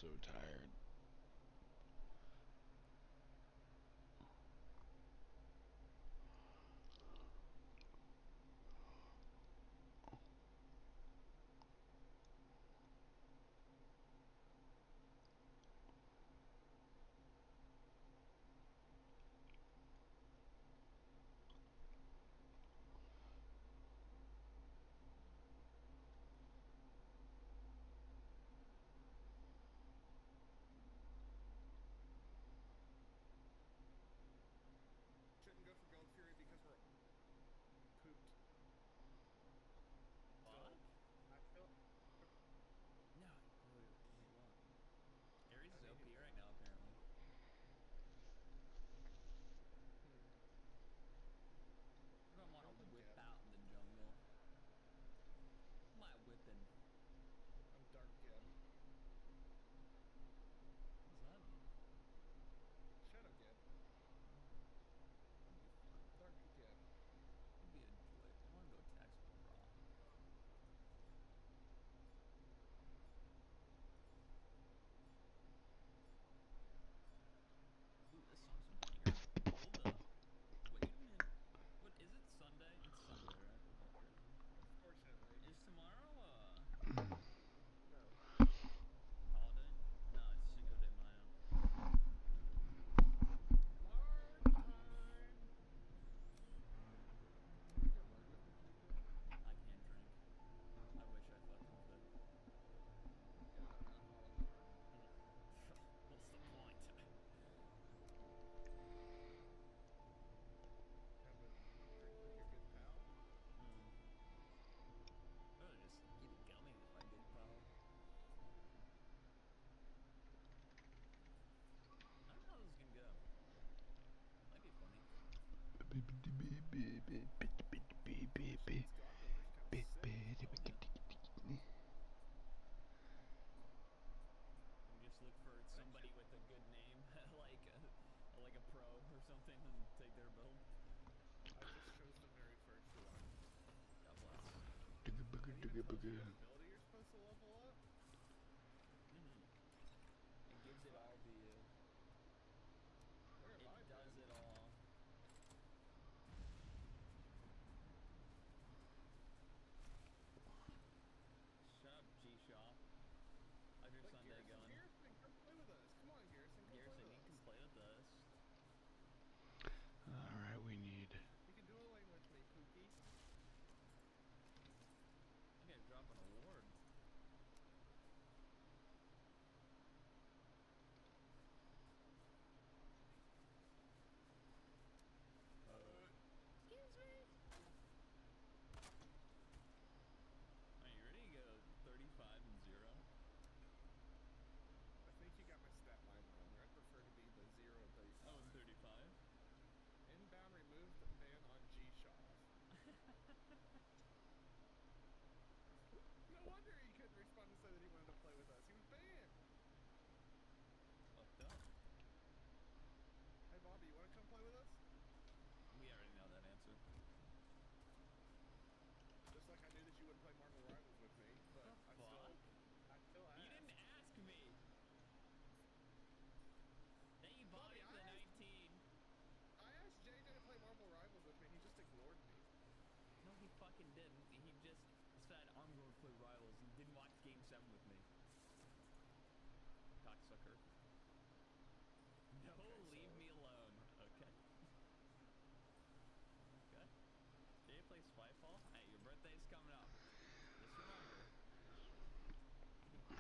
so tired. Shouldn't go for Gold Fury because we're pooped. What? I feel. No. Wait, what? Ares is OP right now, apparently. We're gonna want to whip out in the jungle. What am I whipping? I'm Dark Geb. What's that mean? Shadow Geb. Dark Geb. Could be a joy. I want to go attack some raw. Ooh, this song's some banger. Hold up. Wait a minute. What is it? Sunday? It's Sunday, right? Is that crazy? Unfortunately. Is tomorrow No. holiday? No, it's Cinco de Mayo. Marg time! Can we get Marg with me, people? I can't drink. I wish I fucking could. Yeah, not anymore. What's the point? Have a drink with your good pal? I'd just eat a gummy with my good pal. I don't know how this is gonna go. Might be funny. Shane's God River's kind of sick. Told ya. We just look for somebody with a good name, like a pro or something, and take their build. I just chose the very first one. God bless. It even tells you what ability you're supposed to level up. It gives it all to you. Where have I It does been? it all. Shut up, G-Shop. How's your Sunday going? Garrison, come play with us. Come on, Garrison, come Garrison, play with you us. can play with us. Alright, we need... You can duel lane with me, Pookie. I'm gonna drop an award. Excuse me. Are you ready to go 35-0? I think you got my stat line wrong. I'd prefer to be the 0 and 35. Oh, and 35? Inbound removed ban on G-Shaw. No wonder he couldn't respond and say that he wanted to play with us. He was banned. Fucked up. Hey, Bobby, you want to come play with us? We already know that answer. Just like I knew that you wouldn't play Marvel Rivals with me, but I still asked. You didn't ask me. Thank you, Bobby, Bobby, for the 19. I asked JJ to play Marvel Rivals with me. He just ignored me. No, he fucking didn't. He just said, I'm going to play Rivals. He didn't watch Game 7 with me. Cocksucker. No, Okay, leave me alone. Okay. Okay. Jay plays Spyfall. Hey, your birthday's coming up. Just remember.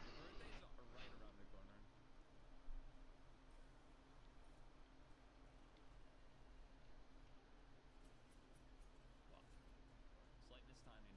Your birthday's right around the corner. Fuck. Slight mistiming.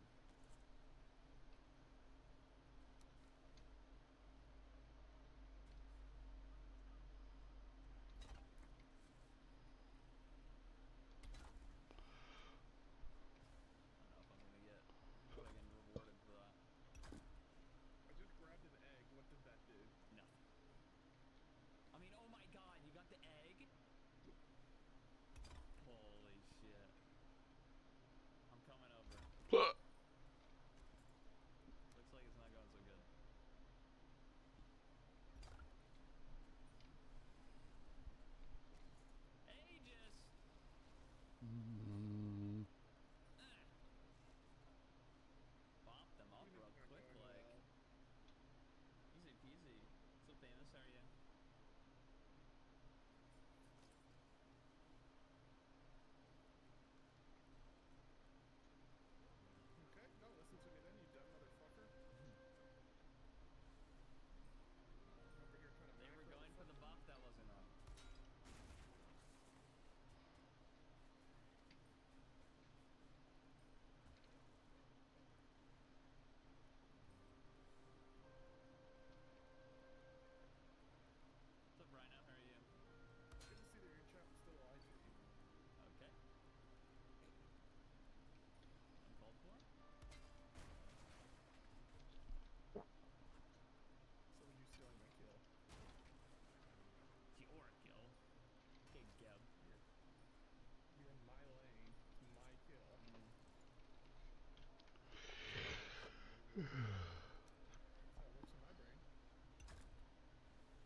That's how it works in my brain.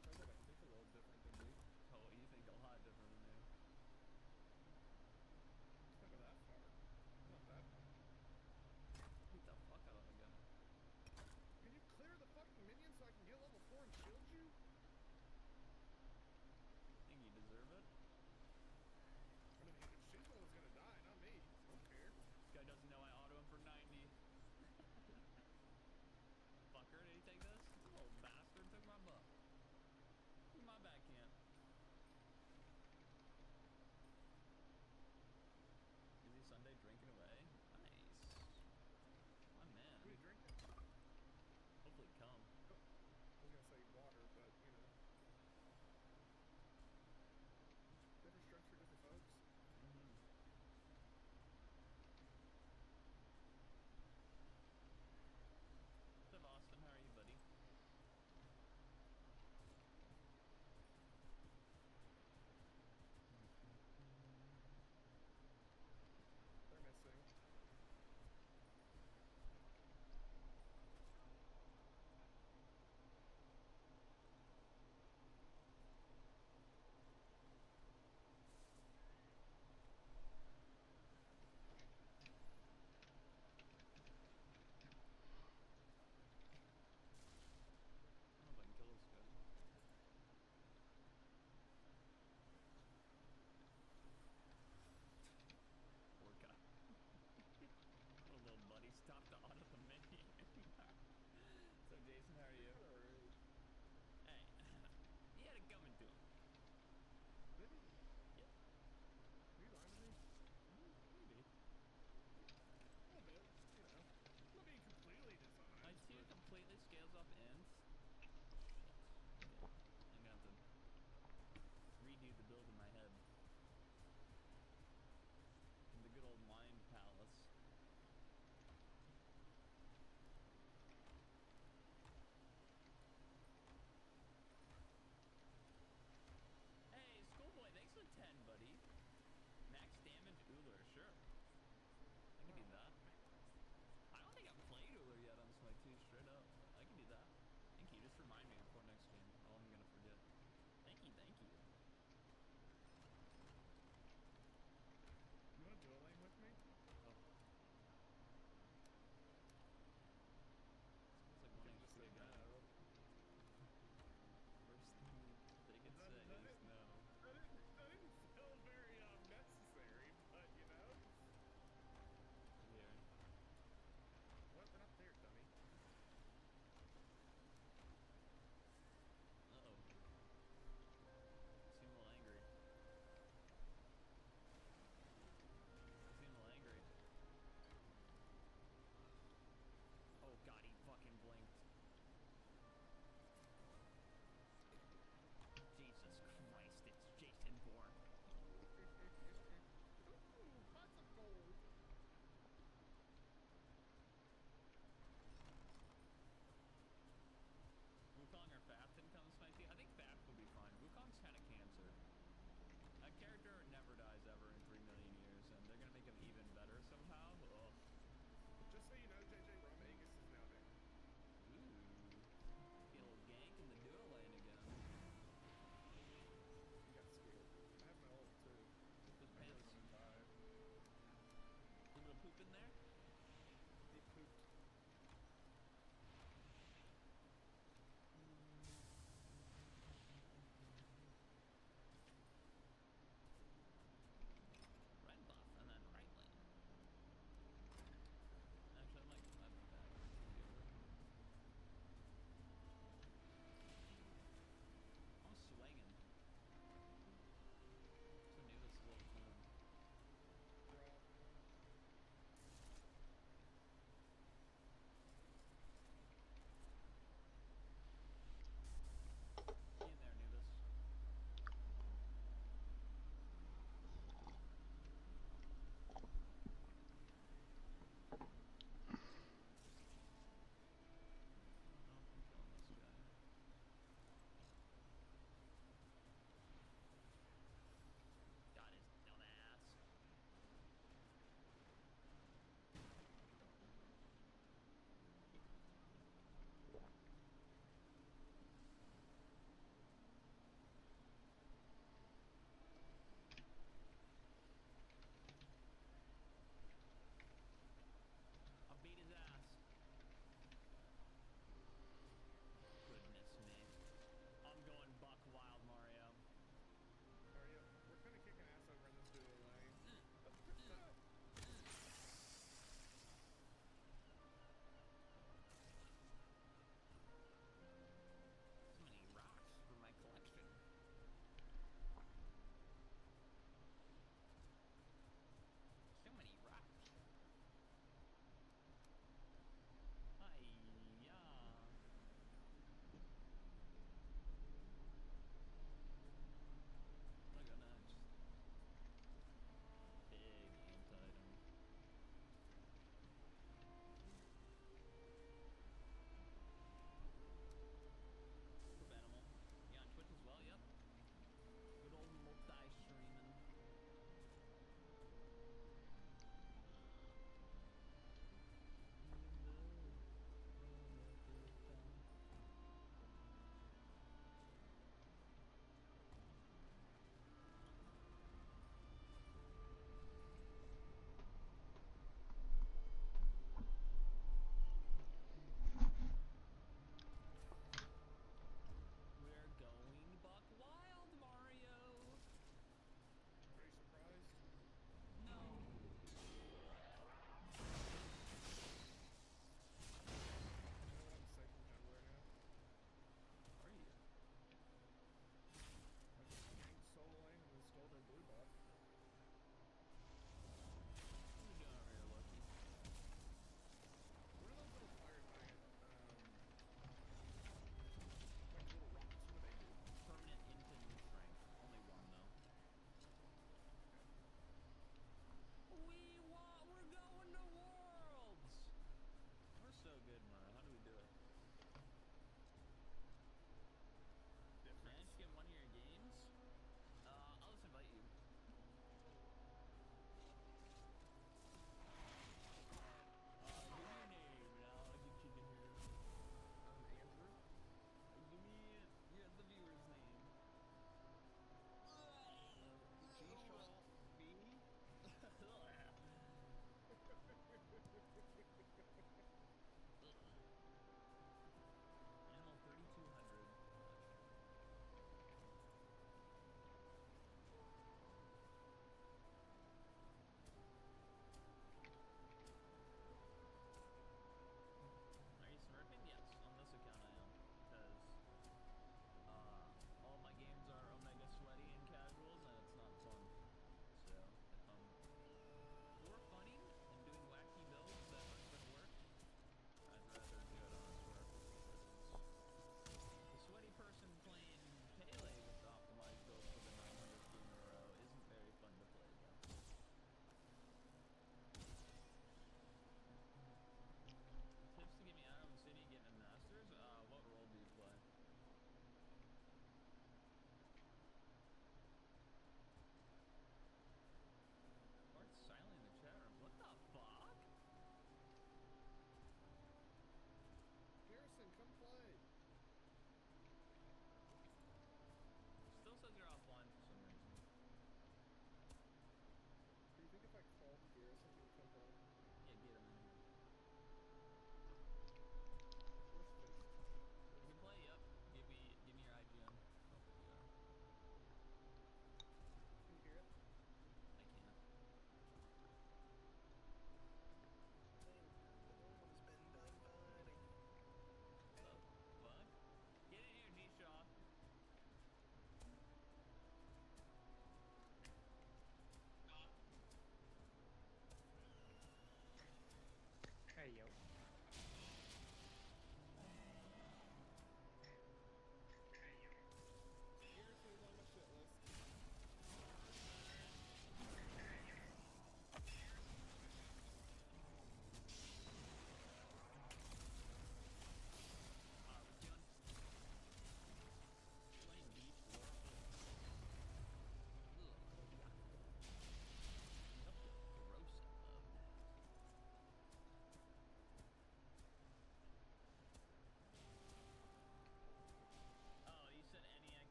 Turns out I think a little different than you. Oh, you think a lot different than me. Let's not go that far. I'm not that dumb. Beat the fuck out of a guy. Can you clear the fucking minion so I can get level 4 and shield you? Think you deserve it? I mean, she's the one that's gonna die, not me. I don't care. This guy doesn't know I auto him for 90.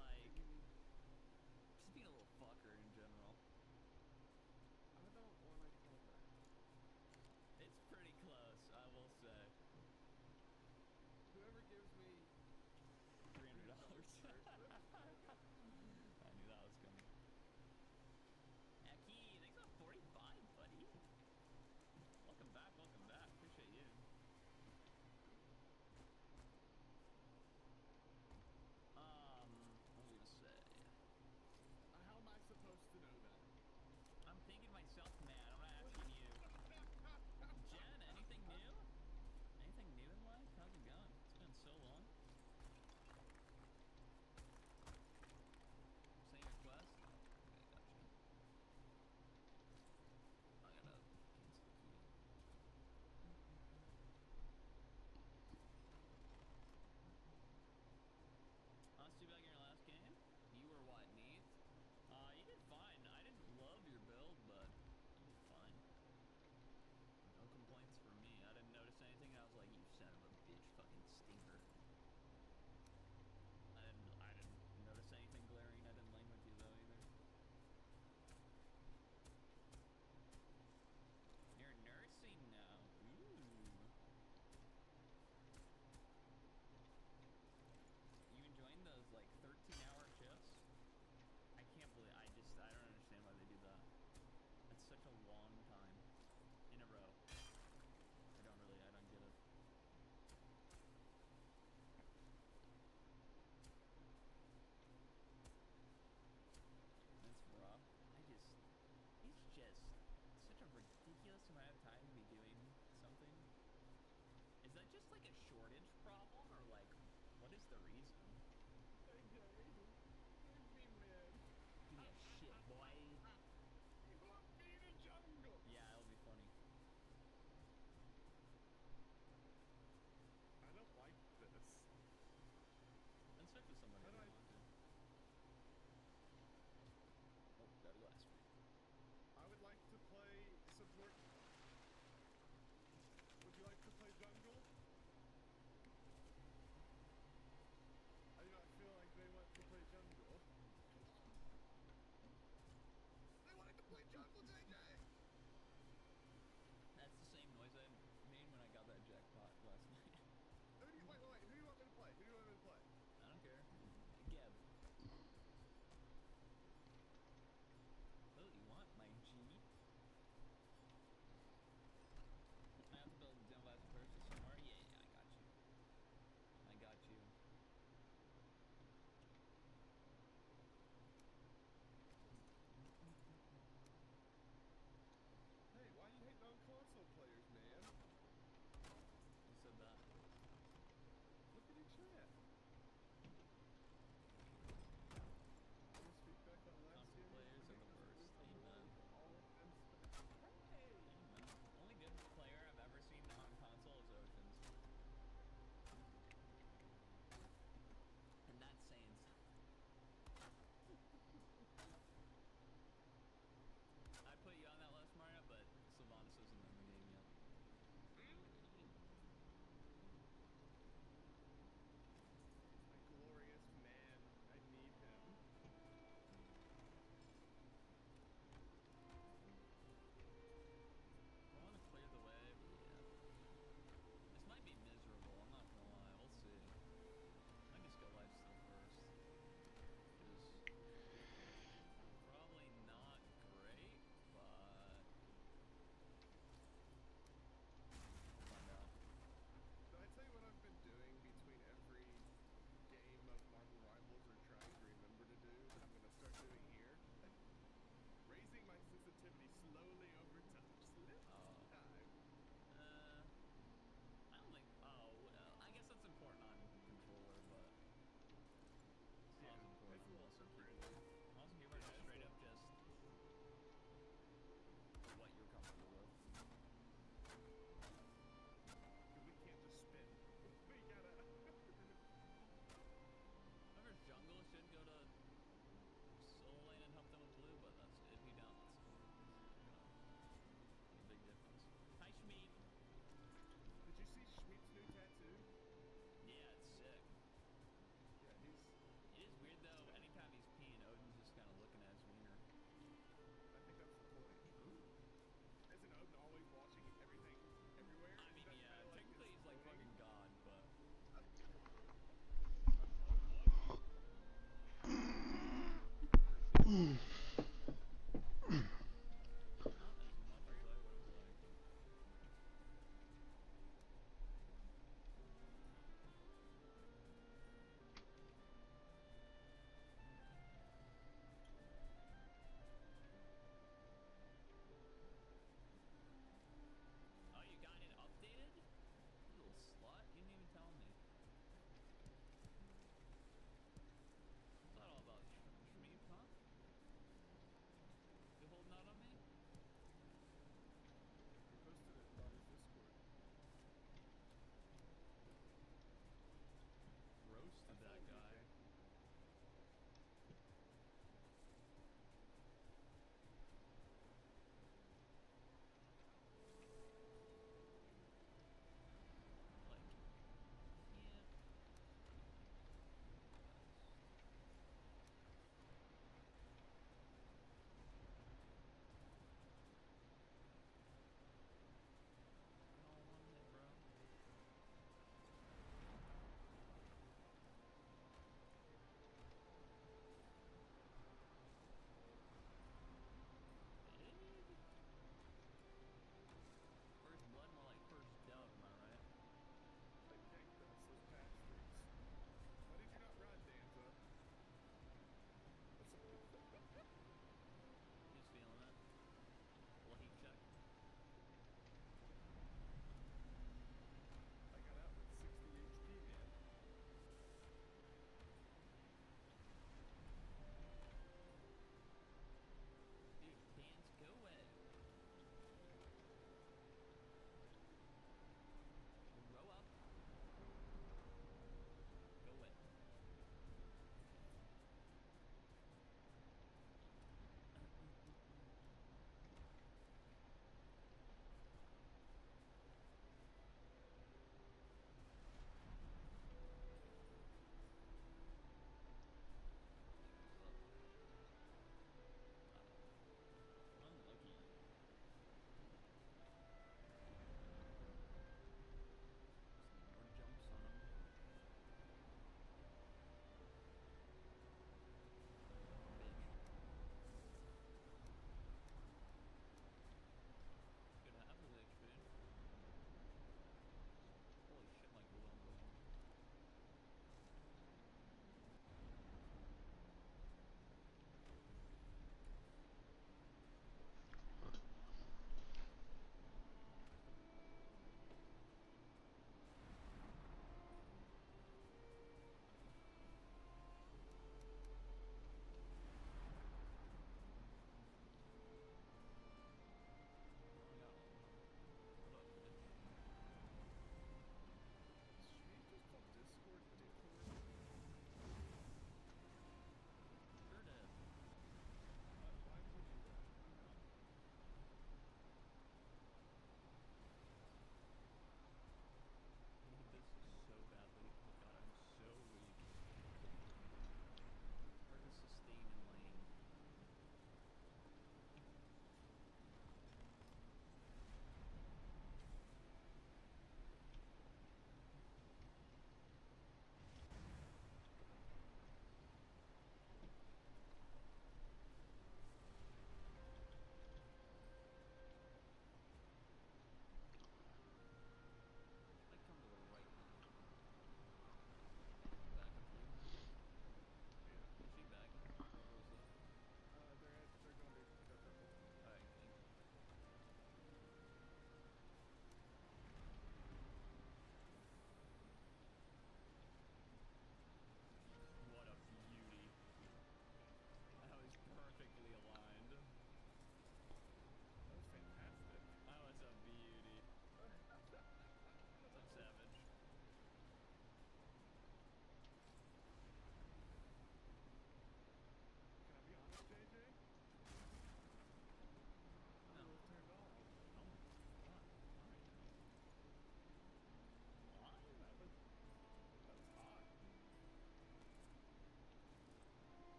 like just being a little fucker in general. I don't want to kill her. It's pretty close, I will say. Whoever gives me $300. first, I knew that was coming. Aki, thanks for 45, buddy. Welcome back, welcome back. Appreciate you. What was I gonna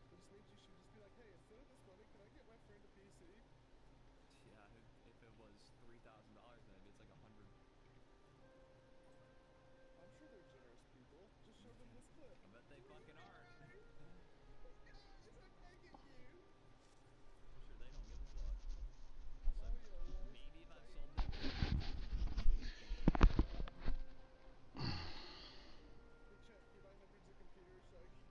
It just means you should just be like, hey, instead of this money, can I get my friend a PC? Yeah, if it was $3,000, maybe it's like 100. I'm sure they're generous people. Just show them this clip. I bet they fucking are. Guys, I'm begging you. I'm sure they don't give a fuck. Also, Mario Wars. maybe if I've sold them $3,000 Hey, chat, can you buy hundreds of computers so I can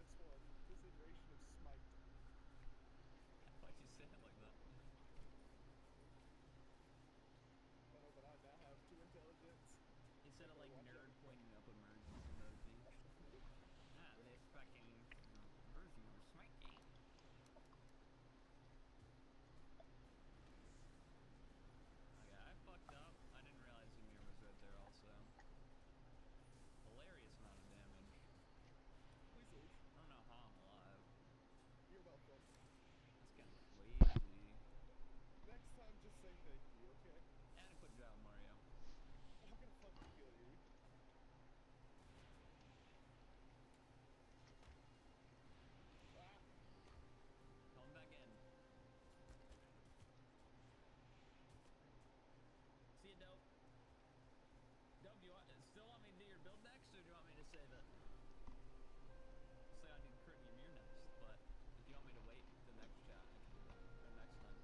this one. This iteration of Smite. Why'd you say it like that? Oh, but I now have 2 intelligence. Instead of like Watch out. nerd pointing up emergence emoji. Ah, this fucking version of Smite game. Okay, I fucked up. I didn't realize Ymir was right there also. Hilarious amount of damage. Please leave. I don't know how I'm alive. You're welcome. That's kind of crazy. Next time, just say thank you, okay? Adequate job, Mario. I'm gonna fucking kill you. Ah! Coming back in. See you, Dope. Dope, do you still want me to do your build next, or do you want me to say that? Say I need crit Ymir next, but if you want me to wait the next chat, I can do that. Or next time.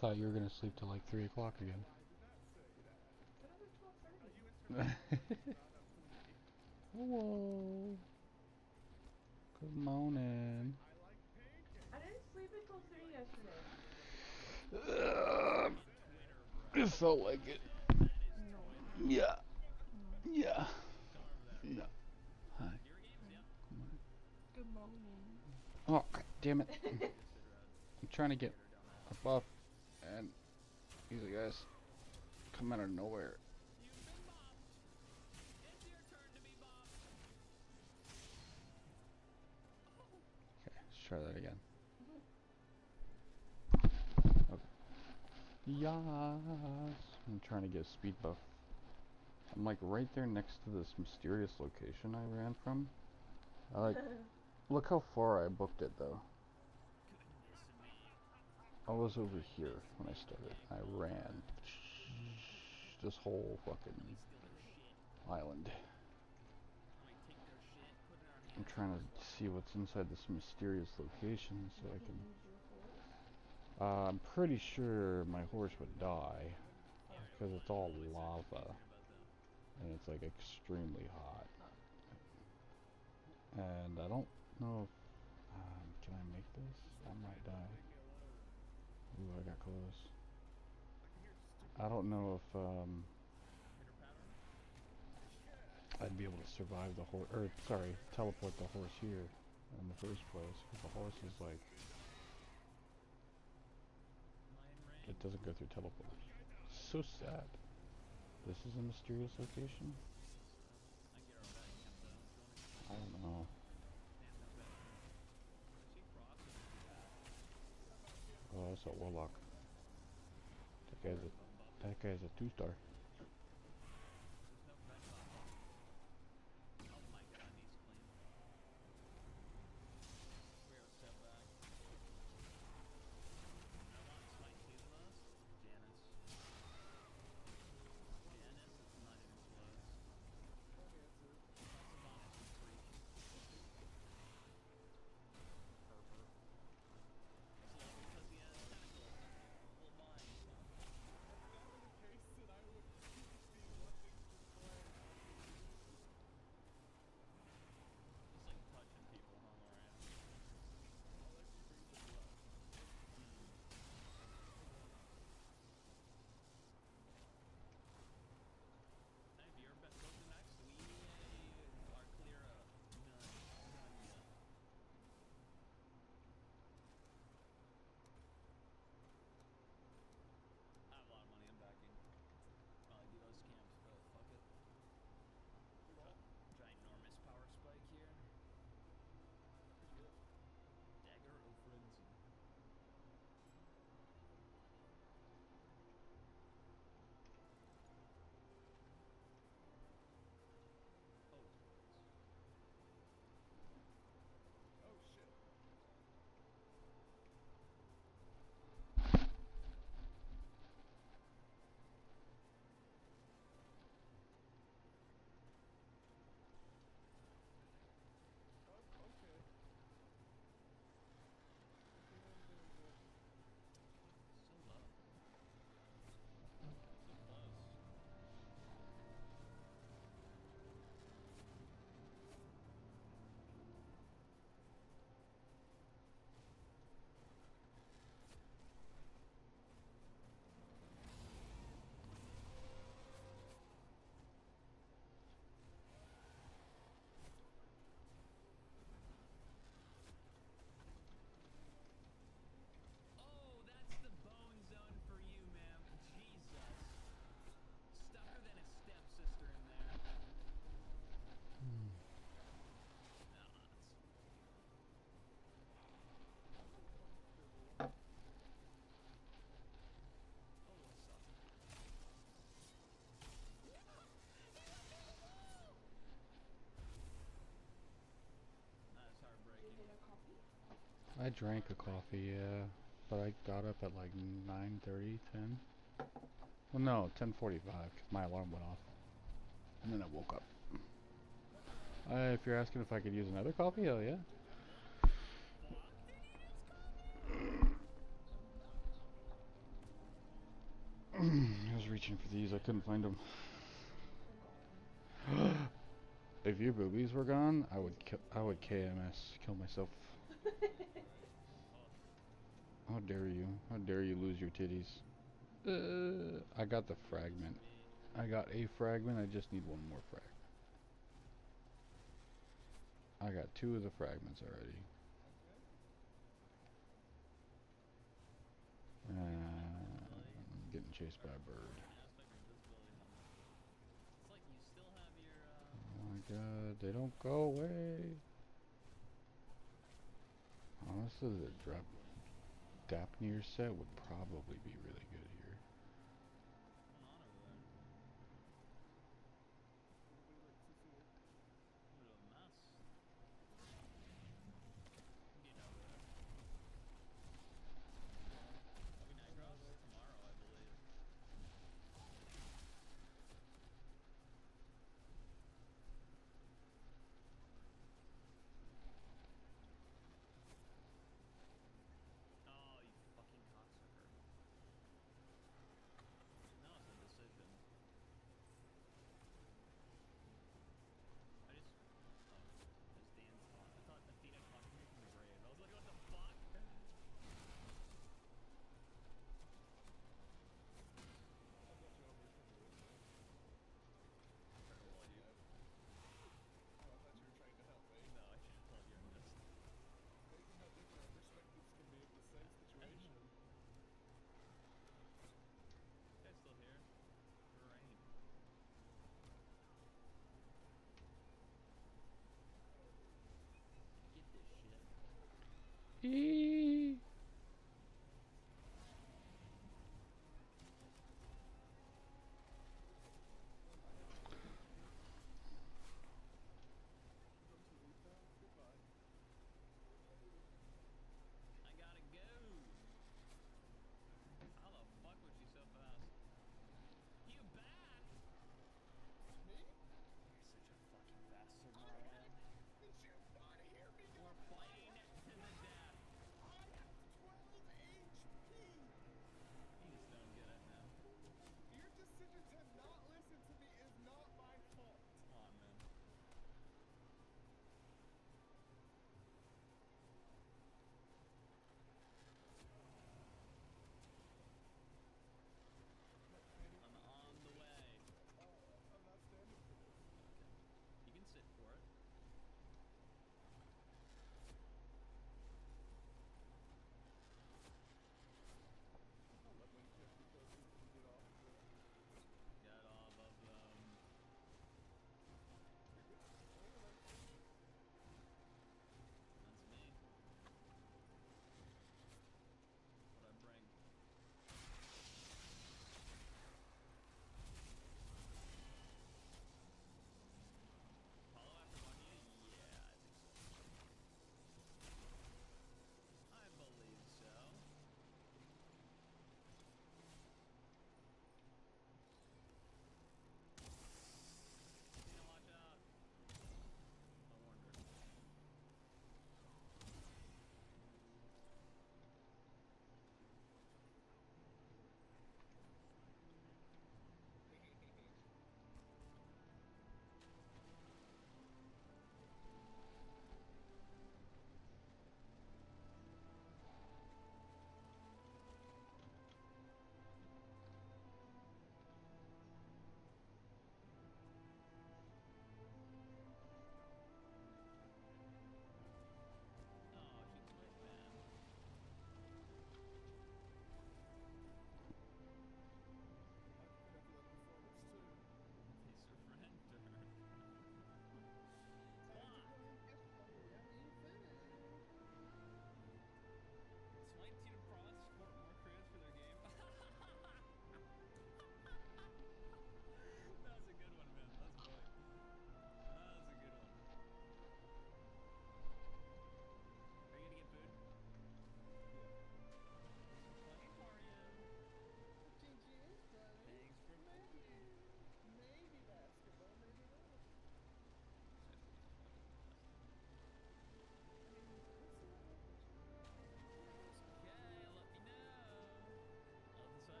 thought you were gonna sleep till like 3 o'clock again. I did not say that. What other 12:30? You interpreted it not up to me. Whoa. Good morning. I like pancakes. I didn't sleep until 3 yesterday. It felt like it. No. Yeah. No. Yeah. Come over there. Yeah. Hi. Your games, yeah. Good morning. Oh, God damn it. Just sit around. I'm trying to get Dumbass. a buff, and these guys come out of nowhere. You've been bopped. It's your turn to be bopped. Okay, let's try that again. Okay. Yes. I'm trying to get a speed buff. I'm like right there next to this mysterious location I ran from. I like, look how far I booked it though. Goodness me. I was over here when I started. I ran this whole fucking Let me steal their shit. island. Let me take their shit, put it in our I'm hands. trying to see what's inside this mysterious location so I You can. use your horse? I'm pretty sure my horse would die Oh. because it's all lava About that. and it's like extremely hot. Oh. And I don't know if can I make this? I might die. Leave me alone. Ooh, I got close. I can hear stupid. I don't know if Pitter patter? I'd be able to survive the horse, or sorry, teleport the horse here in the first place, because the horse is like, Mine it ring. doesn't go through teleport. So sad. This is a mysterious location? I can get our betting camp though. Do you want me to? I don't know. Damn, no betting camp. I see crosses in the back. Oh, that's a warlock. That guy's a 2-star. There's no bet button. Oh my god, he's clean. We have a step back. I want smite season us. Janice. Janice, it's not even close. Wrong answer. That's a bonus and freak. Purper. So because he has tentacles, we'll bind. If that were the case, then I would be wanting to play. Just like touching people, huh, Lorian? Unless you bring the blood. Hey, have you ever bet Poker next? We are clear of none. None yet. I have a lot of money I'm backing. Probably do those camps, but fuck it. Ginormous power spike here. Dagger of Frenzy. Oh. Oh shit. Oh, okay. Feeling very good. So low. So close. Oh, that's the bone zone for you, ma'am. Jesus. Stucker than a stepsister in there. Nah, it's Uncomfortable. oh, it sucks. That is Did you heartbreaking. get a coffee? I drank a coffee, yeah, but I got up at like 9:30, 10. Well, no, 10:45, 'cause my alarm went off. And then I woke up. If you're asking if I could use another coffee, hell yeah. What the fuck? Did he just call me? I was reaching for these, I couldn't find them. If your boobies were gone, I would KMS, kill myself. How dare you? How dare you lose your titties? I got the fragment. I got a fragment, I just need one more fragment. I got 2 of the fragments already. I'm getting chased by a bird. It's like you still have your, Oh my god, they don't go away. Honestly, the drop Dapnir set would probably be really good here. what's going on over there? A bit of a mess. I'm getting over there. Are we night cross? Tomorrow, I believe. Oh, you fucking cocksucker. Now it's a decision. I just... Oh, it's Dan's thought. I thought Athena talked to me from the grave. I was like, what the fuck? I'm trying to wall you. Oh, I thought you were trying to help me. No, I just love your mist. Amazing how different our perspectives can be of the same situation. Guys still here? Rain. Get this shit. Eee. Goodbye. I gotta go. How the fuck was she so fast? You back? Me? You're such a fucking bastard, Marlon. Did you not hear me? We're fighting to the death.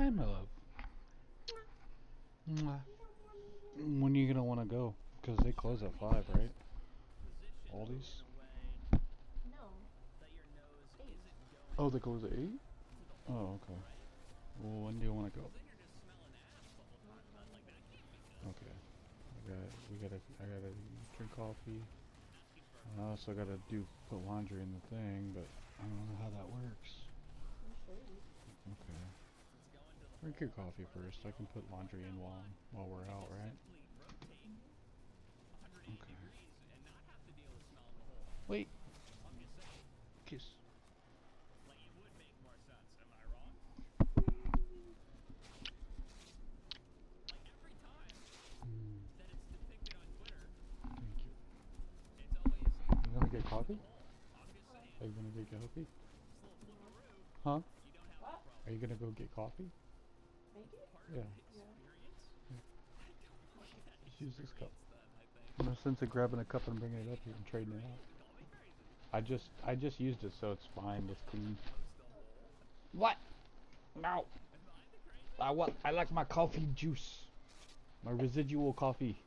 Hi, my love. Mwah. When are you gonna want to go? Because they close at 5, right? Aldi's? No. Eight. Oh, they close at 8? Oh, okay. Well, when do you want to go? Okay. I gotta drink coffee. I also gotta put laundry in the thing, but I don't know how that works. I'm sure you. Okay. Drink your coffee first. I can put laundry in while we're out, right? Okay. Wait. Kiss. Thank you. You gonna get coffee? Are you gonna get coffee? Huh? What? Are you gonna go get coffee? Make it? Yeah. Yeah. Just use this cup. No sense of grabbing a cup and bringing it up here and trading it out. I just used it, so it's fine. It's clean. What? No. I like my coffee juice. My residual coffee.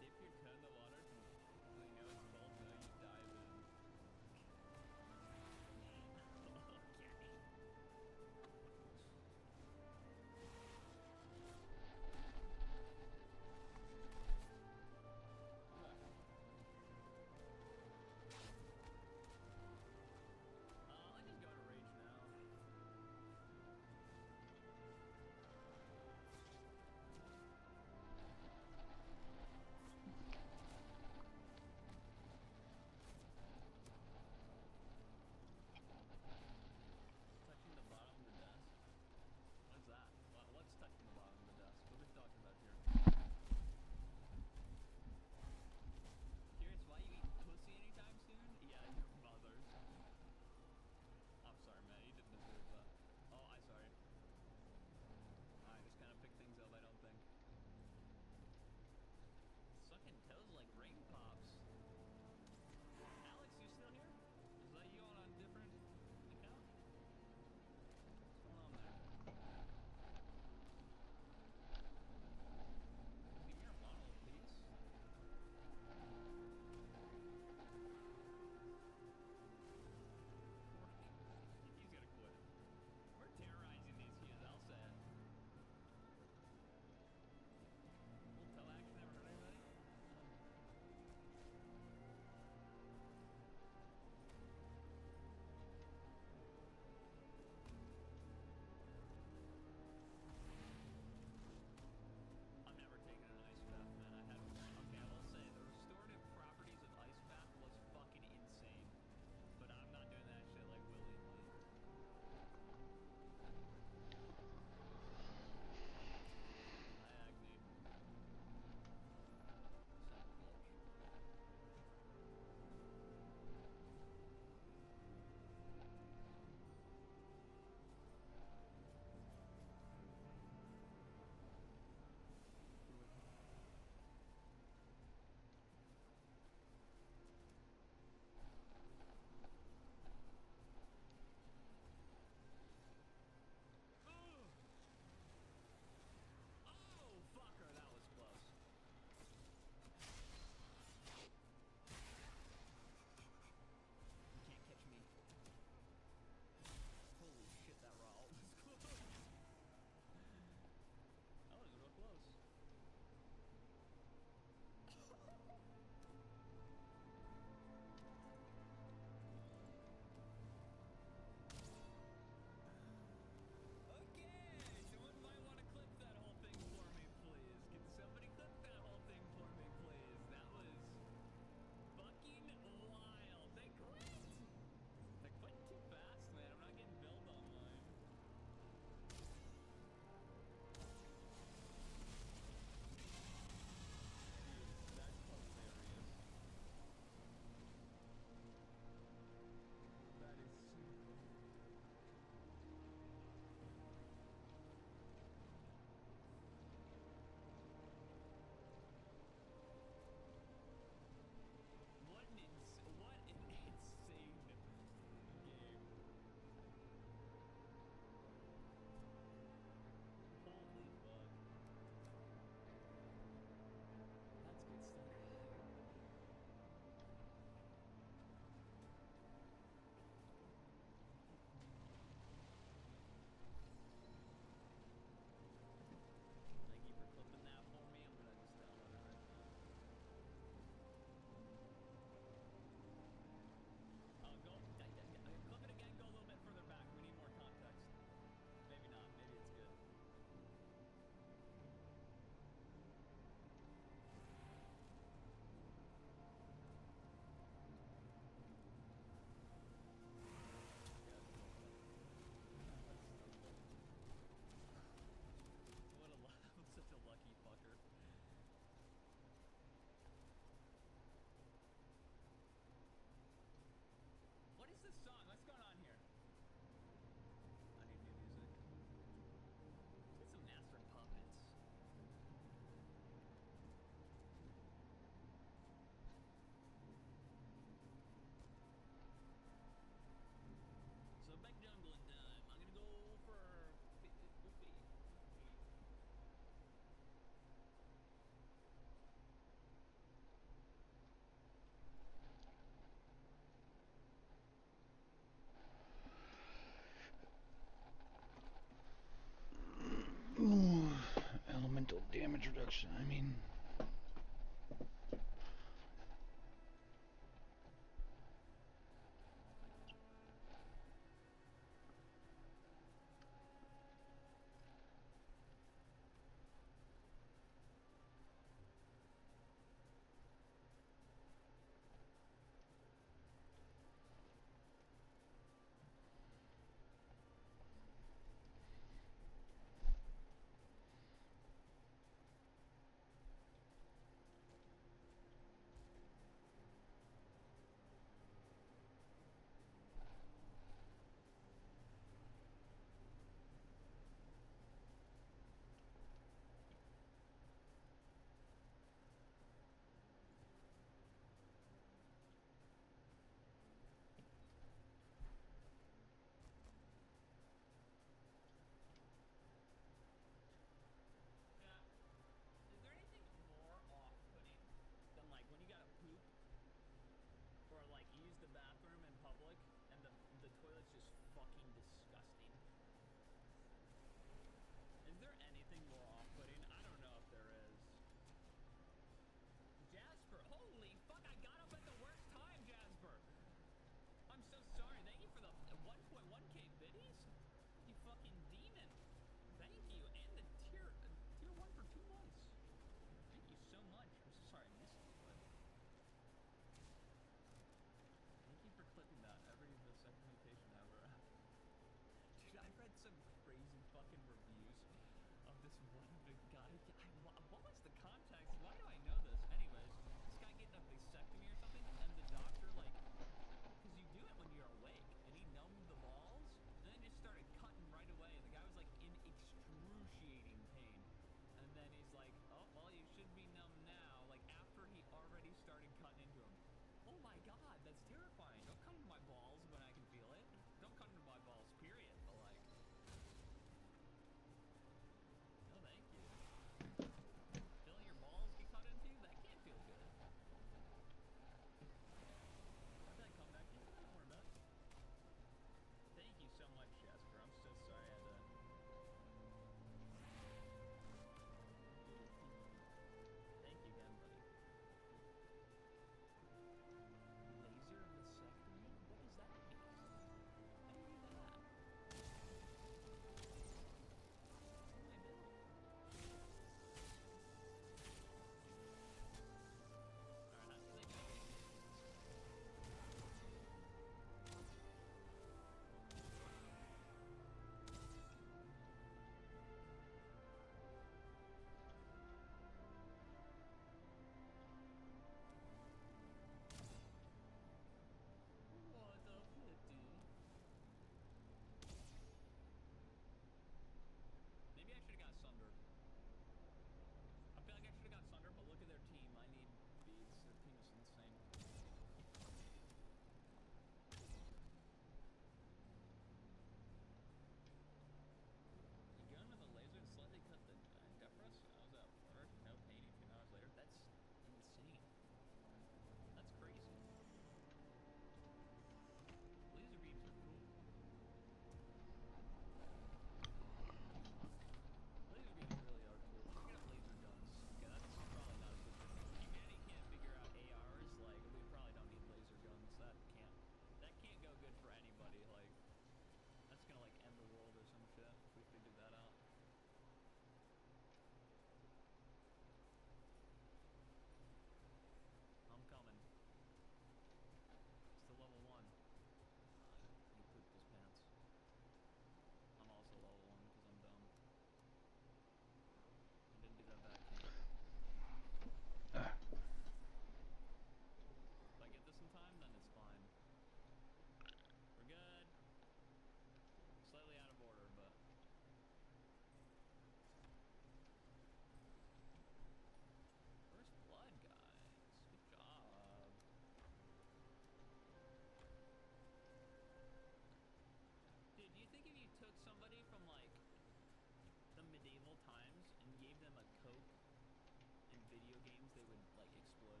they would like explode?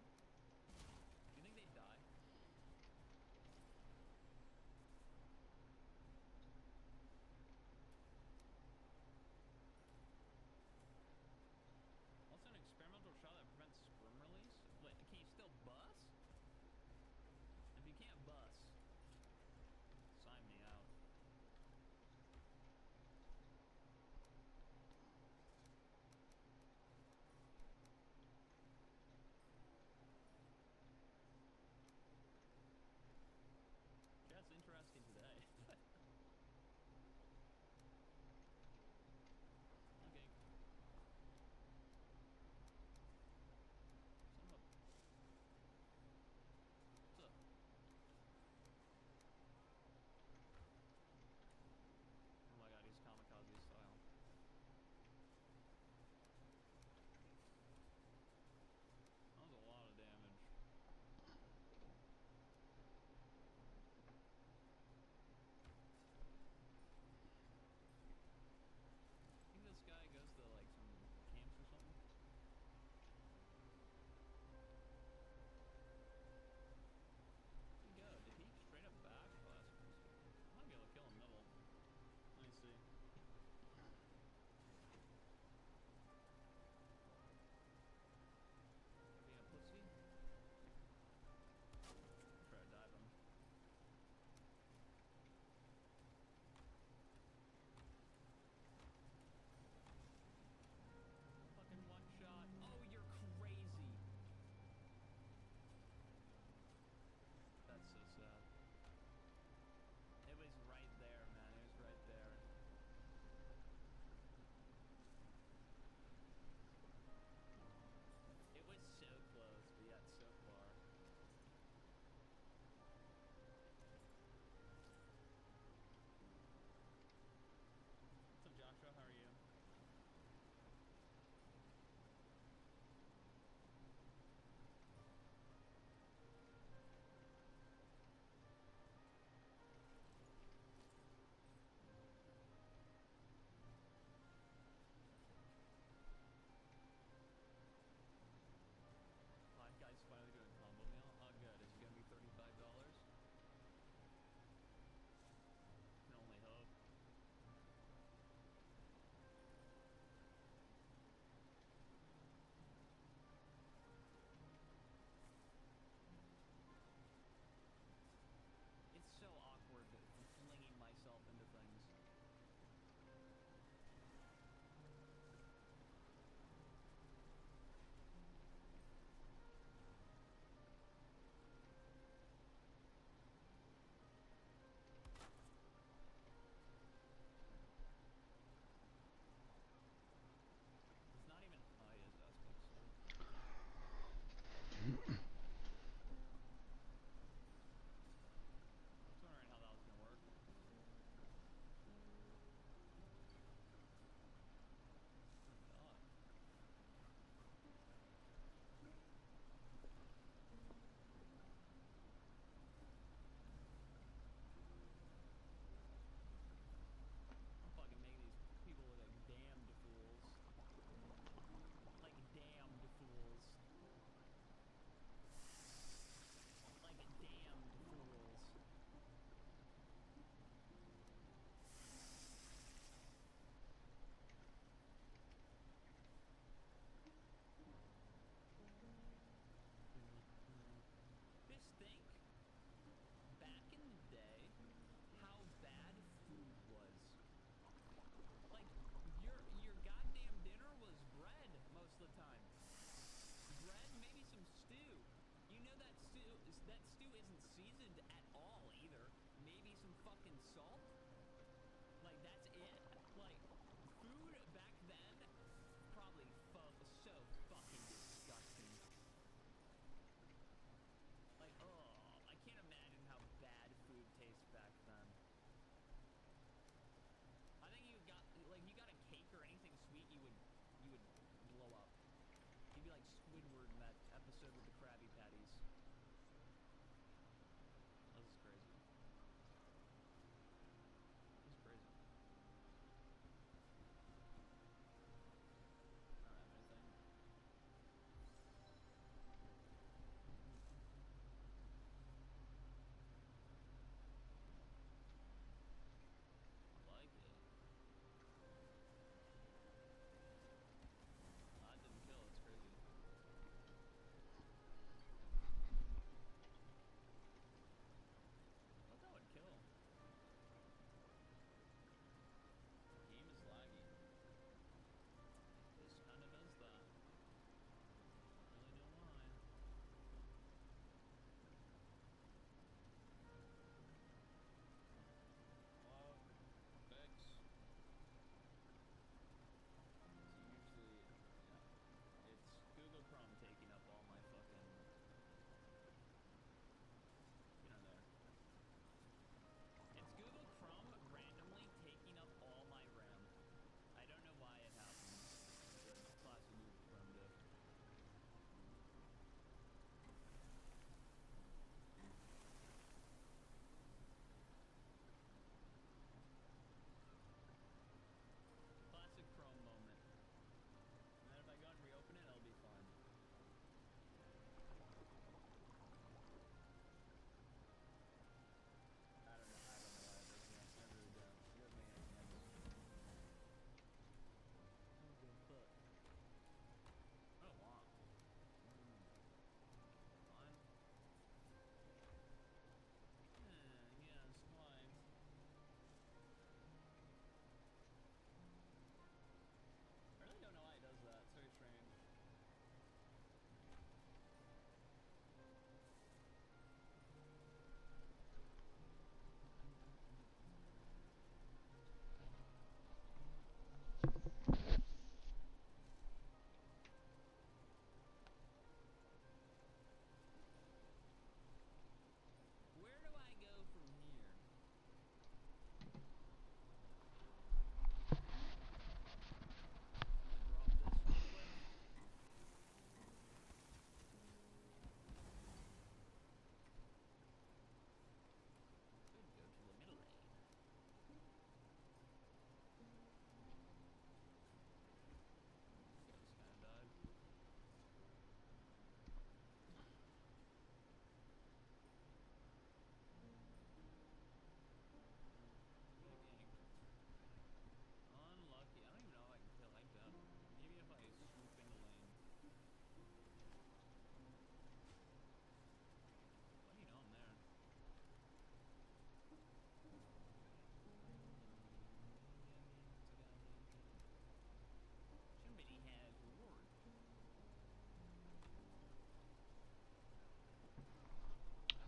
Do you think they'd die? Also, an experimental shot that prevents sperm release? Wait, can you still bust? If you can't bust, sign me out.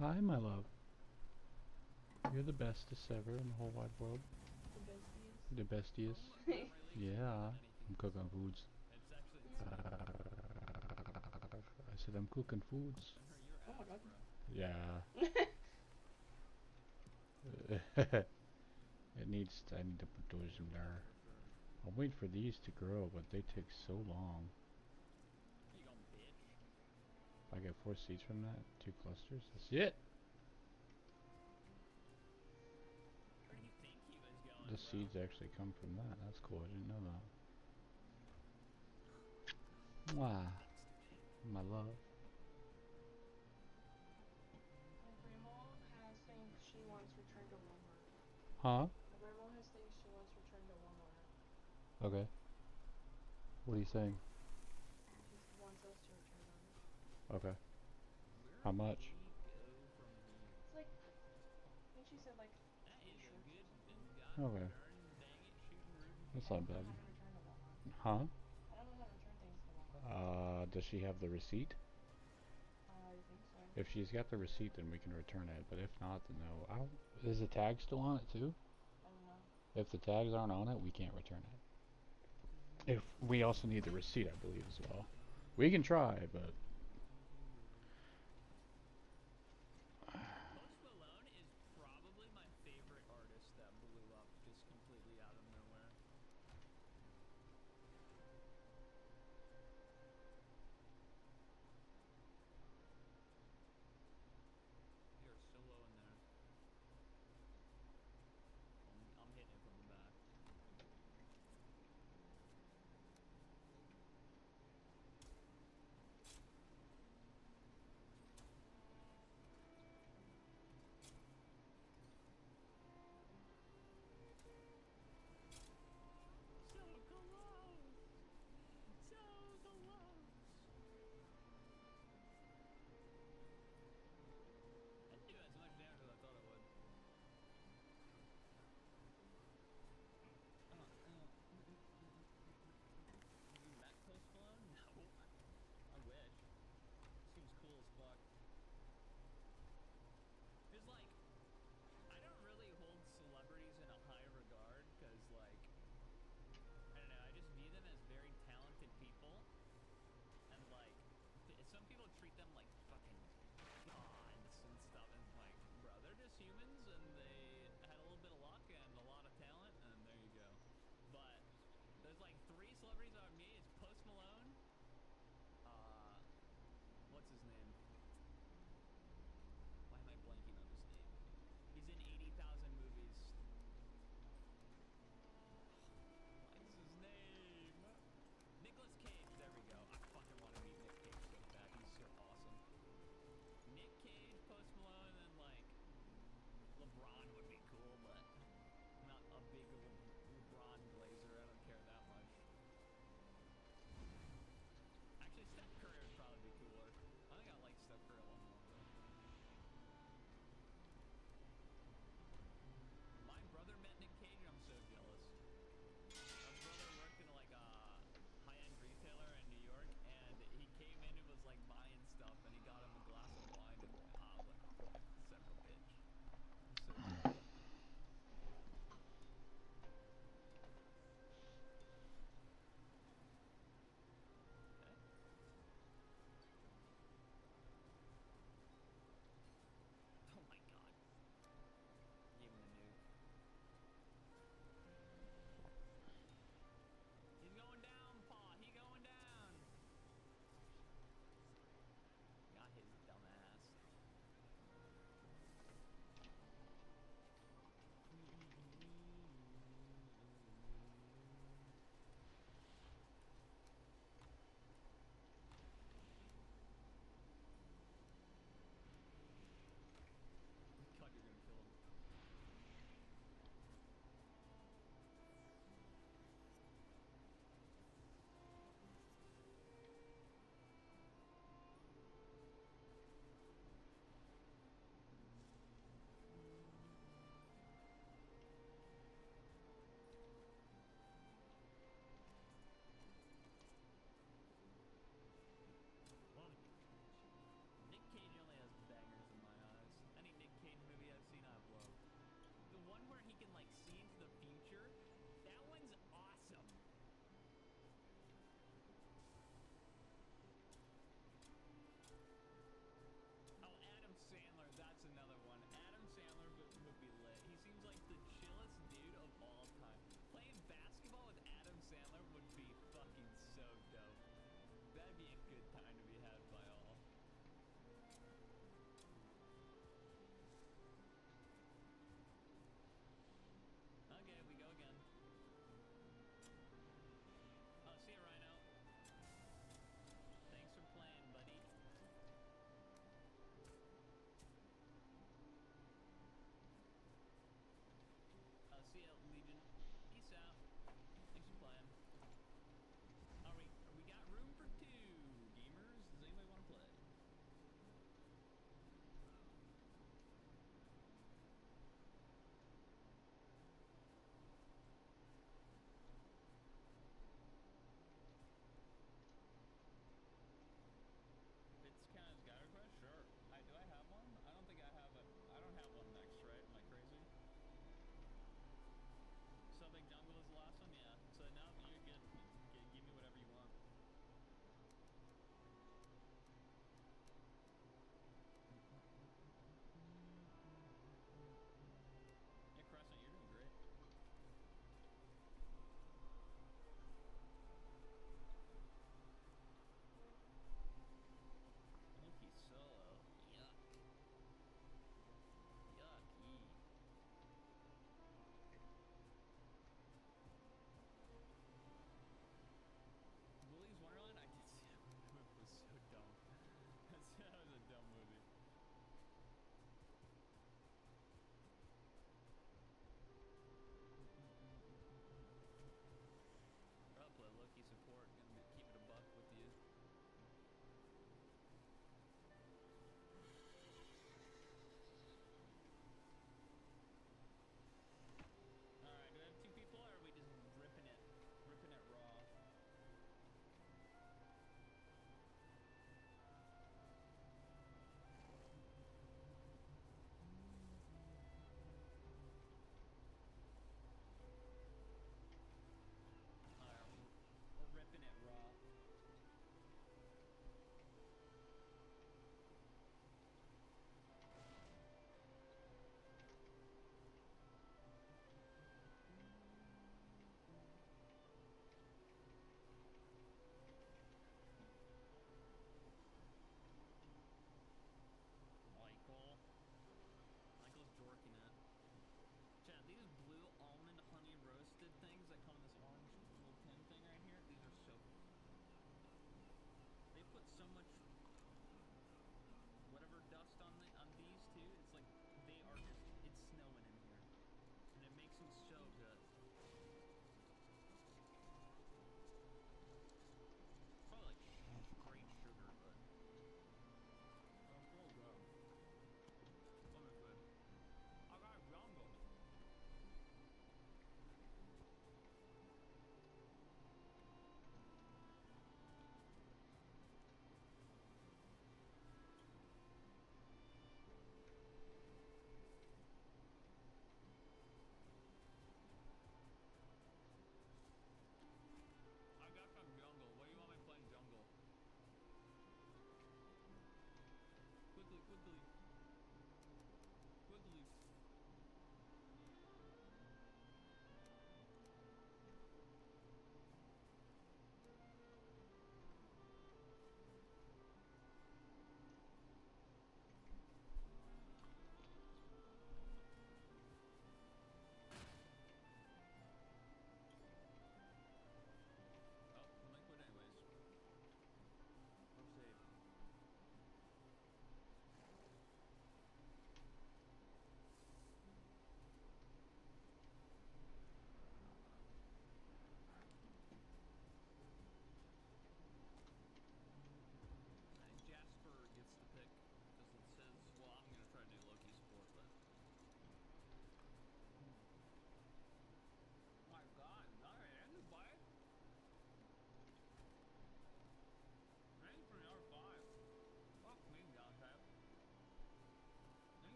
Hi, my love. You're the bestest ever in the whole wide world. The besties. The bestiest. I'm not really Yeah. anything I'm cooking foods. It's actually I said I'm cooking foods. your Oh my ass, god. bro. Yeah. It needs. I need to put those in there. For sure. I'll wait for these to grow, but they take so long. You gonna bitch? I get 4 seeds from that. 2 clusters. That's it. Where do you think he was going, The bro? seeds actually come from that. That's cool. I didn't know that. Mwah. My love. My grandma has things she wants returned to Walmart. Huh? My grandma has things she wants returned to Walmart. Okay. What are you saying? She wants us to return them. Okay. Where How do much? we go from here? It's like, I think she said like That 2 is a shirts or good something. god Okay. darn dang it shooting rootin' That's I not don't know bad. how to return to Walmart. Huh? I don't know how to return things to Walmart. Does she have the receipt? I think so. If she's got the receipt, then we can return it. But if not, then no. I don't, is the tag still on it too? I don't know. If the tags aren't on it, we can't return it. If we also need the receipt, I believe as well. We can try, but Post Malone is probably my favorite artist that blew up just completely out of nowhere. You're so low in there. I'm hitting it from the back.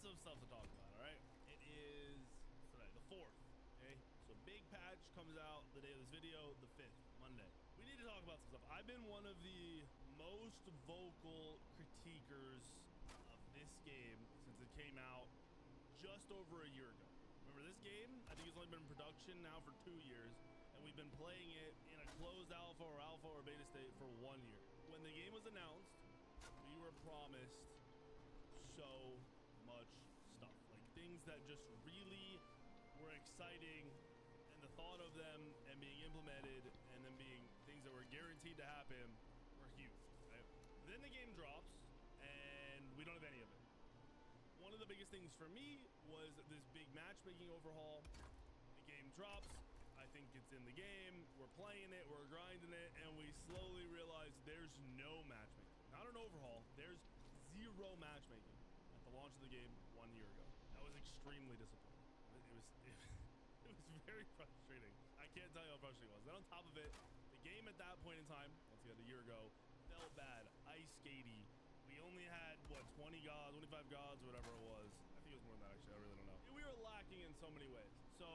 of stuff to talk about, all right? It is today, the 4th, okay? So big patch comes out the day of this video, the 5th, Monday. We need to talk about some stuff. I've been one of the most vocal critiquers of this game since it came out just over a year ago. Remember, this game, I think it's only been in production now for 2 years, and we've been playing it in a closed alpha or beta state for 1 year. When the game was announced, we were promised so much stuff, like things that just really were exciting, and the thought of them and being implemented and then being things that were guaranteed to happen were huge, right? Then the game drops and we don't have any of it. One of the biggest things for me was this big matchmaking overhaul. The game drops, I think it's in the game, we're playing it, we're grinding it, and we slowly realize there's no matchmaking. Not an overhaul, there's 0 matchmaking at the launch of the game 1 year ago. That was extremely disappointing. It was very frustrating. I can't tell you how frustrating it was. Then on top of it, the game at that point in time, once again, a year ago, felt bad, ice skatey. We only had, what, 20 gods, 25 gods, whatever it was. I think it was more than that, actually. I really don't know. We were lacking in so many ways. So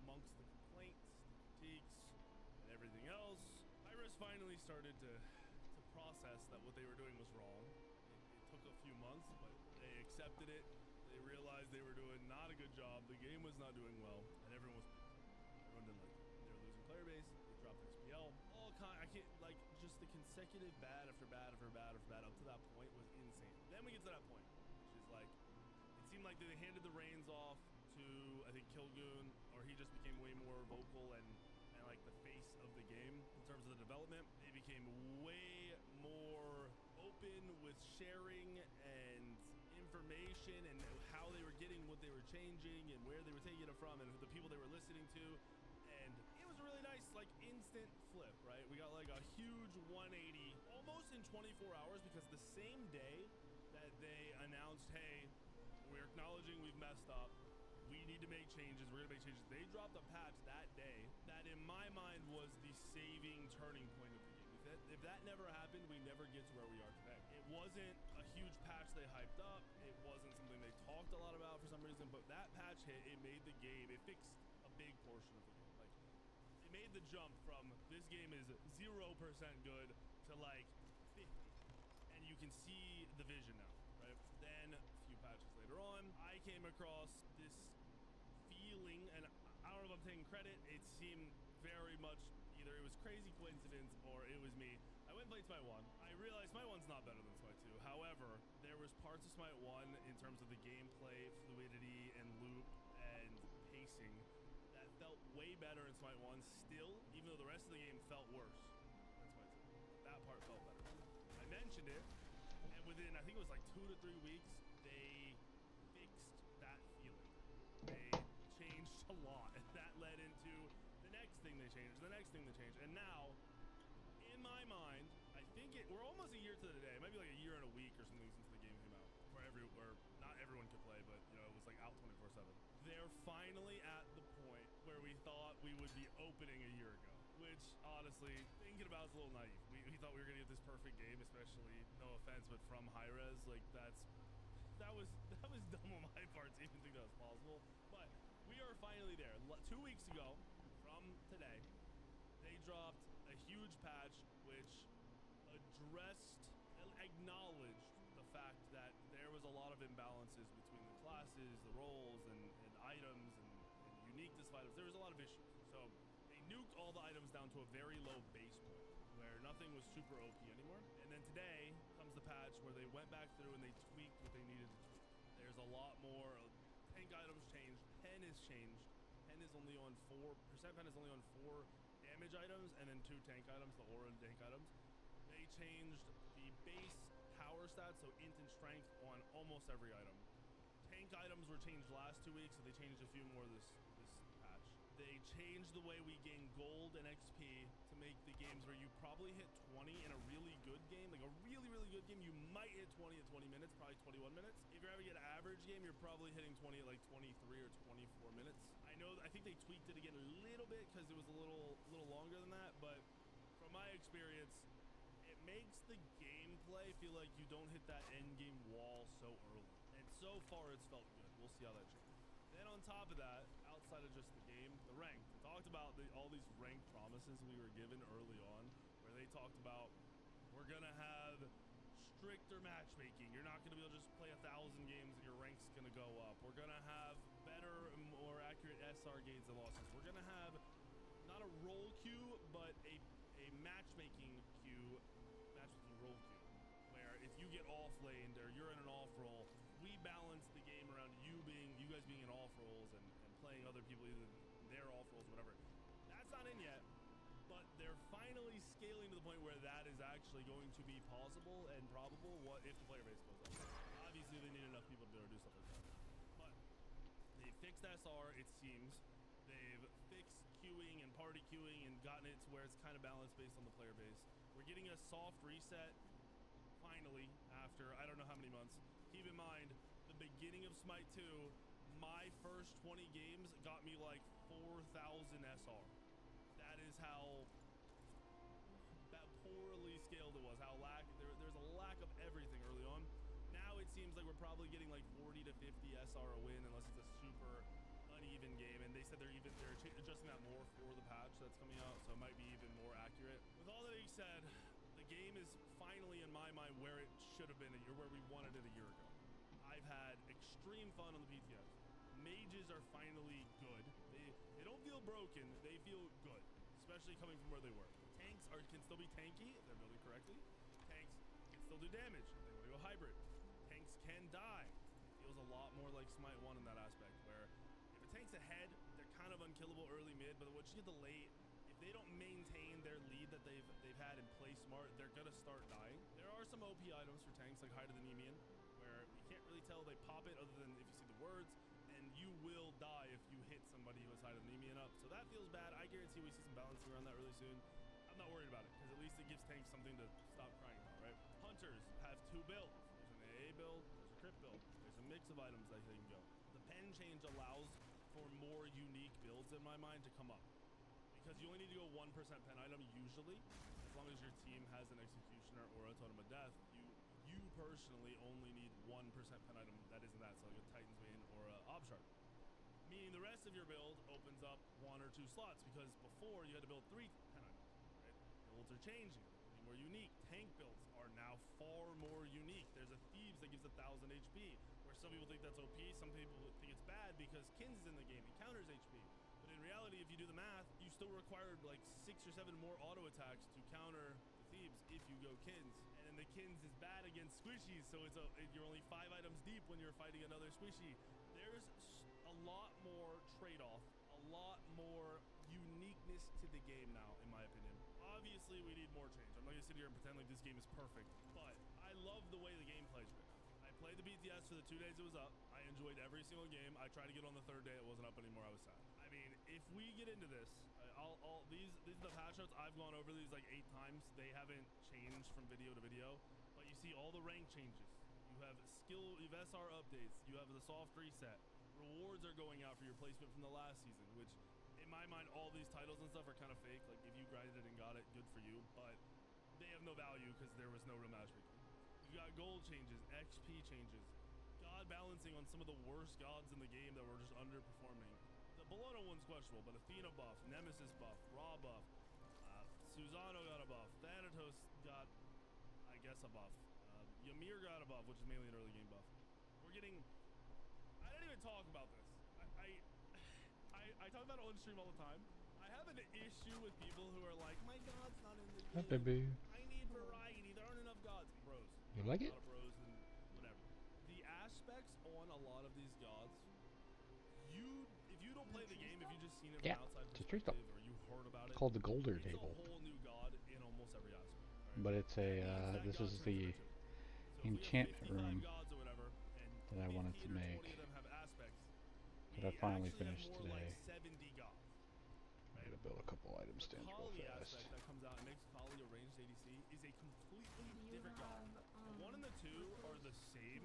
amongst the complaints, critiques, and everything else, Iris finally started to process that what they were doing was wrong. It took a few months, but they accepted it. They realized they were doing not a good job. The game was not doing well, and everyone didn't like it. They were losing player base. They dropped SPL. I can't, like, just the consecutive bad after bad after bad after bad up to that point was insane. Then we get to that point, which is like, it seemed like they handed the reins off to, I think, Kilgoon, or he just became way more vocal and like the face of the game in terms of the development. They became way more open with sharing and information and how they were getting what they were changing and where they were taking it from and the people they were listening to. And it was a really nice, like, instant flip, right? We got like a huge 180 almost in 24 hours, because the same day that they announced, hey, we're acknowledging we've messed up, we need to make changes, we're gonna make changes, they dropped a patch that day that in my mind was the saving turning point of the game. If that never happened, we never get to where we are today. It wasn't a huge patch they hyped up, it wasn't something they talked a lot about for some reason, but that patch hit, it made the game, it fixed a big portion of the game. Like, it made the jump from this game is 0% good to like 50, and you can see the vision now, right? Then a few patches later on, I came across this feeling, and I don't know if I'm taking credit, it seemed very much either it was crazy coincidence or it was me. I went and played Smite 1. I realized Smite 1's not better than Smite 2. However, there was parts of Smite 1 in terms of the gameplay, fluidity, and loop, and pacing that felt way better in Smite 1 still, even though the rest of the game felt worse than Smite 2. That part felt better. I mentioned it, and within, I think it was like 2 to 3 weeks, they fixed that feeling. They changed a lot, and that led into the next thing they changed, the next thing they changed, and now, in my mind, I think we're almost a year to the day, maybe like a year and a week or something since the game came out, where not everyone could play, but you know, it was like out 24/7. They're finally at the point where we thought we would be opening a year ago, which honestly, thinking about is a little naive. We thought we were gonna get this perfect game, especially, no offense, but from Hi-Rez, like that was dumb on my part to even think that was possible, but we are finally there. 2 weeks ago from today, they dropped a huge patch which acknowledged the fact that there was a lot of imbalances between the classes, the roles, and items, and uniqueness of items. There was a lot of issues. So they nuked all the items down to a very low base point where nothing was super OP anymore. And then today comes the patch where they went back through and they tweaked what they needed to tweak. There's a lot more. Tank items changed. Pen is changed. Pen is only on 4%. Pen is only on 4 damage items and then 2 tank items, the aura and tank items. They changed the base power stats, so int and strength, on almost every item. Tank items were changed last 2 weeks, so they changed a few more this patch. They changed the way we gain gold and XP to make the games where you probably hit 20 in a really good game, like a really, really good game, you might hit 20 at 20 minutes, probably 21 minutes. If you're having an average game, you're probably hitting 20 at like 23 or 24 minutes. I think they tweaked it again a little bit because it was a little longer than that, but from my experience, it makes the gameplay feel like you don't hit that end game wall so early. And so far it's felt good. We'll see how that changes. Then on top of that, outside of just the game, the ranked. We talked about all these ranked promises we were given early on, where they talked about we're gonna have stricter matchmaking. You're not gonna be able to just play 1,000 games and your rank's gonna go up. We're gonna have better, more accurate SR gains and losses. We're gonna have not a roll queue, but a matchmaking queue, matchmaking roll queue, where if you get off laned or you're in an off roll, we balance the game around you guys being in off rolls and playing other people either their off rolls, whatever. That's not in yet, but they're finally scaling to the point where that is actually going to be possible and probable. What if the player base goes up? Obviously, they need enough people to be able to do stuff like that. But they fixed SR, it seems. They've fixed queuing and party queuing and gotten it to where it's kind of balanced based on the player base. We're getting a soft reset finally after I don't know how many months. Keep in mind, the beginning of Smite 2, my first 20 games got me like 4,000 SR. That is how poorly scaled it was. How there's a lack of everything early on. Now it seems like we're probably getting like 40 to 50 SR a win unless it's a super uneven game. And they said they're adjusting that more for the patch that's coming out, so it might be even more accurate. With all that being said, the game is finally in my mind where it should have been where we wanted it a year ago. I've had extreme fun on the PTS. Mages are finally good. They don't feel broken, they feel good, especially coming from where they were. Tanks can still be tanky if they're building correctly. Tanks can still do damage if they want to go hybrid. Tanks can die. It feels a lot more like Smite 1 in that aspect, where if a tank's ahead, they're kind of unkillable early mid, but once you get the late, if they don't maintain their lead that they've had and play smart, they're gonna start dying. There are some OP items for tanks like Hide of the Nemean, where you can't really tell they pop it other than if you see the words, and you will die if you hit somebody who has Hide of the Nemean up. So that feels bad. I guarantee we see some balancing around that really soon. I'm not worried about it, because at least it gives tanks something to stop crying about, right? Hunters have two builds. There's an AA build, there's a crit build. There's a mix of items that they can go. The pen change allows for more unique builds in my mind to come up, because you only need to go 1% pen item usually, as long as your team has an executioner or a totem of death. You personally only need 1% pen item that isn't that, so like a Titan's Bane or a Obshard. Meaning the rest of your build opens up 1 or 2 slots, because before you had to build 3 pen items, right? Builds are changing, getting more unique. Tank builds are now far more unique. There's a Thieves that gives 1,000 HP, where some people think that's OP, some people think it's bad because Kins is in the game, he counters HP. But in reality, if you do the math, you still required like 6 or 7 more auto attacks to counter the Thieves if you go Kins. And the Kins is bad against squishies, so you're only 5 items deep when you're fighting another squishy. There's a lot more trade-off, a lot more uniqueness to the game now, in my opinion. Obviously, we need more change. I'm not gonna sit here and pretend like this game is perfect, but I love the way the game plays right now. I played the BTS for the 2 days it was up. I enjoyed every single game. I tried to get on the 3rd day, it wasn't up anymore, I was sad. I mean, if we get into this, these are the patch notes. I've gone over these like 8 times. They haven't changed from video to video, but you see all the rank changes. You have SR updates. You have the soft reset. Rewards are going out for your placement from the last season, which in my mind, all these titles and stuff are kind of fake. Like if you grinded it and got it, good for you, but they have no value because there was no real matchmaking. You got gold changes, XP changes, god balancing on some of the worst gods in the game that were just underperforming. The Bologna one's questionable, but Athena buff, Nemesis buff, Ra buff, Susano got a buff, Thanatos got, I guess, a buff. Ymir got a buff, which is mainly an early game buff. We're getting, I didn't even talk about this. I talk about it on stream all the time. I have an issue with people who are like, my god's not in the game. Baby. I need variety. There aren't enough gods. Bros. You like it? A lot of bros and whatever. The aspects on a lot of these gods, if you don't play the game, if you just seen it from outside perspective, or you heard about it, it's called the Golder it's Table. a whole new god in almost every aspect. Right? But it's a, this is the enchantment room that I wanted to make, that I finally finished today. I gotta build a couple items the tangible Kali fast. aspect that comes out and makes Kali a ranged ADC is a completely different god. The 1 and the 2 are the same.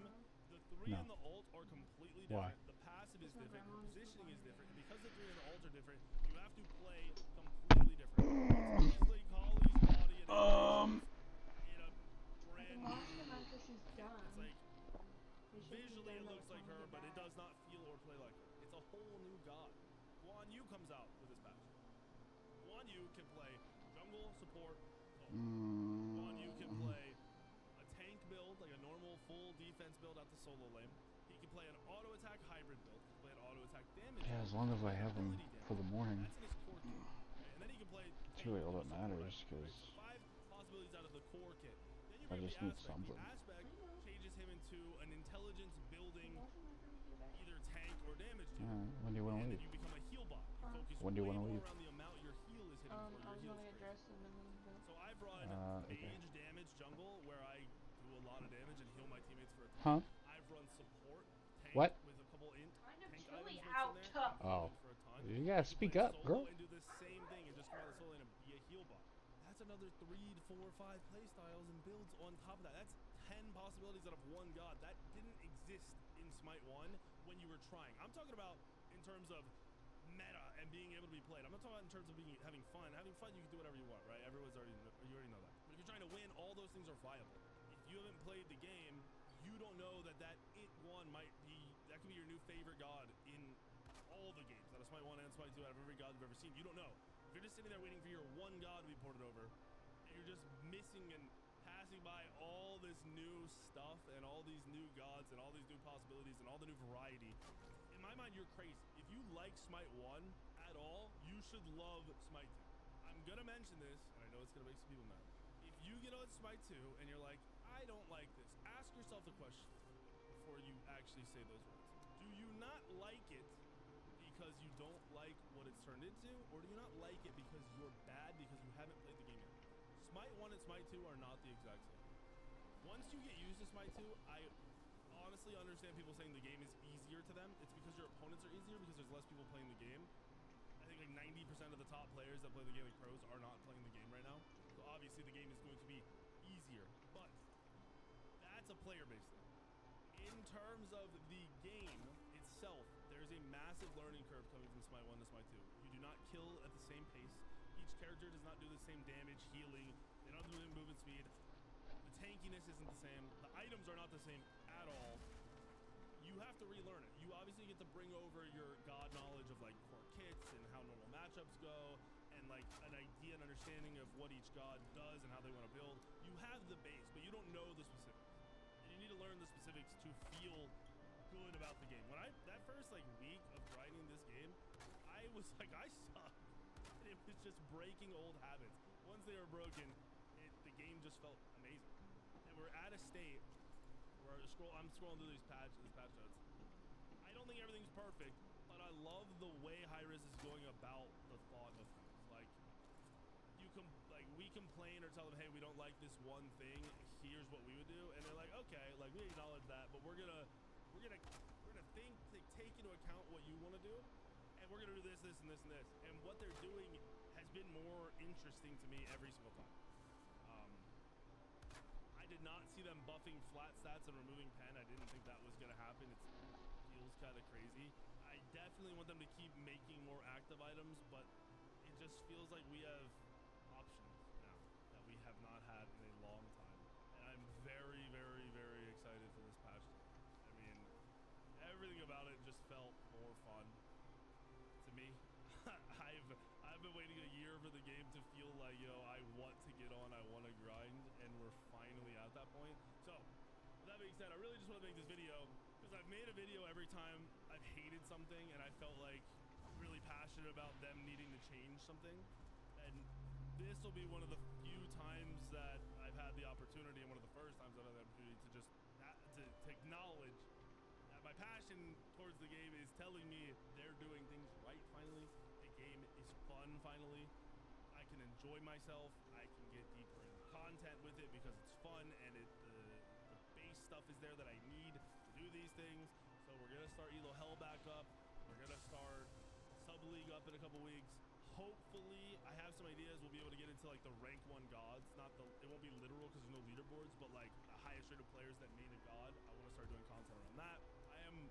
The 3 and the ult are completely different. Why? The passive is different. The positioning is different. And because the 3 and the ult are different, you have to play completely different. It's basically Kali's body and in a brand new. She's done. It's like visually it looks like Yu can play jungle, support, solo. Yu can Mm. play a tank build, like a normal full defense build out the solo lane. He can play an auto attack hybrid build. He can play an auto attack damage Yeah, build. as long as I He can have play him ability for the damage. morning. That's in his core kit. Right? And then he can play That's tank, really all that support matters, item, because right? So 5 possibilities out of the core kit. Then you I bring up just the need aspect. something. The aspect I know. changes him into an intelligence building It wasn't like we do that. either tank or damage dealer. Alright, when do you want to And then leave? you become a heal bot. You focus When do you way want to more leave? around the amount your heal is hitting for. I Your was heal gonna is get crazy. dressed and then leave, but So I've run Okay. mage damage jungle where I do a lot of damage and heal my teammates for a Huh? ton. I've run support tank What? with a couple kind of tank chilly items out. mixed in there. and Oh. heal them for a ton. You gotta can speak play up, solo girl. and do the same thing and just come out of the solo lane and be a heal bot. That's another 3 to 4 or 5 play styles and builds on top of that. That's 10 possibilities out of one god. That didn't exist in Smite 1 when you were trying. I'm talking about in terms of meta and being able to be played. I'm not talking about in terms of having fun. Having fun, you can do whatever you want, right? You already know that. But if you're trying to win, all those things are viable. If you haven't played the game, you don't know that it one might be, that could be your new favorite god in all the games, out of Smite 1 and Smite 2, out of every god you've ever seen. You don't know. If you're just sitting there waiting for your one god to be ported over, and you're just missing and passing by all this new stuff and all these new gods and all these new possibilities and all the new variety, in my mind, you're crazy. If you like Smite 1 at all, you should love Smite 2. I'm gonna mention this, and I know it's gonna make some people mad. If you get on Smite 2 and you're like, I don't like this, ask yourself the question before you actually say those words. Do you not like it because you don't like what it's turned into, or do you not like it because you're bad because you haven't played the game yet? Smite 1 and Smite 2 are not the exact same. Once you get used to Smite 2, I honestly understand people saying the game is easier to them. It's because your opponents are easier because there's less people playing the game. I think like 90% of the top players that play the game, like pros, are not playing the game right now. So obviously the game is going to be easier, but that's a player-based thing. In terms of the game itself, there's a massive learning curve coming from Smite 1 to Smite 2. You do not kill at the same pace. Each character does not do the same damage, healing. They don't do the movement speed. The tankiness isn't the same. The items are not the same at all. You have to relearn it. You obviously get to bring over your god knowledge of like core kits and how normal matchups go and like an idea and understanding of what each god does and how they want to build. You have the base, but you don't know the specifics. And you need to learn the specifics to feel good about the game. When that first like week of grinding this game, I was like, I suck. And it was just breaking old habits. Once they were broken, the game just felt amazing. And we're at a state where I'm scrolling through these patch notes. I don't think everything's perfect, but I love the way Hi-Rez is going about the thought of things. Like we complain or tell them, hey, we don't like this one thing. Here's what we would do, and they're like, okay, like we acknowledge that, but we're gonna take into account what you want to do, and we're gonna do this, this, and this, and this. And what they're doing has been more interesting to me every single time. I did not see them buffing flat stats and removing pen. I didn't think that was gonna happen. It feels kind of crazy. I definitely want them to keep making more active items, but it just feels like we have options now that we have not had in a long time. And I'm very, very, very excited for this patch. I mean, everything about it just felt more fun to me. I've been waiting a year for the game to feel like, yo, I want to get on, I want to grind, and we're finally at that point. So, with that being said, I really just want to make this video because I've made a video every time I've hated something and I felt like really passionate about them needing to change something. And this will be one of the few times that I've had the opportunity, and one of the first times I've had the opportunity to just to acknowledge that my passion towards the game is telling me they're doing things right finally. The game is fun finally. I can enjoy myself. I can get deeper in content with it because it's fun, and the base stuff is there that I need to do these things. So we're gonna start Elo Hell back up. We're gonna start Sub League up in a couple weeks. Hopefully, I have some ideas. We'll be able to get into like the rank 1 gods. It won't be literal because there's no leaderboards, but like the highest rated players that main a god. I want to start doing content around that. I'm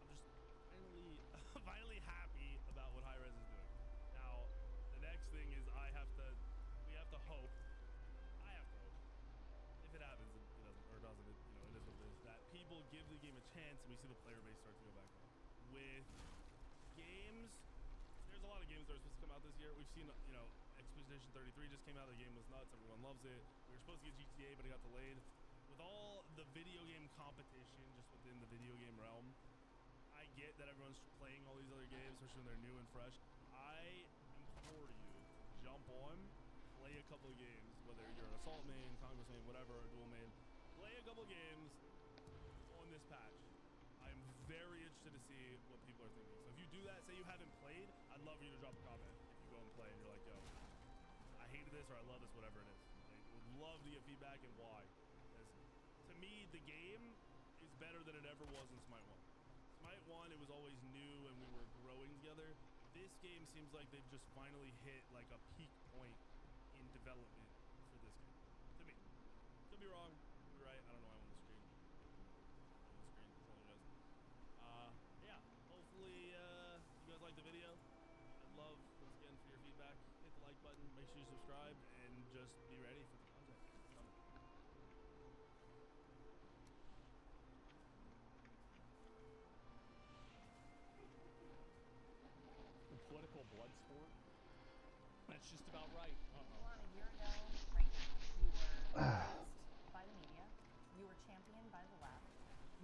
just finally happy about what Hi-Rez is doing. Now, the next thing is we have to hope. I have to hope. If it happens, it doesn't, or doesn't, it is what it is. That people give the game a chance, and we see the player base start to go back up. With games, there's a lot of games that are supposed to come out this year. We've seen, PlayStation 33 just came out. The game was nuts. Everyone loves it. We were supposed to get GTA, but it got delayed. With all the video game competition just within the video game realm, I get that everyone's playing all these other games, especially when they're new and fresh. I implore you to jump on, play a couple of games, whether you're an assault main, conquest main, whatever, or dual main. Play a couple of games on this patch. I'm very interested to see what people are thinking. So if you do that, say you haven't played, I'd love for you to drop a comment if you go and play and you're like, yo, I hated this or I love this, whatever it is. I would love to get feedback and why. Because to me, the game is better than it ever was in Smite 1. Smite 1, it was always new and we were growing together. This game seems like they've just finally hit like a peak point in development for this game. To me. Could be wrong. Could be right. I don't know. I'm on the screen. Yeah. Hopefully, you guys like the video. I'd love, once again, for your feedback. Hit the like button. Make sure you subscribe and just be ready for the content. It's coming. The political blood sport. That's just about right. Well, a year ago, right now, you were praised by the media. You were championed by the left.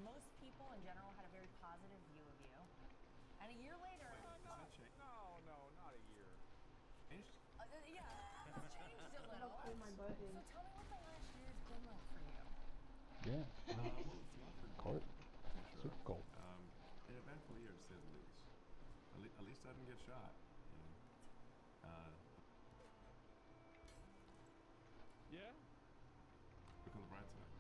Most people in general had a very positive view of you. And a year later, No, not a year. Changed? yeah, it's changed a little. Pull my butt in. So tell me what the last year has been like for you. Yeah. Well, it's not been Cold. for sure. Super cold. An eventful year, to say the least. At least I didn't get shot. You know. Yeah. Look on the bright side.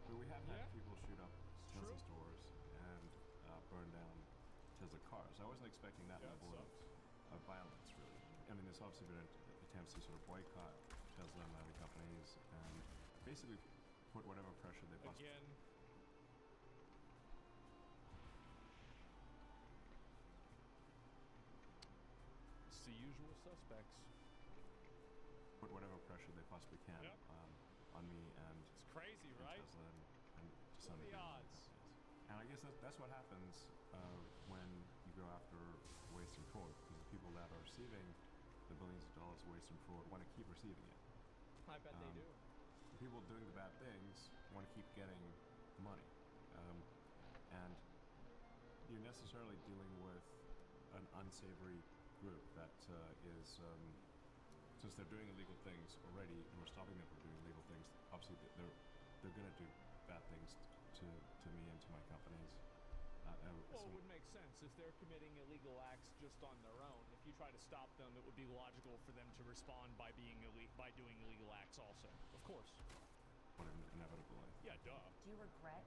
But we have had Yeah. people shoot up Tesla True. stores and burn down Tesla cars. I wasn't expecting that Yeah, it level sucks. of violence, really. I mean, there's obviously been attempts to sort of boycott Tesla and other companies and basically put whatever pressure they possibly. Again. It's the usual suspects. Put whatever pressure they possibly can Yep. on me and It's crazy, and right? Tesla and to some What are the degree odds? companies. And I guess that's what happens when you go after waste and fraud, because the people that are receiving the billions of dollars of waste and fraud want to keep receiving it. I bet they do. The people doing the bad things want to keep getting the money. And you're necessarily dealing with an unsavory group that is, since they're doing illegal things already and we're stopping them from doing illegal things, obviously they're going to do bad things to me and to my companies. Well, it would make sense if they're committing illegal acts just on their own. If you try to stop them, it would be logical for them to respond by doing illegal acts also. Of course. Inevitably. Yeah, duh. Do you regret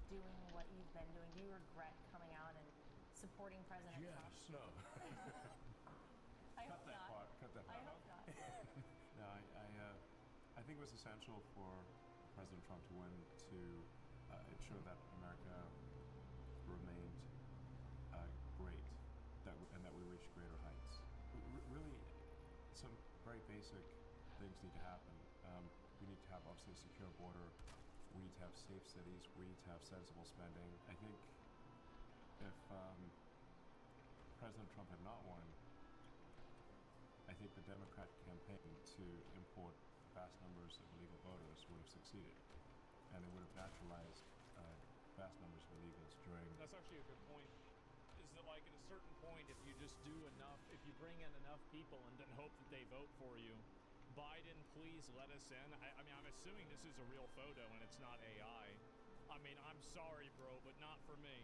doing what you've been doing? Do you regret coming out and supporting President Trump? No. I hope not. Cut that I part. hope not. No, I think it was essential for President Trump to win to ensure that America remained great, and that we reached greater heights. Really, some very basic things need to happen. We need to have obviously a secure border. We need to have safe cities. We need to have sensible spending. I think if President Trump had not won, I think the Democrat campaign to import vast numbers of illegal voters would have succeeded, and it would have naturalized vast numbers of illegals during. That's actually a good point. Is that like at a certain point, if you just do enough, if you bring in enough people and then hope that they vote for you, Biden, please let us in. I mean, I'm assuming this is a real photo and it's not AI. I mean, I'm sorry, bro, but not for me.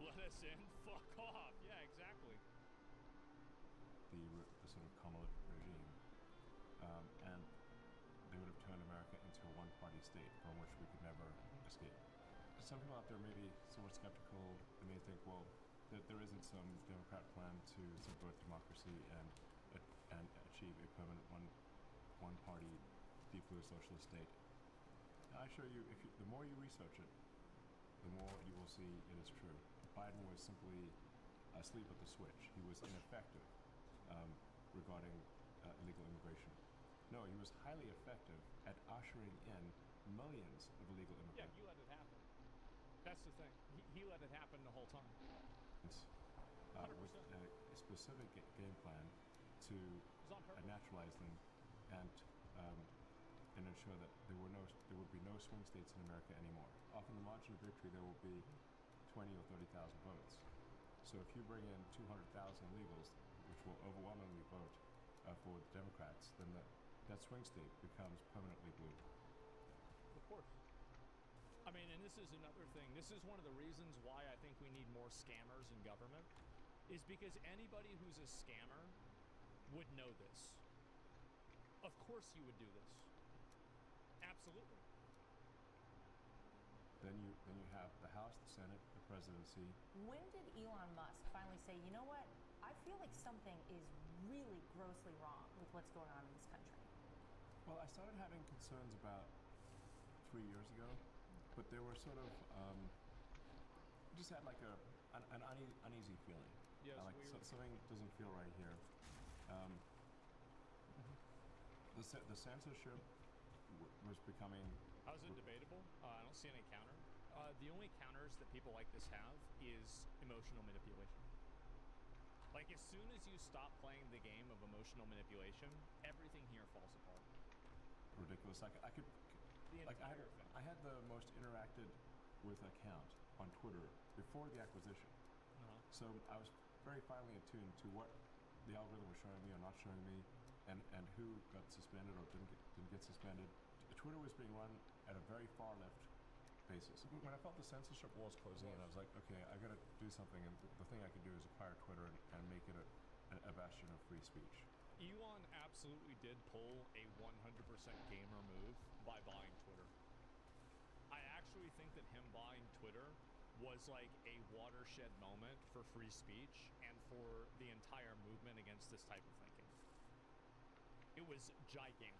Let us in. Fuck off. Yeah, exactly. The sort of Kamala regime, and they would have turned America into a one-party state from which we could never escape. Some people out there may be somewhat skeptical. They may think, well, there isn't some Democrat plan to subvert democracy and achieve a permanent one-party, deeply socialist state. I assure you, the more you research it, the more you will see it is true. Biden was simply asleep at the switch. He was ineffective regarding illegal immigration. No, he was highly effective at ushering in millions of illegal Yeah, immigrants. you let it happen. That's the thing. He let it happen the whole time. With 100%. a specific game plan to was on I purpose. naturalized them, and ensure that there would be no swing states in America anymore. Often the margin of victory there will be 20 or 30,000 votes. So if you bring in 200,000 illegals, which will overwhelmingly vote for the Democrats, then that swing state becomes permanently blue. Of course. I mean, and this is another thing. This is one of the reasons why I think we need more scammers in government, is because anybody who's a scammer would know this. Of course you would do this. Absolutely. Then you have the House, the Senate, the presidency. When did Elon Musk finally say, you know what, I feel like something is really grossly wrong with what's going on in this country? Well, I started having concerns about 3 years ago, but they were sort of just had like an uneasy feeling. Yes, like something doesn't feel right here. The censorship was becoming. How is it debatable? I don't see any counter. The only counters that people like this have is emotional manipulation. Like, as soon as you stop playing the game of emotional manipulation, everything here falls apart. Ridiculous. I could. The Like entire thing. I had the most interacted with account on Twitter before the acquisition. So I was very finely attuned to what the algorithm was showing me or not showing me, and who got suspended or didn't get suspended. Twitter was being run at a very far left basis. When I felt the censorship walls closing in, I was like, okay, I got to do something, and the thing I could do is acquire Twitter and make it a bastion of free speech. Elon absolutely did pull a 100% gamer move by buying Twitter. I actually think that him buying Twitter was like a watershed moment for free speech and for the entire movement against this type of thinking. It was gigantic.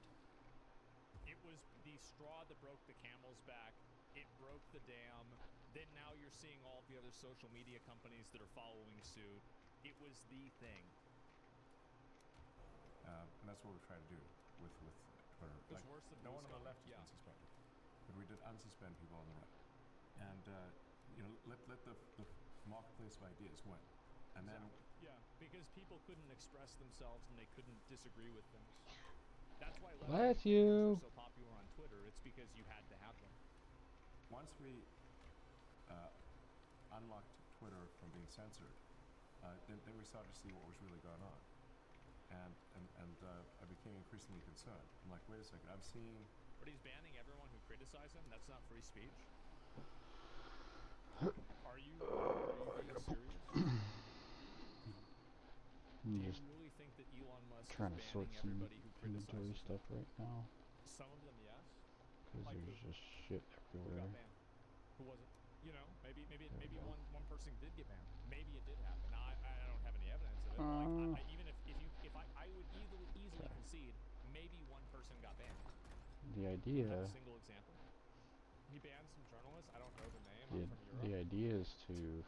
It was the straw that broke the camel's back. It broke the dam. Then now you're seeing all the other social media companies that are following suit. It was the thing. And that's what we're trying to do with Twitter. It's worse than no one on the Blue left has Sky. been suspended, but we did unsuspend people on the right, and let the marketplace of ideas win, and then Yeah, because people couldn't express themselves and they couldn't disagree with things. That's why Bless left you. are so popular on Twitter. It's because you had to have them. once we unlocked Twitter from being censored, then we started to see what was really going on. And I became increasingly concerned. I'm like, wait a second, I'm seeing. But he's banning everyone who criticizes him? That's not free speech? Are you being serious? I'm Do you just really think that Elon Musk trying to is sort banning some everybody who inventory criticizes him? stuff right now, Some of them, yes. because Like there's who? just shit Who everywhere. got banned? Who wasn't? You know, maybe There we go. one person did get banned. Maybe it did happen. Now, I don't have any evidence of it. But like, even if I would easily concede, maybe one person got banned. The Do idea, you have a single example? He banned some journalists. I don't know the name. I'm from Europe. the idea is to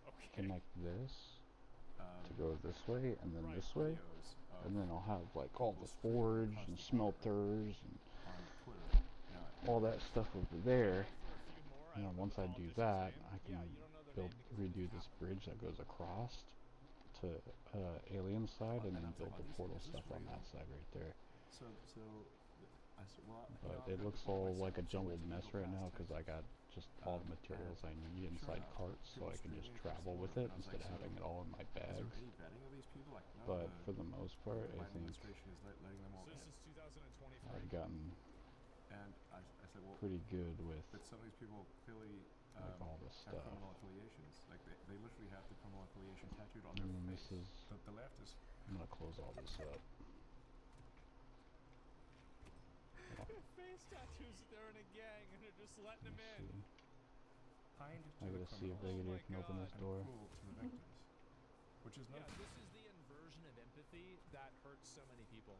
Okay. connect this to go this way and then Right. this way, Videos of and then I'll have like all the people forge streaming and custom artwork smelters and on Twitter. Now, all that stuff over there. For a few more, You know, don't once know I the do politician's that, name. I can Yeah, you don't know their name because it redo didn't this happen. bridge that goes across to Alien side, and and then I'm build like, the is portal this stuff on real? that side right there. So I said, well, But I've it got looks to put all myself like a somewhere jumbled to mess go right now past because I got just all the materials I need sure inside enough, carts, so people I can just streaming travel across with the it border, and I was instead like, of having it all in my Is there bags. any vetting of these people? Like, no, But for the most part, the I Biden think administration is letting them all So this in. is 2023. I've gotten And I said, well, pretty good with but some of these people clearly like all this have stuff. criminal affiliations. Like they literally have the criminal affiliation tattooed on And their then face. this is, The left is. I'm gonna close all this up. Face tattoos that they're in a gang and they're just letting them Let's in. see. Kind to I the gotta see if criminals they can open God. this and door. cruel to the victims, which is Yeah, not. this is the inversion of empathy that hurts so many people.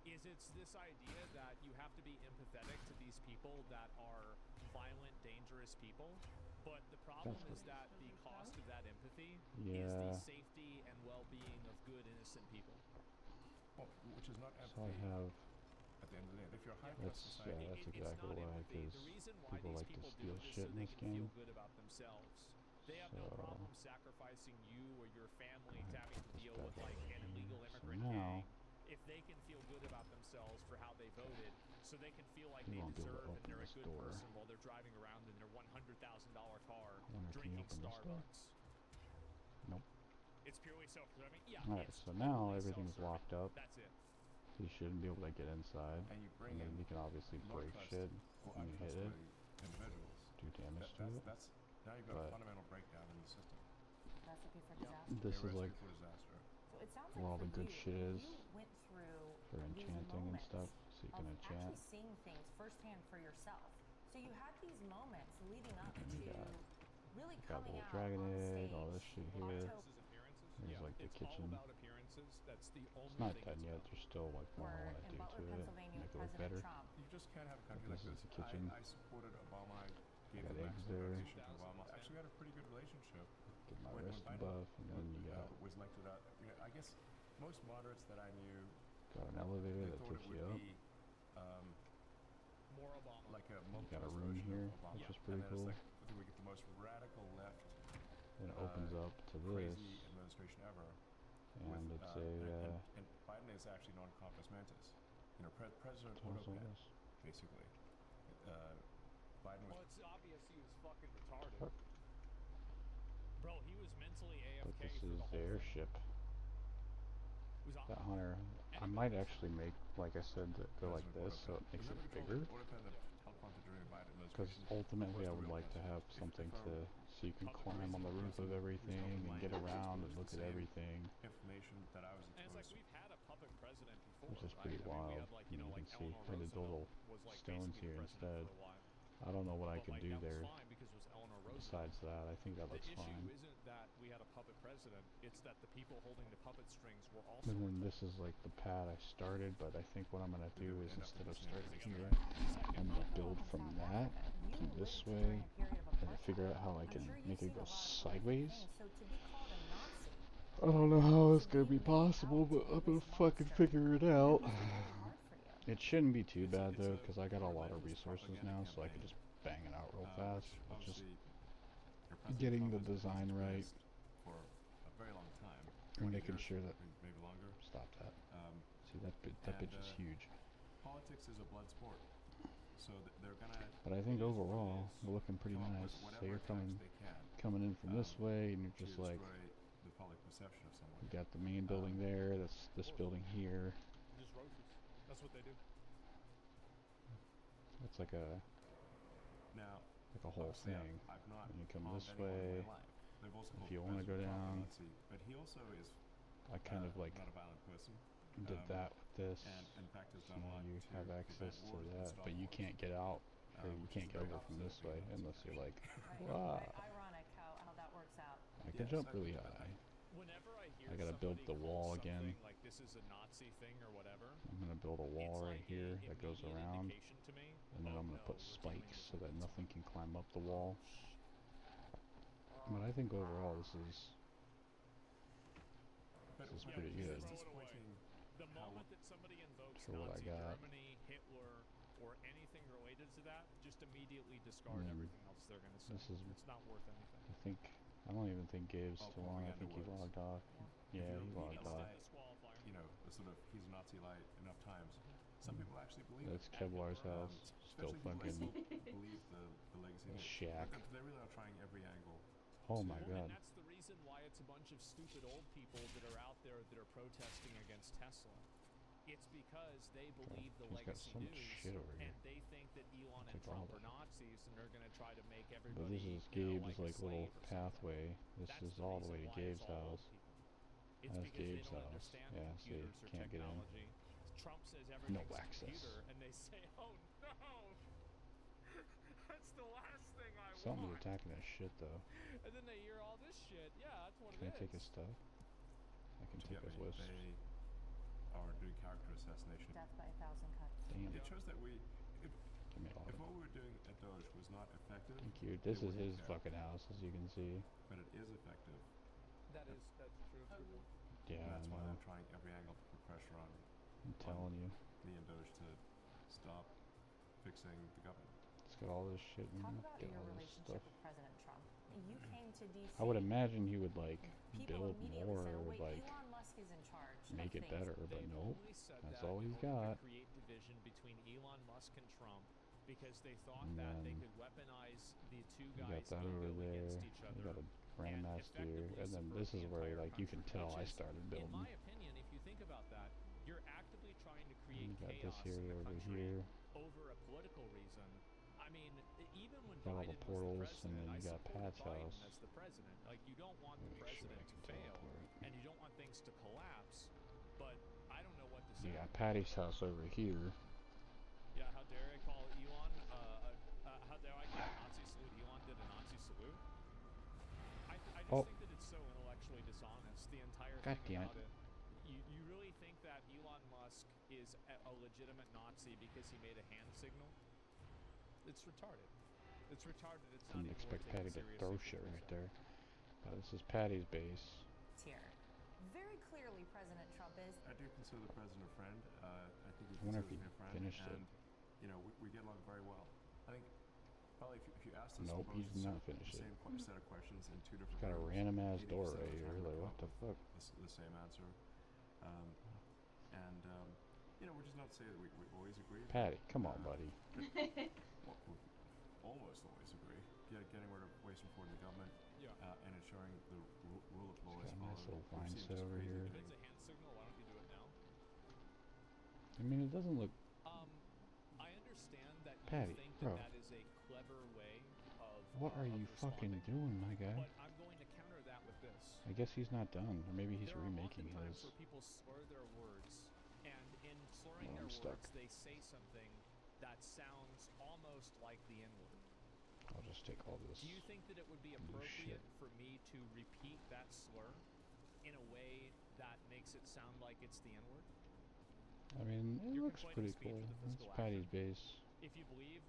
It's this idea that you have to be empathetic to these people that are violent, dangerous people. But the problem That's is that the cost of that empathy is Yeah. the safety and well-being of good, innocent people. Well, which is not So I empathy have, at the end of the day. If you're a high that's, class society, that's It's exactly not why, empathy. because The reason why people these like to people do steal it is shit so in they this can feel game. good about themselves. They have no So- problem sacrificing you or your family to having to deal Got with like an that illegal in. So immigrant now- gang if they can feel good about themselves for how they voted, so they can feel like You they won't be able to deserve and open they're a this good door. person while they're driving around in their $100,000 car Wonder, can you drinking open this door? Starbucks. Nope. It's purely self-serving. Yeah, Alright, it's so now totally everything's self-serving. locked up. That's it. You shouldn't be able to get inside. And you bring And then in you can obviously low break trust shit or when you hit it, untrustworthy individuals. do damage to it. That's now you've got a But- fundamental breakdown in the system. Recipe for Yeah. disaster. This A is like recipe for disaster. So it sounds where like all for the good you, shit is you went through for these enchanting and moments stuff, so you can of enchant. actually seeing things firsthand for yourself. So you had these moments leading up And to you got- really You got coming little out dragon on egg, stage. all this shit here. October. Versus appearances. There's Yeah, like the it's kitchen. all about appearances. That's the only It's not thing done it's yet. about. There's still like more I Where want to in do Butler, to it, Pennsylvania, make it look President better. Trump You just can't have a country This like is this. the kitchen. I supported Obama. I gave got the eggs maximum there. donation to Obama. Actually, we had a pretty good relationship. Get my When wrist Biden buff, and then you got was elected out. You know, I guess most moderates that I knew, an elevator they that thought it takes would you up. be More Obama. like a You got a militarized room version here, of Obama. which is And pretty then cool. it's like, I think we get the most radical left, Then it opens up to this, crazy administration ever. and with, it's and Biden is actually non-compos mentis. You know, President also Autocrat, this. basically. Biden Well, was. it's obvious he was fucking retarded. Fuck. Bro, he was mentally But AFK this for is the the whole thing. airship. It was That awesome. Hunter, I might actually make, like I said, to go like this, so it makes it bigger. Because ultimately, I would like to have something to, so you can climb on the roof of everything and get around and look at everything. Information that I was And it's like exposed. we've had a puppet president before, Which is right? pretty I mean, we wild. had like, And you like can see Eleanor I did the Roosevelt little was like stones basically here the president instead. for a while. I don't know what I But could like, do that there. was fine because it was Eleanor Roosevelt. Besides that, I think that The looks issue fine. isn't that we had a puppet president, it's that the people holding the puppet strings were also And then retarded. this is like the pad I started, but I think what I'm gonna do is instead of starting I guess here, the I'm second gonna one. build In from South that Africa, to you this lived way, during a period of and to figure out how I I'm can sure you've make it seen go a lot of horrific sideways. things, so to be called a Nazi I don't know how to it's gonna be made possible, out but to I'm be gonna this fucking monster, figure it that out. must be really hard for you. It shouldn't be too bad It's though, a because I got a lot of relentless resources propaganda now, so I can campaign, just bang it out real fast. It's just Obviously, your President getting Trump the has design right addressed for a very long time, and 20 making years, sure that maybe longer. stop that. Um, See that bitch is huge. Politics is a blood sport, so they're gonna But I think it is what it overall is. we're looking pretty come up with nice. So whatever you're attacks they can coming in from this way, and you're to just like, destroy the public perception of someone. you got the main building there. That's this course. building here. Just roaches. That's what they do. It's like a Now, whole obviously, thing. I've not And you come harmed this anyone in way. my life. They've also If called you want to go President Trump a down, Nazi, but he also is I kind of like not a violent person. did that with this. And in fact has So done a now lot you to have prevent access to wars and that, stop but you wars. can't get out, or you Which can't is get very over from opposite this of being way Nazi, unless you're like, Right, wow. right. Ironic how that works out. I can Yes, jump I- really I- high. Whenever I hear I gotta build somebody the call wall something again. like this is a Nazi thing or whatever, I'm gonna build a wall it's right like here a that goes immediate around, indication to me, and then oh I'm gonna no, put we're dealing spikes with so that something nothing wrong. can climb up the wall. But I think overall this is But This is yeah, pretty it's good. disappointing The how- moment that somebody invokes For what I Nazi got. Germany, Hitler, or anything related to that, just immediately discard Mm. everything else they're going to say. This is- It's not worth anything. I don't even think Gabe's Oh, too long. I think he propaganda works. logged off. Yeah, you he don't logged need off. lie, Disqualifier. you know, the sort of he's a Nazi light enough times. Some people actually believe That's it. Kevlar's house. Still Especially people that fucking still believe the legacy of it. shack. But they really are trying every angle. Oh my Well, god. and that's the reason why it's a bunch of stupid old people that are out there that are protesting against Tesla. It's because they believe the He's got legacy so much news, shit over here. and they think that Elon and Take all Trump are that. Nazis, and they're going to try to make But everybody, this is you know, Gabe's like a like slave little or something. pathway. This That's is the all the way reason to why it's Gabe's all old house. people. It's That's because Gabe's they don't house. understand Yeah, see, computers or can't get in. technology. Trump says everything's a access. computer, and they say, "Oh no, that's the last thing I Something's want." attacking his shit though. And then they hear all this shit. Yeah, that's what Can I it take is. his stuff? I can take Yeah, his wisps. they are doing character assassination. Death by 1,000 cuts. Damn. It shows that Give me all if of it. what we were doing at Doge was not effective, Thank you. they This is wouldn't his care. fucking house, as you can see. But it is effective. That's true. Yeah, And that's I why know. they're trying every angle to put pressure on I'm telling you. me and Doge to stop fixing the government. It's got all this shit in Talk here. about Get your all this relationship stuff. with President Trump. you came to DC, I would imagine he would like people build immediately more, said, oh wait, like Elon Musk is in charge make of it things. better, but They've nope. always said That's that all in he's order got. to create division between Elon Musk and Trump because they thought And that they then could weaponize the two You got guys' that over ego there. against each You other got a random and ass deer, effectively and then subvert this the is where entire like you can country, tell I which is, started in building. my opinion, if you think about that, you're actively trying to And create you got this chaos in area the over country here. over a political reason. I mean, even when Got all Biden the was the portals, and president, then I you got supported Pat's Biden house. as the president. Like, you don't want the Make sure president I to can fail, teleport. and you don't want things to collapse. But I don't know what to say. You got Patty's house over here. Yeah, how dare I call Elon? How dare I give a Nazi salute? Elon did a Nazi salute. I just Oh. think that it's so intellectually dishonest. The entire God thing damn about it. You really think that Elon Musk is a legitimate Nazi because he made a hand signal? It's retarded. It's retarded. It's not Didn't even expect worth Patty taking to seriously throw for shit 3 right seconds. there. This is Patty's base. Here. Very clearly, President Trump is. I do consider the president a friend. I think he I wonder if considers he me a friend. finished and, it. you know, we get along very well. I think probably if you asked us Nope, to he pose did not finish the it. same set of questions in two different Got a rooms, random ass 80% door of the right time here. we'd Like, come what up the with fuck? the same answer. You know, which is not to say that we always agree. Patty, come on, buddy. Well, we almost always agree. Getting rid of waste and fraud in the government Yeah. and ensuring the rule of law is Got a nice followed. little We've vine seen set just over crazy here. If things. it's a hand signal, why don't you do it now? I mean, it doesn't look. I understand that you Patty, think bro. that is a clever way of What are of you fucking responding, doing, my guy? but I'm going to counter that with this. I guess he's not done, or maybe he's There are remaking often times his. where people slur their words, and in slurring Oh, their I'm stuck. words, they say something that sounds almost like the N-word. I'll just take all this. Do you think that it would be Loose shit. appropriate for me to repeat that slur in a way that makes it sound like it's the N-word? I mean, it You're looks conflating pretty speech cool. with the That's physical Patty's action. base. If you believe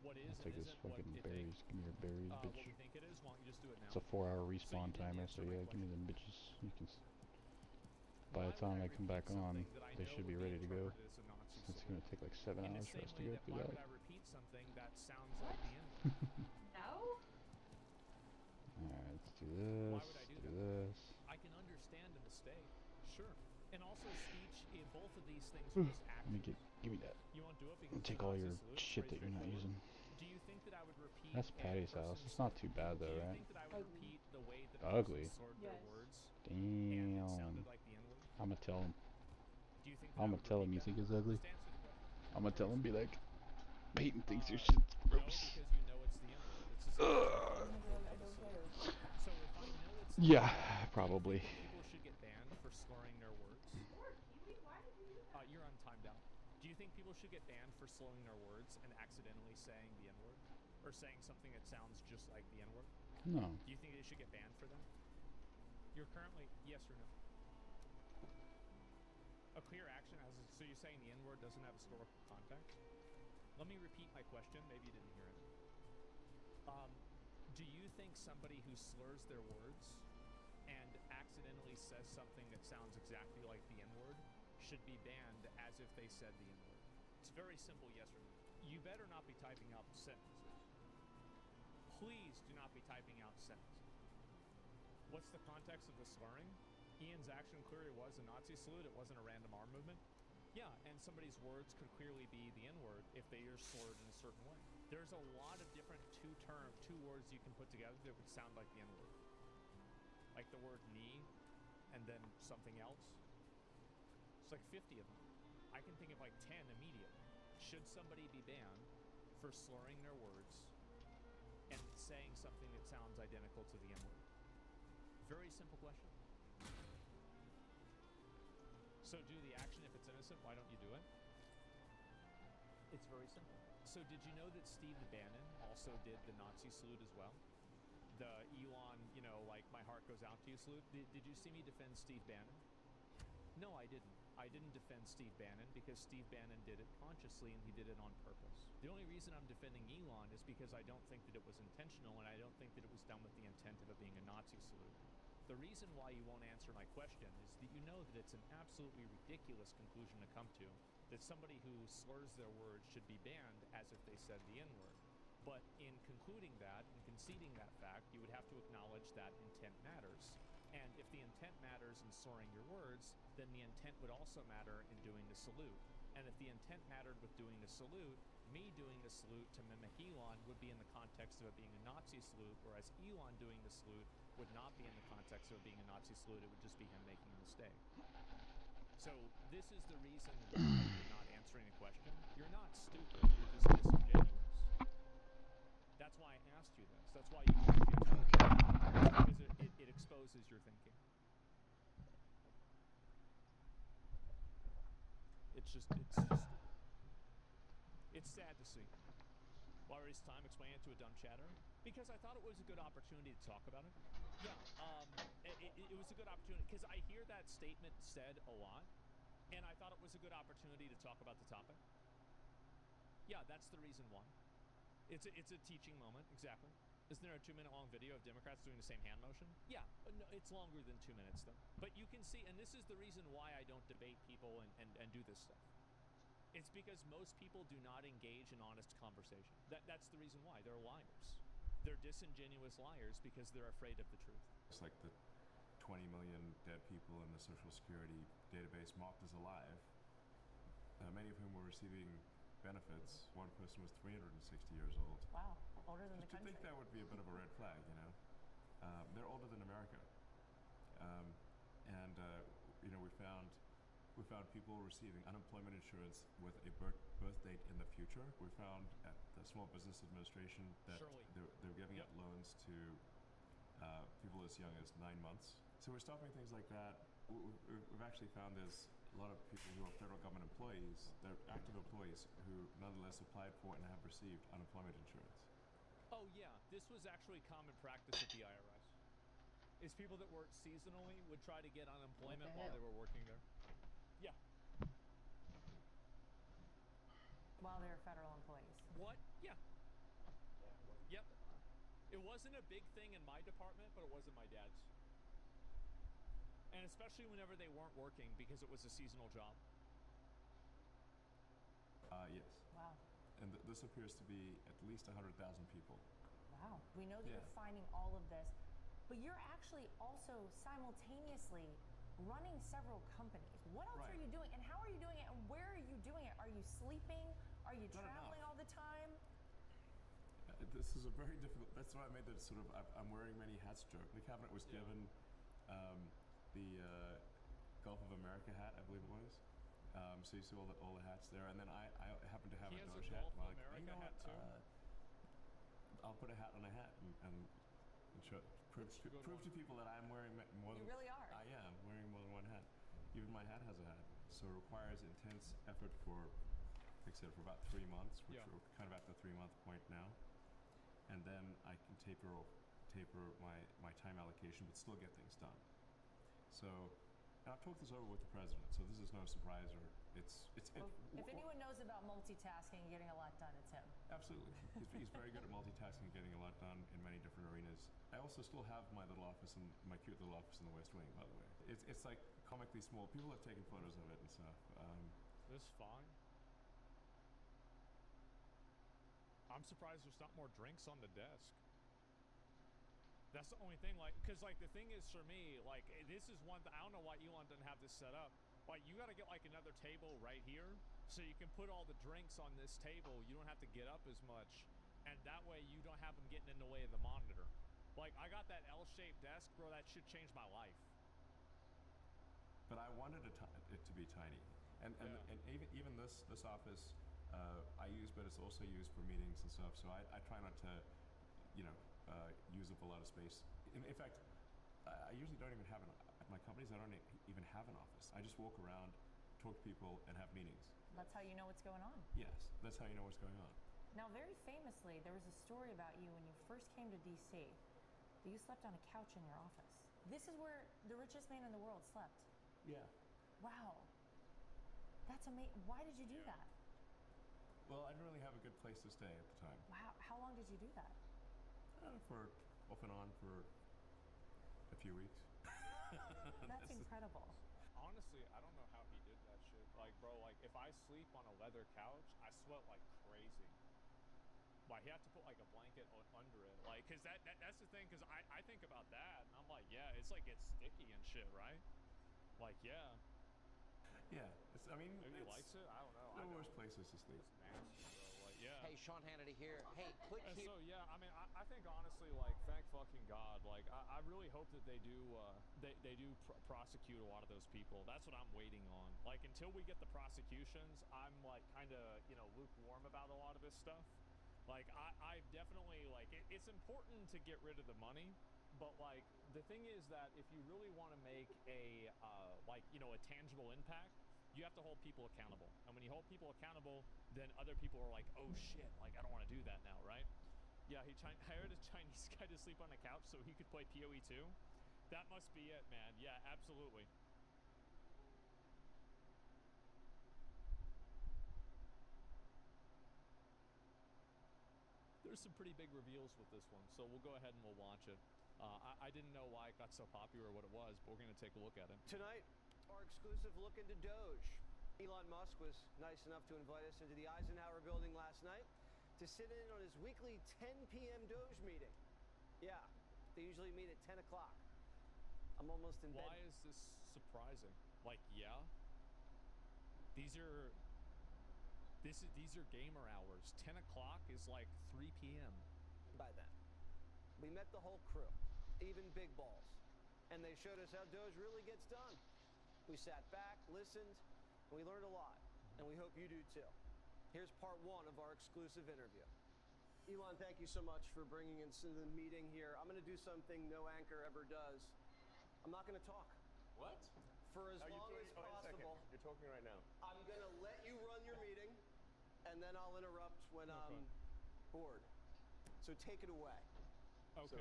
what is I'll and take this isn't what fucking you berries. think, Give me your berries, what bitch. we think it is, why don't you just do it now? It's a 4-hour So respawn you didn't timer, answer so my yeah, give me question. them bitches. You can. Why By the would time I come repeat back on, something that I they know should would be ready to go. interpreted as a Nazi It's salute? gonna take like 7 In the hours for same us to way go that through why that. would I repeat something that sounds like the N-word? No? Alright, let's do Why this. would I do Do that? this. I can understand a mistake, sure. And also speech, in both of these things are just Let me actions. give me that. You won't do it because And it's a take all Nazi your salute. It's shit very that you're not straightforward. using. Do you think that I would repeat That's a Patty's house. person's- It's not too bad though, Do you right? think that I would Ugly. repeat the way that a Ugly. person slurred their Yes. words and it Damn. sounded like the N-word? I'ma tell him. Do you think that I I'ma would tell him repeat you that? think it's ugly. Just answer the question. I'ma tell him, be like, Peyton thinks your Uh, shit's No, gross. because you know it's the N-word. It's the same Ugh. I'm gonna be like, I don't care. So if I know it's the Yeah, N-word, probably. do you think that people should get banned for slurring their words? Poor Kiwi, why did you do that? You're on timed out. Do you think people should get banned for slurring their words and accidentally saying the N-word? Or saying something that sounds just like the N-word? No. Do you think they should get banned for that? You're currently, yes or no? A clear action as so you're saying the N-word doesn't have historical context? Let me repeat my question, maybe you didn't hear it. Do you think somebody who slurs their words and accidentally says something that sounds exactly like the N-word should be banned as if they said the N-word? It's very simple, yes or no. You better not be typing out sentences. Please do not be typing out sentences. What's the context of the slurring? Ian's action clearly was a Nazi salute. It wasn't a random arm movement. Yeah, and somebody's words could clearly be the N-word if they are slurred in a certain way. There's a lot of different two words you can put together that would sound like the N-word. Like the word knee and then something else. It's like 50 of them. I can think of like 10 immediately. Should somebody be banned for slurring their words and saying something that sounds identical to the N-word? Very simple question. So do the action if it's innocent, why don't you do it? It's very simple. So did you know that Steve Bannon also did the Nazi salute as well? The Elon, you know, like my heart goes out to you salute. Did you see me defend Steve Bannon? No, I didn't. I didn't defend Steve Bannon because Steve Bannon did it consciously and he did it on purpose. The only reason I'm defending Elon is because I don't think that it was intentional and I don't think that it was done with the intent of it being a Nazi salute. The reason why you won't answer my question is that you know that it's an absolutely ridiculous conclusion to come to, that somebody who slurs their words should be banned as if they said the N-word. But in conclusion, including that and conceding that fact, you would have to acknowledge that intent matters. And if the intent matters in slurring your words, then the intent would also matter in doing the salute. And if the intent mattered with doing the salute, me doing the salute to mimic Elon would be in the context of it being a Nazi salute, whereas Elon doing the salute would not be in the context of it being a Nazi salute. It would just be him making a mistake. So this is the reason why you're not answering the question. You're not stupid. You're just disingenuous. That's why I asked you this. That's why you want to answer it. Because it exposes your thinking. It's sad to see. Why waste time explaining it to a dumb chatter? Because I thought it was a good opportunity to talk about it. Yeah, it was a good opportunity because I hear that statement said a lot, and I thought it was a good opportunity to talk about the topic. Yeah, that's the reason why. It's a teaching moment, exactly. Isn't there a 2-minute long video of Democrats doing the same hand motion? Yeah, no, it's longer than 2 minutes though. But you can see, and this is the reason why I don't debate people and do this stuff. It's because most people do not engage in honest conversation. That's the reason why. They're liars. They're disingenuous liars because they're afraid of the truth. It's like the 20 million dead people in the Social Security database marked as alive, many of whom were receiving benefits. One person was 360 years old. Wow, older than the To country. think that would be a bit of a red flag, you know. They're older than America, and you know, we found people receiving unemployment insurance with a birth date in the future. We found at the Small Business Administration that they're giving out loans to people as young as 9 months. So we're stopping things like that. We've actually found there's a lot of people who are federal government employees, they're active employees who nonetheless applied for and have received unemployment insurance. Oh yeah, this was actually common practice at the IRS. Is people that worked seasonally would try to get unemployment while they were working there. Yeah. While they're federal employees. What? Yeah. Yep. It wasn't a big thing in my department, but it was in my dad's. And especially whenever they weren't working because it was a seasonal job. Yes. Wow. And this appears to be at least 100,000 people. Wow. We know that you're finding all of this, but you're actually also simultaneously running several companies. What else are you doing, and how are you doing it, and where are you doing it? Are you sleeping? Are you traveling all the time? This is a very difficult. That's why I made that sort of I'm wearing many hats joke. The cabinet was given the Gulf of America hat, I believe it was. So you see all the hats there, and then I happen to have a Doge hat. Gulf of America hat too. I'll put a hat on a hat and prove to people that I'm wearing more than. You really are. I am wearing more than one hat. Even my hat has a hat, so it requires intense effort for, like I said, for about 3 months, which we're kind of at the 3-month point now, and then I can taper my time allocation, but still get things done. So, and I've talked this over with the president, so this is no surprise, or if anyone knows about multitasking and getting a lot done, it's him. Absolutely. He's very good at multitasking and getting a lot done in many different arenas. I also still have my little office, my cute little office in the West Wing, by the way. It's like comically small. People have taken photos of it and stuff. This is fine. I'm surprised there's not more drinks on the desk. That's the only thing, like, because, like, the thing is for me, like, this is one I don't know why Elon doesn't have this set up. Like, you got to get, like, another table right here so you can put all the drinks on this table. You don't have to get up as much, and that way you don't have them getting in the way of the monitor. Like, I got that L-shaped desk, bro. That shit changed my life. But I wanted it to be tiny, and even this office I use, but it's also used for meetings and stuff. So I try not to, use up a lot of space. In fact, I usually don't even have at my companies. I don't even have an office. I just walk around, talk to people, and have meetings. That's how you know what's going on. Yes, that's how you know what's going on. Now, very famously, there was a story about you when you first came to DC that you slept on a couch in your office. This is where the richest man in the world slept. Yeah. Wow. That's amazing. Why did you do that? Well, I didn't really have a good place to stay at the time. Wow. How long did you do that? For off and on for a few weeks. That's incredible. Honestly, I don't know how he did that shit. Like, bro, like, if I sleep on a leather couch, I sweat like crazy. Why he had to put like a blanket under it, like, cause that's the thing, cause I think about that, and I'm like, yeah, it's like it's sticky and shit, right? Like, yeah. Yeah, I mean, Maybe he likes it. I don't know. No worse places to sleep. It's nasty, bro. Like, yeah. Hey, Sean Hannity here. Hey, click And here. so yeah, I mean, I think honestly, like, thank fucking God. Like, I really hope that they do prosecute a lot of those people. That's what I'm waiting on. Like, until we get the prosecutions, I'm like kind of, you know, lukewarm about a lot of this stuff. Like, I've definitely, like, it's important to get rid of the money, but like the thing is that if you really want to make a like, you know, a tangible impact, you have to hold people accountable. And when you hold people accountable, then other people are like, oh shit, like I don't want to do that now, right? Yeah, he hired a Chinese guy to sleep on the couch so he could play PoE 2. That must be it, man. Yeah, absolutely. There's some pretty big reveals with this one, so we'll go ahead and we'll watch it. I didn't know why it got so popular or what it was, but we're going to take a look at it. Tonight, our exclusive look into Doge. Elon Musk was nice enough to invite us into the Eisenhower building last night to sit in on his weekly 10 p.m. Doge meeting. Yeah, they usually meet at 10 o'clock. I'm almost in bed. Why is this surprising? Like, yeah, these are gamer hours. 10 o'clock is like 3 p.m. By then, we met the whole crew, even Big Balls, and they showed us how Doge really gets done. We sat back, listened, and we learned a lot, and we hope you do too. Here's part one of our exclusive interview. Elon, thank you so much for bringing us into the meeting here. I'm going to do something no anchor ever does. I'm not going to talk. What? For as long as possible. You're talking right now. I'm going to let you run your meeting, and then I'll interrupt when I'm bored. So take it away. Okay. So,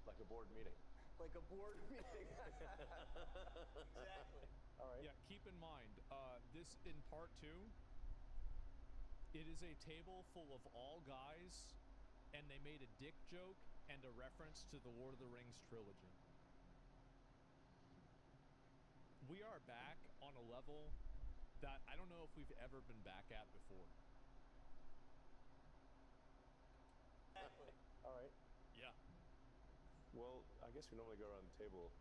like a board meeting. Like a board meeting. Exactly. All right. Yeah, keep in mind, this in part two, it is a table full of all guys, and they made a dick joke and a reference to the Lord of the Rings trilogy. We are back on a level that I don't know if we've ever been back at before. All right. Yeah. Well, I guess we normally go around the table,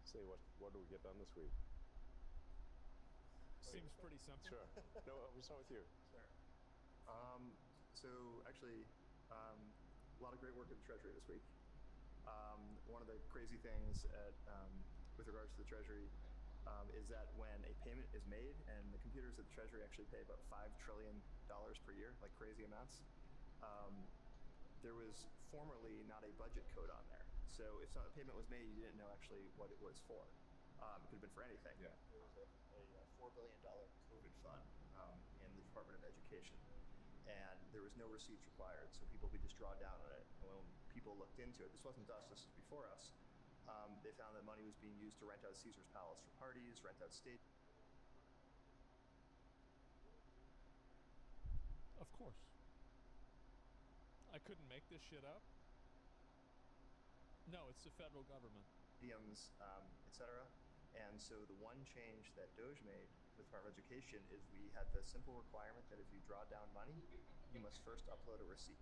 say what do we get done this week? Seems pretty simple. Sure. No, we'll start with you. Sure. So actually, a lot of great work at the Treasury this week. One of the crazy things with regards to the Treasury is that when a payment is made, and the computers at the Treasury actually pay about $5 trillion per year, like crazy amounts, there was formerly not a budget code on there. So if a payment was made, you didn't know actually what it was for. It could have been for anything. Yeah. There was a $4 billion COVID fund in the Department of Education, and there was no receipts required, so people could just draw down on it. And when people looked into it, this wasn't us, this was before us, they found that money was being used to rent out Caesar's Palace for parties, rent out state. Of course. I couldn't make this shit up. No, it's the federal government. Stadiums, etc. And so the one change that Doge made with Department of Education is we had the simple requirement that if you draw down money, you must first upload a receipt.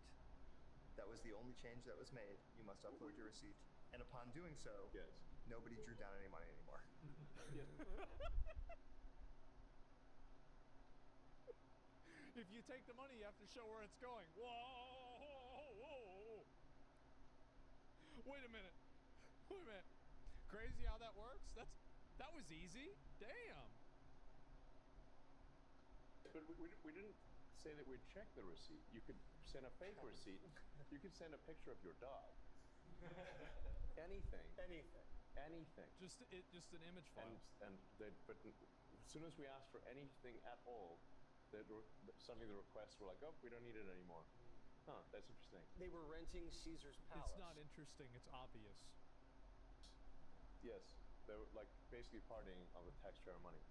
That was the only change that was made. You must upload your receipt. And upon doing so, Yes. nobody drew down any money anymore. If you take the money, you have to show where it's going. Whoa! Wait a minute. Crazy how that works? That was easy. Damn. But we didn't say that we'd check the receipt. You could send a fake receipt. You could send a picture of your dog. Anything. Just an image file. But as soon as we asked for anything at all, suddenly the requests were like, oh, we don't need it anymore. Huh, that's interesting. They were renting Caesar's Palace. It's not interesting, it's obvious. Yes, they were like basically partying on the taxpayer money.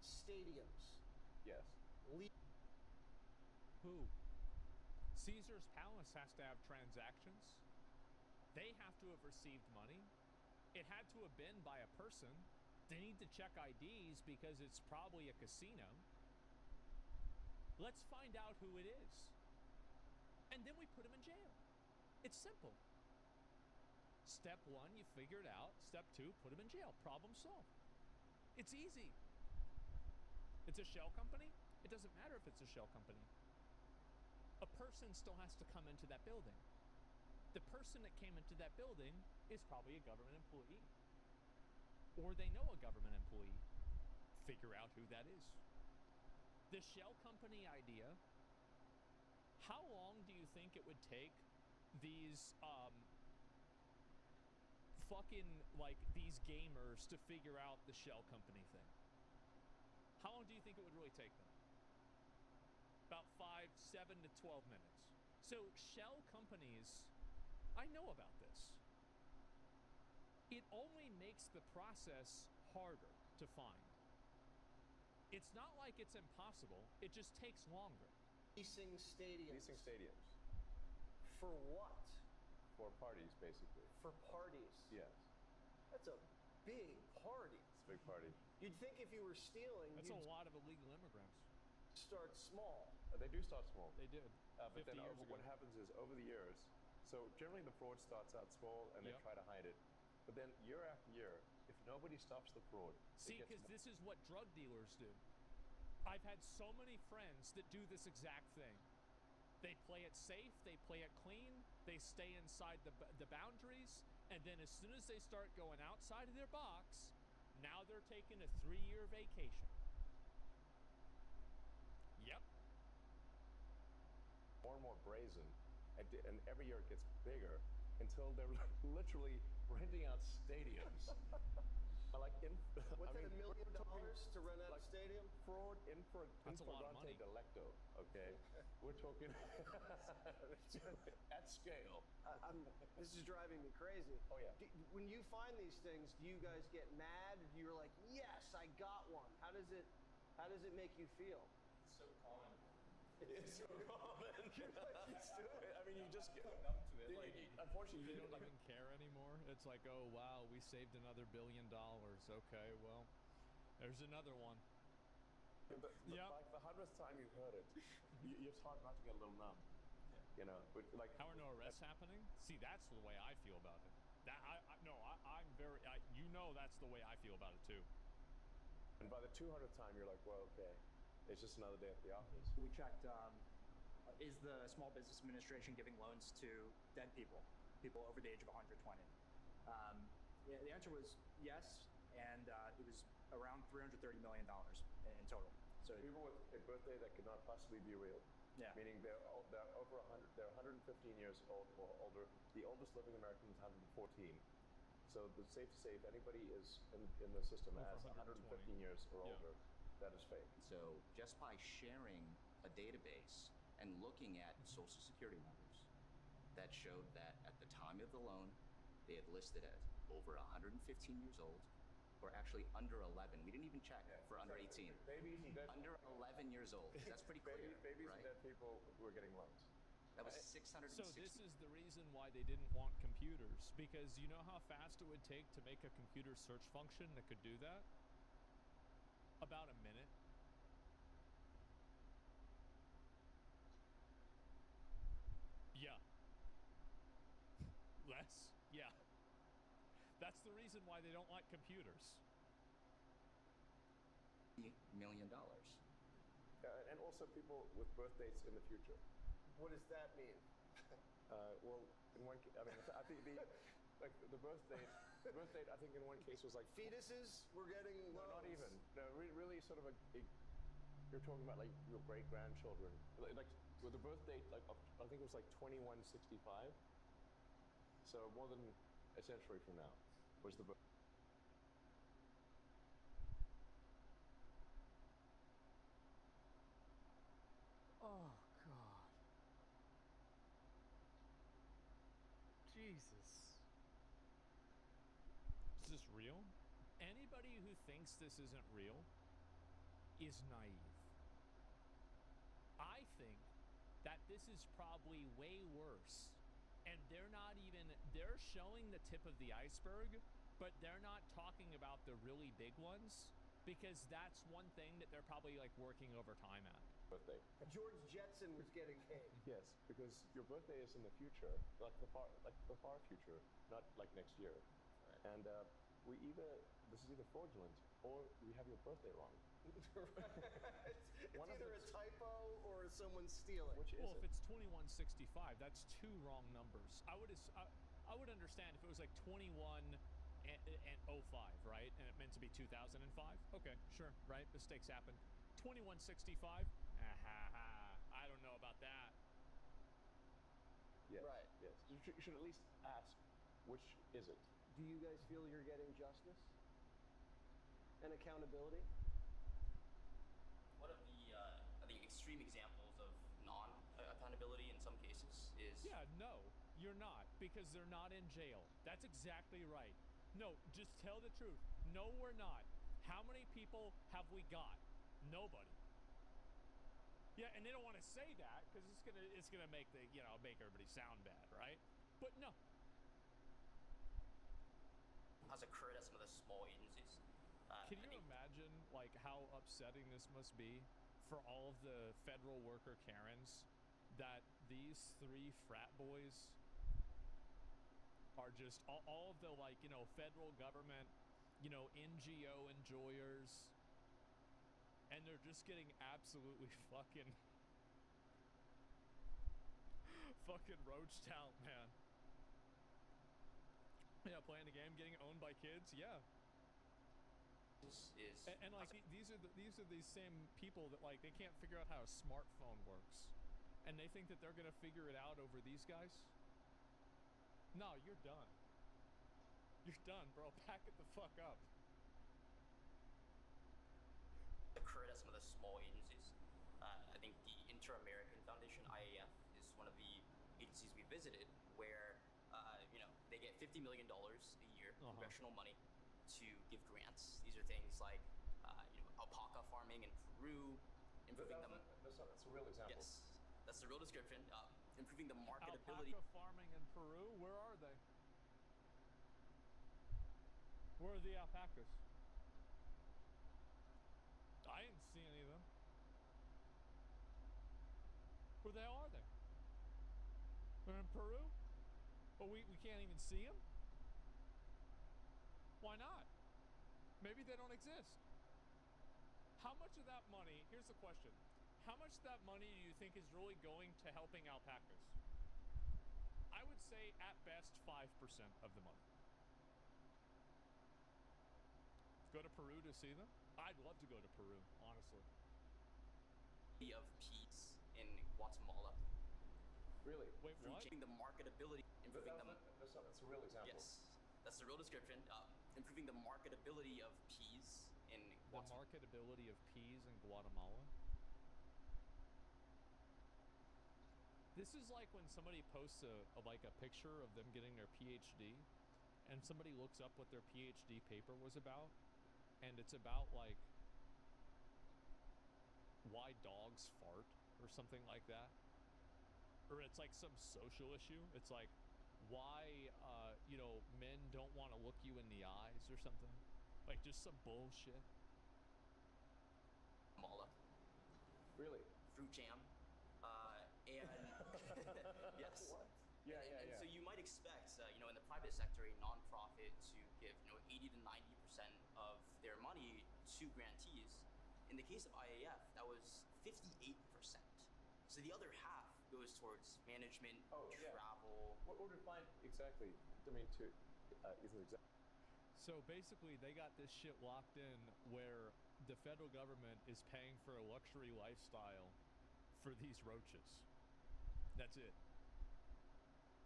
Stadiums. Yes. Who? Caesar's Palace has to have transactions. They have to have received money. It had to have been by a person. They need to check IDs because it's probably a casino. Let's find out who it is. And then we put them in jail. It's simple. Step 1, you figure it out. Step 2, put them in jail. Problem solved. It's easy. It's a shell company. It doesn't matter if it's a shell company. A person still has to come into that building. The person that came into that building is probably a government employee. Or they know a government employee. Figure out who that is. The shell company idea, how long do you think it would take these these gamers to figure out the shell company thing? How long do you think it would really take them? About 5, 7 to 12 minutes. So shell companies, I know about this. It only makes the process harder to find. It's not like it's impossible, it just takes longer. Leasing stadiums. Leasing stadiums. For what? For parties, basically. For parties. Yes. That's a big party. It's a big party. You'd think if you were stealing, That's you'd a lot of illegal immigrants. start small. They do start small. They did. But 50 then years ago. what happens is over the years, so generally the fraud starts out small and they Yep. try to hide it. But then year after year, if nobody stops the fraud, See, because this is what drug dealers do. I've had so many friends that do this exact thing. They play it safe, they play it clean, they stay inside the boundaries, and then as soon as they start going outside of their box, now they're taking a 3-year vacation. Yep. more and more brazen, and every year it gets bigger until they're literally renting out stadiums. Like What's I that, mean, $1 million we're talking to rent out like a stadium? fraud That's a lot of money. delecto, okay? We're talking at scale. This is driving me crazy. Oh, yeah. When you find these things, do you guys get mad? You're like, yes, I got one. How does it make you feel? It's so common. It's so common. You're like used to it. I mean, you just get numb to it. Like, unfortunately, You you don't even care anymore. It's like, oh wow, we saved another $1 billion. Okay, well, there's another one. Yep. Like the 100th time you've heard it, it's hard not to get a little numb. You know, but like How are no arrests happening? See, that's the way I feel about it. I'm very. That's the way I feel about it too. And by the 200th time, you're like, well, okay, it's just another day at the office. We checked, is the Small Business Administration giving loans to dead people over the age of 120? Yeah, the answer was yes, and it was around $330 million in total. So People with a birthday that could not possibly be real. Yeah. Meaning they're over 100, they're 115 years old or older. The oldest living American is 114. So it's safe to say if anybody is in the system Over as 120. 115 years or Yeah. older, that is fake. So just by sharing a database and looking at social security numbers that showed that at the time of the loan, they had listed as over 115 years old, or actually under 11. We didn't even check for under 18. Babies and dead Under 11 years old. That's pretty clear, babies right? and dead people who are getting loans. That was 660. So this is the reason why they didn't want computers, because you know how fast it would take to make a computer search function that could do that? About a minute. Yeah. Less? Yeah. That's the reason why they don't like computers. $1 million. And also people with birth dates in the future. What does that mean? Well, in one case, I mean, I think the birth date, I think in one case was like Fetuses were getting No, loans. not even. No, really sort of you're talking about like your great grandchildren, like with the birth date, like I think it was like 2165. So more than a century from now was the birth. Oh, God. Jesus. Is this real? Anybody who thinks this isn't real is naive. I think that this is probably way worse. And they're showing the tip of the iceberg, but they're not talking about the really big ones, because that's one thing that they're probably like working overtime at. birthday. George Jetson was getting paid. Yes, because your birthday is in the future, like the far future, not like next year. Right. And this is either fraudulent or we have your birthday wrong. It's One of either the a typo or someone stealing. Which is Well, it? if it's 2165, that's two wrong numbers. I would understand if it was like 21 and 05, right? And it meant to be 2005. Okay, sure, right? Mistakes happen. 2165? I don't know about that. Yes. Right. Yes. You should at least ask, which is it? Do you guys feel you're getting justice and accountability? One of the, I think, extreme examples of non-accountability in some cases is... Yeah, no, you're not, because they're not in jail. That's exactly right. No, just tell the truth. No, we're not. How many people have we got? Nobody. Yeah, and they don't want to say that because it's gonna make make everybody sound bad, right? But no. has occurred at some of the small agencies. Can you imagine like how upsetting this must be for all of the federal worker Karens that these three frat boys are just all of the federal government, NGO enjoyers, and they're just getting absolutely fucking roached out, man. Yeah, playing the game, getting owned by kids, yeah. And these are these same people that they can't figure out how a smartphone works, and they think that they're gonna figure it out over these guys. No, you're done. You're done, bro. Pack it the fuck up. Occurred at some of the small agencies. I think the Inter-American Foundation, IAF, is one of the agencies we visited where they get $50 million a year, congressional money, to give grants. These are things like alpaca farming in Peru, improving That's a real example. Yes, that's the real description. Improving the marketability. Alpaca farming in Peru? Where are they? Where are the alpacas? I didn't see any of them. Where the hell are they? They're in Peru? But we can't even see them? Why not? Maybe they don't exist. How much of that money, here's the question, how much of that money do you think is really going to helping alpacas? I would say at best 5% of the money. Go to Peru to see them? I'd love to go to Peru, honestly. Of peace in Guatemala. Really? Wait, what? Improving the marketability, improving them. That's a real example. Yes, that's the real description. Improving the marketability of peas in Guatemala. The marketability of peas in Guatemala? This is like when somebody posts a picture of them getting their PhD, and somebody looks up what their PhD paper was about, and it's about why dogs fart or something like that. Or it's like some social issue. It's like why men don't want to look you in the eyes or something. Like just some bullshit. Mala. Really? Fruit jam. And yes. What? Yeah. So you might expect, in the private sector, a nonprofit to give 80 to 90% of their money to grantees. In the case of IAF, that was 58%. So the other half goes towards management, travel. What would it find exactly? I mean, So basically, they got this shit locked in where the federal government is paying for a luxury lifestyle for these roaches. That's it.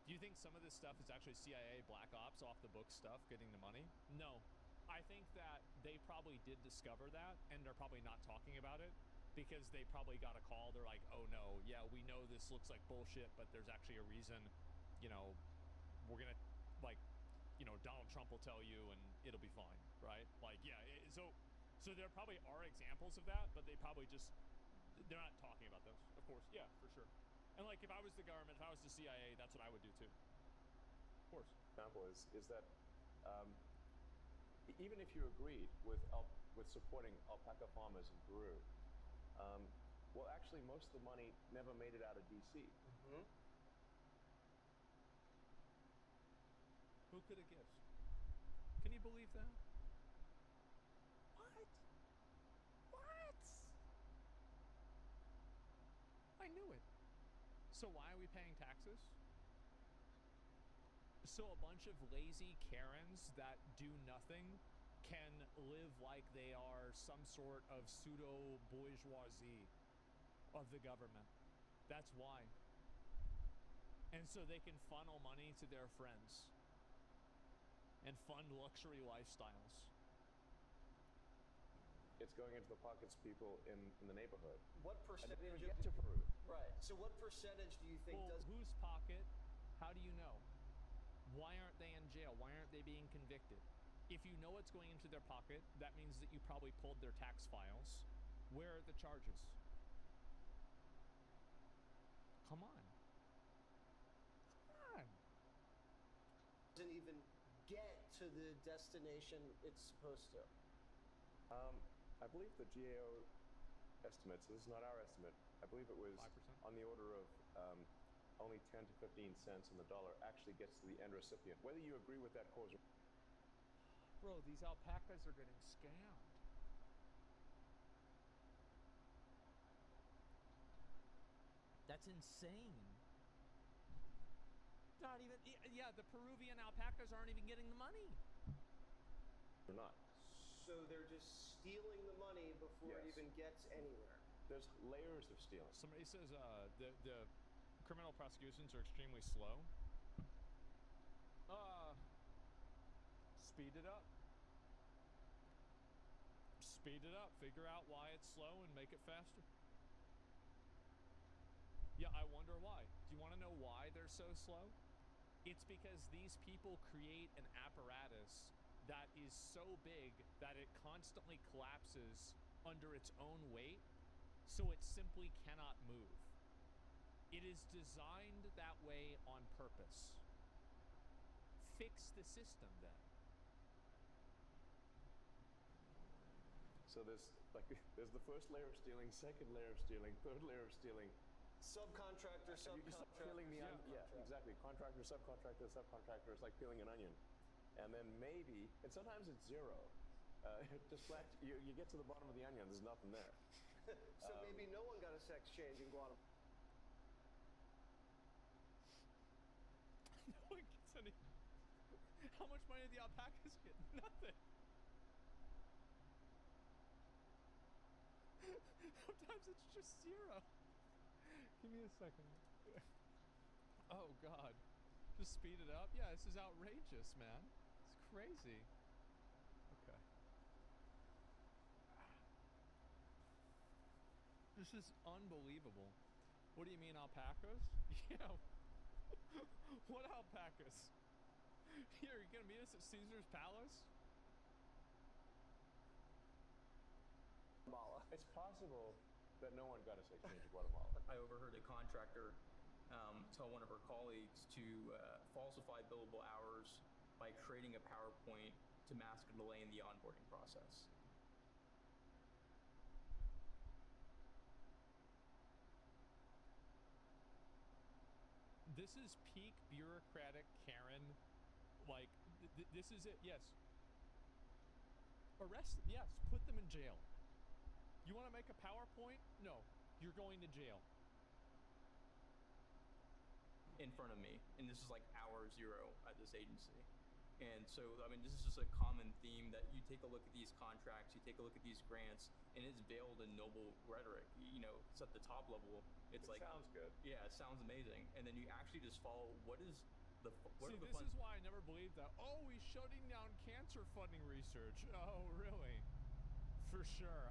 Do you think some of this stuff is actually CIA Black Ops off the book stuff getting the money? No. I think that they probably did discover that, and they're probably not talking about it because they probably got a call. They're like, oh no, yeah, we know this looks like bullshit, but there's actually a reason, we're gonna, Donald Trump will tell you and it'll be fine, right? So there probably are examples of that, but they probably they're not talking about those, of course. Yeah, for sure. And if I was the government, if I was the CIA, that's what I would do too. Of course. Example is that even if you agreed with supporting alpaca farmers in Peru, Well, actually, most of the money never made it out of D.C. Mm-hmm. Who could have guessed? Can you believe that? What? What? I knew it. So why are we paying taxes? So a bunch of lazy Karens that do nothing can live like they are some sort of pseudo bourgeoisie of the government. That's why. And so they can funnel money to their friends and fund luxury lifestyles. It's going into the pockets of people in the neighborhood. What I didn't percentage even get to Peru. Right. So what percentage do you think Well, does... whose pocket? How do you know? Why aren't they in jail? Why aren't they being convicted? If you know what's going into their pocket, that means that you probably pulled their tax files. Where are the charges? Come on. Come on. Doesn't even get to the destination it's supposed to? I believe the GAO estimates, this is not our estimate, I believe it was 5%? on the order of only 10 to 15 cents on the dollar actually gets to the end recipient. Whether you agree with that cause or... Bro, these alpacas are getting scammed. That's insane. Not even, yeah, the Peruvian alpacas aren't even getting the money. They're not. So they're just stealing the money before it Yes. even gets anywhere. There's layers of stealing. Somebody says the criminal prosecutions are extremely slow. Speed it up. Speed it up. Figure out why it's slow and make it faster. Yeah, I wonder why. Do you want to know why they're so slow? It's because these people create an apparatus that is so big that it constantly collapses under its own weight, so it simply cannot move. It is designed that way on purpose. Fix the system then. So there's the first layer of stealing, second layer of stealing, third layer of stealing. Subcontractor, You start peeling the onion. Yeah, exactly. Contractor, subcontractor, subcontractor. It's like peeling an onion. And then maybe, and sometimes it's zero. Just flat, you get to the bottom of the onion, there's nothing there. So maybe no one got a sex change in Guatemala. No one gets any. How much money did the alpacas get? Nothing. Sometimes it's just zero. Give me a second. Oh God. Just speed it up? Yeah, this is outrageous, man. It's crazy. Okay. This is unbelievable. What do you mean alpacas? Yeah. What alpacas? Here, you gonna meet us at Caesar's Palace? It's possible that no one got a sex change in Guatemala. I overheard a contractor tell one of her colleagues to falsify billable hours by creating a PowerPoint to mask a delay in the onboarding process. This is peak bureaucratic Karen. Like, this is it. Yes. Arrest them. Yes. Put them in jail. You want to make a PowerPoint? No. You're going to jail. In front of me, and this is like hour zero at this agency. And so, I mean, this is just a common theme that you take a look at these contracts, you take a look at these grants, and it's veiled in noble rhetoric. You know, it's at the top level. It sounds good. Yeah, it sounds amazing. And then you actually just follow what is the what See, are the this is why I never believed that. Oh, he's shutting down cancer funding research. Oh, really? For sure.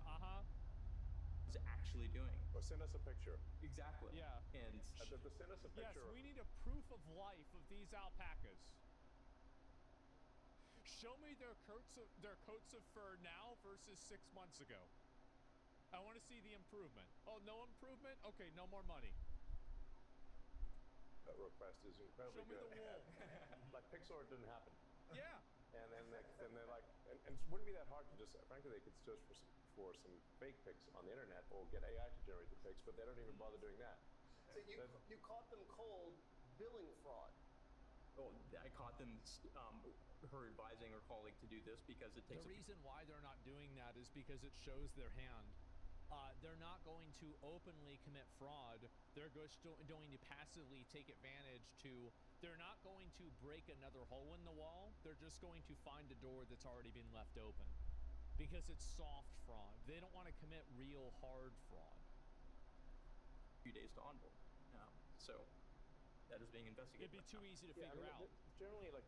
is actually doing. Or send us a picture. Exactly. Yeah. And send us a picture. Yes, we need a proof of life of these alpacas. Show me their coats of fur now versus 6 months ago. I want to see the improvement. Oh, no improvement? Okay, no more money. That request is incredibly Show me good. the wool. Like Pixar, it didn't happen. Yeah. And then they're like, And it wouldn't be that hard to just, frankly, they could search for some fake pics on the internet or get AI to generate the pics, but they don't even bother doing that. So you caught them cold billing fraud. Oh, I caught them, her advising her colleague to do this because it takes The reason why they're not doing that is because it shows their hand. They're not going to openly commit fraud. They're going to passively take advantage to. They're not going to break another hole in the wall. They're just going to find a door that's already been left open because it's soft fraud. They don't want to commit real hard fraud. a few days to onboard. So that is being investigated. It'd be too easy to Yeah, figure I mean, out. Generally, like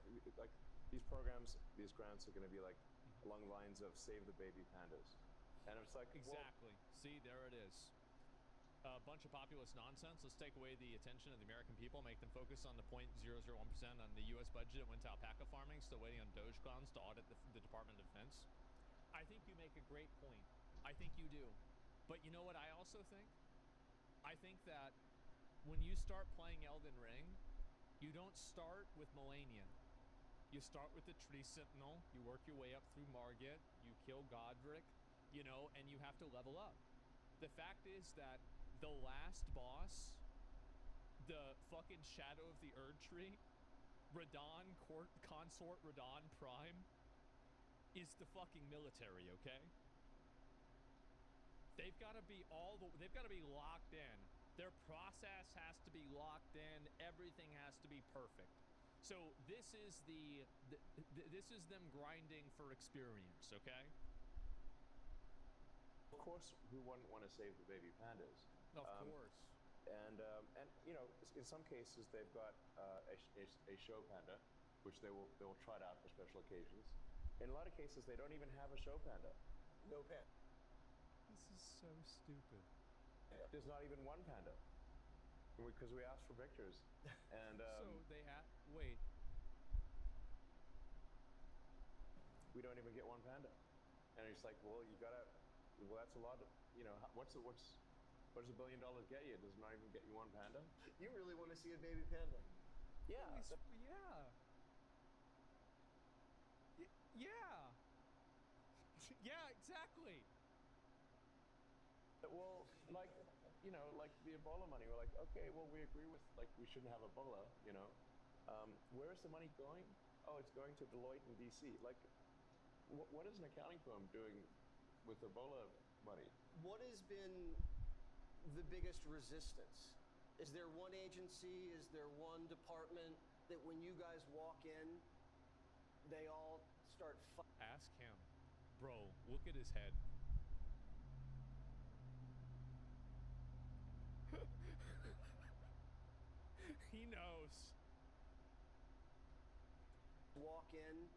these programs, these grants are going to be like along the lines of save the baby pandas. And it's like, Exactly. See, there it is. A bunch of populist nonsense. Let's take away the attention of the American people, make them focus on the 0.001% on the U.S. budget that went to alpaca farming, still waiting on Dogecoins to audit the Department of Defense. I think you make a great point. I think you do. But you know what I also think? I think that when you start playing Elden Ring, you don't start with Melanian. You start with the Tree Sentinel, you work your way up through Margit, you kill Godric, you know, and you have to level up. The fact is that the last boss, the fucking Shadow of the Erd Tree, Consort Radon Prime, is the fucking military, okay? They've got to be they've got to be locked in. Their process has to be locked in. Everything has to be perfect. So this is this is them grinding for experience, okay? Of course, who wouldn't want to save the baby pandas? Of course. And you know, in some cases they've got a show panda, which they will trot out for special occasions. In a lot of cases, they don't even have a show panda. No panda. This is so stupid. There's not even one panda. Because we asked for pictures. And so they wait. We don't even get one panda. And it's like, well, that's a lot of, you know, what does $1 billion get you? Does it not even get you one panda? You really want to see a baby panda? Yeah. Yeah, exactly. Well, like, you know, like the Ebola money, we're like, okay, well, we agree with, like, we shouldn't have Ebola, you know. Where is the money going? Oh, it's going to Deloitte in D.C. Like, what is an accounting firm doing with Ebola money? What has been the biggest resistance? Is there one agency, is there one department that when you guys walk in, they all start Ask him. Bro, look at his head. He knows. Walk in,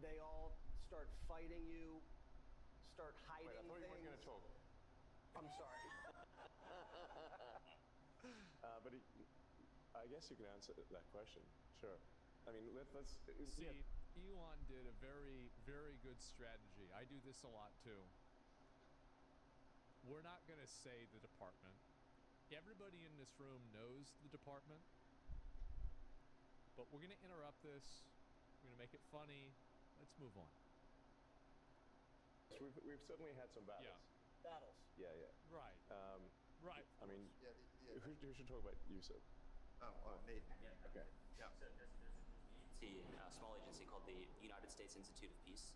they all start fighting you, start hiding Wait, I thought things. you weren't going to talk. I'm sorry. But I guess you can answer that question. Sure. I mean, let's see. Elon did a very, very good strategy. I do this a lot too. We're not going to say the department. Everybody in this room knows the department. But we're going to interrupt this. We're going to make it funny. Let's move on. We've certainly had some battles. Yeah. Battles. Yeah. Right. Right. I mean, yeah, who should talk about Yusuf? Me. Yeah. Okay. Yeah. So there's a small agency called the United States Institute of Peace.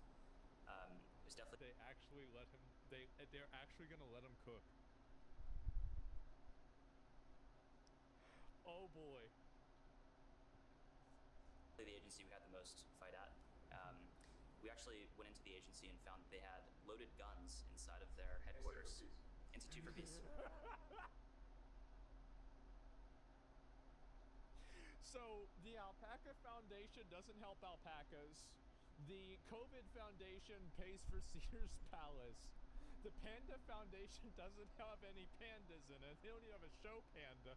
It's definitely. They actually let him. They're actually going to let him cook. Oh boy. The agency we had the most fight at. We actually went into the agency and found that they had loaded guns inside of their headquarters. Institute for Peace. So the Alpaca Foundation doesn't help alpacas. The COVID Foundation pays for Sears Palace. The Panda Foundation doesn't have any pandas in it. They don't even have a show panda.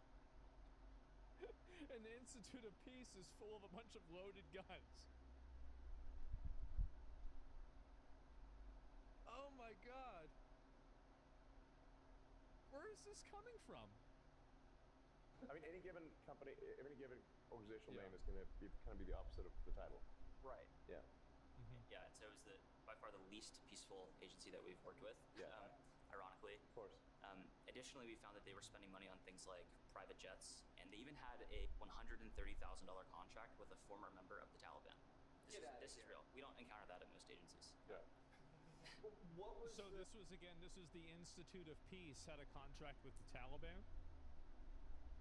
And the Institute of Peace is full of a bunch of loaded guns. Oh my god. Where is this coming from? I mean, any given company, any given organizational name is going to be kind of be the opposite of the title. Right. Yeah. Yeah, and so it was by far the least peaceful agency that we've worked with. Yeah. Ironically. Of course. Additionally, we found that they were spending money on things like private jets, and they even had a $130,000 contract with a former member of the Taliban. This is real. We don't encounter that at most agencies. Yeah. What was So this was the Institute of Peace had a contract with the Taliban?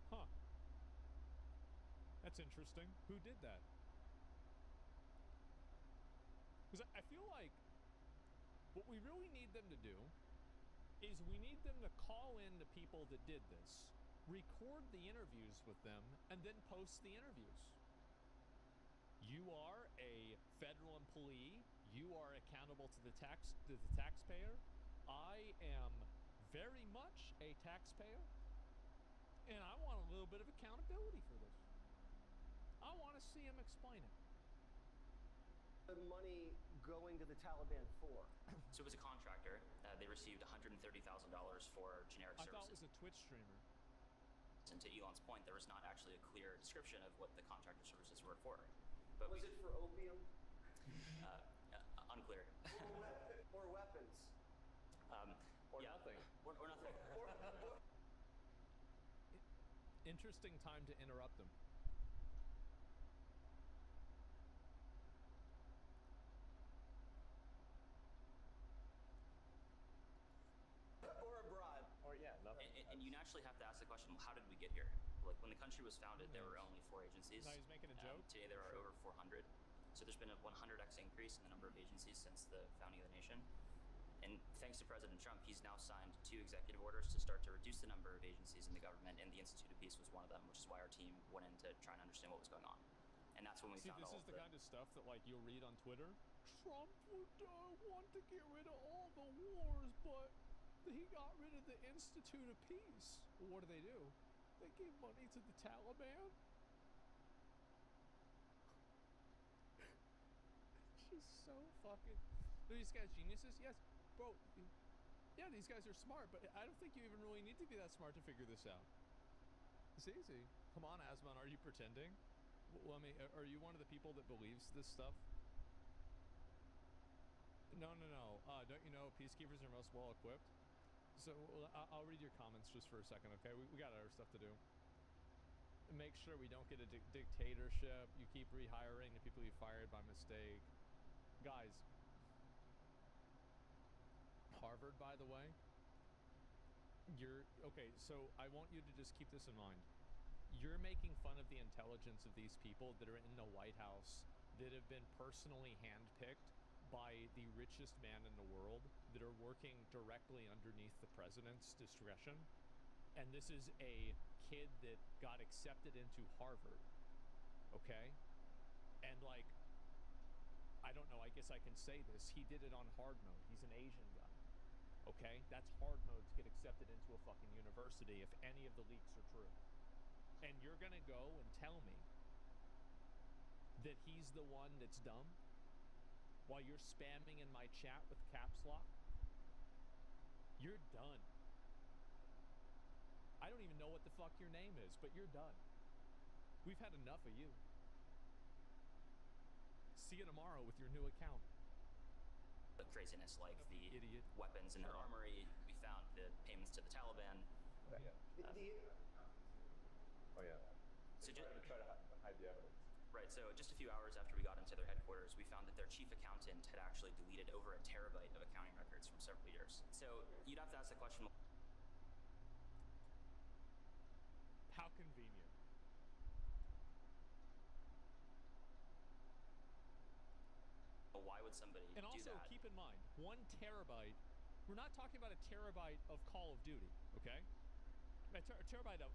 Huh. That's interesting. Who did that? Because I feel like what we really need them to do is we need them to call in the people that did this, record the interviews with them, and then post the interviews. You are a federal employee. You are accountable to the taxpayer. I am very much a taxpayer, and I want a little bit of accountability for this. I want to see him explain it. the money going to the Taliban for? So it was a contractor. They received $130,000 for generic services. I thought it was a Twitch streamer. And to Elon's point, there was not actually a clear description of what the contractor services were for. But was it for opium? Unclear. Or weapons? Or nothing. Or nothing. Interesting time to interrupt them. Or a bribe? Or yeah, nothing. And you naturally have to ask the question, well, how did we get here? Like when the country was founded, there were only 4 agencies. Now he's making a joke. Today there are over 400. So there's been a 100x increase in the number of agencies since the founding of the nation. And thanks to President Trump, he's now signed 2 executive orders to start to reduce the number of agencies in the government, and the Institute of Peace was one of them, which is why our team went in to try and understand what was going on. And that's when we found all this is the kind of stuff that like you'll read on Twitter. Trump would want to get rid of all the wars, but he got rid of the Institute of Peace. Well, what do? They gave money to the Taliban? Just so fucking... Are these guys geniuses? Yes, bro. Yeah, these guys are smart, but I don't think you even really need to be that smart to figure this out. It's easy. Come on, Asman, are you pretending? Well, I mean, are you one of the people that believes this stuff? No. Don't you know peacekeepers are most well equipped? So I'll read your comments just for a second, okay? We got other stuff to do. Make sure we don't get a dictatorship. You keep rehiring the people you fired by mistake. Guys, Harvard, by the way, okay, so I want you to just keep this in mind. You're making fun of the intelligence of these people that are in the White House that have been personally handpicked by the richest man in the world, that are working directly underneath the president's discretion. And this is a kid that got accepted into Harvard, okay? And like, I don't know, I guess I can say this, he did it on hard mode. He's an Asian guy, okay? That's hard mode to get accepted into a fucking university if any of the leaks are true. And you're gonna go and tell me that he's the one that's dumb while you're spamming in my chat with caps lock? You're done. I don't even know what the fuck your name is, but you're done. We've had enough of you. See you tomorrow with your new account. The craziness, like the weapons in their armory. We found the payments to the Taliban. Oh yeah. So try to hide the evidence. Right, so just a few hours after we got into their headquarters, we found that their chief accountant had actually deleted over 1 terabyte of accounting records from several years. So you'd have to ask the question, how convenient. well, why would somebody And do also, that? keep in mind, 1 terabyte, we're not talking about a terabyte of Call of Duty, okay? A terabyte of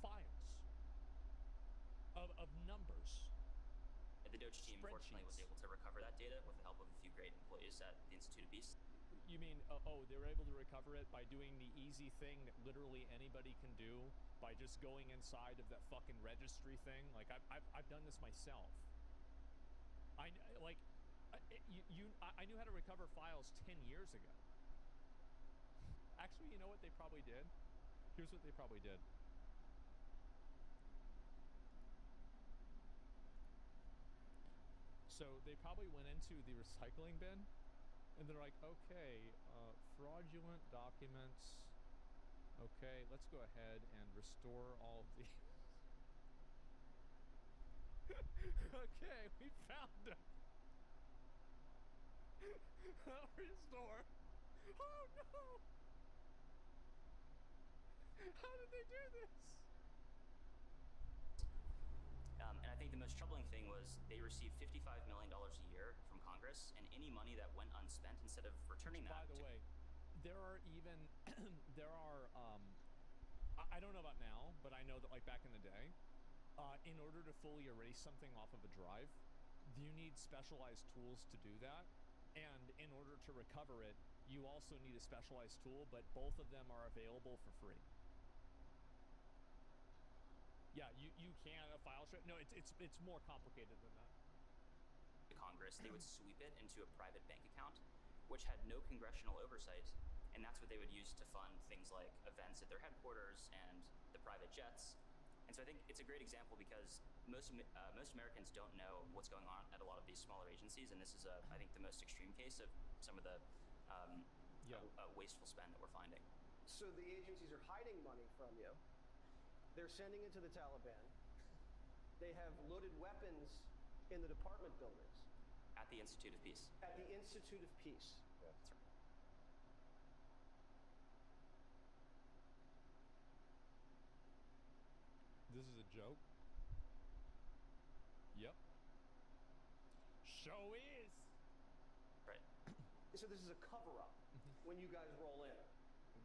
files, of numbers. The Doge team, fortunately, was able to recover that data with the help of a few great employees at the Institute of Peace. You mean, they were able to recover it by doing the easy thing that literally anybody can do by just going inside of that fucking registry thing? Like, I've done this myself. I knew how to recover files 10 years ago. Actually, you know what they probably did? Here's what they probably did. So they probably went into the recycling bin, and they're like, okay, fraudulent documents. Okay, let's go ahead and restore all of these. Okay, we found them. Restore. Oh no! How did they do this? And I think the most troubling thing was they received $55 million a year from Congress, and any money that went unspent, instead of returning that. By the way, there are even I don't know about now, but I know that like back in the day, in order to fully erase something off of a drive, you need specialized tools to do that, and in order to recover it, you also need a specialized tool, but both of them are available for free. Yeah, you can a file share. No, it's more complicated than that. Congress, they would sweep it into a private bank account, which had no congressional oversight, and that's what they would use to fund things like events at their headquarters and the private jets. And so I think it's a great example because most Americans don't know what's going on at a lot of these smaller agencies, and this is I think the most extreme case of some of the wasteful spend that we're finding. So the agencies are hiding money from you. They're sending it to the Taliban. They have loaded weapons in the department buildings. At the Institute of Peace. At the Institute of Peace. Yeah. That's right. This is a joke? Yep. Show is. Right. So this is a cover-up when you guys roll in.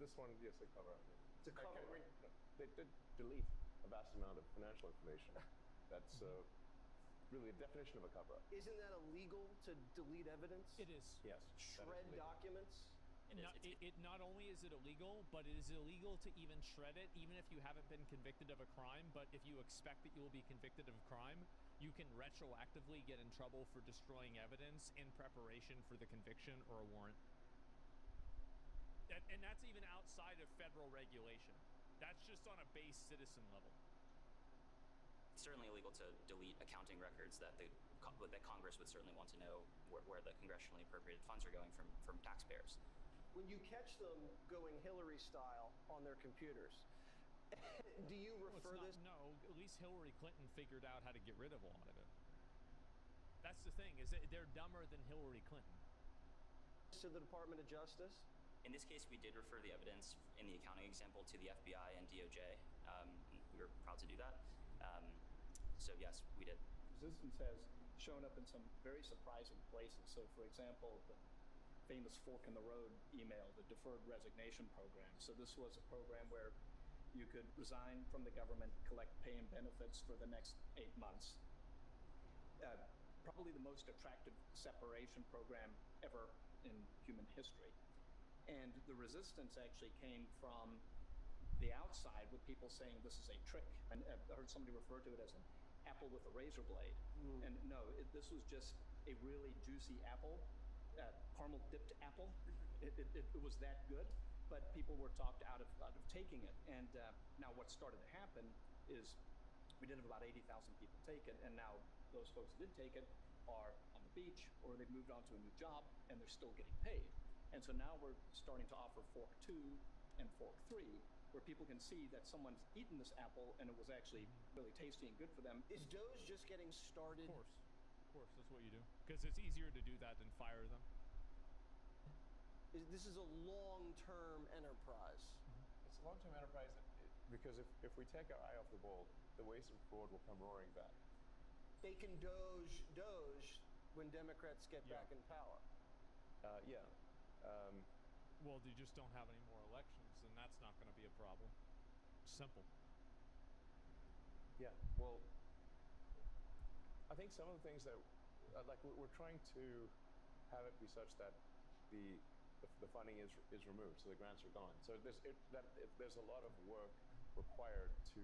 This one, yes, a cover-up. It's a cover-up. They did delete a vast amount of financial information. That's really a definition of a cover-up. Isn't that illegal to delete evidence? It is. Yes. Shred documents? Not only is it illegal, but it is illegal to even shred it, even if you haven't been convicted of a crime. But if you expect that you will be convicted of a crime, you can retroactively get in trouble for destroying evidence in preparation for the conviction or a warrant. And that's even outside of federal regulation. That's just on a base citizen level. It's certainly illegal to delete accounting records that that Congress would certainly want to know where the congressionally appropriated funds are going from taxpayers. When you catch them going Hillary style on their computers, do you refer this? No, at least Hillary Clinton figured out how to get rid of a lot of it. That's the thing, is that they're dumber than Hillary Clinton. To the Department of Justice? In this case, we did refer the evidence in the accounting example to the FBI and DOJ. We were proud to do that. So yes, we did. Resistance has shown up in some very surprising places. So for example, the famous fork in the road email, the deferred resignation program. So this was a program where you could resign from the government, collect pay and benefits for the next 8 months. Probably the most attractive separation program ever in human history. And the resistance actually came from the outside with people saying this is a trick. And I heard somebody refer to it as an apple with a razor blade. And no, this was just a really juicy apple, caramel dipped apple. It was that good, but people were talked out of taking it. And now what started to happen is we did have about 80,000 people take it, and now those folks that did take it are on the beach or they've moved on to a new job and they're still getting paid. And so now we're starting to offer fork 2 and fork 3, where people can see that someone's eaten this apple and it was actually really tasty and good for them. Is Doge just getting started? Of course, that's what you do. Because it's easier to do that than fire them. This is a long-term enterprise. It's a long-term enterprise because if we take our eye off the ball, the waste and fraud will come roaring back. They can Doge when Democrats get back in power. Well, they just don't have any more elections, and that's not going to be a problem. Simple. Yeah, well, I think some of the things that, like, we're trying to have it be such that the funding is removed, so the grants are gone. So there's a lot of work required to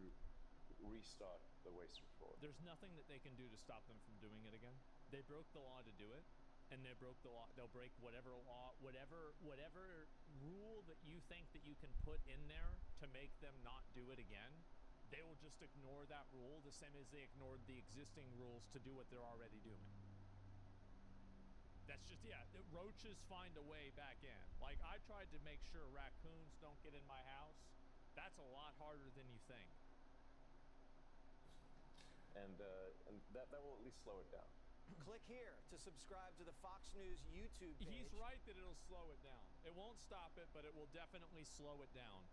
restart the waste and fraud. There's nothing that they can do to stop them from doing it again. They broke the law to do it. And they broke the law. They'll break whatever law, whatever rule that you think that you can put in there to make them not do it again. They will just ignore that rule the same as they ignored the existing rules to do what they're already doing. That's just, yeah, the roaches find a way back in. Like, I tried to make sure raccoons don't get in my house. That's a lot harder than you think. And that will at least slow it down. Click here to subscribe to the Fox News YouTube page. He's right that it'll slow it down. It won't stop it, but it will definitely slow it down.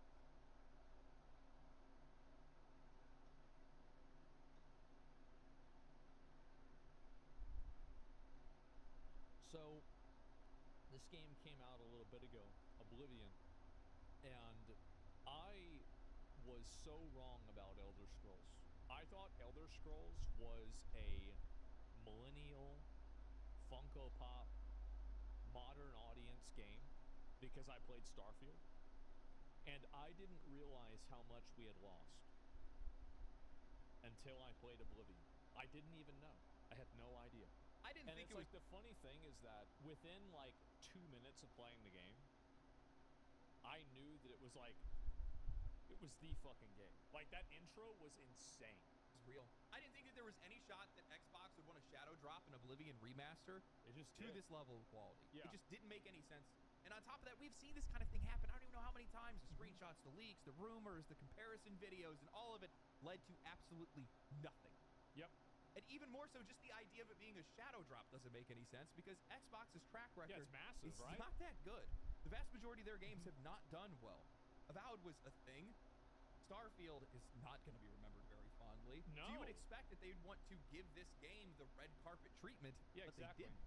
So, this game came out a little bit ago, Oblivion, and I was so wrong about Elder Scrolls. I thought Elder Scrolls was a millennial, Funko Pop, modern audience game because I played Starfield, and I didn't realize how much we had lost until I played Oblivion. I didn't even know. I had no idea. I didn't think it was the funny thing is that within like 2 minutes of playing the game, I knew that it was the fucking game. Like, that intro was insane. It's real. I didn't think that there was any shot that Xbox would want to shadow drop an Oblivion remaster to this level of quality. Yeah. It just didn't make any sense. And on top of that, we've seen this kind of thing happen. I don't even know how many times. The screenshots, the leaks, the rumors, the comparison videos, and all of it led to absolutely nothing. Yep. And even more so, just the idea of it being a shadow drop doesn't make any sense because Xbox's track record it's massive, is right? not that good. The vast majority of their games have not done well. Avowed was a thing. Starfield is not going to be remembered very fondly. No. So you would expect that they'd want to give this game the red carpet treatment, Yeah, but exactly. they didn't.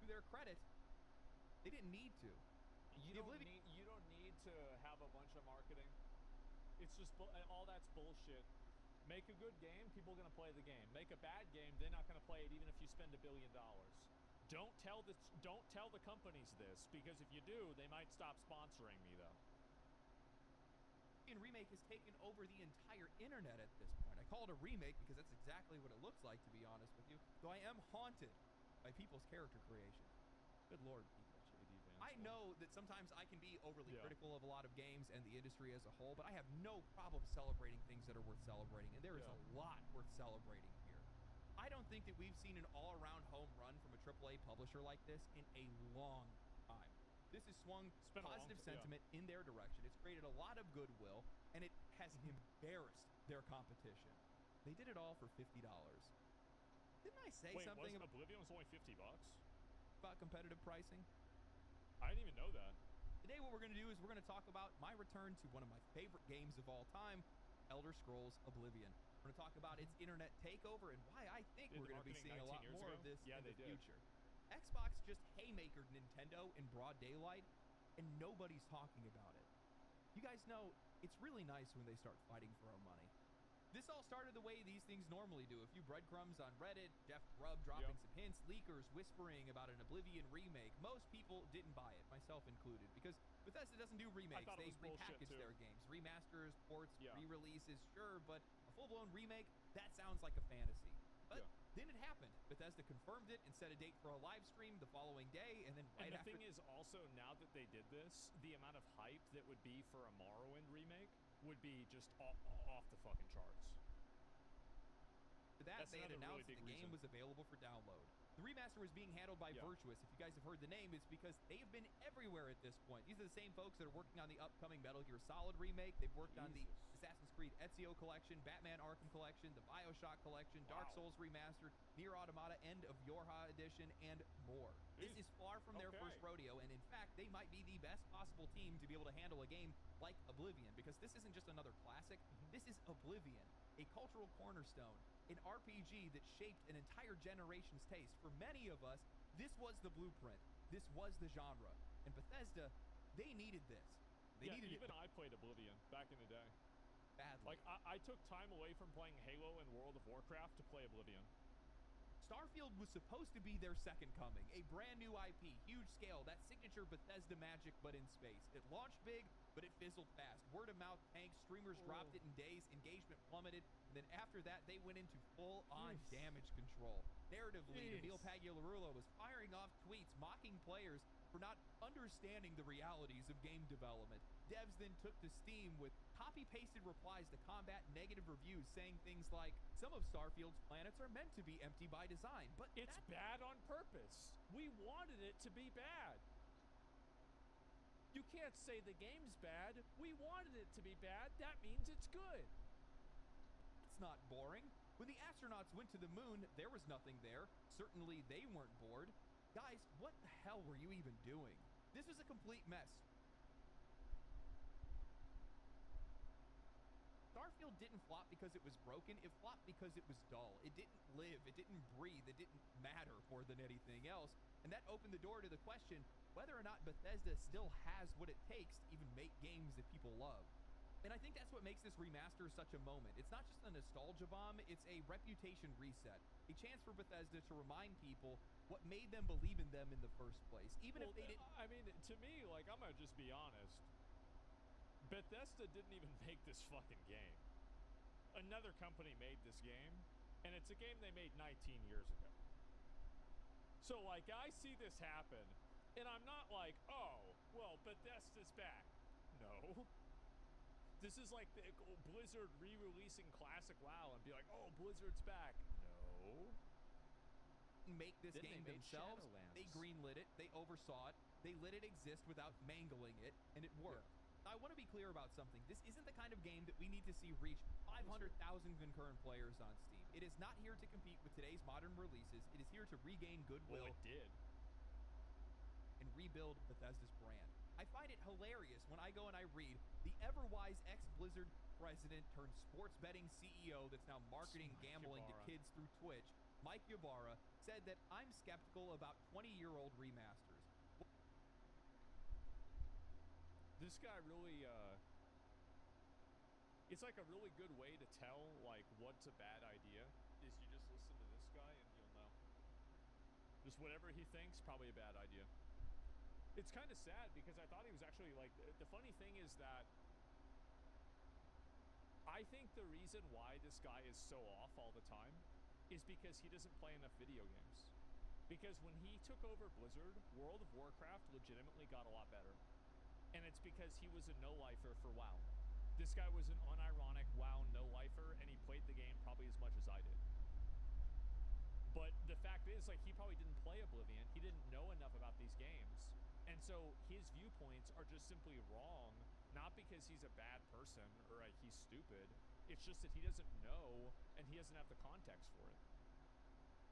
To their credit, they didn't need to. You don't need to have a bunch of marketing. It's just all that's bullshit. Make a good game, people are going to play the game. Make a bad game, they're not going to play it even if you spend $1 billion. Don't tell the companies this, because if you do, they might stop sponsoring me though. Remake has taken over the entire internet at this point. I call it a remake because that's exactly what it looks like, to be honest with you. Though I am haunted by people's character creation. Good lord, people. I know that sometimes I can be overly critical of a lot of games and the industry as a whole, but I have no problem celebrating things that are worth celebrating, and there is a lot worth celebrating here. I don't think that we've seen an all-around home run from a AAA publisher like this in a long time. This has swung positive sentiment in their direction. It's created a lot of goodwill, and it has embarrassed their competition. They did it all for $50. Didn't I say something about Oblivion was only $50 about competitive pricing? I didn't even know that. Today what we're going to do is we're going to talk about my return to one of my favorite games of all time, Elder Scrolls Oblivion. We're going to talk about its internet takeover and why I think we're going to be seeing a lot more of this in the future. Xbox just haymakered Nintendo in broad daylight, and nobody's talking about it. You guys know, it's really nice when they start fighting for our money. This all started the way these things normally do. A few breadcrumbs on Reddit, Jeff Grubb dropping some hints, leakers whispering about an Oblivion remake. Most people didn't buy it, myself included, because Bethesda doesn't do remakes. They repackage their games. Remasters, ports, re-releases, sure, but a full-blown remake, that sounds like a fantasy. But then it happened. Bethesda confirmed it and set a date for a live stream the following day, and then the thing is also, now that they did this, the amount of hype that would be for a Morrowind remake would be just off the fucking charts. For that, they had announced that the game was available for download. The remaster was being handled by Virtuous. If you guys have heard the name, it's because they have been everywhere at this point. These are the same folks that are working on the upcoming Metal Gear Solid remake. They've worked on the Assassin's Creed Ezio collection, Batman Arkham collection, the BioShock collection, Dark Souls remastered, Nier Automata End of Yorha edition, and more. This is far from their first rodeo, and in fact, they might be the best possible team to be able to handle a game like Oblivion, because this isn't just another classic. This is Oblivion, a cultural cornerstone, an RPG that shaped an entire generation's taste. For many of us, this was the blueprint. This was the genre. And Bethesda, they needed this. They needed even it I played Oblivion back in the day. badly. Like, I took time away from playing Halo and World of Warcraft to play Oblivion. Starfield was supposed to be their second coming, a brand new IP, huge scale, that signature Bethesda magic, but in space. It launched big, but it fizzled fast. Word of mouth tanked, streamers dropped it in days, engagement plummeted, and then after that, they went into full-on damage control. Narrative lead Emil Pagliarulo was firing off tweets mocking players for not understanding the realities of game development. Devs then took to Steam with copy-pasted replies to combat negative reviews saying things like, some of Starfield's planets are meant to be empty by design, but it's bad on purpose. We wanted it to be bad. You can't say the game's bad. We wanted it to be bad. That means it's good. It's not boring. When the astronauts went to the moon, there was nothing there. Certainly they weren't bored. Guys, what the hell were you even doing? This was a complete mess. Starfield didn't flop because it was broken. It flopped because it was dull. It didn't live. It didn't breathe. It didn't matter more than anything else. And that opened the door to the question whether or not Bethesda still has what it takes to even make games that people love. And I think that's what makes this remaster such a moment. It's not just a nostalgia bomb, it's a reputation reset. A chance for Bethesda to remind people what made them believe in them in the first place. Even if they didn't... I mean, to me, like, I'm gonna just be honest. Bethesda didn't even make this fucking game. Another company made this game, and it's a game they made 19 years ago. So, like, I see this happen, and I'm not like, oh, well, Bethesda's back. No. This is like Blizzard re-releasing classic WoW and be like, oh, Blizzard's back. No. Make this game themselves. They greenlit it. They oversaw it. They let it exist without mangling it, and it worked. Yeah. I want to be clear about something. This isn't the kind of game that we need to see reach 500,000 concurrent players on Steam. It is not here to compete with today's modern releases. It is here to regain goodwill. Well, it did. And rebuild Bethesda's brand. I find it hilarious when I go and I read the ever-wise ex-Blizzard president turned sports betting CEO that's now marketing gambling to kids through Twitch, Mike Ybarra, said that I'm skeptical about 20-year-old remasters. This guy really, it's like a really good way to tell, like, what's a bad idea, is you just listen to this guy and you'll know. Just whatever he thinks, probably a bad idea. It's kind of sad because I thought he was actually, like, the funny thing is that I think the reason why this guy is so off all the time is because he doesn't play enough video games. Because when he took over Blizzard, World of Warcraft legitimately got a lot better. And it's because he was a no-lifer for WoW. This guy was an unironic WoW no-lifer, and he played the game probably as much as I did. But the fact is, like, he probably didn't play Oblivion. He didn't know enough about these games. And so his viewpoints are just simply wrong, not because he's a bad person or like he's stupid. It's just that he doesn't know and he doesn't have the context for it.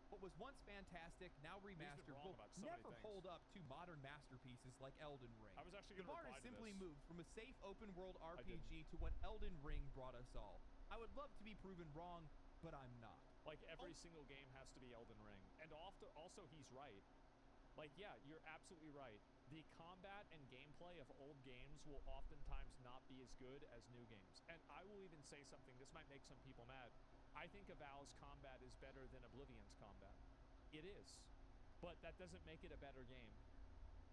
What was once fantastic, now remastered, will never hold up to modern masterpieces like Elden Ring. I was actually going to reply to this. The bar has simply moved from a safe open-world RPG to what Elden Ring brought us all. I would love to be proven wrong, but I'm not. Like, every single game has to be Elden Ring. And also, he's right. Like, yeah, you're absolutely right. The combat and gameplay of old games will oftentimes not be as good as new games. And I will even say something, this might make some people mad. I think Avow's combat is better than Oblivion's combat. It is. But that doesn't make it a better game.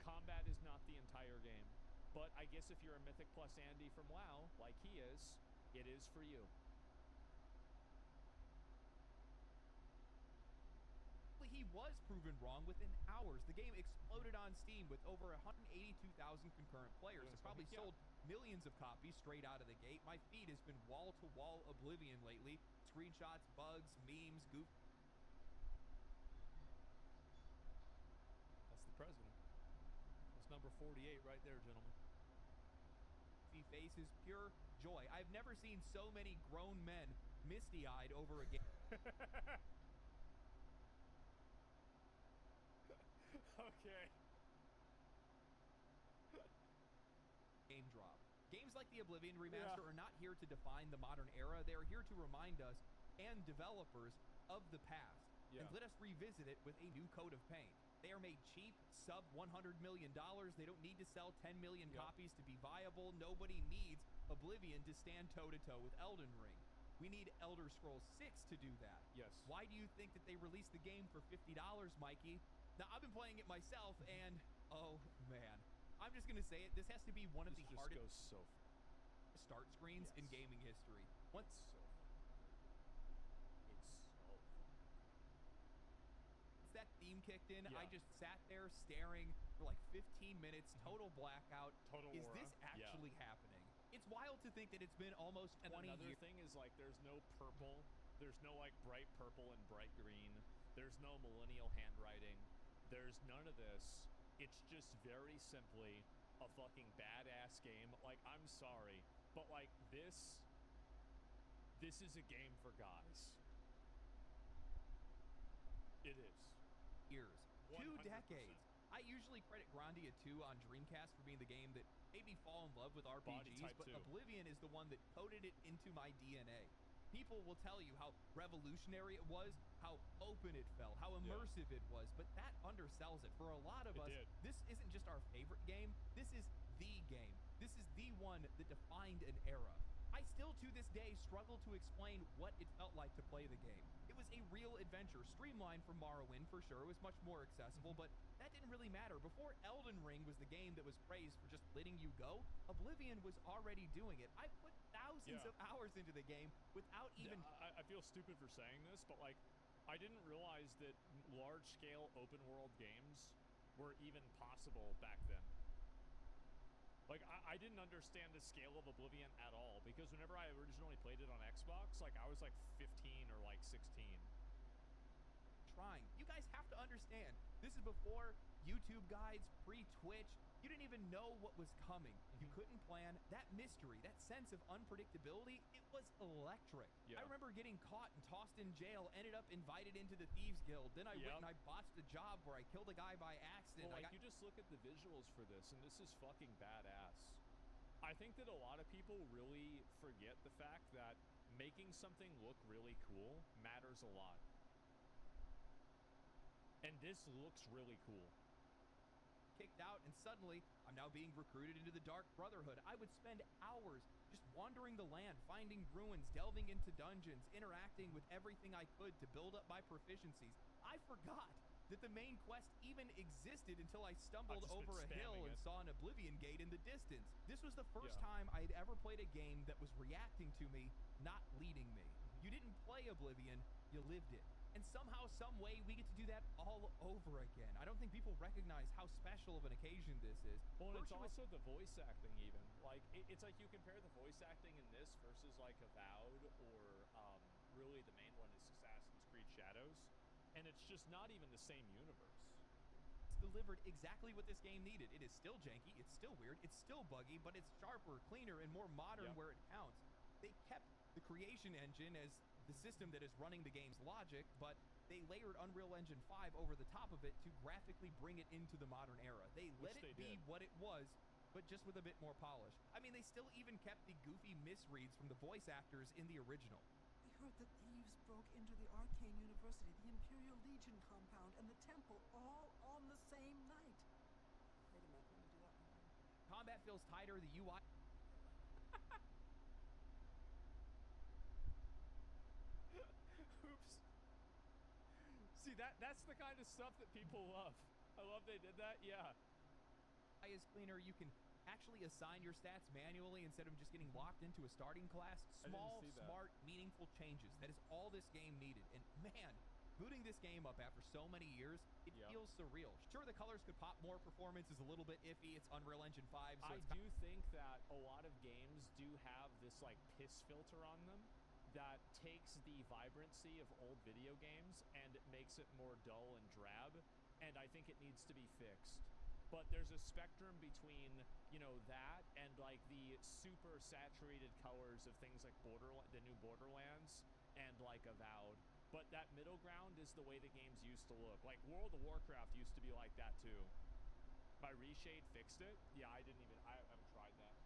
Combat is not the entire game. But I guess if you're a Mythic Plus Andy from WoW, like he is, it is for you. He was proven wrong within hours. The game exploded on Steam with over 182,000 concurrent players. It probably sold millions of copies straight out of the gate. My feed has been wall-to-wall Oblivion lately. Screenshots, bugs, memes, goof. That's the president. That's number 48 right there, gentlemen. The face is pure joy. I've never seen so many grown men misty-eyed over a game. Okay. Game drop. Games like the Oblivion remaster are not here to define the modern era. They are here to remind us and developers of the past. And let us revisit it with a new coat of paint. They are made cheap, sub $100 million. They don't need to sell 10 million copies to be viable. Nobody needs Oblivion to stand toe-to-toe with Elden Ring. We need Elder Scrolls 6 to do that. Yes. Why do you think that they released the game for $50, Mikey? Now, I've been playing it myself, and, oh, man. I'm just going to say it. This has to be one of the hardest start screens in gaming history. It's so that theme kicked in. I just sat there staring for like 15 minutes. Total blackout. Total Is aura. this actually happening? It's wild to think that it's been almost 20 And another years. thing is, like, there's no purple. There's no, like, bright purple and bright green. There's no millennial handwriting. There's none of this. It's just very simply a fucking badass game. Like, I'm sorry, but, like, this is a game for guys. It is. Years. 2 100%. decades. I usually credit Grandia 2 on Dreamcast for being the game that made me fall in love with RPGs, Type but 2. Oblivion is the one that coded it into my DNA. People will tell you how revolutionary it was, how open it felt, how immersive it was, but that undersells it. For a lot of us, this isn't just our favorite game, this is the game. This is the one that defined an era. I still to this day struggle to explain what it felt like to play the game. It was a real adventure, streamlined from Morrowind for sure. It was much more accessible, but that didn't really matter. Before Elden Ring was the game that was praised for just letting you go, Oblivion was already doing it. I put thousands of hours into the game without even... I feel stupid for saying this, but like, I didn't realize that large-scale open-world games were even possible back then. Like, I didn't understand the scale of Oblivion at all, because whenever I originally played it on Xbox, like, I was like 15 or like 16. Trying. You guys have to understand, this is before YouTube guides, pre-Twitch. You didn't even know what was coming. You couldn't plan. That mystery, that sense of unpredictability, it was electric. I remember getting caught and tossed in jail, ended up invited into the Thieves Guild. Then I went and I botched a job where I killed a guy by accident. Well, like, you just look at the visuals for this, and this is fucking badass. I think that a lot of people really forget the fact that making something look really cool matters a lot. And this looks really cool. Kicked out, and suddenly I'm now being recruited into the Dark Brotherhood. I would spend hours just wandering the land, finding ruins, delving into dungeons, interacting with everything I could to build up my proficiencies. I forgot that the main quest even existed until I stumbled over a hill and saw an Oblivion gate in the distance. This was the first time I had ever played a game that was reacting to me, not leading me. You didn't play Oblivion, you lived it. And somehow, some way, we get to do that all over again. I don't think people recognize how special of an occasion this is. Well, and it's also the voice acting even. Like, it's like you compare the voice acting in this versus like Avowed or really the main one is Assassin's Creed Shadows, and it's just not even the same universe. It's delivered exactly what this game needed. It is still janky, it's still weird, it's still buggy, but it's sharper, cleaner, and more modern where it counts. They kept the creation engine as the system that is running the game's logic, but they layered Unreal Engine 5 over the top of it to graphically bring it into the modern era. They let it be what it was, but just with a bit more polish. I mean, they still even kept the goofy misreads from the voice actors in the original. I heard that thieves broke into the Arcane University, the Imperial Legion compound, and the temple all on the same night. Wait a minute, let me do that one more. Combat feels tighter, the UI... Oops. See, that's the kind of stuff that people love. I love they did that, yeah. Is cleaner, you can actually assign your stats manually instead of just getting locked into a starting class. Small, smart, meaningful changes. That is all this game needed. And man, booting this game up after so many years, it feels surreal. Sure, the colors could pop more, performance is a little bit iffy, it's Unreal Engine 5, so I do think that a lot of games do have this like piss filter on them that takes the vibrancy of old video games and makes it more dull and drab, and I think it needs to be fixed. But there's a spectrum between, you know, that and like the super saturated colors of things like the new Borderlands and like Avowed. But that middle ground is the way the games used to look. Like World of Warcraft used to be like that too. My Reshade fixed it. Yeah, I haven't tried that.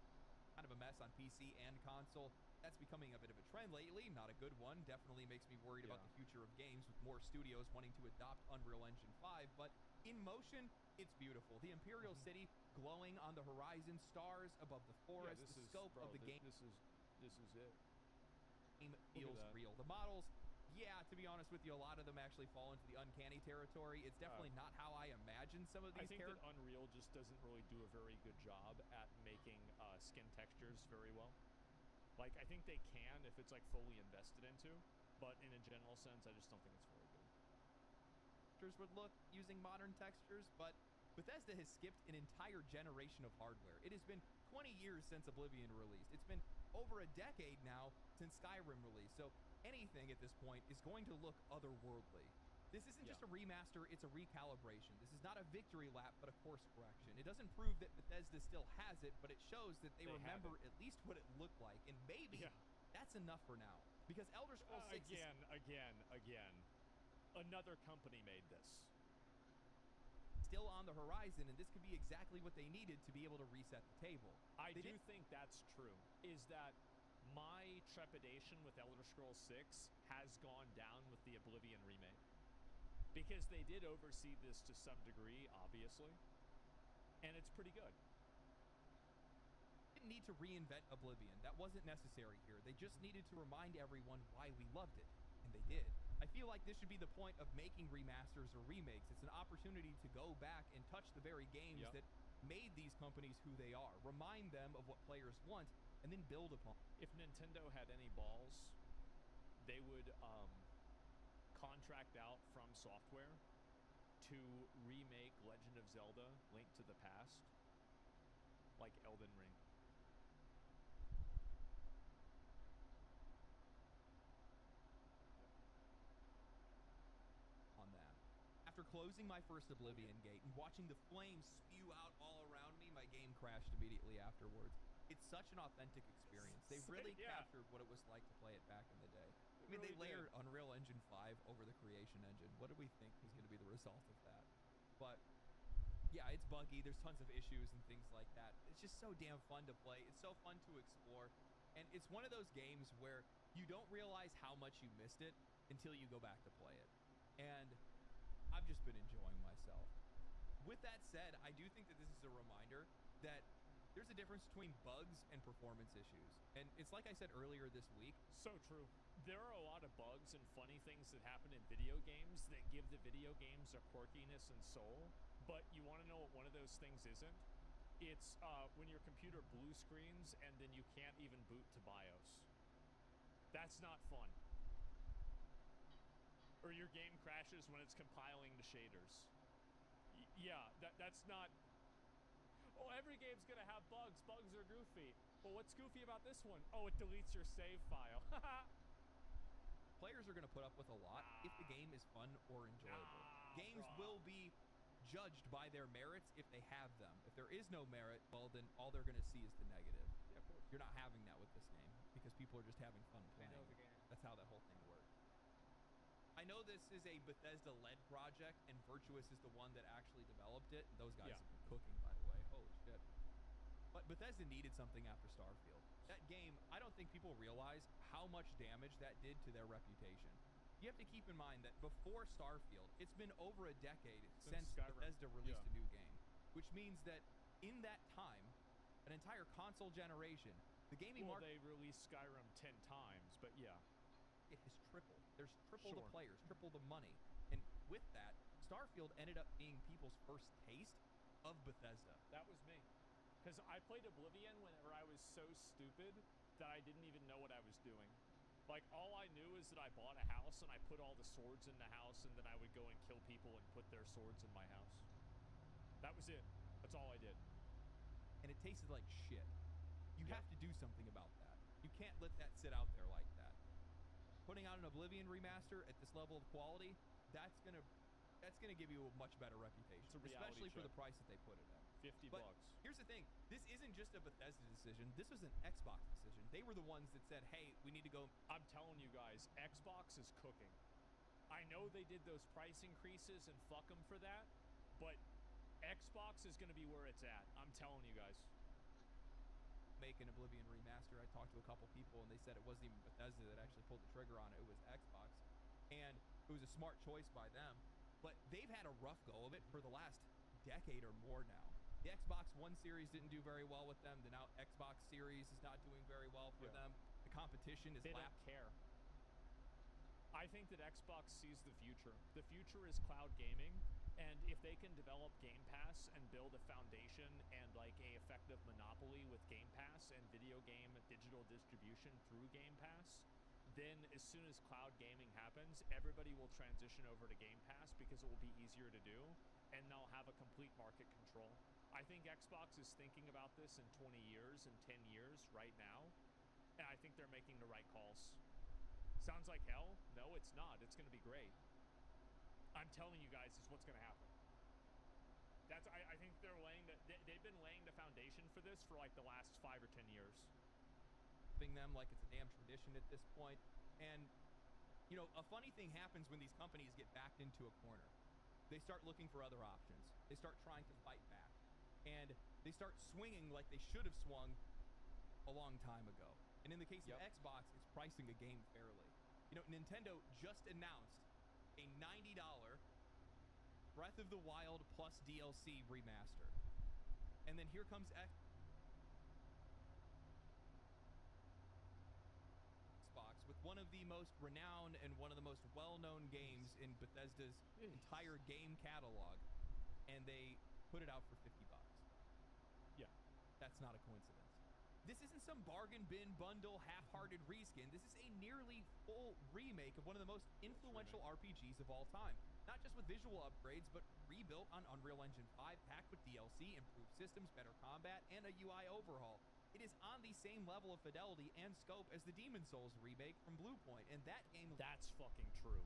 Kind of a mess on PC and console. That's becoming a bit of a trend lately, not a good one. Definitely makes me worried about the future of games with more studios wanting to adopt Unreal Engine 5, but in motion, it's beautiful. The Imperial City glowing on the horizon, stars above the forest, the scope of the game. This is it. Game feels real. The models, yeah, to be honest with you, a lot of them actually fall into the uncanny territory. It's definitely not how I imagine some of these characters. I think that Unreal just doesn't really do a very good job at making skin textures very well. Like, I think they can if it's, like, fully invested into, but in a general sense, I just don't think it's very good. Would look using modern textures, but Bethesda has skipped an entire generation of hardware. It has been 20 years since Oblivion released. It's been over a decade now since Skyrim released. So anything at this point is going to look otherworldly. This isn't just a remaster, it's a recalibration. This is not a victory lap, but a course correction. It doesn't prove that Bethesda still has it, but it shows that they remember at least what it looked like, and maybe that's enough for now. Because Elder Scrolls 6 again, another company made this. Still on the horizon, and this could be exactly what they needed to be able to reset the table. I do think that's true, is that my trepidation with Elder Scrolls 6 has gone down with the Oblivion remake. Because they did oversee this to some degree, obviously, and it's pretty good. Didn't need to reinvent Oblivion. That wasn't necessary here. They just needed to remind everyone why we loved it, and they did. I feel like this should be the point of making remasters or remakes. It's an opportunity to go back and touch the very games that made these companies who they are. Remind them of what players want, and then build upon. If Nintendo had any balls, they would contract out From Software to remake Legend of Zelda: Link to the Past like Elden Ring. On that. After closing my first Oblivion gate and watching the flames spew out all around me, my game crashed immediately afterwards. It's such an authentic experience. They really captured what it was like to play it back in the day. I mean, they layered Unreal Engine 5 over the Creation Engine. What did we think was going to be the result of that? But yeah, it's buggy. There's tons of issues and things like that. It's just so damn fun to play. It's so fun to explore. And it's one of those games where you don't realize how much you missed it until you go back to play it. And I've just been enjoying myself. With that said, I do think that this is a reminder that there's a difference between bugs and performance issues. And it's like I said earlier this week. So true. There are a lot of bugs and funny things that happen in video games that give the video games a quirkiness and soul. But you want to know what one of those things isn't? It's when your computer blue screens and then you can't even boot to BIOS. That's not fun. Or your game crashes when it's compiling the shaders. That's not... Oh, every game's gonna have bugs. Bugs are goofy. Well, what's goofy about this one? Oh, it deletes your save file. Players are gonna put up with a lot if the game is fun or enjoyable. Games will be judged by their merits if they have them. If there is no merit, well, then all they're gonna see is the negative. Yeah, of course. You're not having that with this game because people are just having fun playing. They know the game. That's how that whole thing works. I know this is a Bethesda-led project, and Virtuous is the one that actually developed it. Those guys have been cooking, by the way. Holy shit. But Bethesda needed something after Starfield. That game, I don't think people realize how much damage that did to their reputation. You have to keep in mind that before Starfield, it's been over a decade since Bethesda released a new game, which means that in that time, an entire console generation, the gaming market... They released Skyrim 10 times, but yeah. It has tripled. There's triple the players, triple the money. And with that, Starfield ended up being people's first taste of Bethesda. That was me. Because I played Oblivion whenever I was so stupid that I didn't even know what I was doing. Like, all I knew is that I bought a house and I put all the swords in the house and then I would go and kill people and put their swords in my house. That was it. That's all I did. And it tasted like shit. You have to do something about that. You can't let that sit out there like that. Putting out an Oblivion remaster at this level of quality, that's gonna give you a much better reputation, especially for the price that they put it at. $50. Here's the thing, this isn't just a Bethesda decision, this was an Xbox decision. They were the ones that said, hey, we need to go... I'm telling you guys, Xbox is cooking. I know they did those price increases and fuck them for that, but Xbox is gonna be where it's at. I'm telling you guys. Make an Oblivion remaster. I talked to a couple people and they said it wasn't even Bethesda that actually pulled the trigger on it. It was Xbox. And it was a smart choice by them. But they've had a rough go of it for the last decade or more now. The Xbox One series didn't do very well with them. The now Xbox series is not doing very well for them. The competition is They don't care. I think that Xbox sees the future. The future is cloud gaming. And if they can develop Game Pass and build a foundation and like a effective monopoly with Game Pass and video game digital distribution through Game Pass, then as soon as cloud gaming happens, everybody will transition over to Game Pass because it will be easier to do and they'll have a complete market control. I think Xbox is thinking about this in 20 years and 10 years right now, and I think they're making the right calls. Sounds like hell? No, it's not. It's going to be great. I'm telling you guys, is what's going to happen. I think they've been laying the foundation for this for like the last 5 or 10 years. Them like it's a damn tradition at this point. And, you know, a funny thing happens when these companies get backed into a corner. They start looking for other options. They start trying to fight back. And they start swinging like they should have swung a long time ago. And in the case of Xbox, it's pricing a game fairly. You know, Nintendo just announced a $90 Breath of the Wild plus DLC remaster. And then here comes Xbox with one of the most renowned and one of the most well-known games in Bethesda's entire game catalog. And they put it out for $50. Yeah. That's not a coincidence. This isn't some bargain bin bundle half-hearted reskin. This is a nearly full remake of one of the most influential RPGs of all time. Not just with visual upgrades, but rebuilt on Unreal Engine 5, packed with DLC, improved systems, better combat, and a UI overhaul. It is on the same level of fidelity and scope as the Demon's Souls remake from Bluepoint, and that game... That's fucking true.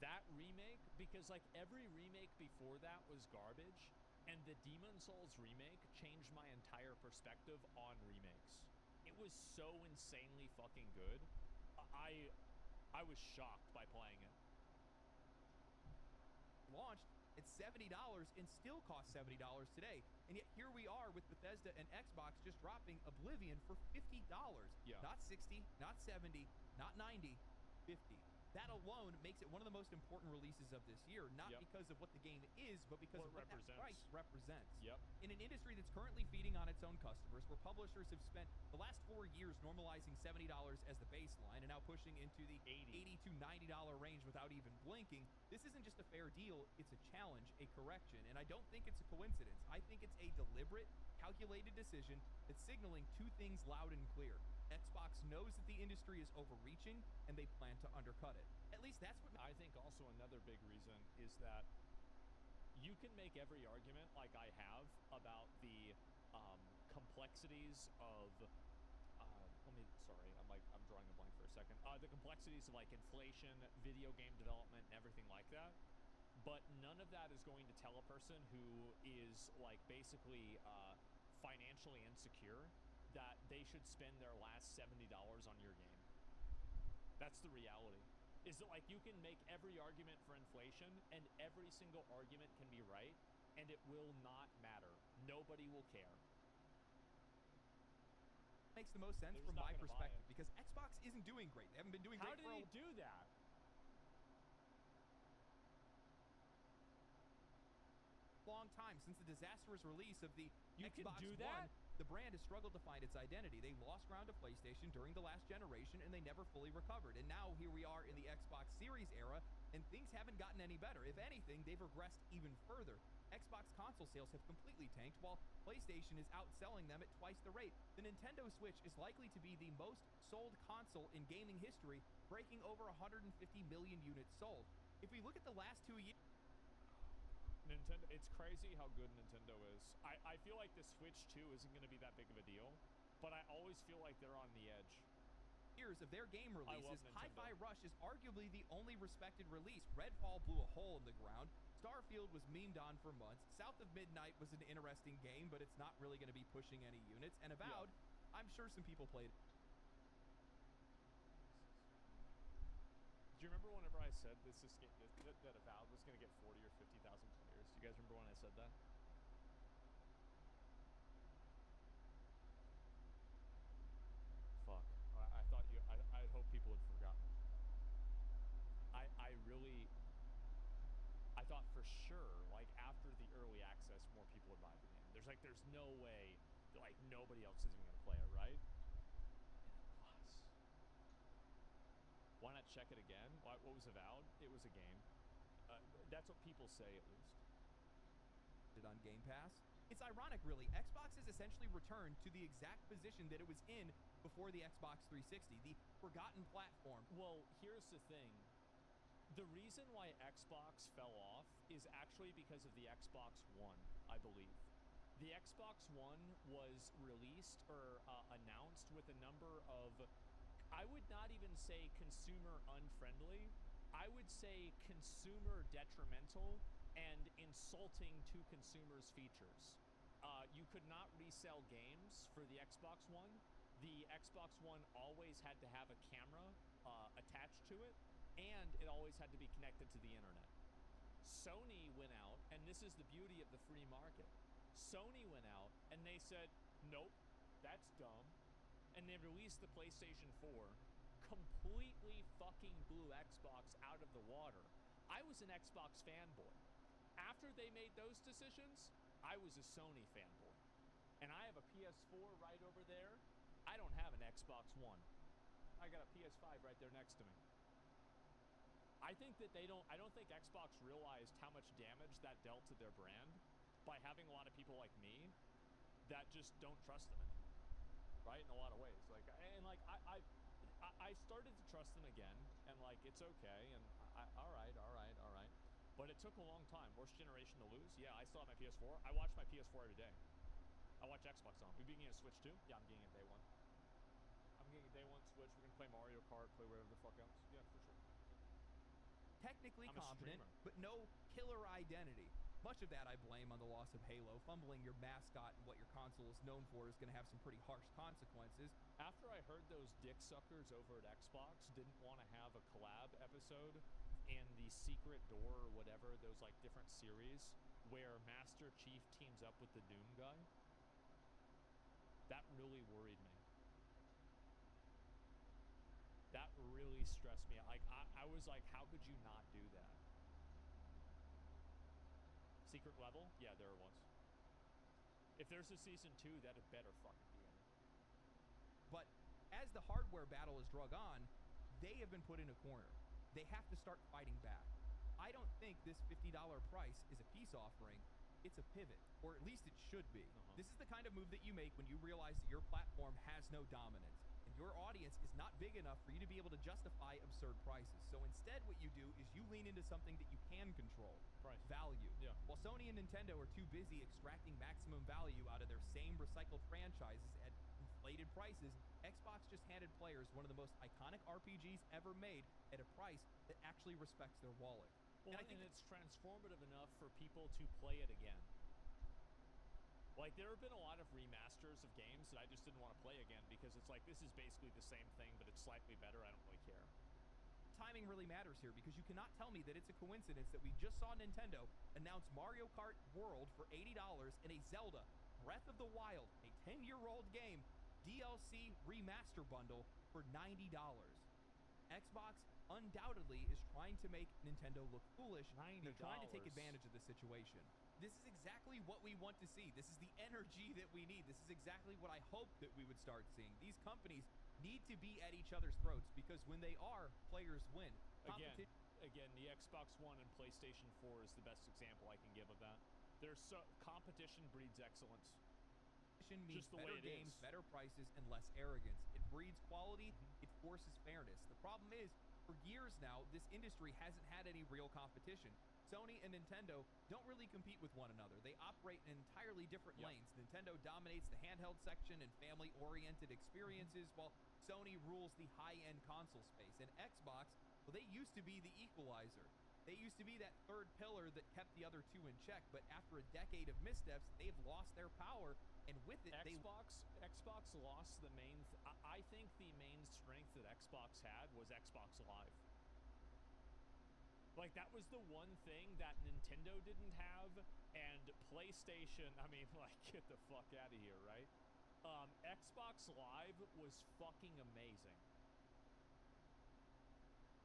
That remake, because like every remake before that was garbage, and the Demon's Souls remake changed my entire perspective on remakes. It was so insanely fucking good. I was shocked by playing it. Launched at $70 and still costs $70 today. And yet here we are with Bethesda and Xbox just dropping Oblivion for $50. Yeah. Not 60, not 70, not 90, 50. That alone makes it one of the most important releases of this year, not because of what the game is, but because of what that price represents. Yep. In an industry that's currently feeding on its own customers, where publishers have spent the last 4 years normalizing $70 as the baseline and now pushing into the $80 to $90 range without even blinking, this isn't just a fair deal, it's a challenge, a correction, and I don't think it's a coincidence. I think it's a deliberate, calculated decision that's signaling two things loud and clear. Xbox knows that the industry is overreaching, and they plan to undercut it. At least that's what... I think also another big reason is that you can make every argument, like I have, about the complexities of... I'm drawing a blank for a second. The complexities of, like, inflation, video game development, and everything like that. But none of that is going to tell a person who is, like, basically financially insecure that they should spend their last $70 on your game. That's the reality. Is that, like, you can make every argument for inflation, and every single argument can be right, and it will not matter. Nobody will care. Makes the most sense from my perspective, because Xbox isn't doing great. They haven't been doing great for How did he do that? Long time since the disastrous release of the Xbox can do One. that? The brand has struggled to find its identity. They lost ground to PlayStation during the last generation, and they never fully recovered. And now here we are in the Xbox Series era, and things haven't gotten any better. If anything, they've regressed even further. Xbox console sales have completely tanked, while PlayStation is outselling them at twice the rate. The Nintendo Switch is likely to be the most sold console in gaming history, breaking over 150 million units sold. If we look at the last 2 years... Nintendo, it's crazy how good Nintendo is. I feel like the Switch 2 isn't going to be that big of a deal, but I always feel like they're on the edge. Years of their game releases, Nintendo. Hi-Fi Rush is arguably the only respected release. Redfall blew a hole in the ground. Starfield was memed on for months. South of Midnight was an interesting game, but it's not really going to be pushing any units. And Avowed, I'm sure some people played it. Do you remember whenever I said that Avowed was going to get 40 or 50,000 players? Do you guys remember when I said that? Fuck. I thought I hope people had forgotten. I thought for sure, like, after the early access, more people would buy the game. There's no way that, like, nobody else is even going to play it, right? And it was. Why not check it again? What was Avowed? It was a game. That's what people say, at least. On Game Pass. It's ironic, really. Xbox has essentially returned to the exact position that it was in before the Xbox 360, the forgotten platform. Well, here's the thing. The reason why Xbox fell off is actually because of the Xbox One, I believe. the Xbox One was released or announced with a number of, I would not even say consumer unfriendly, I would say consumer detrimental and insulting to consumers' features. You could not resell games for the Xbox One. The Xbox One always had to have a camera attached to it, and it always had to be connected to the internet. Sony went out, and this is the beauty of the free market. Sony went out, and they said, nope, that's dumb. And they released the PlayStation 4, completely fucking blew Xbox out of the water. I was an Xbox fanboy. After they made those decisions, I was a Sony fanboy. And I have a PS4 right over there. I don't have an Xbox One. I got a PS5 right there next to me. I think that I don't think Xbox realized how much damage that dealt to their brand by having a lot of people like me that just don't trust them anymore, right? In a lot of ways. I started to trust them again, and like, it's okay, and all right. But it took a long time. Worst generation to lose? Yeah, I still have my PS4. I watch my PS4 every day. I watch Xbox on. We be getting a Switch too? Yeah, I'm getting a day one. I'm getting a day one Switch. We're gonna play Mario Kart, play whatever the fuck else. Yeah, for sure. Technically competent, but no killer identity. Much of that I blame on the loss of Halo. Fumbling your mascot and what your console is known for is going to have some pretty harsh consequences. After I heard those dick suckers over at Xbox didn't want to have a collab episode in the Secret Door or whatever, those like different series where Master Chief teams up with the Doom guy, that really worried me. That really stressed me out. Like, I was like, how could you not do that? Secret level? Yeah, there was. If there's a season 2, that had better fucking be in it. But as the hardware battle is drug on, they have been put in a corner. They have to start fighting back. I don't think this $50 price is a peace offering. It's a pivot, or at least it should be. This is the kind of move that you make when you realize that your platform has no dominance, and your audience is not big enough for you to be able to justify absurd prices. So instead what you do is you lean into something that you can control. Price. Value. Yeah. While Sony and Nintendo are too busy extracting maximum value out of their same recycled franchises at inflated prices, Xbox just handed players one of the most iconic RPGs ever made at a price that actually respects their wallet. Well, and it's transformative enough for people to play it again. Like, there have been a lot of remasters of games that I just didn't want to play again because it's like, this is basically the same thing, but it's slightly better. I don't really care. Timing really matters here because you cannot tell me that it's a coincidence that we just saw Nintendo announce Mario Kart World for $80 and a Zelda Breath of the Wild, a 10-year-old game, DLC remaster bundle for $90. Xbox undoubtedly is trying to make Nintendo look foolish. They're trying to take advantage of the situation. This is exactly what we want to see. This is the energy that we need. This is exactly what I hope that we would start seeing. These companies need to be at each other's throats because when they are, players win. Again, the Xbox One and PlayStation 4 is the best example I can give of that. Competition breeds excellence. Competition means better games, better prices, and less arrogance. It breeds quality. It forces fairness. The problem is, for years now, this industry hasn't had any real competition. Sony and Nintendo don't really compete with one another. They operate in entirely different lanes. Nintendo dominates the handheld section and family-oriented experiences, while Sony rules the high-end console space. And Xbox, well, they used to be the equalizer. They used to be that third pillar that kept the other two in check, but after a decade of missteps, they've lost their power, and with it, Xbox lost the main... I think the main strength that Xbox had was Xbox Live. Like, that was the one thing that Nintendo didn't have, and PlayStation, I mean, like, get the fuck out of here, right? Xbox Live was fucking amazing.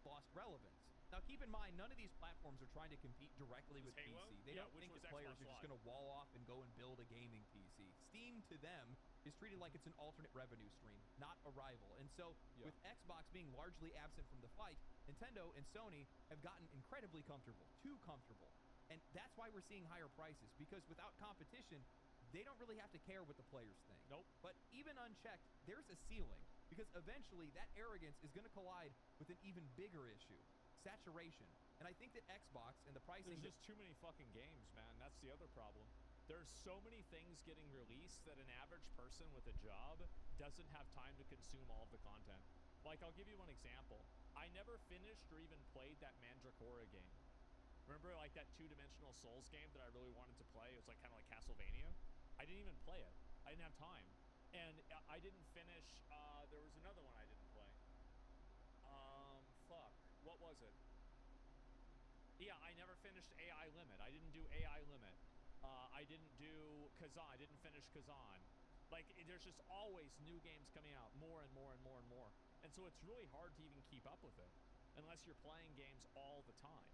Lost relevance. Now, keep in mind, none of these platforms are trying to compete directly with Halo? PC. They don't think that players are just going to wall off and go and build a gaming PC. Steam, to them, is treated like it's an alternate revenue stream, not a rival. And so, with Xbox being largely absent from the fight, Nintendo and Sony have gotten incredibly comfortable, too comfortable. And that's why we're seeing higher prices, because without competition, they don't really have to care what the players think. Nope. But even unchecked, there's a ceiling, because eventually that arrogance is going to collide with an even bigger issue. Saturation. And I think that Xbox and the pricing... There's just too many fucking games, man. That's the other problem. There's so many things getting released that an average person with a job doesn't have time to consume all of the content. Like, I'll give you one example. I never finished or even played that Mandragora game. Remember, like, that two-dimensional Souls game that I really wanted to play? It was like kind of like Castlevania. I didn't even play it. I didn't have time. And I didn't finish, there was another one I didn't play. Fuck. What was it? Yeah, I never finished AI Limit. I didn't do AI Limit. I didn't do Kazan. I didn't finish Kazan. Like, there's just always new games coming out, more and more and more and more. And so it's really hard to even keep up with it, unless you're playing games all the time.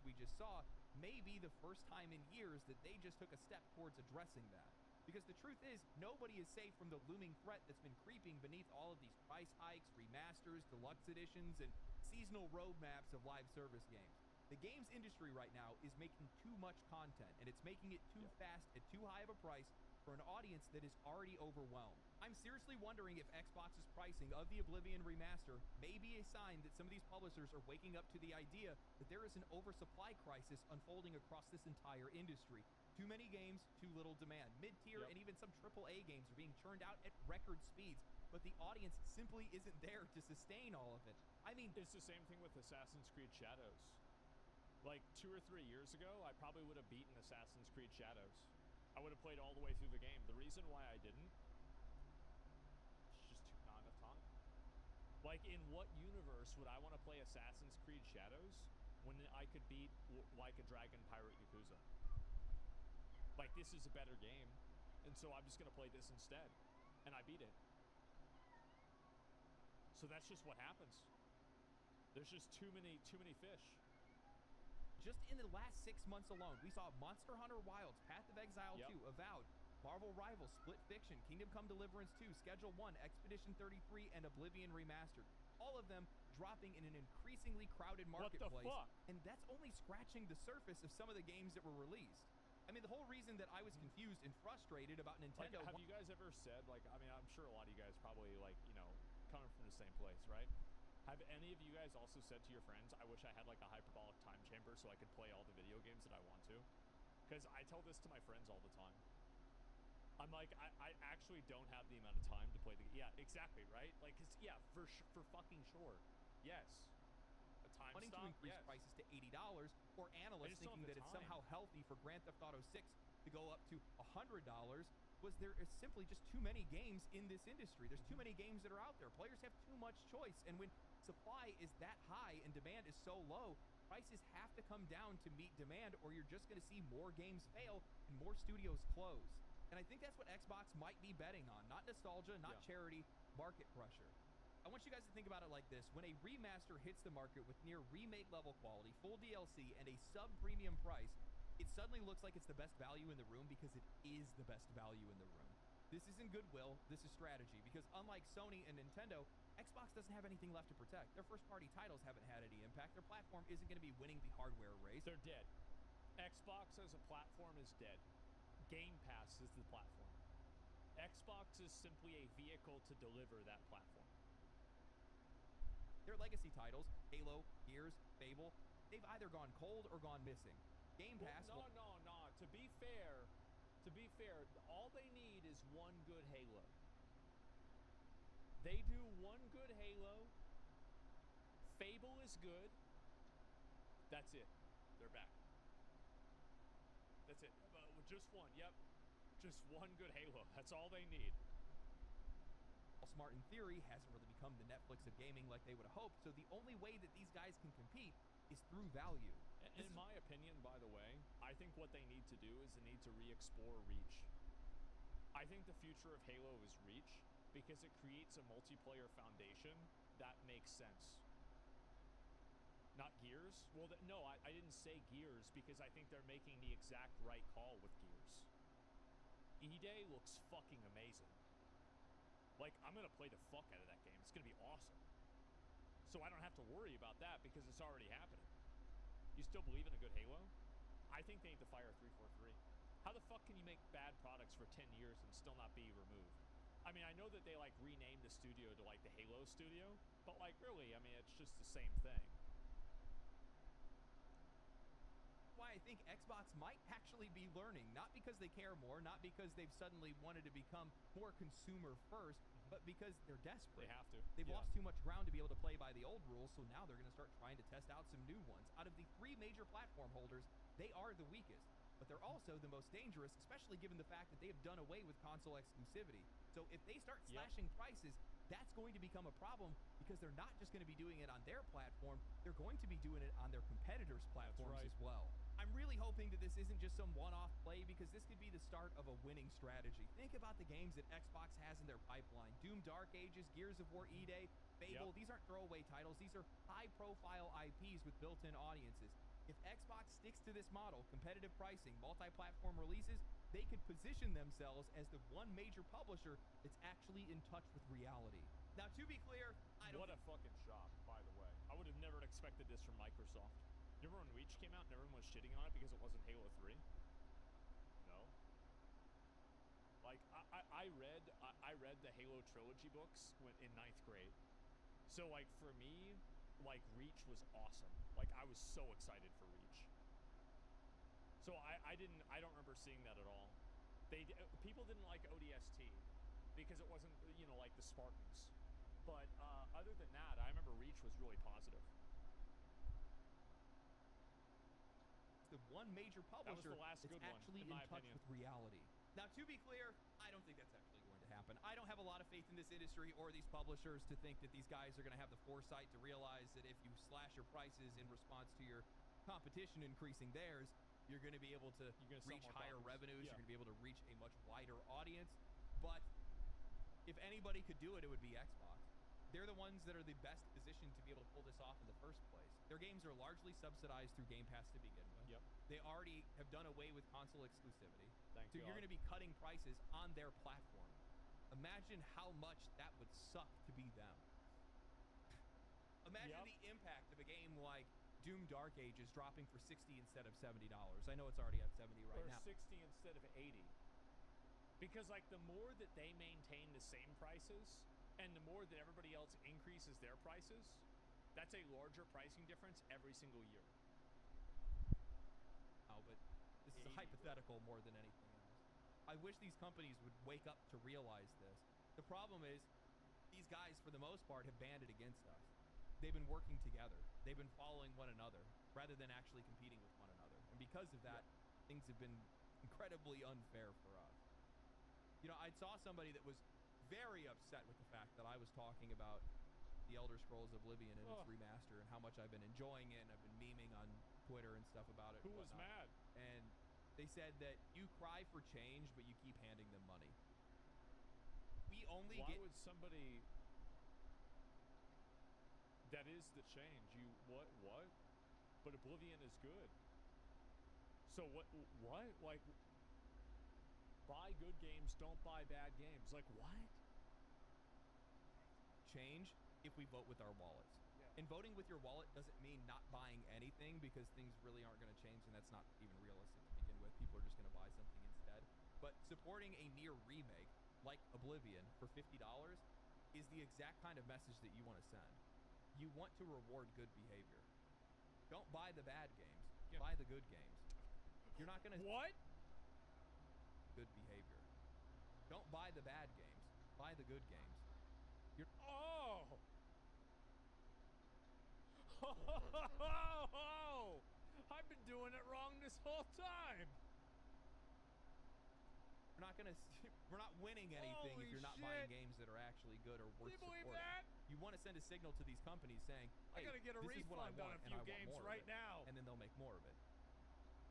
We just saw maybe the first time in years that they just took a step towards addressing that. Because the truth is, nobody is safe from the looming threat that's been creeping beneath all of these price hikes, remasters, deluxe editions, and seasonal roadmaps of live service games. The games industry right now is making too much content, and it's making it too fast at too high of a price for an audience that is already overwhelmed. I'm seriously wondering if Xbox's pricing of the Oblivion remaster may be a sign that some of these publishers are waking up to the idea that there is an oversupply crisis unfolding across this entire industry. Too many games, too little demand. Mid-tier and even some AAA games are being churned out at record speeds, but the audience simply isn't there to sustain all of it. I mean, it's the same thing with Assassin's Creed Shadows. Like 2 or 3 years ago, I probably would have beaten Assassin's Creed Shadows. I would have played all the way through the game. The reason why I didn't, it's just not enough time. Like, in what universe would I want to play Assassin's Creed Shadows when I could beat Like a Dragon Pirate Yakuza? Like, this is a better game, and so I'm just going to play this instead. And I beat it. So that's just what happens. There's just too many fish. Just in the last 6 months alone, we saw Monster Hunter Wilds, Path of Exile 2, Avowed, Marvel Rivals, Split Fiction, Kingdom Come Deliverance 2, Schedule 1, Expedition 33, and Oblivion Remastered. All of them dropping in an increasingly crowded marketplace. What the fuck? And that's only scratching the surface of some of the games that were released. I mean, the whole reason that I was confused and frustrated about Nintendo... Like, have you guys ever said, like, I mean, I'm sure a lot of you guys probably, like, you know, coming from the same place, right? Have any of you guys also said to your friends, I wish I had like a hyperbolic time chamber so I could play all the video games that I want to? Because I tell this to my friends all the time. I'm like, I actually don't have the amount of time to play the... Yeah, exactly, right? Like, cause, yeah, for fucking sure. Yes. A time wanting stop, to increase prices to $80, or analysts thinking that it's somehow healthy for Grand Theft Auto 6 to go up to $100, was there is simply just too many games in this industry. There's too many games that are out there. Players have too much choice, and when supply is that high and demand is so low, prices have to come down to meet demand, or you're just going to see more games fail and more studios close. And I think that's what Xbox might be betting on. Not nostalgia, not charity, market pressure. I want you guys to think about it like this. When a remaster hits the market with near remake level quality, full DLC, and a sub-premium price, it suddenly looks like it's the best value in the room because it is the best value in the room. This isn't goodwill, this is strategy, because unlike Sony and Nintendo, Xbox doesn't have anything left to protect. Their first-party titles haven't had any impact. Their platform isn't going to be winning the hardware race. They're dead. Xbox as a platform is dead. Game Pass is the platform. Xbox is simply a vehicle to deliver that platform. Their legacy titles, Halo, Gears, Fable, they've either gone cold or gone missing. Game Pass... Well, no. To be fair, all they need is one good Halo. They do one good Halo. Fable is good. That's it. They're back. That's it. Just one. Yep. Just one good Halo. That's all they need. Smart in theory hasn't really become the Netflix of gaming like they would have hoped, so the only way that these guys can compete is through value. In my opinion, by the way, I think what they need to do is they need to re-explore Reach. I think the future of Halo is Reach because it creates a multiplayer foundation that makes sense. Not Gears? Well, no, I didn't say Gears because I think they're making the exact right call with Gears. E-Day looks fucking amazing. Like, I'm going to play the fuck out of that game. It's going to be awesome. So I don't have to worry about that because it's already happening. You still believe in a good Halo? I think they need to fire 343. How the fuck can you make bad products for 10 years and still not be removed? I mean, I know that they, like, renamed the studio to, like, the Halo studio, but, like, really, I mean, it's just the same thing. Why I think Xbox might actually be learning, not because they care more, not because they've suddenly wanted to become more consumer first, but because they're desperate. They have to. They've lost too much ground to be able to play by the old rules, so now they're going to start trying to test out some new ones. Out of the 3 major platform holders, they are the weakest, but they're also the most dangerous, especially given the fact that they have done away with console exclusivity. So if they start slashing prices, that's going to become a problem because they're not just going to be doing it on their platform, they're going to be doing it on their competitors' platforms as well. I'm really hoping that this isn't just some one-off play because this could be the start of a winning strategy. Think about the games that Xbox has in their pipeline. Doom Dark Ages, Gears of War E-Day, Fable. These aren't throwaway titles. These are high-profile IPs with built-in audiences. If Xbox sticks to this model, competitive pricing, multi-platform releases, they could position themselves as the one major publisher that's actually in touch with reality. Now, to be clear, I don't... What a fucking shot, by the way. I would have never expected this from Microsoft. Remember when Reach came out and everyone was shitting on it because it wasn't Halo 3? No. Like, I read the Halo trilogy books in 9th grade. So, like, for me, like, Reach was awesome. Like, I was so excited for Reach. So I don't remember seeing that at all. People didn't like ODST because it wasn't, you know, like the Spartans. But other than that, I remember Reach was really positive. The one major publisher that's actually in touch with reality. Now, to be clear, I don't think that's actually going to happen. I don't have a lot of faith in this industry or these publishers to think that these guys are going to have the foresight to realize that if you slash your prices in response to your competition increasing theirs, you're going to be able to reach higher revenues. You're going to be able to reach a much wider audience. But if anybody could do it, it would be Xbox. They're the ones that are the best positioned to be able to pull this off in the first place. Their games are largely subsidized through Game Pass to begin with. They already have done away with console exclusivity. So you're going to be cutting prices on their platform. Imagine how much that would suck to be them. Imagine the impact of a game like Doom Dark Ages dropping for $60 instead of $70. I know it's already at 70 right now. Or 60 instead of 80. Because, like, the more that they maintain the same prices and the more that everybody else increases their prices, that's a larger pricing difference every single year. Oh, but this is a hypothetical more than anything else. I wish these companies would wake up to realize this. The problem is these guys, for the most part, have banded against us. They've been working together. They've been following one another rather than actually competing with one another. And because of that, things have been incredibly unfair for us. You know, I saw somebody that was very upset with the fact that I was talking about The Elder Scrolls Oblivion and its remaster and how much I've been enjoying it, and I've been memeing on Twitter and stuff about it. Who was mad? And they said that you cry for change, but you keep handing them money. We only Why would somebody... That is the change. What? But Oblivion is good. So what? Like, buy good games, don't buy bad games. Like, what? Change if we vote with our wallets. And voting with your wallet doesn't mean not buying anything, because things really aren't going to change, and that's not even realistic to begin with. People are just going to buy something instead. But supporting a near remake like Oblivion for $50 is the exact kind of message that you want to send. You want to reward good behavior. Don't buy the bad games. Buy the good games. You're not going to... What? Good behavior. Don't buy the bad games. Buy the good games. You're... Oh! I've been doing it wrong this whole time. We're not winning anything if you're not buying games that are actually good or worth supporting. Believe that? You want to send a signal to these companies saying, hey, I gotta get a this is what I refund want, on a and few I want games more right of it. now. And then they'll make more of it.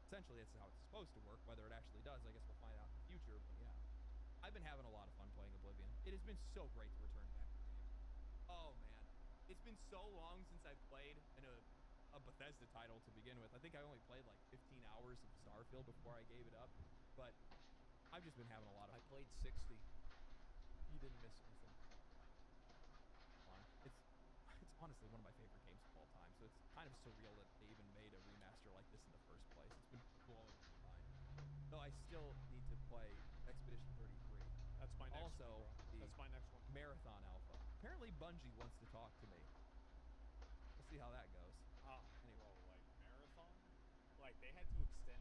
Essentially, that's how it's supposed to work. Whether it actually does, I guess we'll find out in the future, but yeah. I've been having a lot of fun playing Oblivion. It has been so great to return back to the game. Oh, man. It's been so long since I've played a Bethesda title to begin with. I think I only played like 15 hours of Starfield before I gave it up, but I've just been having a lot of fun. I played 60. You didn't miss anything. It's honestly one of my favorite games of all time, so it's kind of surreal that they even made a remaster like this in the first place. It's been blowing my mind. Though I still need to play Expedition 33. That's my next also, one, bro. That's my next one. Marathon Alpha. Apparently Bungie wants to talk to me. We'll see how that goes. Anyway, like Marathon? Like, they had to extend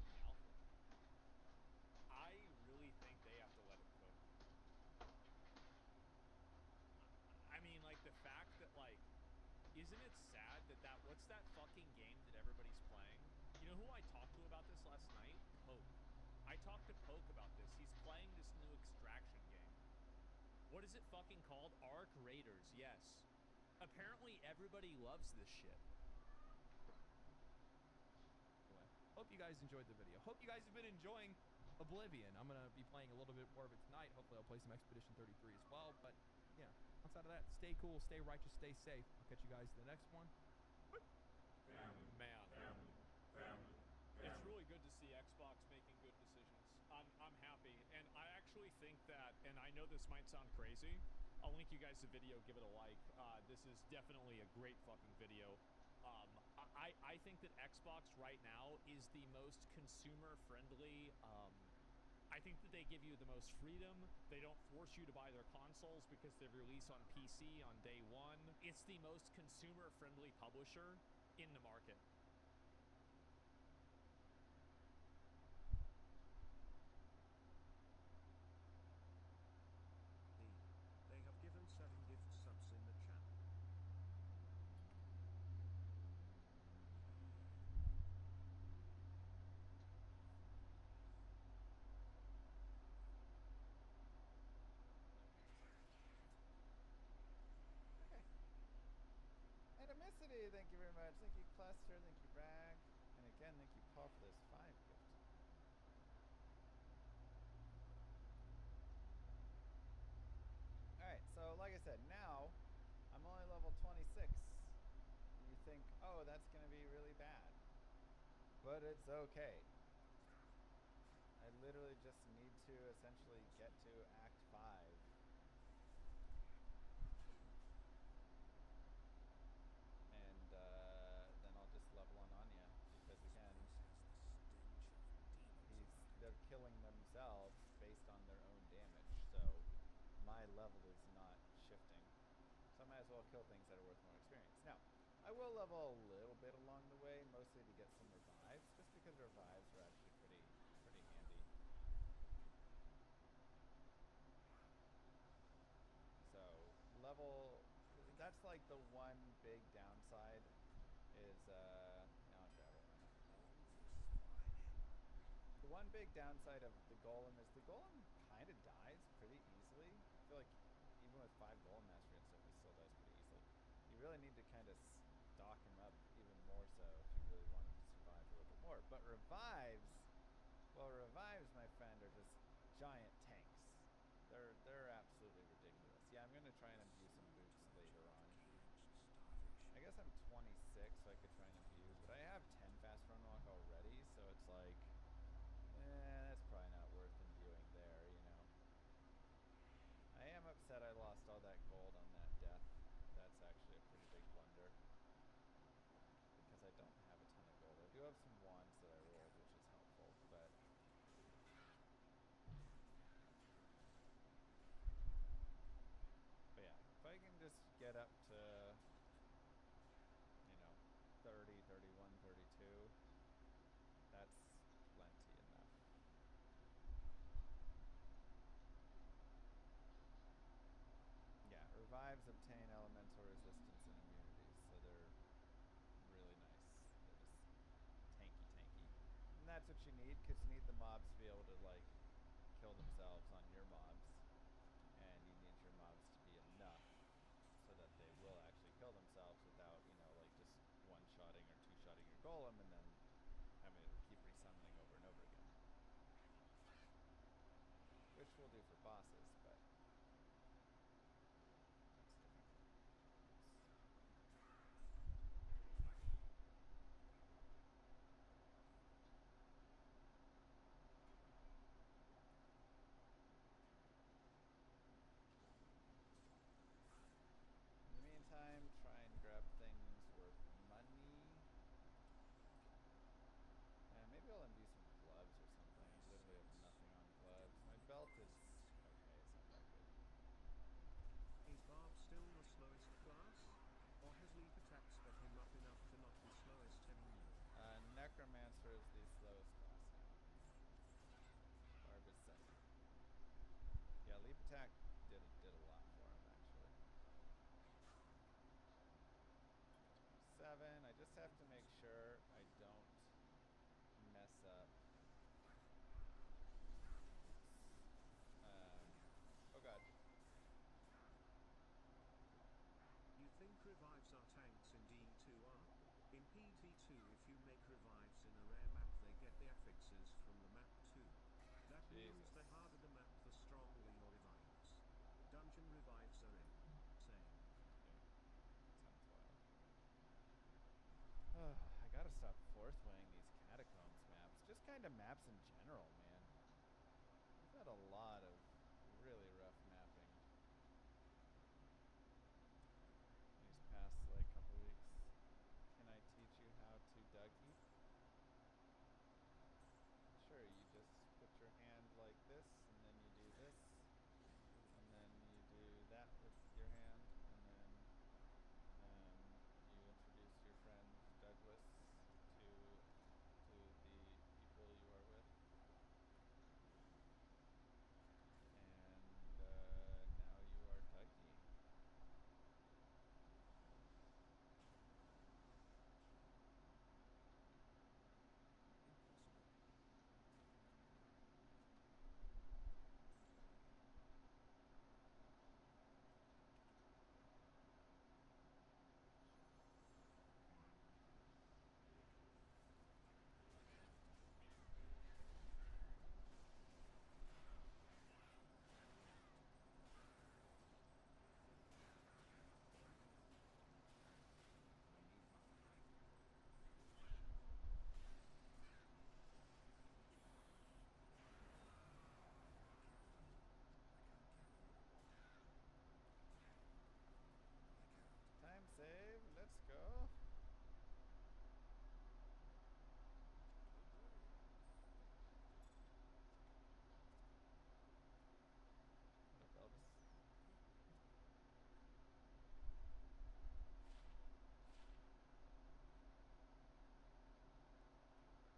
Isn't it sad that what's that fucking game that everybody's playing? You know who I talked to about this last night? Poke. I talked to Poke about this. He's playing this new extraction game. What is it fucking called? Arc Raiders, yes. Apparently everybody loves this shit. Anyway, hope you guys enjoyed the video. Hope you guys have been enjoying Oblivion. I'm going to be playing a little bit more of it tonight. Hopefully I'll play some Expedition 33 as well. But, yeah, outside of that, stay cool, stay righteous, stay safe. I'll catch you guys in the next one. Man. It's really good to see Xbox making good decisions. I'm happy. And I actually think that, and I know this might sound crazy, I'll link you guys the video, give it a like. This is definitely a great fucking video. I think that Xbox right now is the most consumer-friendly. I think that they give you the most freedom. They don't force you to buy their consoles because they release on PC on day one. It's the most consumer-friendly publisher in the market. They have given 7 gift subs in the chat. Animicity, thank you very much. Thank you, Cluster. Thank you, Rag. And again, thank you, Paul, for this 5 gift. Alright, so like I said, now I'm only level 26. And you think, oh, that's going to be really bad. But it's okay. I literally just need to essentially get to Act 5. And then I'll just level on Anya. Because again, they're killing themselves based on their own damage. So my level is not shifting. So I might as well kill things that are worth more experience. Now, I will level a little bit along the way, mostly to get some revives, just because revives are actually pretty handy. So, that's like the one big downside is, now I'll grab it, why not? The one big downside of the Golem is the Golem kind of dies pretty easily. I feel like even with 5 Golem Mastery and stuff, he still dies pretty easily. You really need to kind of stock him up even more so if you really want him to survive a little bit more. But revives, well, revives, my friend, are just giant tanks. They're absolutely ridiculous. Yeah, I'm going to try and imbue some boots later on. I guess I'm 26, so I could try and imbue, but I have 10 fast run walk already, so it's like, that's probably not worth imbuing there, you know. I am upset I lost all that gold on that death. That's actually a pretty big blunder. Because I don't have a ton of gold. I do have some wands that I rolled, which is helpful, but... But yeah, if I can just get up to, you know, 30, 31, 32, that's plenty enough. Yeah, revives obtain elemental resistance and immunities, so they're really nice. They're just tanky. And that's what you need, because you need the mobs to be able to, like, kill themselves on your mobs. And you need your mobs to be enough so that they will actually kill themselves without, you know, like, just one-shotting or two-shotting your golem and then having to keep resummoning over and over again. Which we'll do for bosses, but... In the meantime, try and grab things worth money. And maybe I'll imbue some gloves or something. I literally have nothing on gloves. My belt is okay, it's not that good. Is Barb still the slowest class? Or has leap attack sped him up enough to not be slowest anymore? Necromancer is the slowest class now. Barb is second. Yeah, leap attack did a lot for him, actually. means the harder the map, the stronger your revives. Dungeon revives are in. Same. Sounds wild. I gotta stop fourth waying these catacombs maps. Just kind of maps in general, man. We've had a lot of really rough mapping these past like couple weeks. Can I teach you how to Dougie? Sure, you just put your hand like this, and then you do this, and then you do that with your hand, and then you introduce your friend Douglas to the people you are with, and now you are Dougie. Impossible. Time save, let's go. What up, Elvis?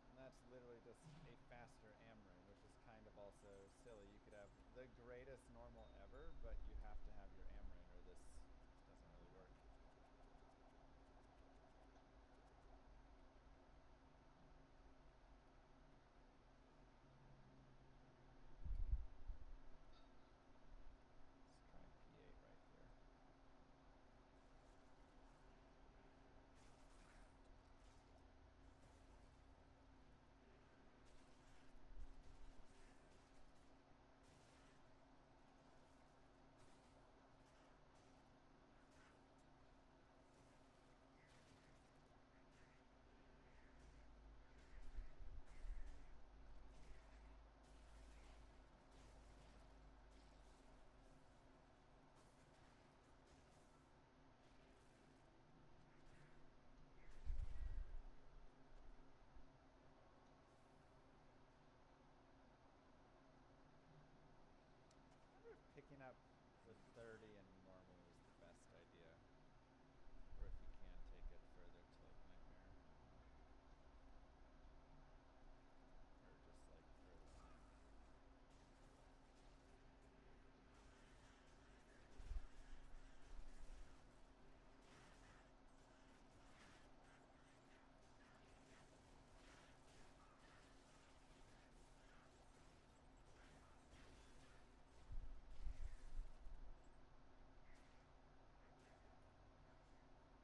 And that's literally just a faster Amarin, which is kind of also silly. You could have the greatest normal ever, but you have to have your Amarin or this doesn't really work. Let's try P8 right here. I wonder if picking up the 30 and normal is the best idea. Or if you can take it further to like Nightmare. Or just like further on.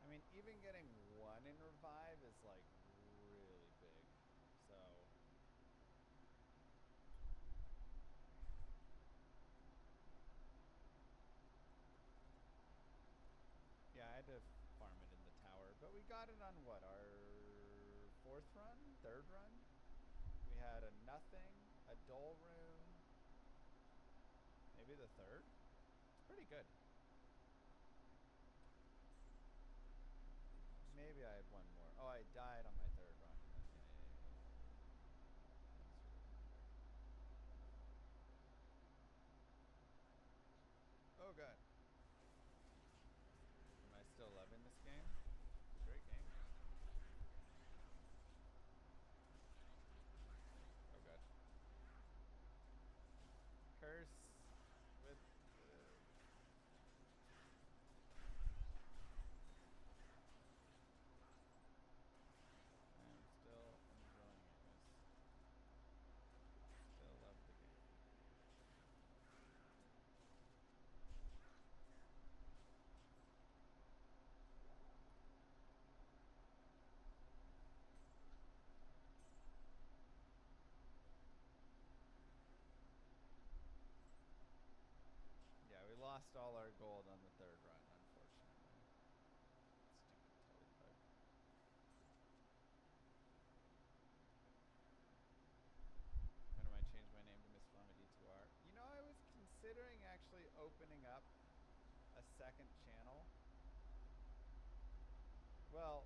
I mean, even getting one in revive is like really big. So yeah, I had to farm it in the tower, but we got it on what, our fourth run? Third run? We had a nothing, a dull rune, maybe the third? It's pretty good. Maybe I had one more. Oh, I died on my third run. And then, yeah. Thanks for the reminder. Oh god. Am I still loving this game? It's a great game. Oh god. Curse with Well,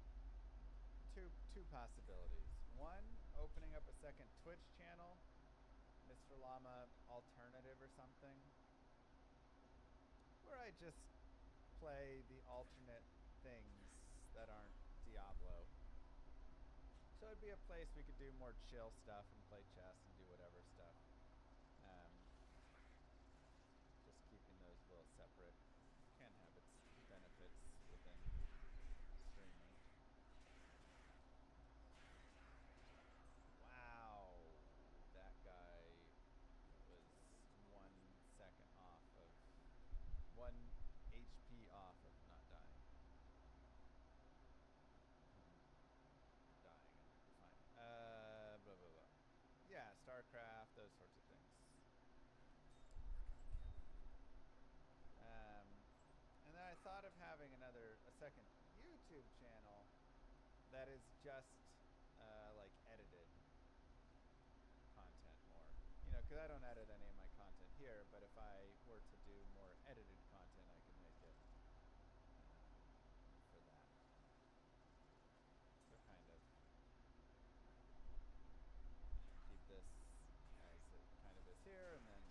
two possibilities. One, opening up a second Twitch channel, Mr. Llama Alternative or something, where I just play the alternate things that aren't Diablo. So it'd be a place we could do more chill stuff and play chess and do whatever stuff. Just keeping those little separate can have its benefits within streaming. Wow, that guy was 1 second off of 1 HP off of not dying. Dying, fine. Blah blah blah. Yeah, StarCraft, those sorts of things. And then I thought of having a second YouTube channel that is just like edited content more. You know, because I don't edit any of my content here, but if I were to do more edited content, I could make it for that. So kind of keep this as it kind of is here, and then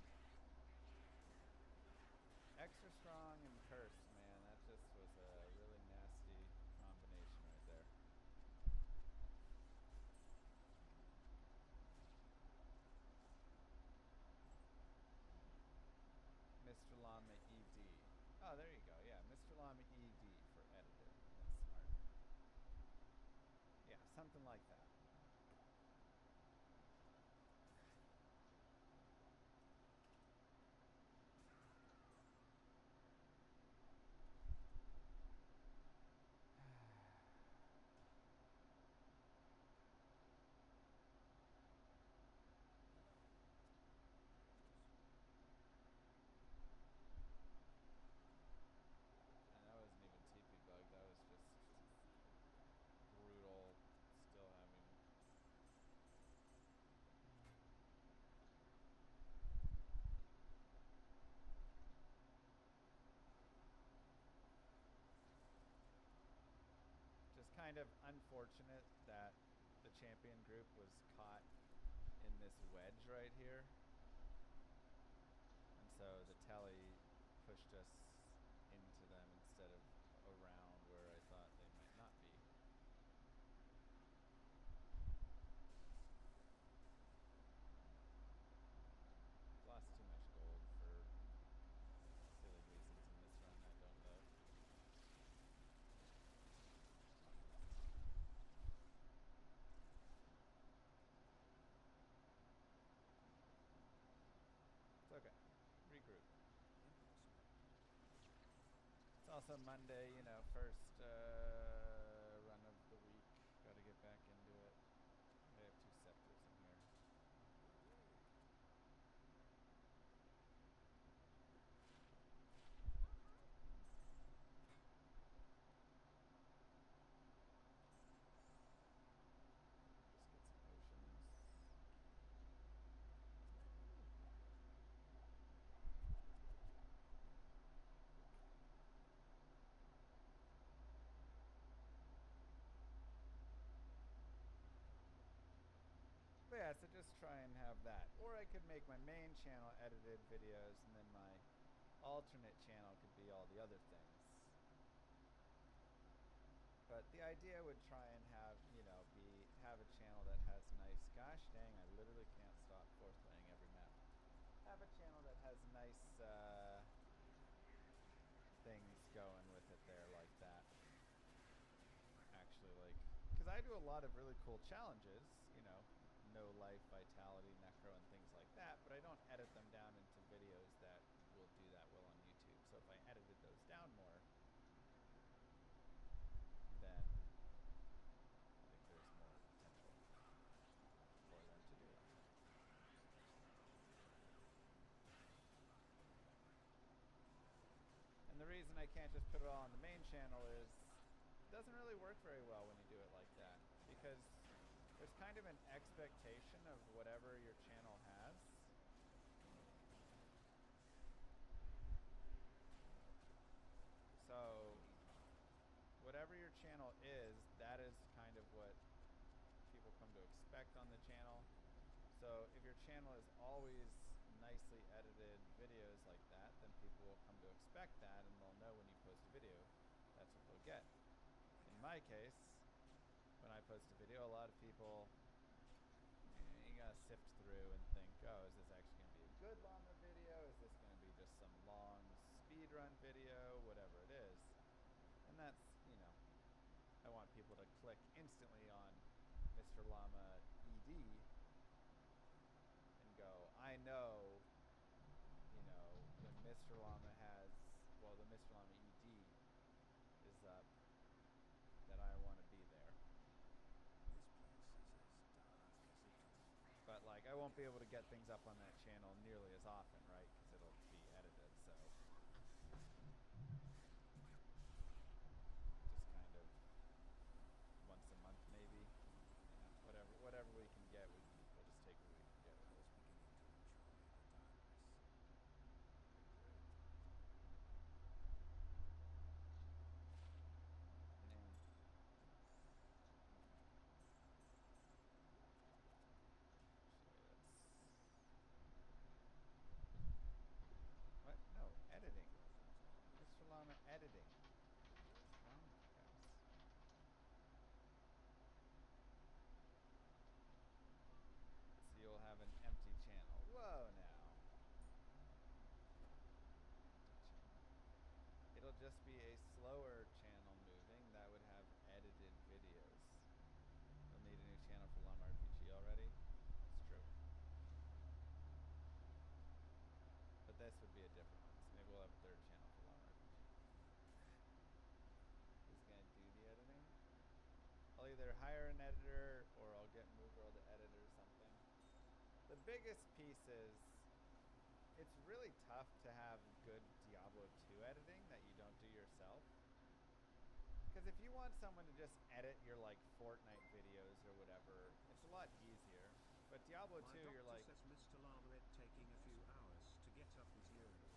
extra strong and curse, man. That just was a really nasty combination right there. Mr. Llama ED. Oh, there you go. Yeah, Mr. Llama ED for edited. That's smart. Yeah, something like that. And that wasn't even TP bug. That was just brutal. Still having. Just kind of unfortunate that the champion group was caught in this wedge right here. And so the telly pushed us into them instead of around where I thought they might not be. Lost too much gold for silly reasons in this run I don't love. It's okay. Regroup. It's also Monday, you know, first run of the week. Gotta get back into it. I have 2 scepters in here. Just get some potions. But yeah, so just try and have that. Or I could make my main channel edited videos, and then my alternate channel could be all the other things. But the idea would try and have, you know, have a channel that has nice, gosh dang, I literally can't stop forthlaying every map. Have a channel that has nice things going with it there like that. Actually, like, because I do a lot of really cool challenges, you know, no life, vitality, necro, and things like that, but I don't edit them down into videos that will do that well on YouTube. So if I edited those down more, then I think there's more potential for them to do it. And the reason I can't just put it all on the main channel is it doesn't really work very well when you do it like that, because there's kind of an expectation of whatever your channel has. So whatever your channel is So if your channel is always nicely edited videos like that, then people will come to expect that, and they'll know when you post a video, that's what they'll get. In my case, when I post a video, a lot of people, you gotta sift through and think, oh, is this actually going to be a good llama video? Is this going to be just some long speed run video? Whatever it is. And that's, I want people to click instantly on Mr. Llama ED and go, I know, when Mr. Llama has, the Mr. Llama ED is up, that I want to be there. But I won't be able to get things up on that channel nearly as often, right? Because it'll be edited, so just kind of once a month, maybe. Whatever we can get, we'll just take what we can get with it. What? No, editing. Mr. Llama editing. What's wrong with you guys? So you'll have an empty channel. Whoa, now. It'll just be a slower channel moving that would have edited videos. You'll need a new channel for Llama RPG already. It's true. But this would be a different one, so maybe we'll have a third channel for Llama RPG. Who's gonna do the editing? I'll either hire an editor or I'll get Moogirl to edit or something. The biggest piece is it's really tough to have good Diablo 2 editing that you don't do yourself. Because if you want someone to just edit your Fortnite videos or whatever, it's a lot easier. But Diablo 2, you're My doctor says Mr. Llama taking a few hours to get up his urine,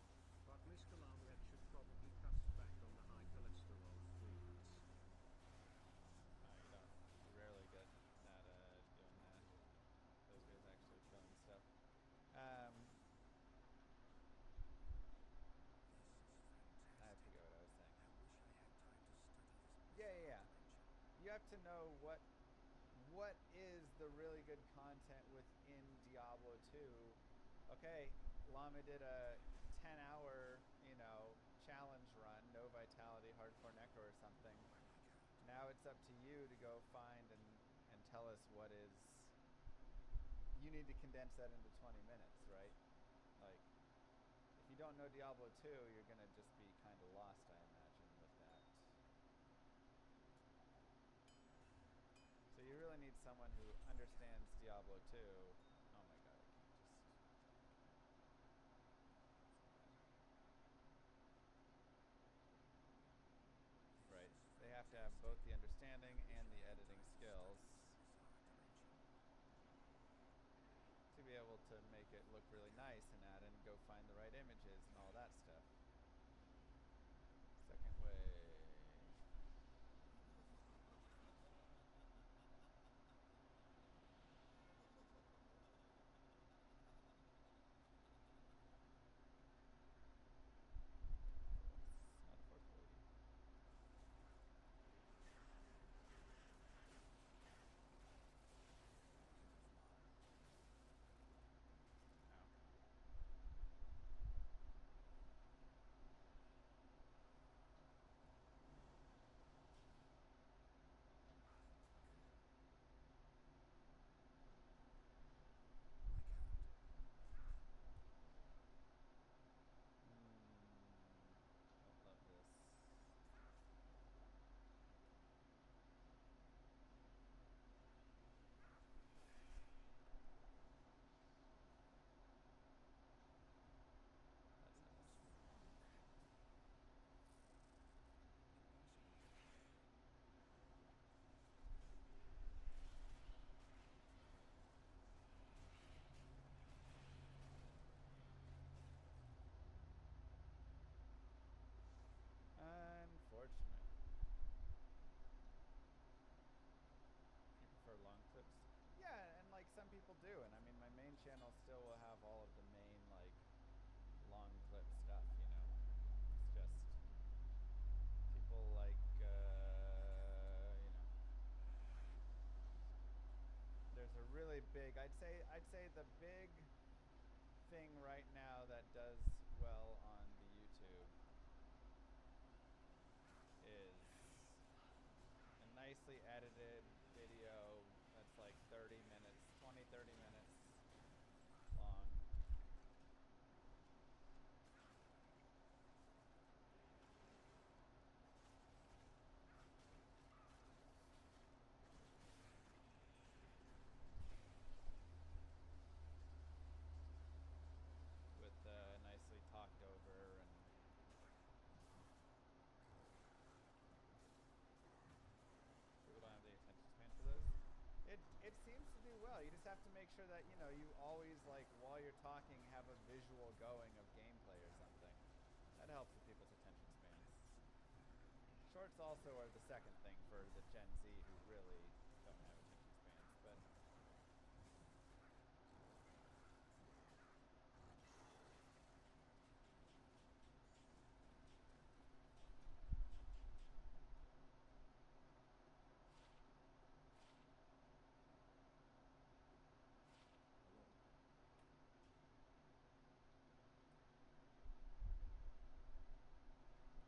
but Mr. Llama should probably cut back on the high cholesterol foods. You rarely get that doing that. Those guys actually killing stuff. I forget what I was saying. Yeah. You have to know what is the really good content within Diablo 2. Okay, Llama did a 10-hour, challenge run, no vitality, hardcore necro or something. Now it's up to you to go find and tell us what is. You need to condense that into 20 minutes, right? If you don't know Diablo 2, you're gonna just be kind of lost, I imagine, with that. So you really need someone who understands Diablo 2. Oh my god, I can't just. Right. They have to have both the understanding and the editing skills to be able to make it look really nice and add in, go find the right images and all that stuff. Second way. Not a fourth lady. channel still will have all of the main, like, long clip stuff, you know? It's just people like, you know, there's a really big, I'd say the big thing right now that does well on the YouTube is a nicely edited video that's like 30 minutes, 20, 30 minutes long. With nicely talked over, and people don't have the attention span for those. It seems to do well. You just have to make sure that, you know, you always, like, while you're talking, have a visual going of gameplay or something. That helps with people's attention spans. Shorts also are the second thing for the Gen Z who really don't have attention spans, but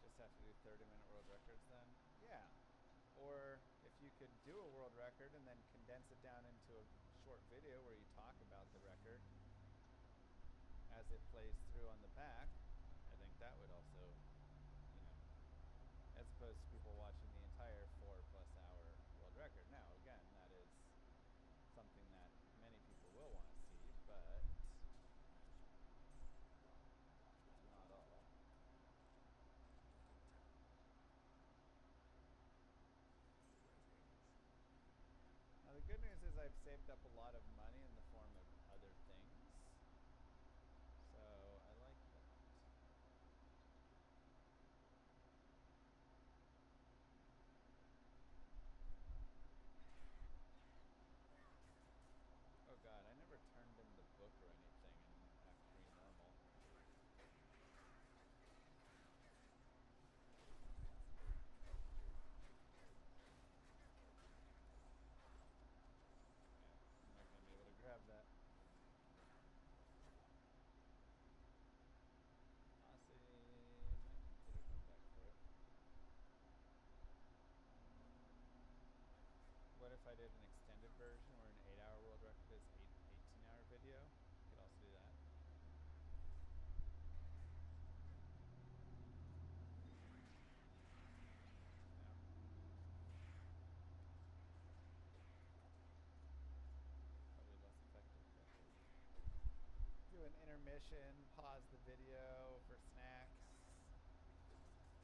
just have to do 30-minute world records then? Yeah. Or if you could do a world record and then condense it down into a short video where you talk about the record as it plays through on the back, I think that would also, you know, as opposed to people watching the entire 4+ hour world record. Now, again, that is something that many people will want to see, but it's not all. Now, the good news is I've saved up a lot of money in the form of other things, so I like that. Oh god, I never turned in the book or anything in Act 3 normal. Yeah, I'm not gonna be able to grab that. Honestly, might consider going back for it. What if I did an extended version where an 8-hour world record is 18-hour video? Could also do that. Yeah. Probably less effective, but do an intermission, pause the video for snacks. Yeah,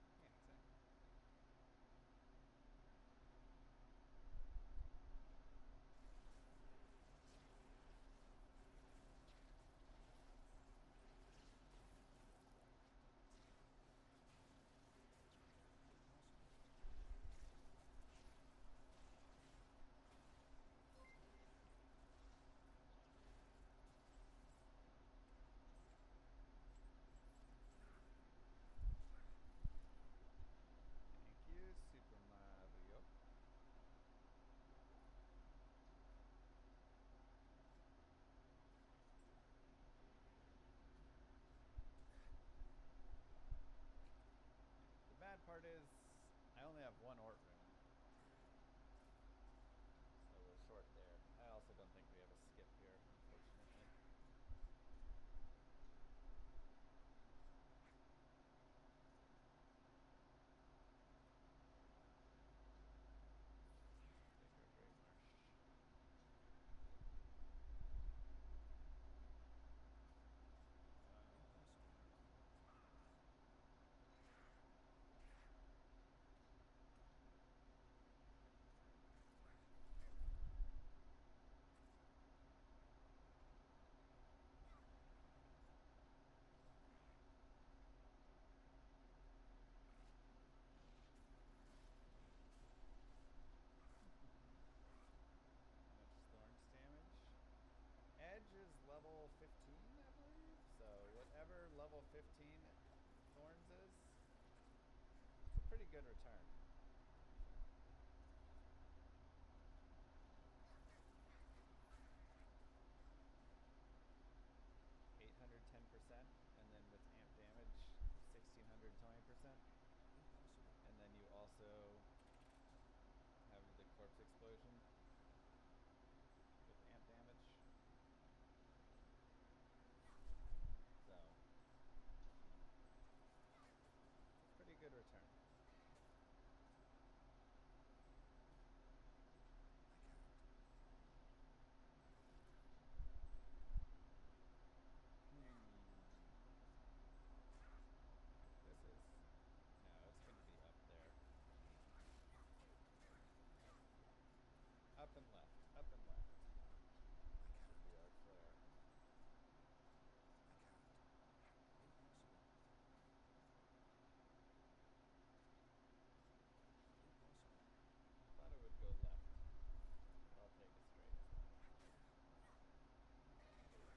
exactly. 15 thorns is, it's a pretty good return. 810%, and then with amp damage, 1620%. Impossible. And then you also have the corpse explosion with amp damage. So it's a pretty good return. This is, no, it's going to be up there. Up and left, up and left. Should be our flare. Impossible. Impossible. Thought it would go left, but I'll take it straight as well. I need money. Impossible.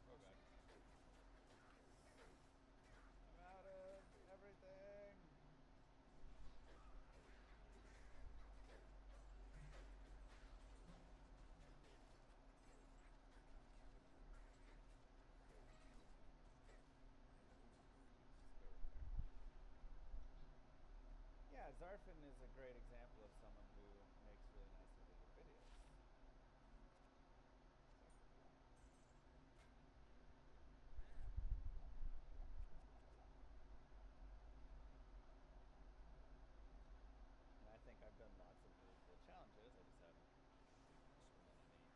Oh god. Impossible. I'm out of everything. Yeah, Zarfin is a great example of someone who makes really nice edited videos. And I think I've done lots of really cool challenges. I just haven't done any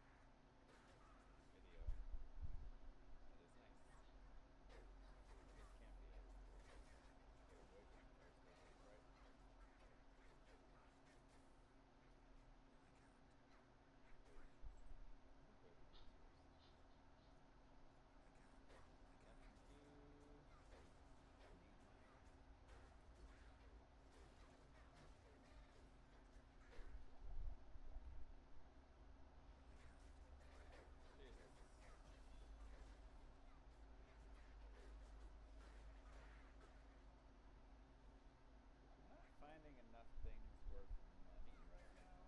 video that is nice. This can't be it. Get away from the fire stations, right? Where we get yours. Nothing to do. I need money. Jesus. I'm not finding enough things worth money right now.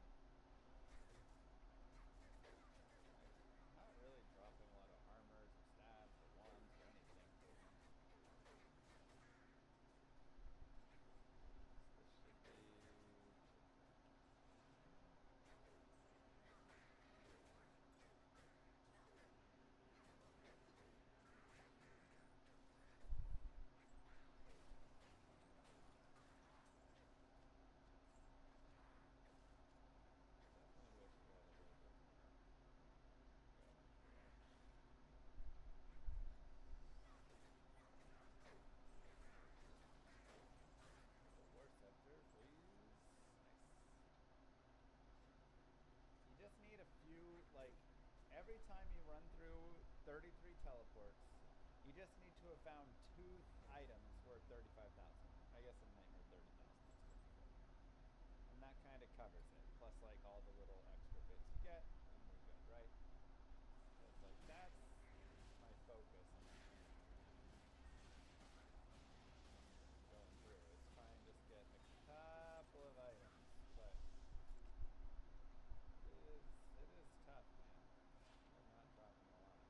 Like, I'm not really dropping a lot of armors or stats or wands or anything. This should be chipmunk. Definitely wish we had a little bit more going here. The war scepter, please. Nice. You just need a few, like, every time you run through 33 teleports, you just need to have found 2 items worth 35,000. I guess in Nightmare 30,000, that's pretty good. And that kind of covers it. Plus, like, all the little extra bits you get, and we're good, right? So it's like, that's my focus when I'm going through, is try and just get a couple of items. But it is tough, man. We're not dropping a lot.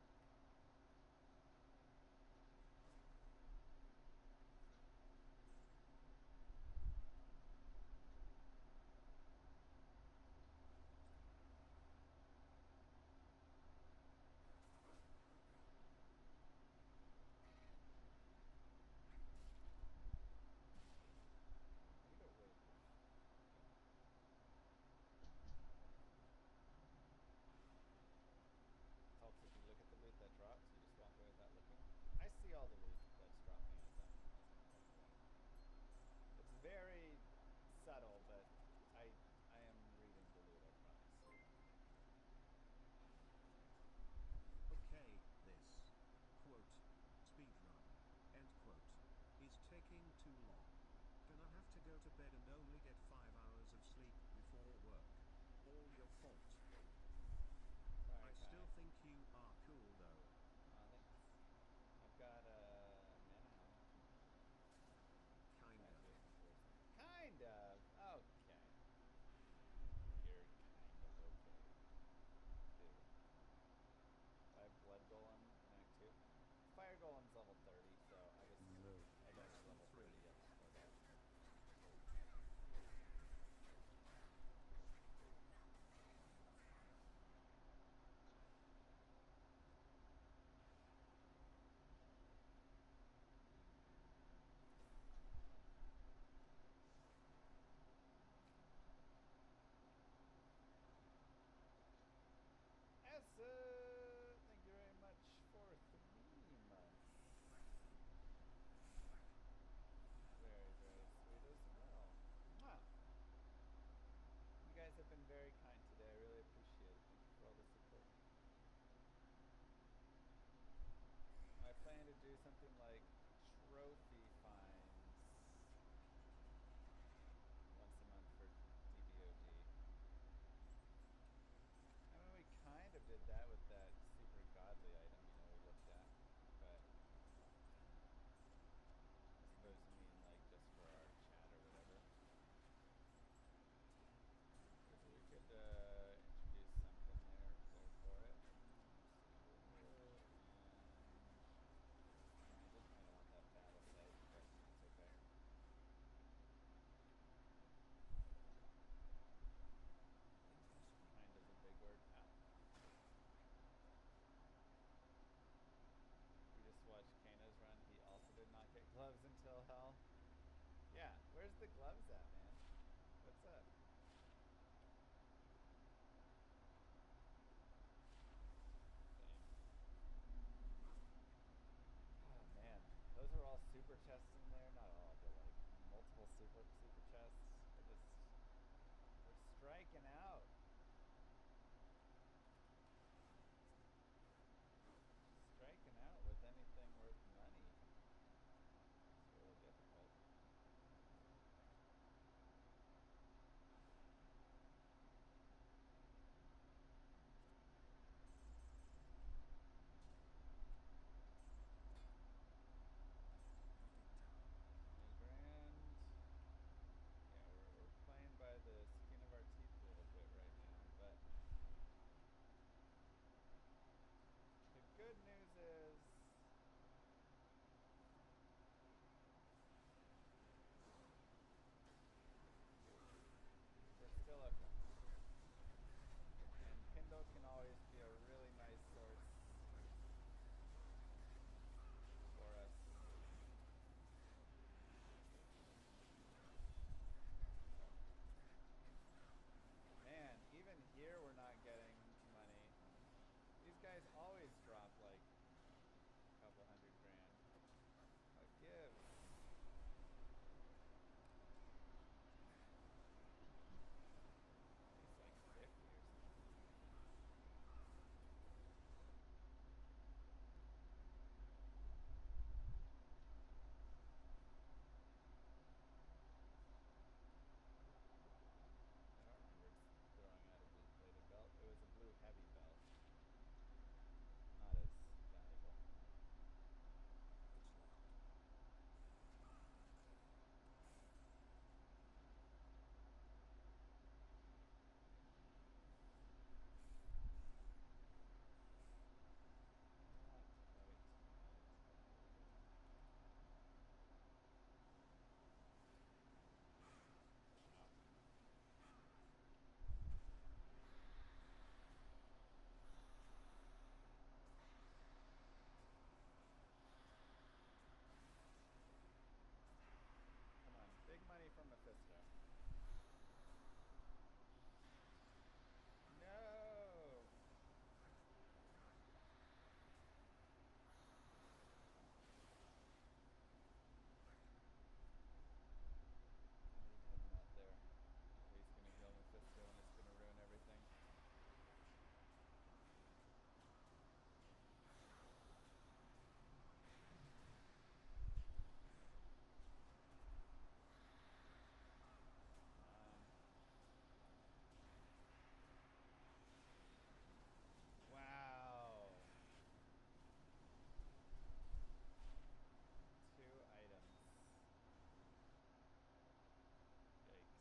I need a way through. Okay. Helps if you look at the loot that drops, you just walk away without looking. I see all the loot that's dropping as I'm walking away. It's very loves that, man. What's up? Oh man, those are all super chests in there. Not all, but like multiple super chests. We're striking out. Striking out with anything worth money. It's really difficult. $20,000. Yeah, we're playing by the skin of our teeth a little bit right now, but the good news is we're still okay. And Kindle can always be a really nice source for us. Man, even here we're not getting money. These guys always drop like a couple $100,000. What gives? At least like 50 or something. I don't remember throwing out a blue plated belt. It was a blue heavy belt. Not as valuable. It's locked. Not quite as valuable. Wow. Come on, big money from Mephisto. No! I need him not there. Or he's gonna heal Mephisto and it's gonna ruin everything. Come on. Wow. 2 items. Yikes.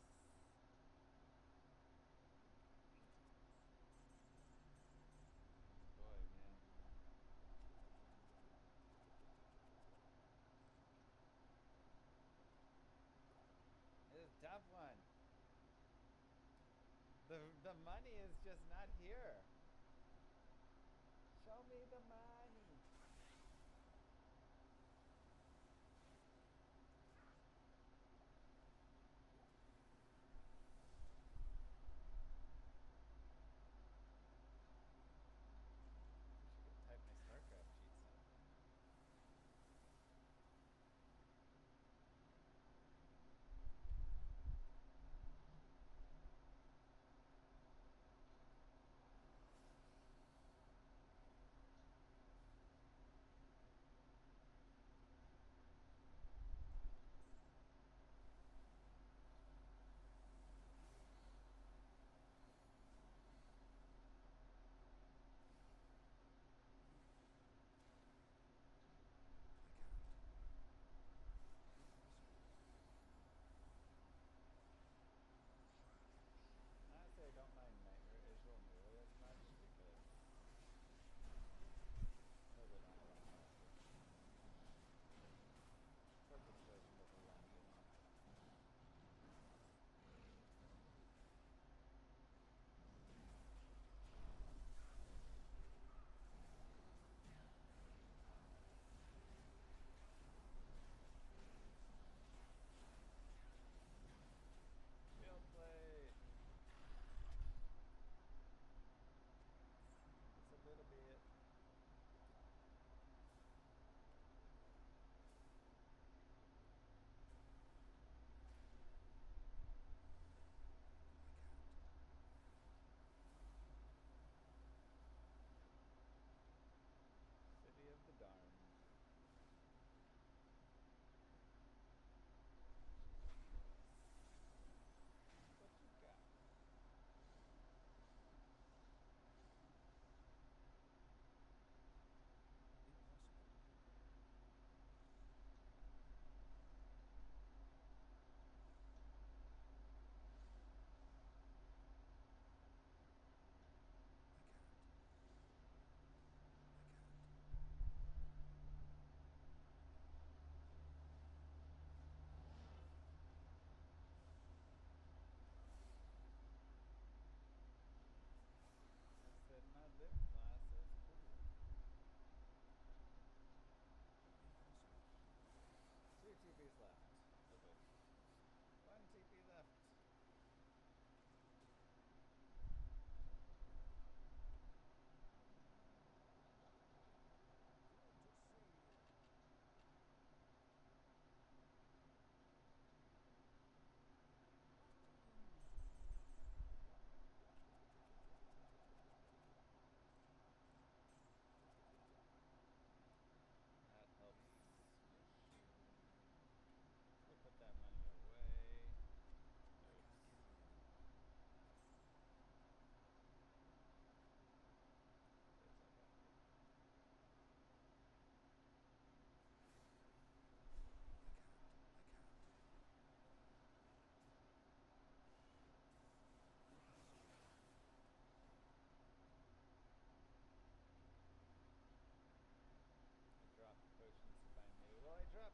Boy, man. This is a tough one. The money is just not here. Show me the money. Wish I could type my StarCraft cheats in.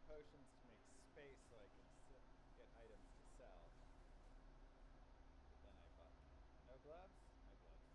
potions to make space so I could get items to sell. But then I bought no gloves, no gloves.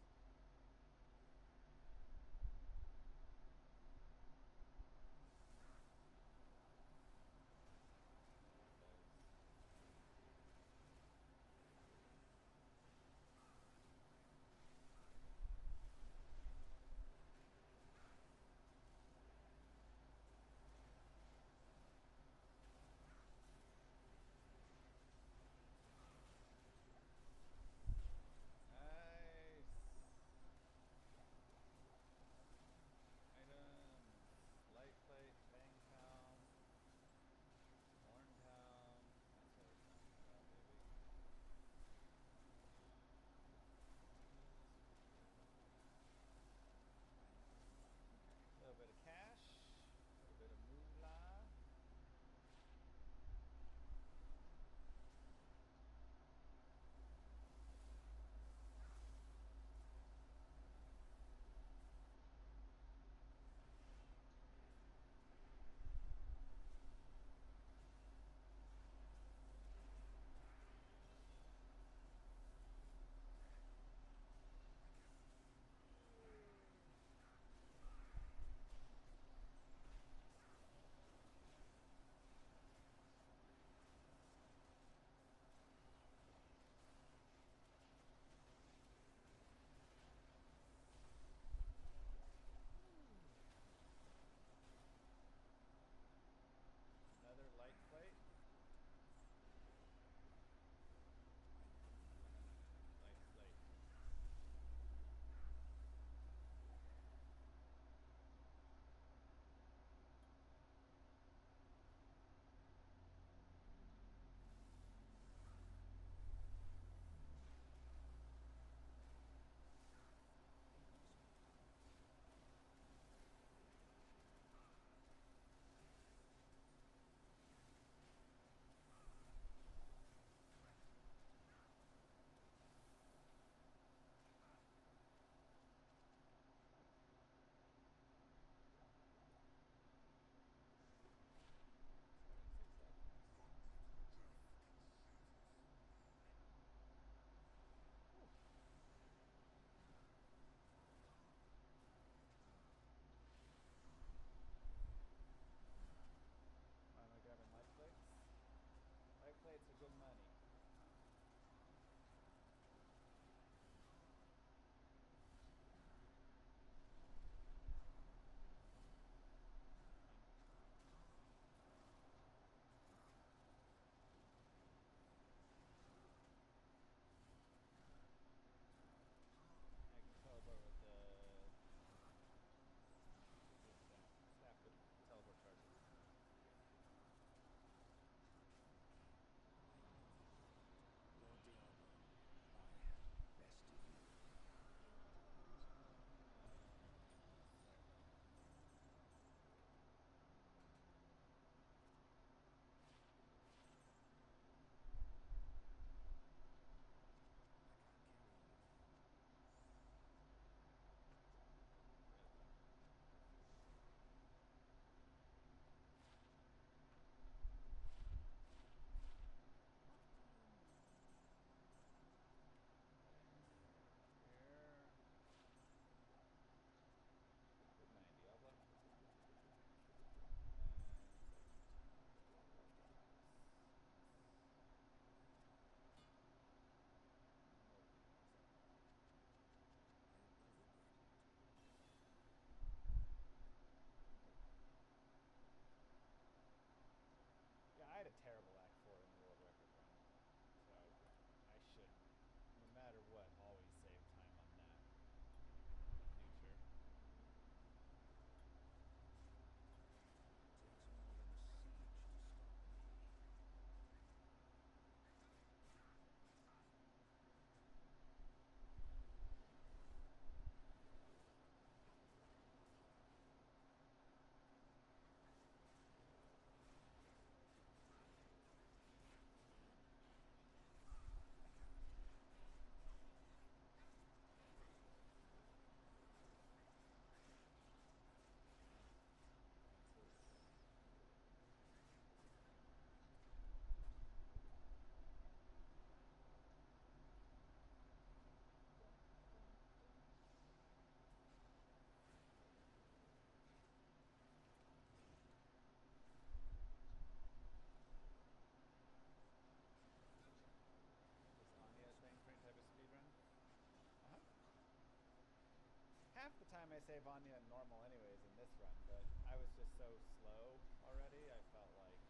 save Anya in normal anyways in this run, but I was just so slow already, I felt like,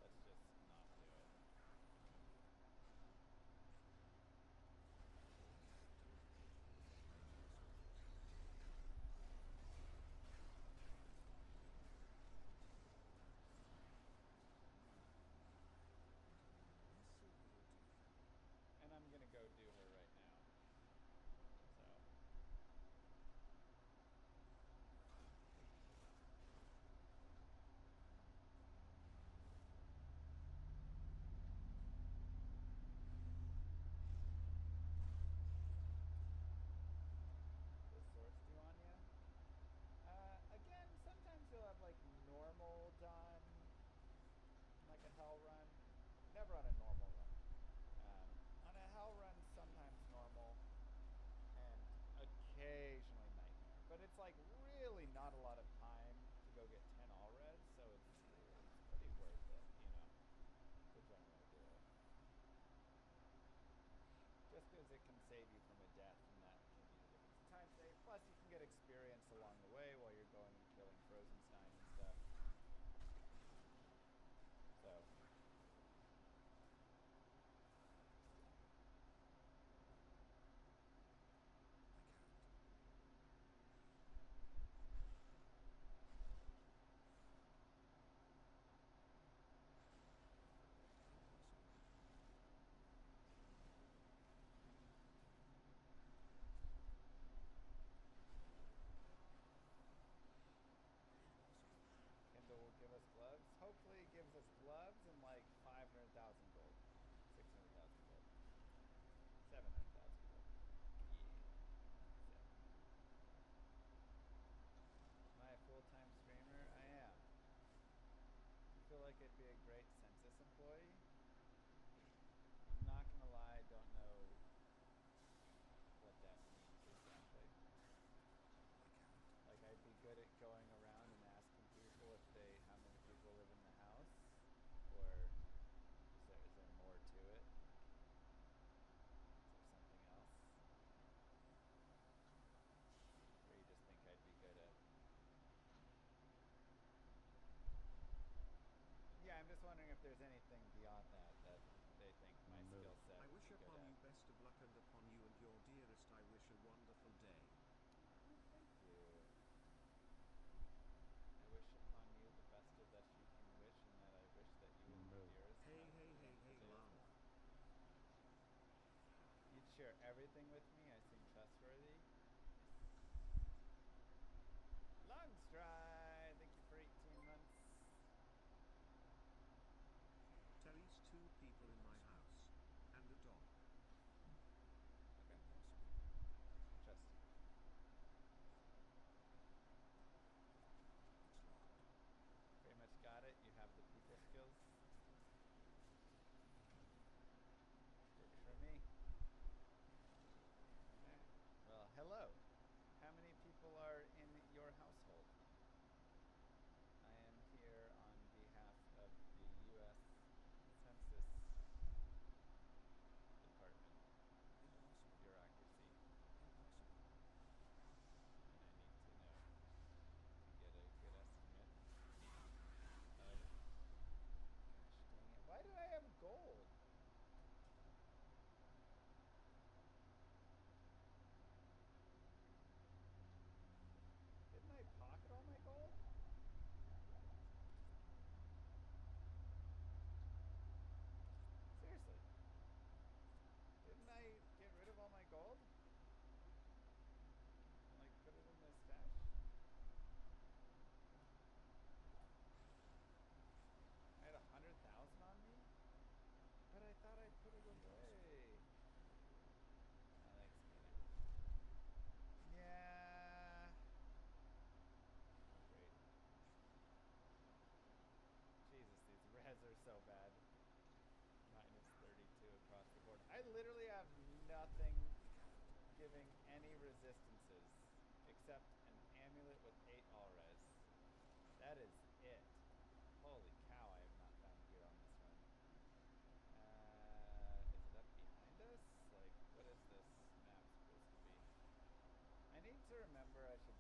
let's just not do it. And I'm gonna go do her right now. So. The sorts do Anya? Again, sometimes you'll have like normal done, like a hell run. Never on a normal run. On a hell run, sometimes normal, and occasionally nightmare. But it's like really not a lot of time to go get 10 all res, so it's pretty worth it, you know, to generally do it. Just because it can save you from a death, and that can be the difference in time save. Plus, you can get experience along the way while you're going and killing Frozenstein and stuff. So. Kindle will give us gloves. Hopefully it gives us gloves and like 500,000 gold. 600,000 gold. 700,000 gold. Yeah. Am I a full-time streamer? I am. I feel like it'd be a great census employee. I'm not gonna lie, I don't know what that means exactly. Like, I'd be good at going around and asking people how many people live in the house, or is there more to it? Is there something else? Or you just think I'd be good at? Yeah, I'm just wondering if there's anything beyond that they think my skill set I would wish be good upon at. you best of luck, and upon you and your dearest I wish a wonderful day. Oh, thank you. I wish upon you the best of that you can wish, and that I wish that you and your dearest Hey, have hey, a hey, wonderful hey, day as love. well. You'd share everything with me. I seem trustworthy. Longstride, thank you for 18 months. Terry's 2 people in my house and a dog. Okay. I trust you. Pretty much got it. You have the people skills. Works for me. Okay. Well, hello. How many people are in your household? I am here on behalf of the U.S. Census Department. Bureaucracy. And I need to know to get a good estimate of... Gosh dang it. Why do I have gold? Didn't I pocket all my gold? Seriously. Didn't I get rid of all my gold? And like put it in the stash? I had 100,000 on me? But I thought I put it away. Oh, thanks, Mina. Yeah. Oh, great. Jesus, these res are so bad. Minus 32 across the board. I literally have nothing giving any resistances except an amulet with 8 all res. That is it. Holy cow, I have not found gear on this run. Is it up behind us? Like, what is this map supposed to be? I need to remember I should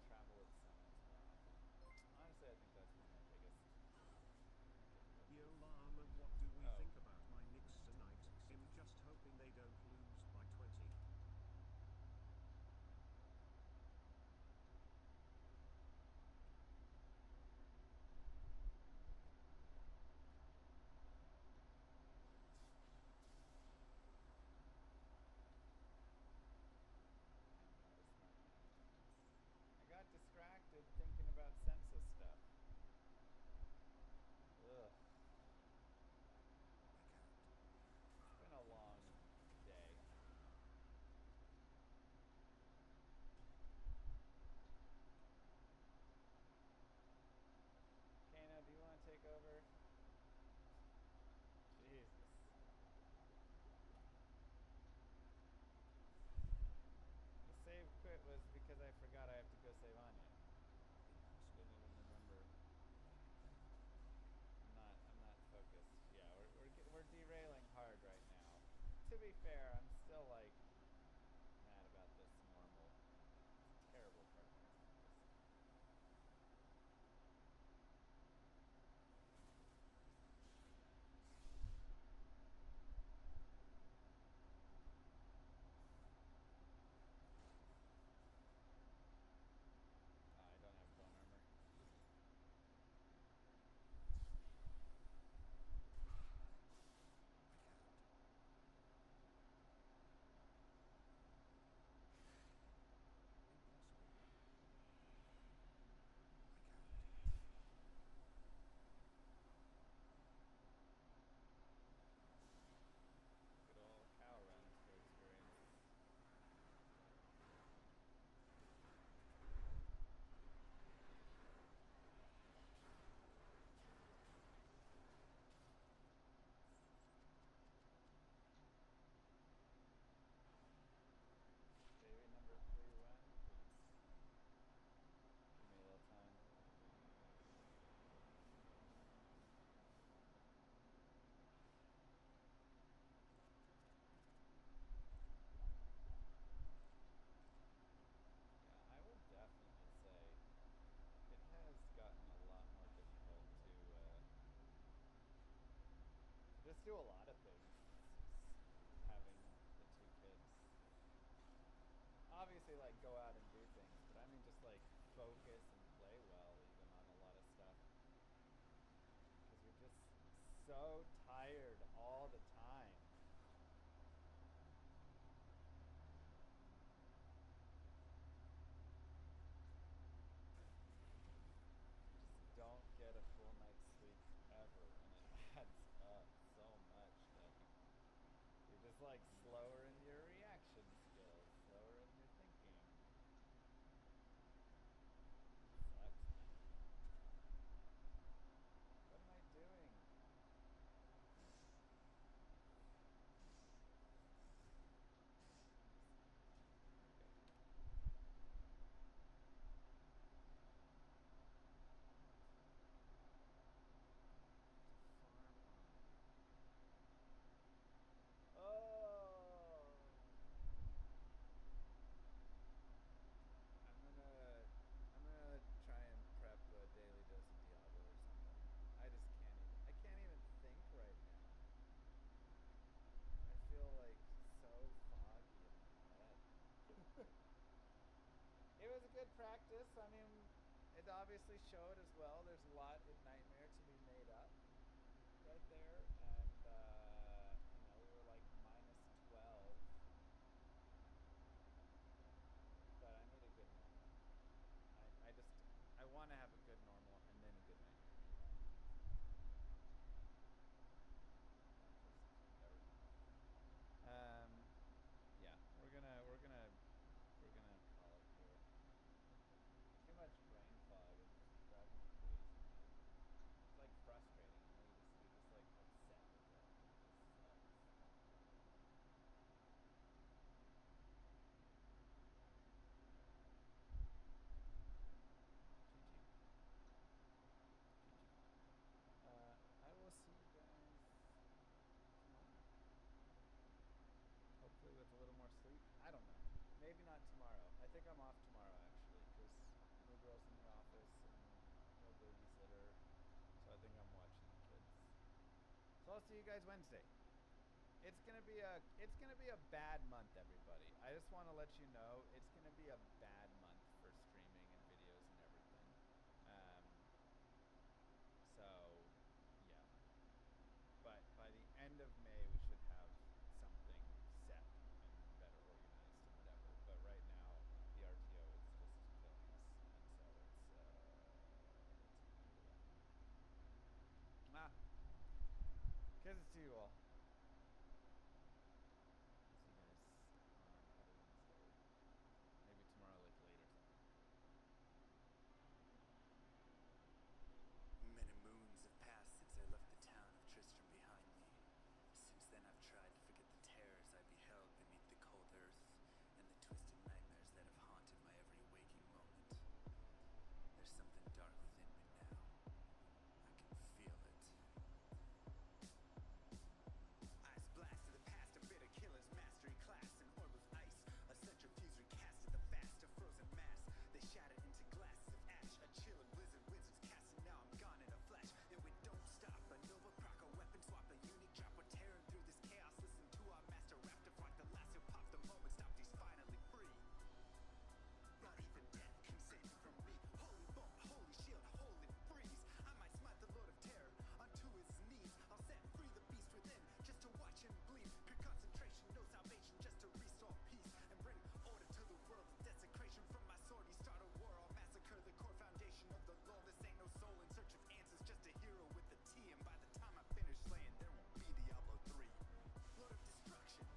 do a lot of things. Having the two kids. Obviously, like, go out and do things, but I mean just, like, focus and play well even on a lot of stuff. Because you're just so tired all the time. Just don't get a full night's sleep ever, and it adds up so much that you're just, like, slower in your reaction skills, slower in your thinking. Sucks, man. What am I doing? Okay. Farm on. Oh. I'm gonna try and prep a daily dose of Diablo or something. I can't even think right now. I feel like so foggy in my head. It was a good practice. I mean, it obviously showed as well. There's a lot in Nightmare to be made up right there, and we were like -12. But I need a good normal. I want to have a good normal and then a good nightmare. That was everything. Yeah, we're gonna call it here. Too much brain fog. It's driving me crazy, man. It's like frustrating. You know, you're just like upset with it. It just sucks. GG. GG. I will see you guys tomorrow. Hopefully with a little more sleep. I don't know. Maybe not tomorrow. I think I'm off tomorrow actually, because no girl's in the office and no babysitter. So I think I'm watching the kids. So I'll see you guys Wednesday. It's gonna be a bad month, everybody. I just want to let you know it's gonna be a bad month for streaming and videos and everything. So yeah. But by the end of May, we should have something set and better organized and whatever. But right now, the RTO is just killing us, and so it's gonna be rough. Kisses to you all. See you guys on probably Wednesday. Maybe tomorrow, like late or something. Many moons have passed since I left the town of Tristram behind me. Since then I've tried to forget the terrors I beheld beneath the cold earth and the twisted nightmares that have haunted my every waking moment. There's something dark within me now. I can feel it. Ice blast to the past, a bitter killer's mastery class, an orb of ice, a centrifuge recast of the fast, a frozen mass. They shattered into glasses of ash, a chill and blizzard wizards cast, and now I'm gone in a flash. And we don't stop, a nova proc, a weapon swap, a unique drop. We're tearing through this chaos. Listen to our master raptor rock, the lasso pop, the moment stopped. He's finally free. Not even death can save me from me. Holy bolt, holy shield, holy freeze. I might smite the Lord of Terror unto his knees. I'll set free the beast within, just to watch him bleed. Pure concentration, no salvation, just to restore peace and bring order to the world. The desecration from my sword, he start a war. I'll massacre the core foundation of the law. This ain't no soul in search of answers, just a hero with a T. And by the time I finish slaying, there won't be Diablo 3. Lord of destruction,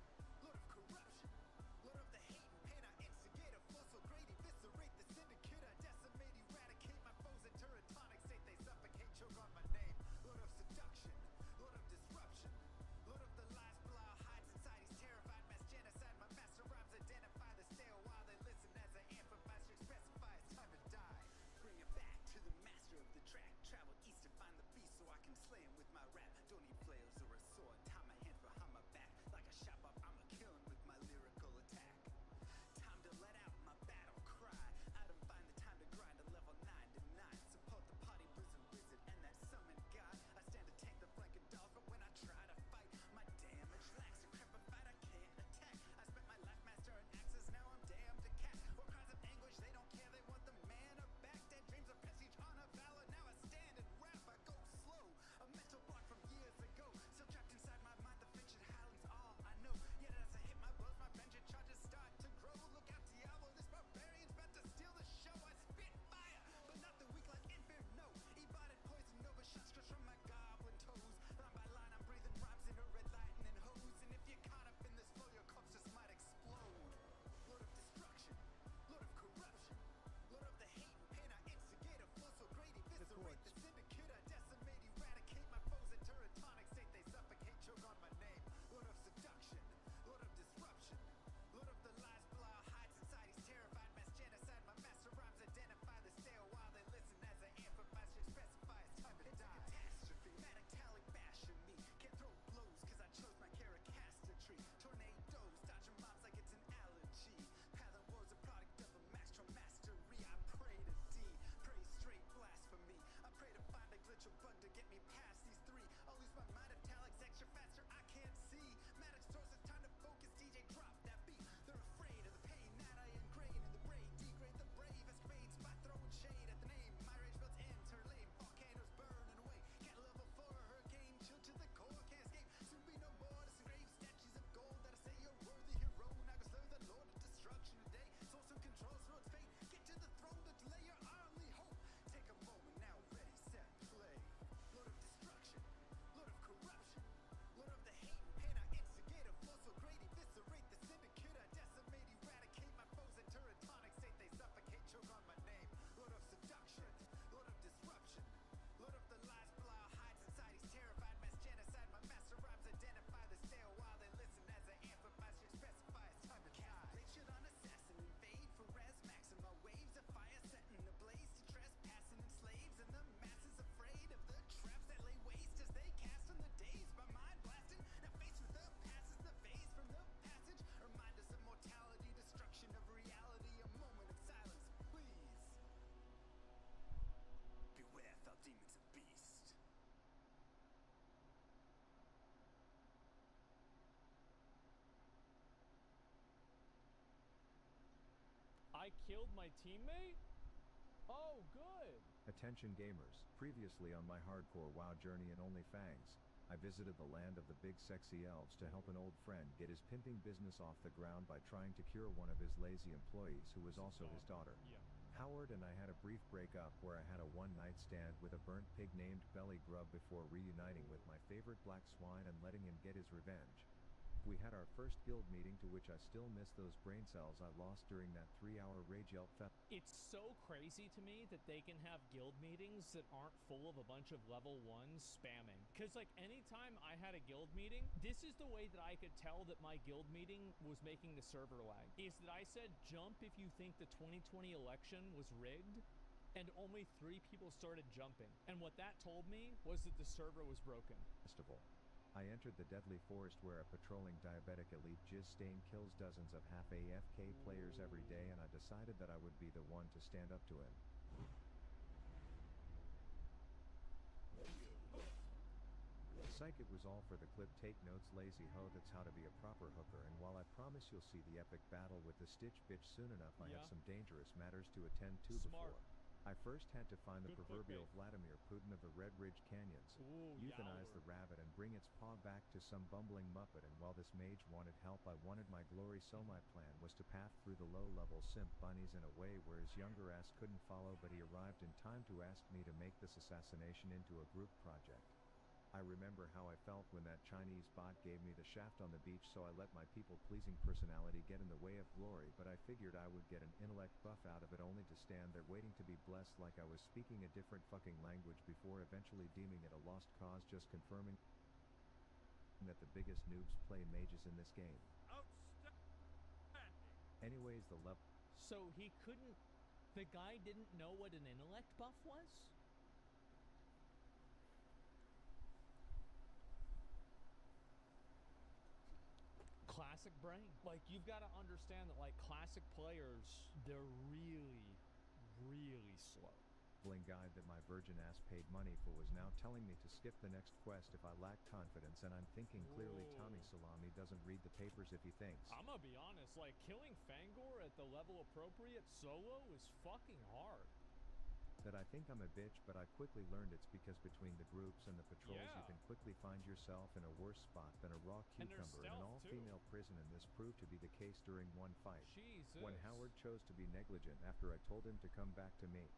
Lord of corruption, Lord of the hate and pain. I instigate a flow so great, eviscerate the syndicate. I decimate, eradicate my foes in teratonic state. They suffocate, choke on my name. Lord of seduction, Lord of disruption, Lord of the lies, Belial hides inside. He's terrified, mass genocide. My master rhymes identify the stay a while. They listen as I amplify, strict specify it's time to die. Bring it back to the master of the track. Travel east to find the beast so I can slay him with my rap. Don't need flails or a sword. Tie my hands behind my back. Like a shop up, I'ma kill him with my lyrical attack. Time to let out my battle cry. I don't find the time to grind a level 9 to 9. Support the party, blizzard wizard, and that summon god. I stand to tank the flanking dolls, but when I try to fight I killed my teammate? Oh, good. Attention gamers, previously on my hardcore WoW journey in OnlyFangs, I visited the land of the big sexy elves to help an old friend get his pimping business off the ground by trying to cure one of his lazy employees who was also his daughter. Yeah. Howard and I had a brief breakup where I had a one-night stand with a burnt pig named Belly Grub before reuniting with my favorite black swine and letting him get his revenge. We had our first guild meeting, to which I still miss those brain cells I lost during that 3-hour Rage Yelp fest. It's so crazy to me that they can have guild meetings that aren't full of a bunch of level 1s spamming. Because, like, anytime I had a guild meeting, this is the way that I could tell that my guild meeting was making the server lag. Is that I said, jump if you think the 2020 election was rigged, and only 3 people started jumping. And what that told me was that the server was broken. Festival. I entered the deadly forest where a patrolling diabetic elite jizz stain kills dozens of half AFK players every day, and I decided that I would be the one to stand up to him. Psych, it was all for the clip. Take notes, lazy ho, that's how to be a proper hooker. And while I promise you'll see the epic battle with the Stitch bitch soon enough, I have some dangerous matters to attend to before. I first had to find the proverbial Vladimir Putin of the Red Ridge Canyons, euthanize the rabbit and bring its paw back to some bumbling muppet, and while this mage wanted help, I wanted my glory, so my plan was to path through the low-level simp bunnies in a way where his younger ass couldn't follow, but he arrived in time to ask me to make this assassination into a group project. I remember how I felt when that Chinese bot gave me the shaft on the beach, so I let my people-pleasing personality get in the way of glory, but I figured I would get an intellect buff out of it, only to stand there waiting to be blessed like I was speaking a different fucking language before eventually deeming it a lost cause, just confirming that the biggest noobs play mages in this game. Outstanding. Anyways, the level... So he couldn't... The guy didn't know what an intellect buff was? Classic brain. Like, you've got to understand that, like, classic players, they're really, really slow. Guide that my virgin ass paid money for was now telling me to skip the next quest if I lack confidence, and I'm thinking clearly Tommy Salami doesn't read the papers if he thinks. I'm gonna be honest, like, killing Fangor at the level appropriate solo is fucking hard. That I think I'm a bitch, but I quickly learned it's because between the groups and the patrols you can quickly find yourself in a worse spot than a raw cucumber in an all-female prison, and this proved to be the case during one fight. Jesus. When Howard chose to be negligent after I told him to come back to me,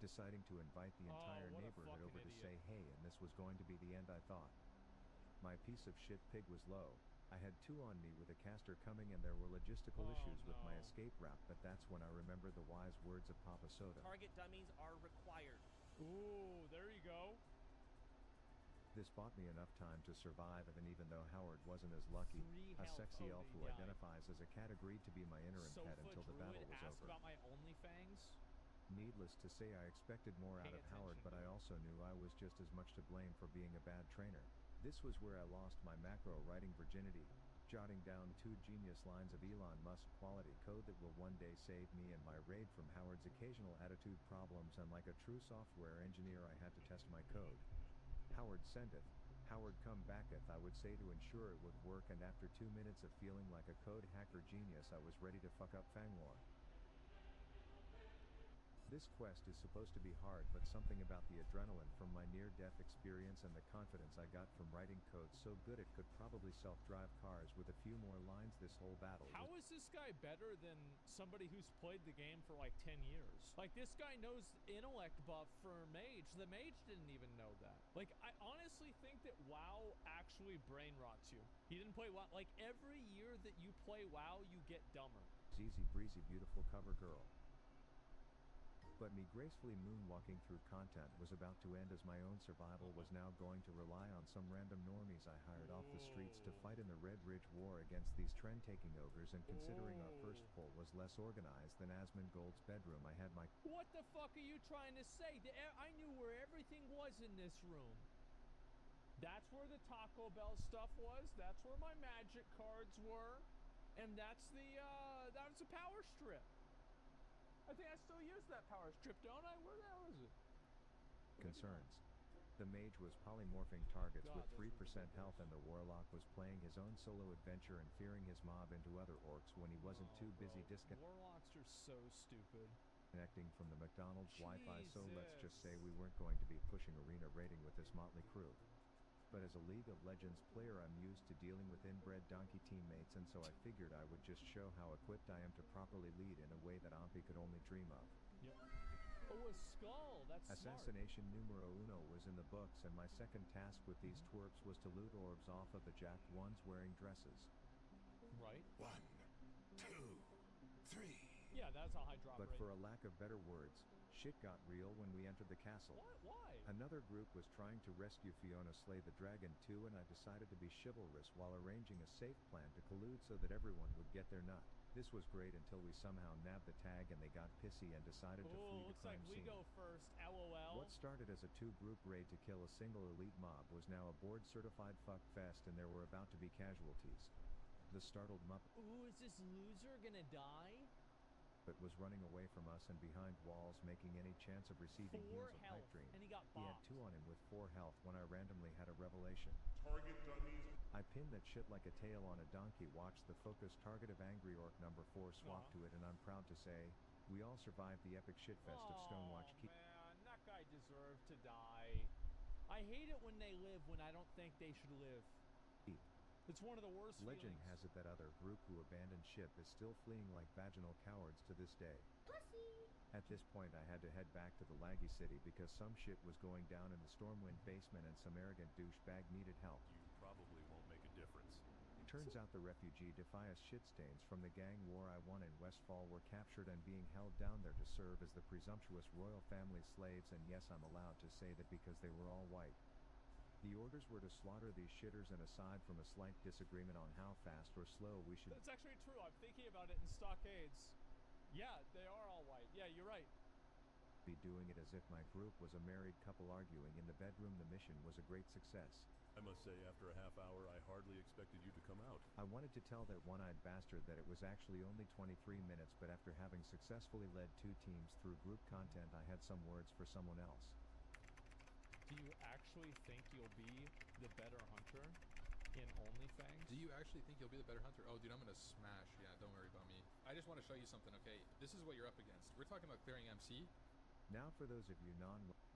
deciding to invite the entire neighborhood over to say hey, and this was going to be the end, I thought. My piece of shit pig was low. I had 2 on me with a caster coming, and there were logistical issues with my escape route, but that's when I remembered the wise words of Papa Soda. Target dummies are required. Ooh, there you go. This bought me enough time to survive, and even though Howard wasn't as lucky, a sexy elf who identifies as a cat agreed to be my interim pet until the battle was over. About my OnlyFangs? Needless to say, I expected more out of Howard, but I also knew I was just as much to blame for being a bad trainer. This was where I lost my macro writing virginity, jotting down 2 genius lines of Elon Musk quality code that will one day save me and my raid from Howard's occasional attitude problems, and like a true software engineer I had to test my code. Howard sendeth, Howard come backeth, I would say, to ensure it would work, and after 2 minutes of feeling like a code hacker genius, I was ready to fuck up Fangor. This quest is supposed to be hard, but something about the adrenaline from my near-death experience and the confidence I got from writing code so good it could probably self-drive cars with a few more lines, this whole battle. How is this guy better than somebody who's played the game for like 10 years? Like, this guy knows intellect buff for mage. The mage didn't even know that. Like, I honestly think that WoW actually brain rots you. He didn't play WoW. Like, every year that you play WoW, you get dumber. Easy breezy, beautiful cover girl. But me gracefully moonwalking through content was about to end, as my own survival was now going to rely on some random normies I hired off the streets to fight in the Red Ridge War against these trend-taking ogres, and considering our first pull was less organized than Asmongold's bedroom, I had my... What the fuck are you trying to say? I knew where everything was in this room. That's where the Taco Bell stuff was, that's where my magic cards were, and that's the, that was a power strip. I think I still use that power strip, don't I? Where the hell is it? Concerns. The mage was polymorphing targets God, with those 3% were health, and the warlock was playing his own solo adventure and fearing his mob into other orcs when he wasn't too busy Warlocks are so stupid. disconnecting from the McDonald's Wi-Fi, so let's just say we weren't going to be pushing arena rating with this motley crew. But as a League of Legends player, I'm used to dealing with inbred donkey teammates, and so I figured I would just show how equipped I am to properly lead in a way that Ampy could only dream of. Yep. Oh, a skull! That's Assassination numero uno was in the books, and my second task with these twerps was to loot orbs off of the jacked ones wearing dresses. Right. 1, 2, 3. Yeah, that's a high drop But rate. for a lack of better words, shit got real when we entered the castle. What? Why? Another group was trying to rescue Fiona slay the dragon too, and I decided to be chivalrous while arranging a safe plan to collude so that everyone would get their nut. This was great until we somehow nabbed the tag and they got pissy and decided to flee the looks crime like we scene. go first. LOL. What started as a two-group raid to kill a single elite mob was now a board-certified fuck fest, and there were about to be casualties. The startled Muppet Ooh, is this loser gonna die? was running away from us and behind walls, making any chance of receiving 4 heals a pipe health, dream. and he got He had bopped. 2 on him with 4 health when I randomly had a revelation. Target dummies. I pinned that shit like a tail on a donkey, watched the focus target of Angry Orc number 4 swap to it, and I'm proud to say, we all survived the epic shitfest of Stonewatch Keep. Man, that guy deserved to die. I hate it when they live when I don't think they should live. It's one of the worst Legend feelings. has it that other group who abandoned ship is still fleeing like vaginal cowards to this day. Pussy! At this point I had to head back to the laggy city because some shit was going down in the Stormwind basement and some arrogant douchebag needed help. You probably won't make a difference. Turns out the refugee Defias shitstains from the gang war I won in Westfall were captured and being held down there to serve as the presumptuous royal family slaves, and yes, I'm allowed to say that because they were all white. The orders were to slaughter these shitters, and aside from a slight disagreement on how fast or slow we should That's actually true. I'm thinking about it in stockades. Yeah, they are all white. Yeah, you're right. be doing it as if my group was a married couple arguing in the bedroom. The mission was a great success. I must say, after a half hour, I hardly expected you to come out. I wanted to tell that one-eyed bastard that it was actually only 23 minutes, but after having successfully led 2 teams through group content, I had some words for someone else. Do you actually think you'll be the better hunter in OnlyFans? Do you actually think you'll be the better hunter? Oh, dude, I'm gonna smash. Yeah, don't worry about me. I just want to show you something, okay? This is what you're up against. We're talking about clearing MC. Now for those of you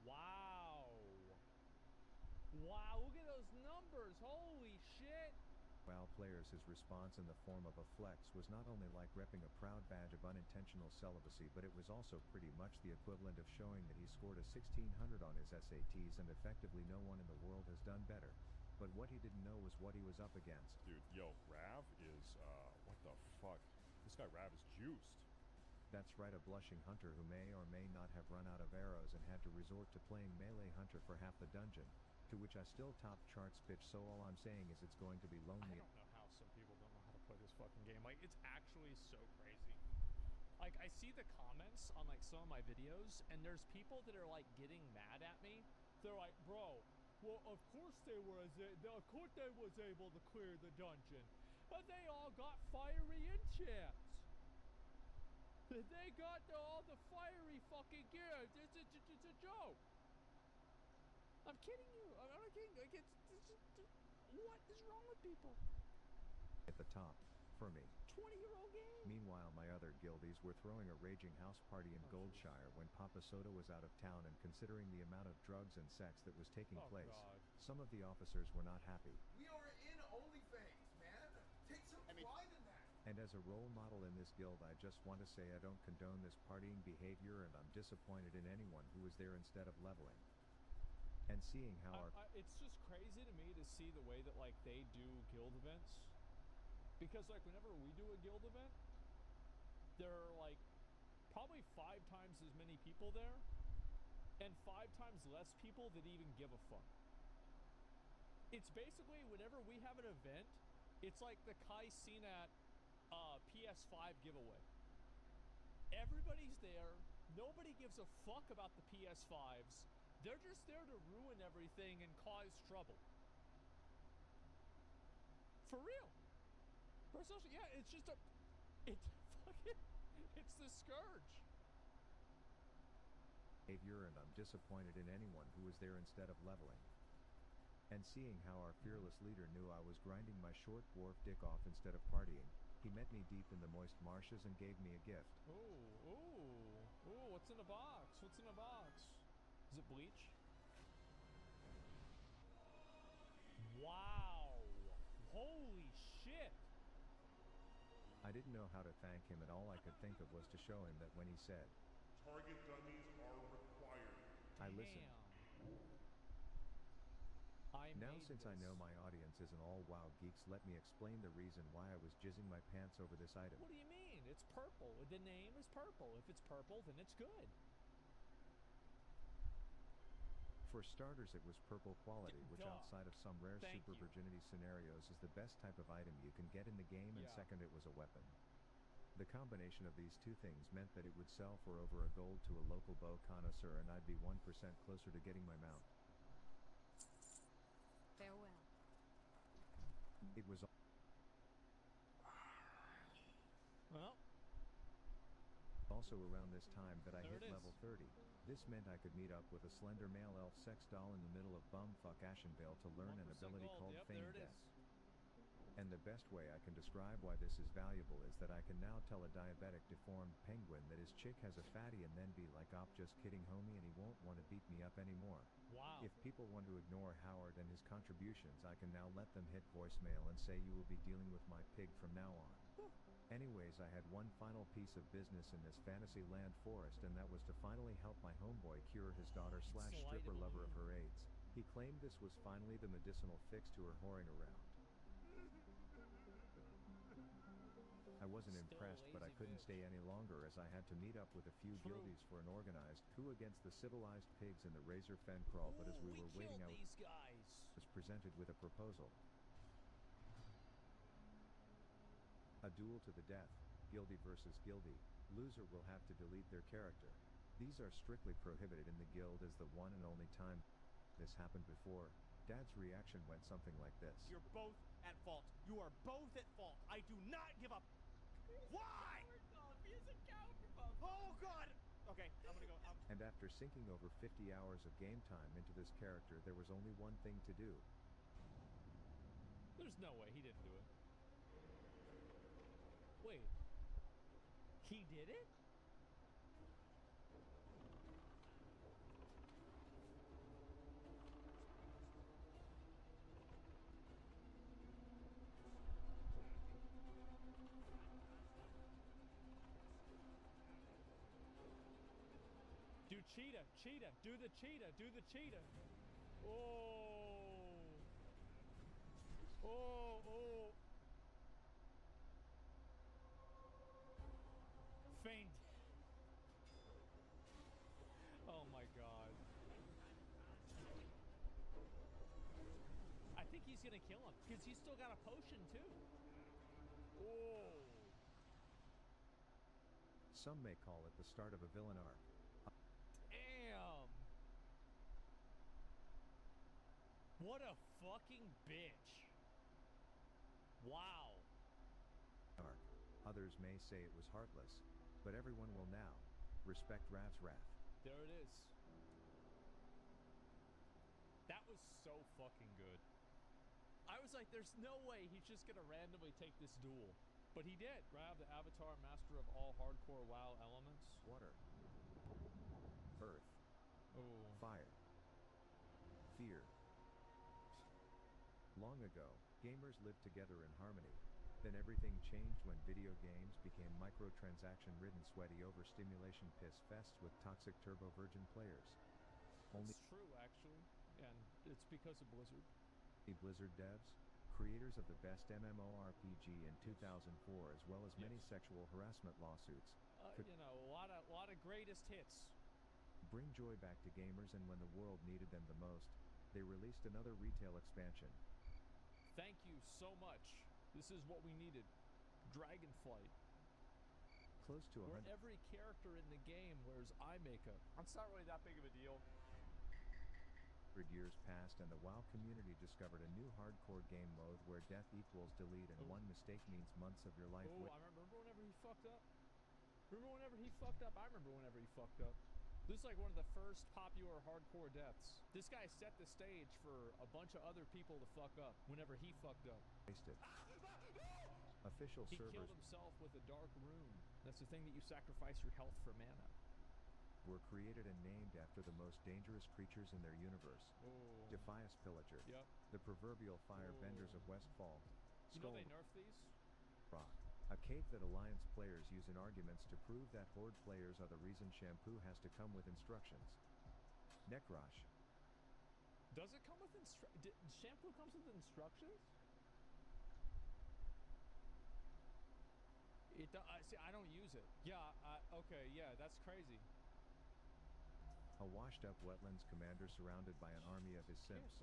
Wow. Wow, look at those numbers. Holy shit. WoW players, his response in the form of a flex was not only like repping a proud badge of unintentional celibacy, but it was also pretty much the equivalent of showing that he scored a 1600 on his SATs and effectively no one in the world has done better. But what he didn't know was what he was up against. Dude, yo, Rav is, what the fuck? This guy Rav is juiced. That's right, a blushing hunter who may or may not have run out of arrows and had to resort to playing melee hunter for half the dungeon, to which I still top charts bitch, so all I'm saying is it's going to be lonely. I don't know how some people don't know how to play this fucking game. Like, it's actually so crazy. Like, I see the comments on, like, some of my videos, and there's people that are, like, getting mad at me. They're like, bro, well, of course they was able to clear the dungeon, but they all got fiery enchants. They got all the fiery fucking gear. It's a joke. I'm kidding you. I'm not kidding. Like, what is wrong with people? At the top, for me. 20-year-old game. Meanwhile, my other guildies were throwing a raging house party in Goldshire when Papa Soda was out of town, and considering the amount of drugs and sex that was taking place, some of the officers were not happy. We are in OnlyFans, man. Take some pride in that. And as a role model in this guild, I just want to say I don't condone this partying behavior, and I'm disappointed in anyone who was there instead of leveling. And seeing how it's just crazy to me to see the way that, like, they do guild events. Because, like, whenever we do a guild event, there are, like, probably 5 times as many people there, and 5 times less people that even give a fuck. It's basically, whenever we have an event, it's like the Kai Cenat PS5 giveaway. Everybody's there. Nobody gives a fuck about the PS5s. They're just there to ruin everything and cause trouble. For real. For social, yeah, it's just it's the scourge. behavior, and I'm disappointed in anyone who was there instead of leveling. And seeing how our fearless leader knew I was grinding my short dwarf dick off instead of partying, he met me deep in the moist marshes and gave me a gift. Ooh, what's in the box? What's in the box? Is it bleach? Wow! Holy shit! I didn't know how to thank him, and all I could think of was to show him that when he said, "Target dummies are required," I listened. Now, since I know my audience isn't all WoW geeks, let me explain the reason why I was jizzing my pants over this item. What do you mean? It's purple. The name is purple. If it's purple, then it's good. For starters, it was purple quality, which outside of some rare super virginity scenarios is the best type of item you can get in the game, and second, it was a weapon. The combination of these two things meant that it would sell for over $1 to a local bow connoisseur, and I'd be 1% closer to getting my mount. Farewell. It was also around this time that I hit level 30. This meant I could meet up with a slender male elf sex doll in the middle of bumfuck Ashenvale to learn an ability called Feign Death. And the best way I can describe why this is valuable is that I can now tell a diabetic deformed penguin that his chick has a fatty and then be like, "Op, just kidding homie," and he won't want to beat me up anymore. Wow. If people want to ignore Howard and his contributions, I can now let them hit voicemail and say, "You will be dealing with my pig from now on." Anyways, I had one final piece of business in this fantasy land forest, and that was to finally help my homeboy cure his daughter/stripper lover of her AIDS. He claimed this was finally the medicinal fix to her whoring around. I wasn't impressed, but I couldn't stay any longer as I had to meet up with a few guildies for an organized coup against the civilized pigs in the Razor Fen Crawl, but as we were waiting, I was presented with a proposal. A duel to the death, guildie versus guildie. Loser will have to delete their character. These are strictly prohibited in the guild, as the one and only time this happened before. Dad's reaction went something like this. You're both at fault. You are both at fault. I do not give up. Why? He is a coward. Oh, God. Okay, I'm gonna go. And after sinking over 50 hours of game time into this character, there was only one thing to do. There's no way he didn't do it. Wait. He did it? Do cheetah, do the cheetah. Oh. Faint. Oh my God. I think he's gonna kill him, because he's still got a potion too. Oh. Some may call it the start of a villain arc. Damn. What a fucking bitch. Wow. Others may say it was heartless, but everyone will now respect Rav's wrath. There it is. That was so fucking good. I was like, there's no way he's just gonna randomly take this duel. But he did. Grab the Avatar, master of all hardcore WoW elements. Water. Earth. Oh. Fire. Fear. Long ago, gamers lived together in harmony. Then everything changed when video games became microtransaction-ridden, sweaty overstimulation piss fests with toxic turbo-virgin players. It's true, actually. And it's because of Blizzard. Blizzard devs, creators of the best MMORPG in 2004, as well as many sexual harassment lawsuits, you know, a lot of greatest hits. Bring joy back to gamers, and when the world needed them the most, they released another retail expansion. Thank you so much. This is what we needed. Dragonflight. Close to where every character in the game wears eye makeup. It's not really that big of a deal. Years passed, and the WoW community discovered a new hardcore game mode where death equals delete, and one mistake means months of your life. I remember whenever he fucked up. I remember whenever he fucked up. This is like one of the first popular hardcore deaths. This guy set the stage for a bunch of other people to fuck up whenever he fucked up. Wasted. Official He servers killed himself with a dark rune. That's the thing that you sacrifice your health for mana. were created and named after the most dangerous creatures in their universe. Oh. Defias Pillager. Yep. The proverbial firebenders of Westfall. You know they nerfed these? Rock. A cave that Alliance players use in arguments to prove that Horde players are the reason shampoo has to come with instructions. Nekrosh. Does it come with shampoo comes with instructions? It see, I don't use it. Yeah, okay, yeah, that's crazy. A washed-up wetlands commander surrounded by an army of his simps.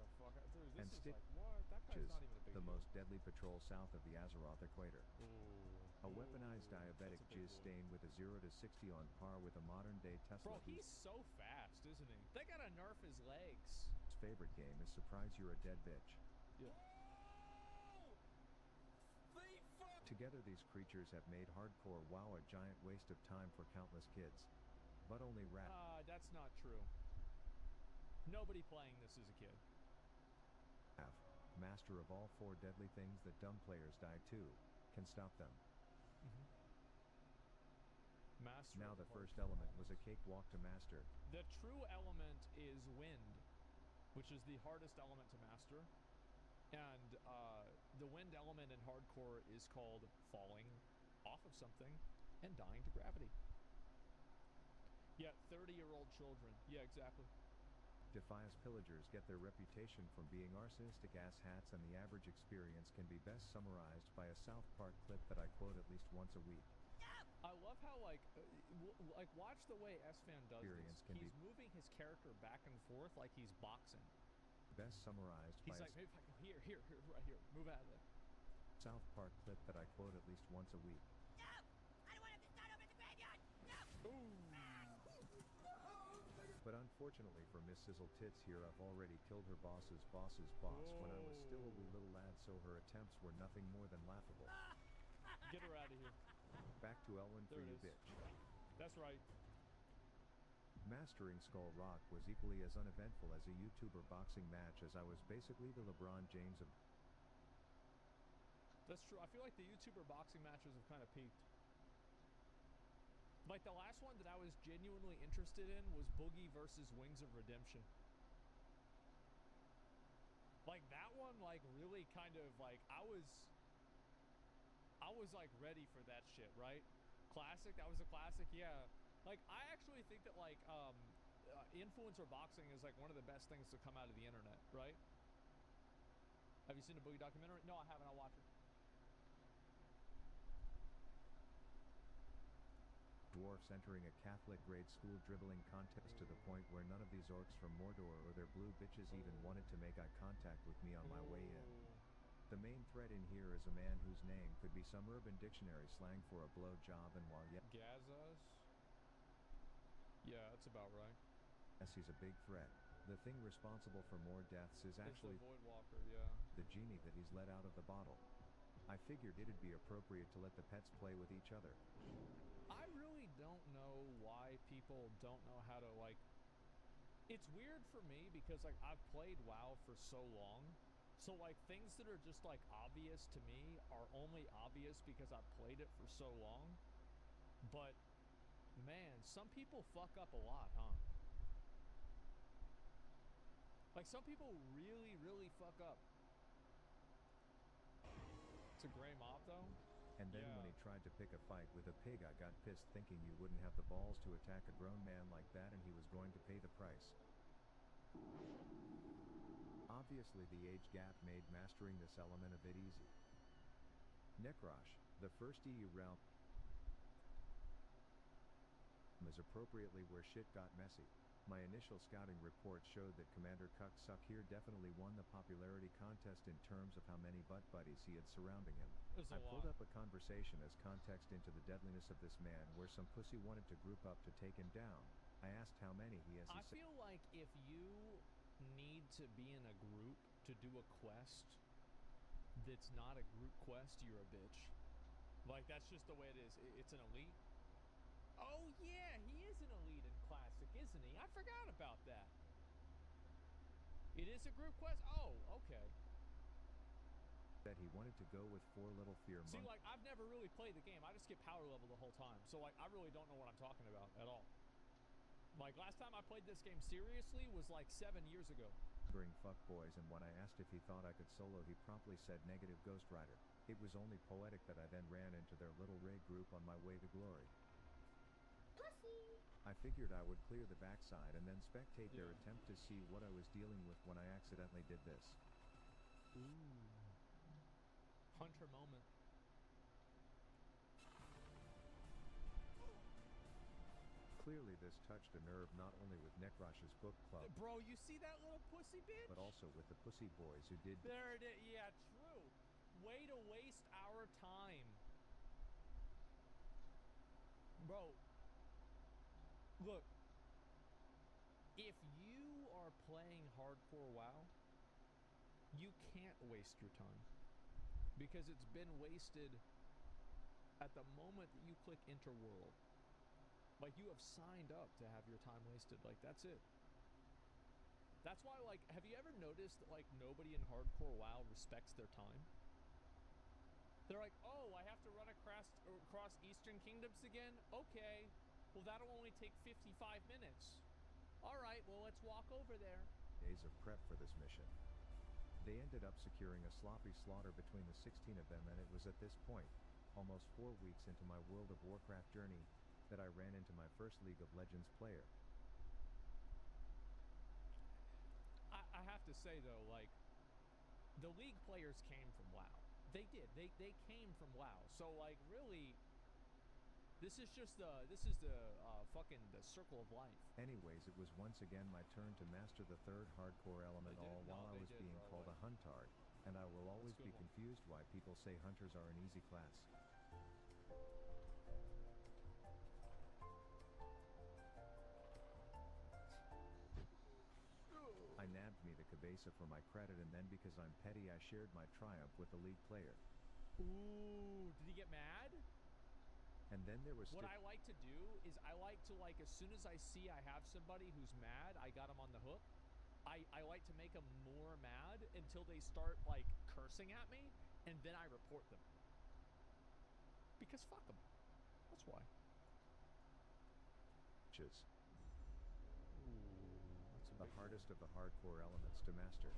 Dude, and this is like, what? That guy's not even a big the deal. most deadly patrol south of the Azeroth equator. Ooh. A weaponized diabetic jizz stain with a 0 to 60 on par with a modern-day Tesla. Bro, he's so fast, isn't he? They gotta nerf his legs. His favorite game is Surprise You're a Dead Bitch. Yeah. Together these creatures have made hardcore WoW a giant waste of time for countless kids. But only that's not true. Nobody playing this is a kid. Master of all 4 deadly things that dumb players die to, can stop them. Master now the first element was a cakewalk to master. The true element is wind, which is the hardest element to master. And the wind element in hardcore is called falling off of something and dying to gravity. Yeah, 30-year-old children. Yeah, exactly. Defias Pillagers get their reputation from being arsonistic asshats, and the average experience can be best summarized by a South Park clip that I quote at least once a week. I love how, like watch the way S-Fan does this. He's moving his character back and forth like he's boxing. Best summarized He's by like, maybe if I go here, right here. Move out of there. South Park clip that I quote at least once a week. No! I don't want him to start over at the graveyard! No! Ooh. But unfortunately for Miss Sizzle Tits here, I've already killed her boss's boss's boss when I was still a wee little lad, so her attempts were nothing more than laughable. Get her out of here. Back to Elwyn for you, bitch. That's right. Mastering Skull Rock was equally as uneventful as a YouTuber boxing match, as I was basically the LeBron James of... That's true. I feel like the YouTuber boxing matches have kind of peaked. Like, the last one that I was genuinely interested in was Boogie versus Wings of Redemption. Like, that one, like, really kind of, like, I was like ready for that shit, right? Classic, that was a classic, yeah. Like, I actually think that, like, influencer boxing is, like, one of the best things to come out of the internet, right? Have you seen a Boogie documentary? No, I haven't. I'll watch it. Dwarfs entering a Catholic grade school dribbling contest to the point where none of these orcs from Mordor or their blue bitches even wanted to make eye contact with me on my way in. The main threat in here is a man whose name could be some Urban Dictionary slang for a blow job, and while yet Gazas? Yeah, that's about right. Yes, he's a big threat. The thing responsible for more deaths is actually the Voidwalker, yeah. The genie that he's let out of the bottle. I figured it'd be appropriate to let the pets play with each other. I really don't know why people don't know how to, like... It's weird for me because, like, I've played WoW for so long. So, like, things that are just, like, obvious to me are only obvious because I've played it for so long. But, man, some people fuck up a lot, huh? Like, some people really, really fuck up. It's a gray mob, though? And then when he tried to pick a fight with a pig, I got pissed thinking you wouldn't have the balls to attack a grown man like that, and he was going to pay the price. Obviously, the age gap made mastering this element a bit easy. Nekrosh, the first EU realm, is appropriately where shit got messy. My initial scouting report showed that Commander Cucksuck here definitely won the popularity contest in terms of how many butt buddies he had surrounding him. I pulled up a conversation as context into the deadliness of this man, where some pussy wanted to group up to take him down. I asked how many he has. I feel like if you need to be in a group to do a quest that's not a group quest, you're a bitch. Like, that's just the way it is. It's an elite. Oh, yeah, he is an elite in Classic. isn't he? I forgot about that. It is a group quest? Oh, okay. Said he wanted to go with Four Little Fear See, Monk. like, I've never really played the game. I just get power level the whole time. So, like, I really don't know what I'm talking about at all. Like, last time I played this game seriously was, like, 7 years ago. Fuck boys, and when I asked if he thought I could solo, he promptly said negative Ghost Rider. It was only poetic that I then ran into their little raid group on my way to glory. Pussy! I figured I would clear the backside and then spectate their attempt to see what I was dealing with when I accidentally did this. Ooh. Hunter moment. Clearly this touched a nerve not only with Necrosh's book club, Bro, you see that little pussy bitch? but also with the pussy boys who did. There it is. Yeah, true. Way to waste our time. Bro, look. If you are playing hardcore WoW, you can't waste your time. Because it's been wasted at the moment that you click Interworld. Like, you have signed up to have your time wasted. Like, that's it. That's why, like, have you ever noticed that, like, nobody in hardcore WoW respects their time? They're like, oh, I have to run across Eastern Kingdoms again? Okay. Well, that'll only take 55 minutes. All right, well, let's walk over there. Days of prep for this mission. They ended up securing a sloppy slaughter between the 16 of them, and it was at this point, almost 4 weeks into my World of Warcraft journey, that I ran into my first League of Legends player. I have to say, though, like, the League players came from WoW. They did. They came from WoW. So, like, really, this is the fucking the circle of life. Anyways, it was once again my turn to master the third hardcore element, while I was being called a huntard, and I will always be confused why people say hunters are an easy class. I nabbed me the cabeza for my credit, and then because I'm petty, I shared my triumph with the League player. Ooh, did he get mad? And then there was what I like to do is I like to, like, as soon as I see I have somebody who's mad, I got them on the hook, I like to make them more mad until they start, like, cursing at me, and then I report them. Because fuck them. That's why. The hardest of the hardcore elements to master.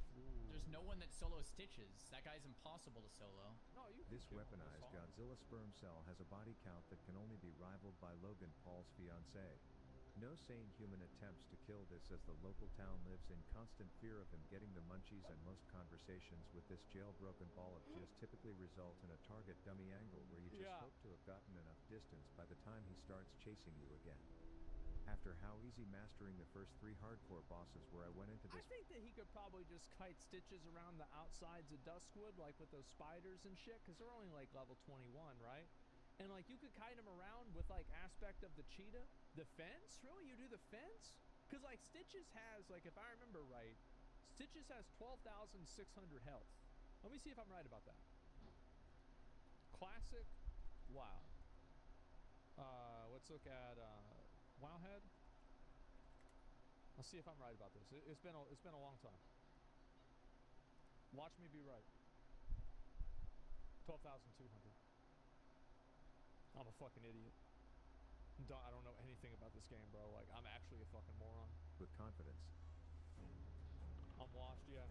There's no one that solo Stitches. That guy's impossible to solo. No, you. This weaponized Godzilla sperm cell has a body count that can only be rivaled by Logan Paul's fiancée. No sane human attempts to kill this, as the local town lives in constant fear of him getting the munchies, and most conversations with this jailbroken ball of jizz typically result in a target dummy angle where you just hope to have gotten enough distance by the time he starts chasing you again. After how easy mastering the first 3 hardcore bosses were, I went into this. I think that he could probably just kite Stitches around the outsides of Duskwood, like with those spiders and shit, because they're only like level 21, right? And like you could kite him around with like aspect of the cheetah. The fence? Really? You do the fence? Because like Stitches has, like, if I remember right, Stitches has 12,600 health. Let me see if I'm right about that. Classic WoW. Let's look at Wowhead. Let's see if I'm right about this. It's been a long time. Watch me be right. 12,200. I'm a fucking idiot. I don't know anything about this game, bro. Like, I'm actually a fucking moron. With confidence. I'm washed, yeah.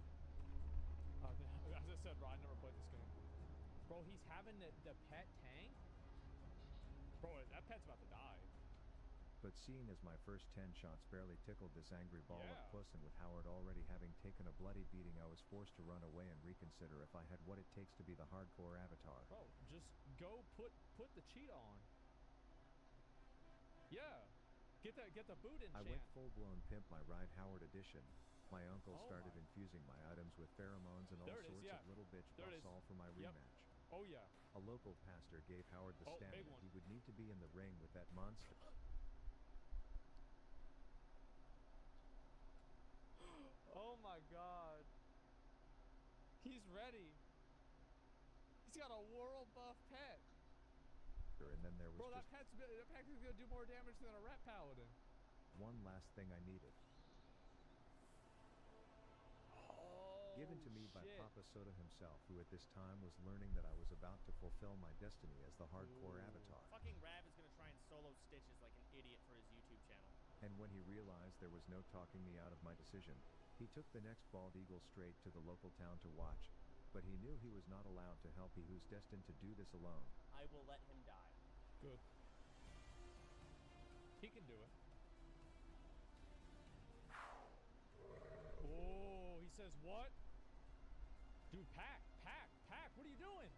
As I said, bro, I never played this game. Bro, he's having the pet tank? Bro, that pet's about to die. But seeing as my first 10 shots barely tickled this angry ball of puss, and with Howard already having taken a bloody beating, I was forced to run away and reconsider if I had what it takes to be the hardcore avatar. Bro, just go put the cheetah on. Yeah. Get the boot in. I went full-blown Pimp My Ride Howard edition. My uncle started infusing my items with pheromones and all sorts of little bitch buffs, all for my rematch. Oh yeah. A local pastor gave Howard the stamina he would need to be in the ring with that monster. Oh my god. He's ready. He's got a world buff pet. And then there was Bro, that pet's gonna do more damage than a ret paladin. One last thing I needed. Given to me by Papa Soda himself, who at this time was learning that I was about to fulfill my destiny as the hardcore avatar. Fucking Rav is gonna try and solo Stitches like an idiot for his YouTube channel. And when he realized there was no talking me out of my decision, he took the next bald eagle straight to the local town to watch. But he knew he was not allowed to help he who's destined to do this alone. I will let him die. Good. He can do it. Oh, he says what? Dude, pack. What are you doing?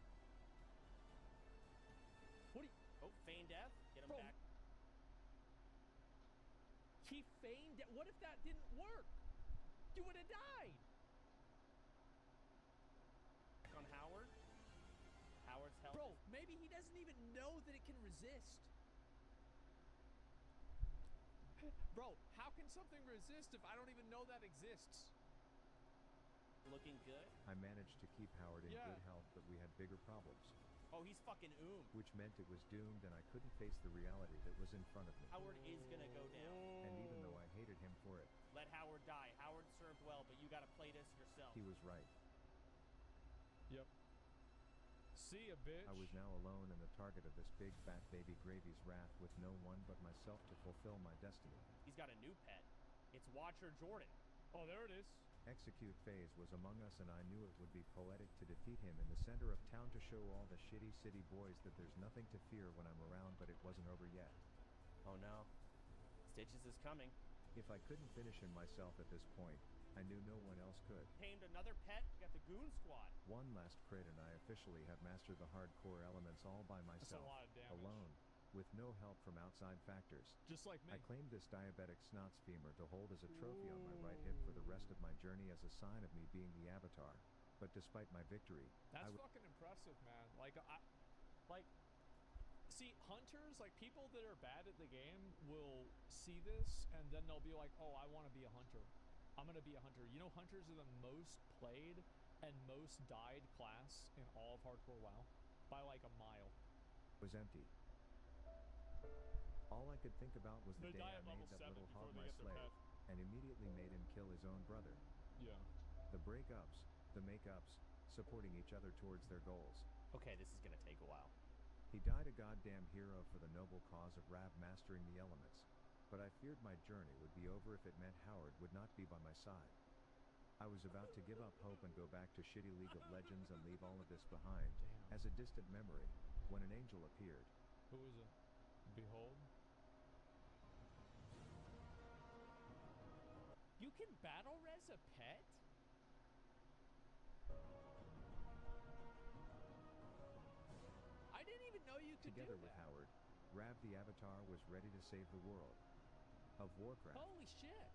What are you... Oh, feign death. Get him back. He feigned it. What if that didn't work? You would have died. Back on Howard. Howard's health. Bro, maybe he doesn't even know that it can resist. Bro, how can something resist if I don't even know that exists? Looking good. I managed to keep Howard in good health, but we had bigger problems. Oh, he's fucking Which meant it was doomed and I couldn't face the reality that was in front of me. Howard is gonna go down. And even though I hated him for it, let Howard die. Howard served well, but you gotta play this yourself. he was right. Yep. See ya, bitch. I was now alone and the target of this big fat baby Gravy's wrath with no one but myself to fulfill my destiny. He's got a new pet. It's Watcher Jordan. Oh, there it is. Execute phase was among us and I knew it would be poetic to defeat him in the center of town to show all the shitty city boys that there's nothing to fear when I'm around, but it wasn't over yet. Oh no. Stitches is coming. If I couldn't finish him myself at this point, I knew no one else could. Tamed another pet. You got the Goon Squad. One last crit and I officially have mastered the hardcore elements all by myself. That's a lot of damage. Alone. With no help from outside factors. Just like me. I claimed this diabetic snots femur to hold as a trophy on my right hip for the rest of my journey as a sign of me being the avatar. But despite my victory, that's fucking impressive, man. See, hunters, like people that are bad at the game will see this and then they'll be like, oh, I want to be a hunter. I'm going to be a hunter. You know, hunters are the most played and most died class in all of hardcore WoW by like a mile. Was empty. All I could think about was the day I made that little hog my slave, and immediately made him kill his own brother. Yeah. The breakups, the makeups, supporting each other towards their goals. Okay, this is gonna take a while. He died a goddamn hero for the noble cause of Rav mastering the elements, but I feared my journey would be over if it meant Howard would not be by my side. I was about to give up hope and go back to shitty League of Legends and leave all of this behind, as a distant memory, when an angel appeared. Who is it? Behold. You can battle res a pet? I didn't even know you could Together do with that. Howard, Rav the Avatar was ready to save the world. Of Warcraft. Holy shit.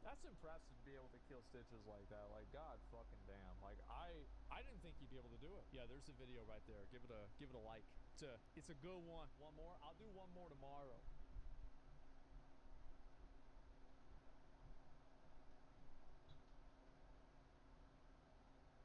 That's impressive to be able to kill Stitches like that. Like, god fucking damn. Like, I didn't think you'd be able to do it. Yeah, there's a video right there. Give it a like. It's a good one. One more? I'll do one more tomorrow.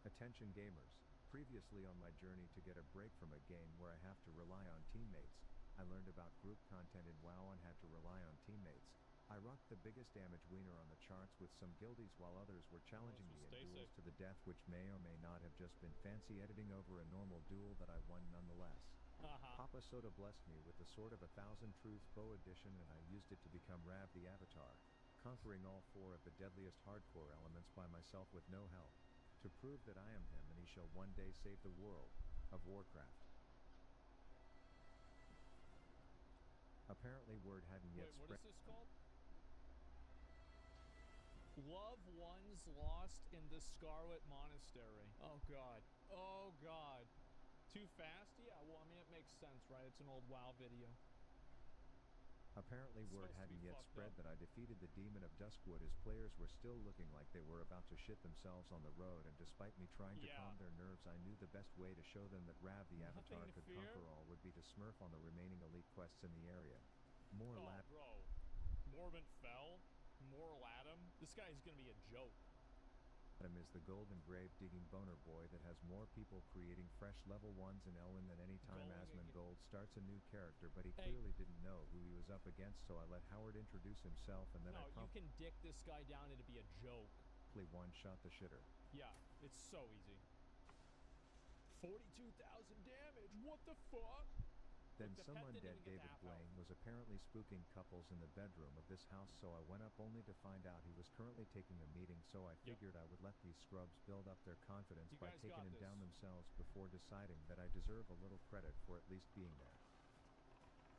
Attention gamers. Previously on my journey to get a break from a game where I have to rely on teammates, I learned about group content in WoW and had to rely on teammates. I rocked the biggest damage wiener on the charts with some guildies while others were challenging me in duels to the death, which may or may not have just been fancy editing over a normal duel that I won nonetheless. Papa Soda blessed me with the Sword of 1,000 Truths Bow Edition and I used it to become Rav the Avatar, conquering all 4 of the deadliest hardcore elements by myself with no help, to prove that I am him and he shall one day save the world of Warcraft. Apparently word hadn't yet spread. What is this called? Loved ones lost in the Scarlet Monastery. Oh god. Oh god. Too fast? Yeah, well, I mean, it makes sense, right? It's an old WoW video. Apparently word hadn't yet spread that I defeated the Demon of Duskwood as players were still looking like they were about to shit themselves on the road, and despite me trying to calm their nerves, I knew the best way to show them that Rav the Avatar could conquer all would be to smurf on the remaining elite quests in the area. More bro. Morbin fell. More Latham. This guy's gonna be a joke. Him is the golden grave digging boner boy that has more people creating fresh level 1s in Elwyn than any time Asmon Gold starts a new character, but he clearly didn't know who he was up against, so I let Howard introduce himself and then no, I you can dick this guy down, it'd be a joke. one-shot the shitter. Yeah, it's so easy. 42,000 damage, what the fuck? Then Look, the someone pet dead didn't even get David to half Blaine was apparently spooking couples in the bedroom of this house, so I went up only to find out he was currently taking a meeting, so I figured I would let these scrubs build up their confidence by taking him down themselves before deciding that I deserve a little credit for at least being there.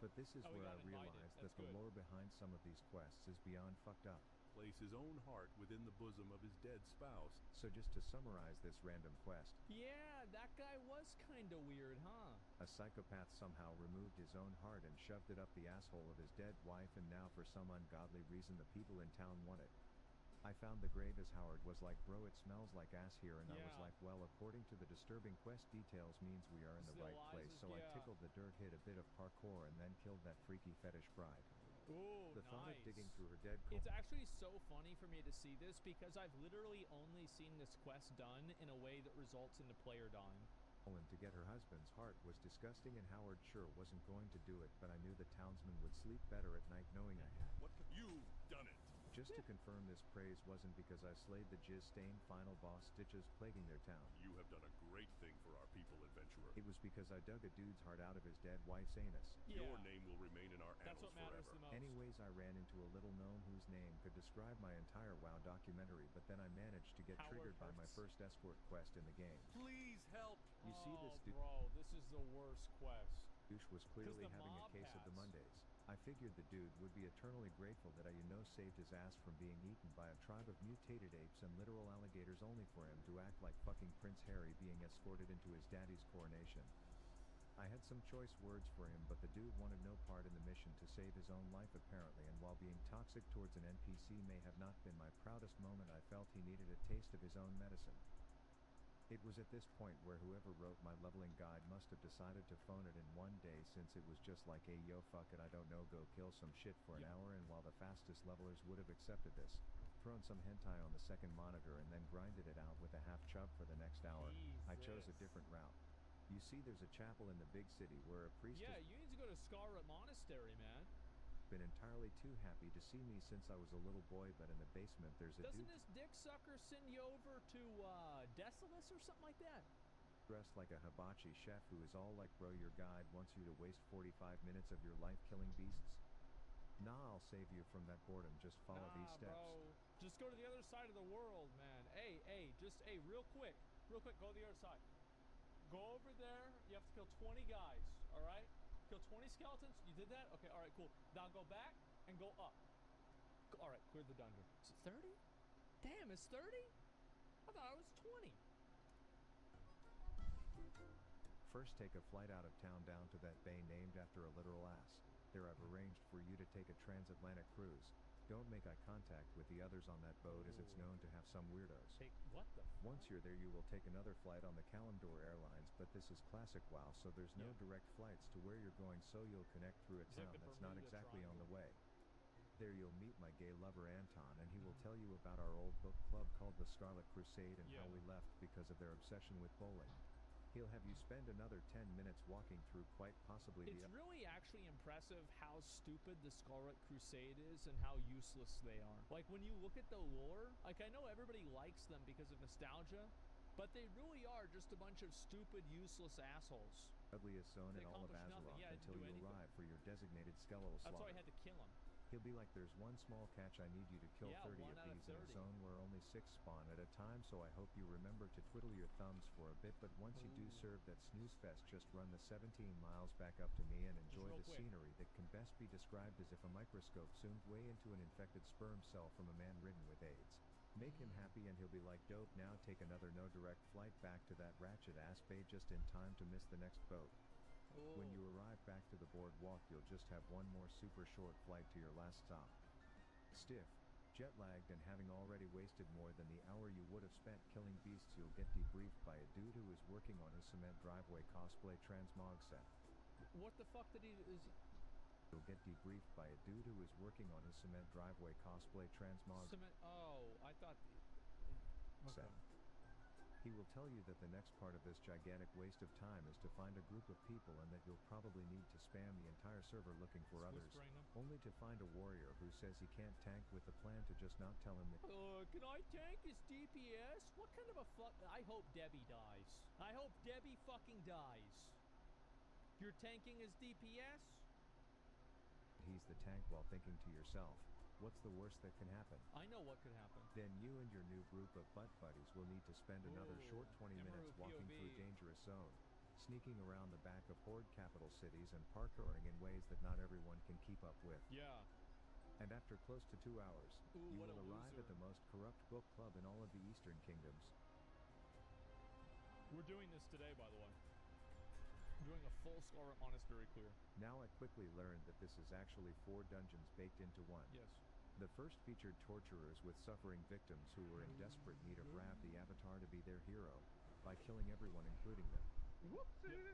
But this is where I realized that the lore behind some of these quests is beyond fucked up. Place his own heart within the bosom of his dead spouse. So just to summarize this random quest. Yeah, that guy was kinda weird, huh? A psychopath somehow removed his own heart and shoved it up the asshole of his dead wife, and now for some ungodly reason the people in town want it. I found the grave as Howard was like, bro, it smells like ass here, and I was like, well, according to the disturbing quest details means we are in the right place, so I tickled the dirt, hit a bit of parkour, and then killed that freaky fetish bride. Ooh, the thought of digging through her dead It's actually so funny for me to see this because I've literally only seen this quest done in a way that results in the player dying. To get her husband's heart was disgusting, and Howard sure wasn't going to do it, but I knew the townsman would sleep better at night knowing I had. What you've done it. Just to confirm, this praise wasn't because I slayed the jizz-stained final boss Stitches plaguing their town. You have done a great thing for our people, adventurer. It was because I dug a dude's heart out of his dead wife's anus. Your name will remain in our That's annals what matters forever. the most. Anyways, I ran into a little gnome whose name could describe my entire WoW documentary, but then I managed to get triggered by my first escort quest in the game. Please help! You see this dude? Bro, this is the worst quest. Douche was clearly having a case of the Mondays. I figured the dude would be eternally grateful that I saved his ass from being eaten by a tribe of mutated apes and literal alligators, only for him to act like fucking Prince Harry being escorted into his daddy's coronation. I had some choice words for him, but the dude wanted no part in the mission to save his own life apparently, and while being toxic towards an NPC may have not been my proudest moment, I felt he needed a taste of his own medicine. It was at this point where whoever wrote my leveling guide must have decided to phone it in one day, since it was just like, hey yo, fuck it, I don't know, go kill some shit for an hour, and while the fastest levelers would have accepted this, thrown some hentai on the second monitor and then grinded it out with a half chub for the next hour, I chose a different route. You see, there's a chapel in the big city where a priest you need to go to Scarlet Monastery, man. Been entirely too happy to see me since I was a little boy, but in the basement there's a Doesn't this dick sucker send you over to Decimus or something like that? Dressed like a hibachi chef who is all like, bro, your guide wants you to waste 45 minutes of your life killing beasts? Nah, I'll save you from that boredom, just follow these steps. Bro, just go to the other side of the world, man. Hey, real quick, go to the other side. Go over there, you have to kill 20 guys, alright? Kill 20 skeletons, you did that? Okay, alright, cool. Now go back and go up. Alright, clear the dungeon. Is it 30? Damn, it's 30? I thought it was 20. First, take a flight out of town down to that bay named after a literal ass. There I've arranged for you to take a transatlantic cruise. Don't make eye contact with the others on that boat, as it's known to have some weirdos. What the fuck? Once you're there, you will take another flight on the Kalimdor Airlines, but this is classic WoW, so there's no direct flights to where you're going, so you'll connect through a town that's not exactly on the way. There you'll meet my gay lover Anton, and he will tell you about our old book club called the Scarlet Crusade and how we left because of their obsession with bowling. He'll have you spend another 10 minutes walking through quite possibly It's really actually impressive how stupid the Scarlet Crusade is and how useless they are. Like, when you look at the lore, like, I know everybody likes them because of nostalgia, but they really are just a bunch of stupid, useless assholes. Ugliest zone in all of Azeroth until you arrive for your designated skeletal slaughter. That's why I had to kill him. He'll be like, there's one small catch, I need you to kill 30 of these in a zone where only 6 spawn at a time, so I hope you remember to twiddle your thumbs for a bit, but once you do serve that snooze fest, just run the 17 miles back up to me and enjoy the scenery that can best be described as if a microscope zoomed way into an infected sperm cell from a man ridden with AIDS. Make him happy and he'll be like, dope, now take another no direct flight back to that ratchet ass bay just in time to miss the next boat. When you arrive back to the boardwalk, you'll just have one more super short flight to your last stop. Stiff, jet-lagged, and having already wasted more than the hour you would have spent killing beasts, you'll get debriefed by a dude who is working on his cement driveway cosplay transmog set. What the fuck did he... You'll get debriefed by a dude who is working on his cement driveway cosplay transmog... Oh, I thought... said. He will tell you that the next part of this gigantic waste of time is to find a group of people and that you'll probably need to spam the entire server looking for others, only to find a warrior who says he can't tank with the plan to just not tell him that. Can I tank his DPS? What kind of a fuck? I hope Debbie dies. I hope Debbie fucking dies. You're tanking his DPS? He's the tank while thinking to yourself, what's the worst that can happen? I know what could happen. Then you and your new group of butt buddies will need to spend another short 20 minutes walking through dangerous zone, sneaking around the back of horde capital cities and parkouring in ways that not everyone can keep up with. Yeah. And after close to 2 hours, you will arrive at the most corrupt book club in all of the Eastern Kingdoms. We're doing this today, by the way. Doing a full Scarlet Monastery clear. Now I quickly learned that this is actually 4 dungeons baked into one. Yes. The first featured torturers with suffering victims who were in desperate need of Rav the Avatar to be their hero, by killing everyone including them.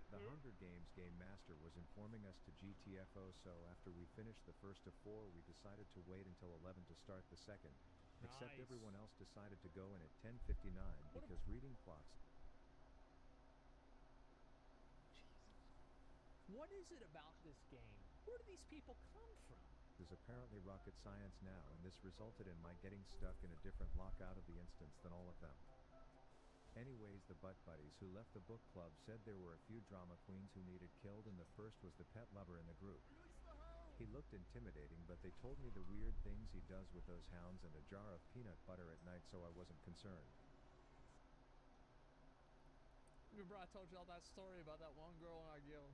The Hunger Games Game Master was informing us to GTFO, so after we finished the first of 4 we decided to wait until 11 to start the second, except everyone else decided to go in at 10:59 because reading clocks. What is it about this game? Where do these people come from? Is apparently rocket science now, and this resulted in my getting stuck in a different lockout of the instance than all of them. Anyways, the butt buddies who left the book club said there were a few drama queens who needed killed, and the first was the pet lover in the group. He looked intimidating, but they told me the weird things he does with those hounds and a jar of peanut butter at night, so I wasn't concerned. Remember I told you all that story about that one girl in our guild?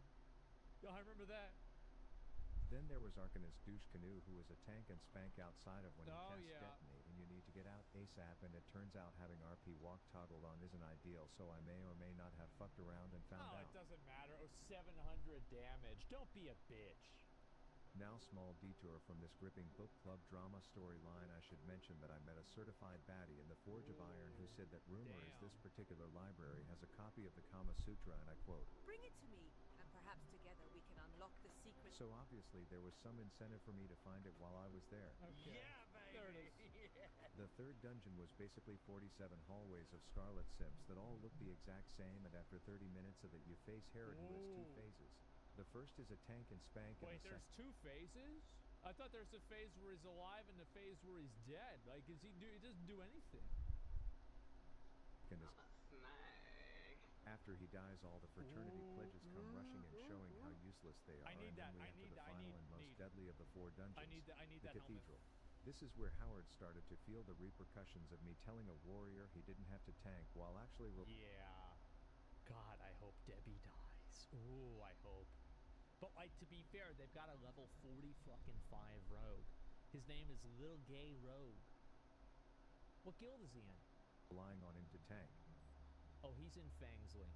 Yo, I remember that. Then there was Arcanist Douche Canoe, who was a tank and spank outside of when he cast Detonate, and you need to get out ASAP, and it turns out having RP walk toggled on isn't ideal, so I may or may not have fucked around and found out. It doesn't matter. Oh, 700 damage. Don't be a bitch. Now, small detour from this gripping book club drama storyline, I should mention that I met a certified baddie in the Forge of Iron who said that rumor is this particular library has a copy of the Kama Sutra, and I quote, "Bring it to me, and perhaps together we can unlock the secret." So obviously there was some incentive for me to find it while I was there. Okay. Yeah, baby! There it is. The third dungeon was basically 47 hallways of Scarlet Sims that all look the exact same, and after 30 minutes of it you face Herod, who has 2 phases. The first is a tank and spank. Wait, there's 2 phases? I thought there's a phase where he's alive and the phase where he's dead. Like, he doesn't do anything. After he dies, all the fraternity pledges come rushing and showing how useless they are, and then we enter the final and most deadly of the 4 dungeons, I need the that Cathedral. This is where Howard started to feel the repercussions of me telling a warrior he didn't have to tank while actually... Yeah. God, I hope Debbie dies. Ooh, I hope. But, like, to be fair, they've got a level 40 fucking 5 rogue. His name is Little Gay Rogue. What guild is he in? Relying on him to tank. Oh, he's in Fangsling.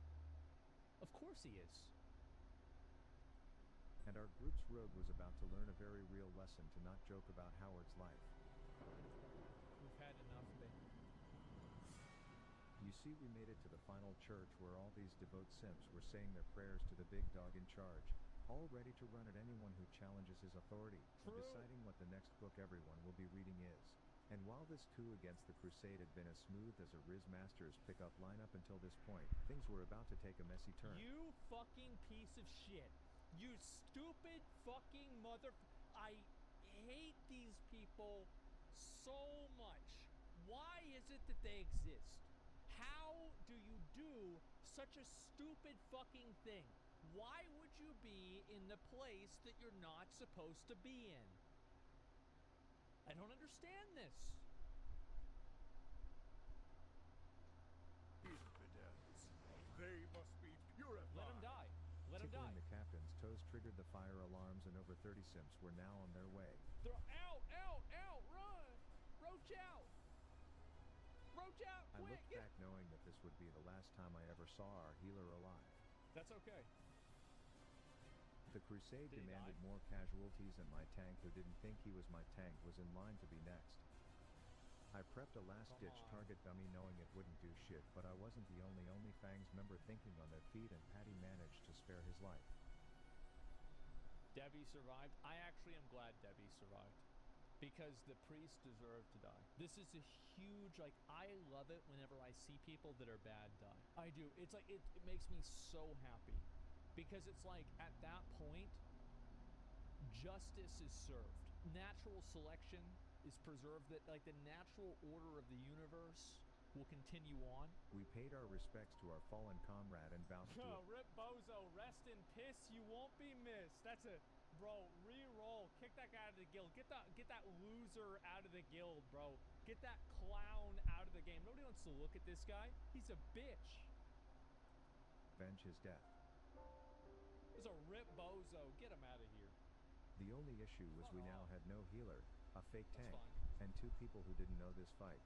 Of course he is. And our group's rogue was about to learn a very real lesson to not joke about Howard's life. We've had enough, babe. You see, we made it to the final church where all these devout simps were saying their prayers to the big dog in charge, all ready to run at anyone who challenges his authority, and deciding what the next book everyone will be reading is. And while this coup against the Crusade had been as smooth as a Riz Masters pickup lineup until this point, things were about to take a messy turn. You fucking piece of shit. You stupid fucking mother... I hate these people so much. Why is it that they exist? How do you do such a stupid fucking thing? Why would you be in the place that you're not supposed to be in? I don't understand this. Infidels. They must be purified. Let him die. Let him die. Tickling the captain's toes triggered the fire alarms, and over 30 simps were now on their way. Out, out, out, run! Roach out! Roach out, I quick! looked back knowing that this would be the last time I ever saw our healer alive. That's okay. The Crusade demanded more casualties, and my tank, who didn't think he was my tank, was in line to be next. I prepped a last-ditch target dummy knowing it wouldn't do shit, but I wasn't the only Fangs member thinking on their feet, and Patty managed to spare his life. Debbie survived. I actually am glad Debbie survived. because the priest deserved to die. This is a huge, like, I love it whenever I see people that are bad die. I do. It's like, it makes me so happy. Because it's like, at that point, justice is served. Natural selection is preserved. That, like, the natural order of the universe will continue on. We paid our respects to our fallen comrade and vouched to it. Rip Bozo, rest in piss, you won't be missed. That's a, bro, re-roll. Kick that guy out of the guild. Get that loser out of the guild, bro. Get that clown out of the game. Nobody wants to look at this guy. He's a bitch. Avenge his death. This is a Rip Bozo. Get him out of here. The only issue was we now had no healer, a fake tank, fine. and 2 people who didn't know this fight.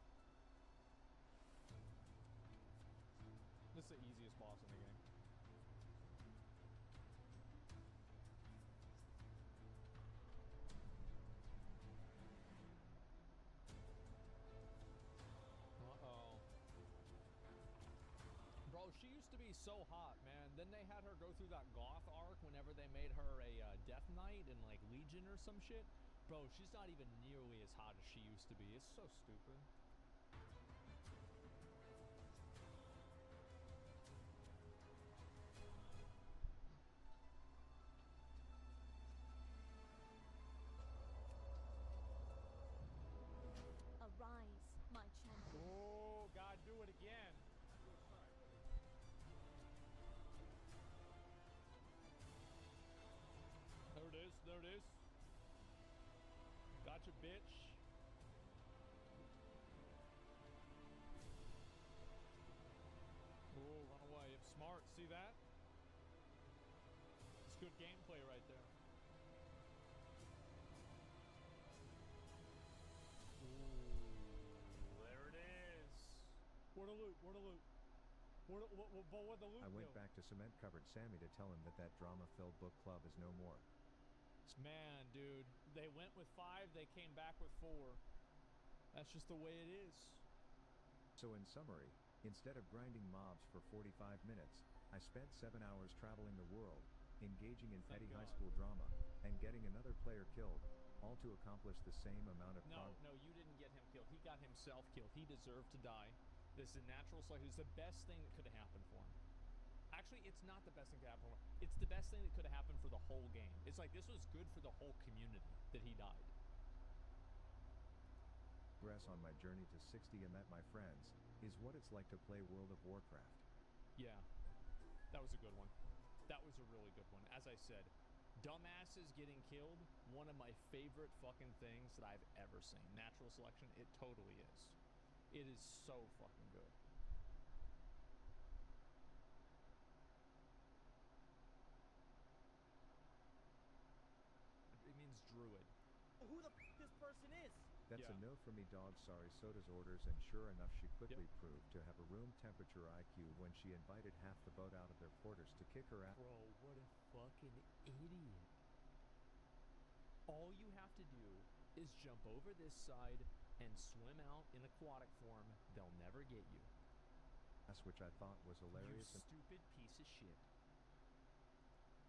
This is the easiest boss in the game. Uh-oh. Bro, she used to be so hot, man. Then they had her go through that goth arc whenever they made her a Death Knight in, like, Legion or some shit. Bro, she's not even nearly as hot as she used to be. It's so stupid. Arise, my champion. Oh, God, do it again. There it is. There it is. Gotcha, bitch. Oh, run away. It's smart. See that? It's good gameplay right there. There it is. Where the loot? Where the loot? What the loot I went do? back to cement-covered Sammy to tell him that drama-filled book club is no more. Man, dude, they went with 5, they came back with 4. That's just the way it is. So in summary, instead of grinding mobs for 45 minutes, I spent 7 hours traveling the world, engaging in petty high school drama, and getting another player killed, all to accomplish the same amount of progress. No, you didn't get him killed. He got himself killed. He deserved to die. This is a natural selection. It's the best thing that could have happened for him. Actually, it's not the best thing that could happen for him. It's the best thing that could have happened for the whole game. It's like this was good for the whole community that he died. On my journey to 60 and met my friends, is what it's like to play World of Warcraft. Yeah, that was a good one. That was a really good one. As I said, dumbasses getting killed, one of my favorite fucking things that I've ever seen. Natural selection, it totally is. It is so fucking good. It means druid. Who the f this person is? That's a no from me, dog. Sorry, Soda's orders, and sure enough, she quickly proved to have a room temperature IQ when she invited half the boat out of their quarters to kick her out. Bro, what a fucking idiot. All you have to do is jump over this side and swim out in aquatic form. They'll never get you. That's which I thought was hilarious. You stupid piece of shit.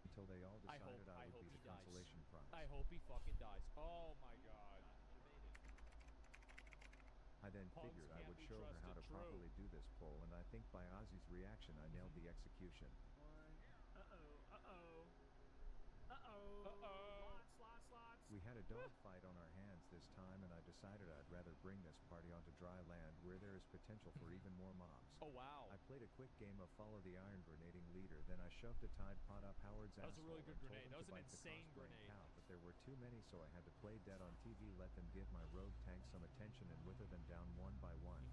Until they all decided I would be the consolation prize. I hope he fucking dies. Oh my god. I then figured I would show her how to properly do this pull, and I think by Ozzy's reaction, I nailed the execution. We had a dog fight on our hands this time, and I decided I'd rather bring this party onto dry land where there is potential for even more mobs. Oh, wow. I played a quick game of Follow the Iron grenading leader, then I shoved a Tide Pod up Howard's asshole. That was a really good and grenade. That told was him an to bite the insane cosplaying grenade. cow, but there were too many, so I had to play dead on TV, let them give my rogue tank some attention, and wither them down one by one.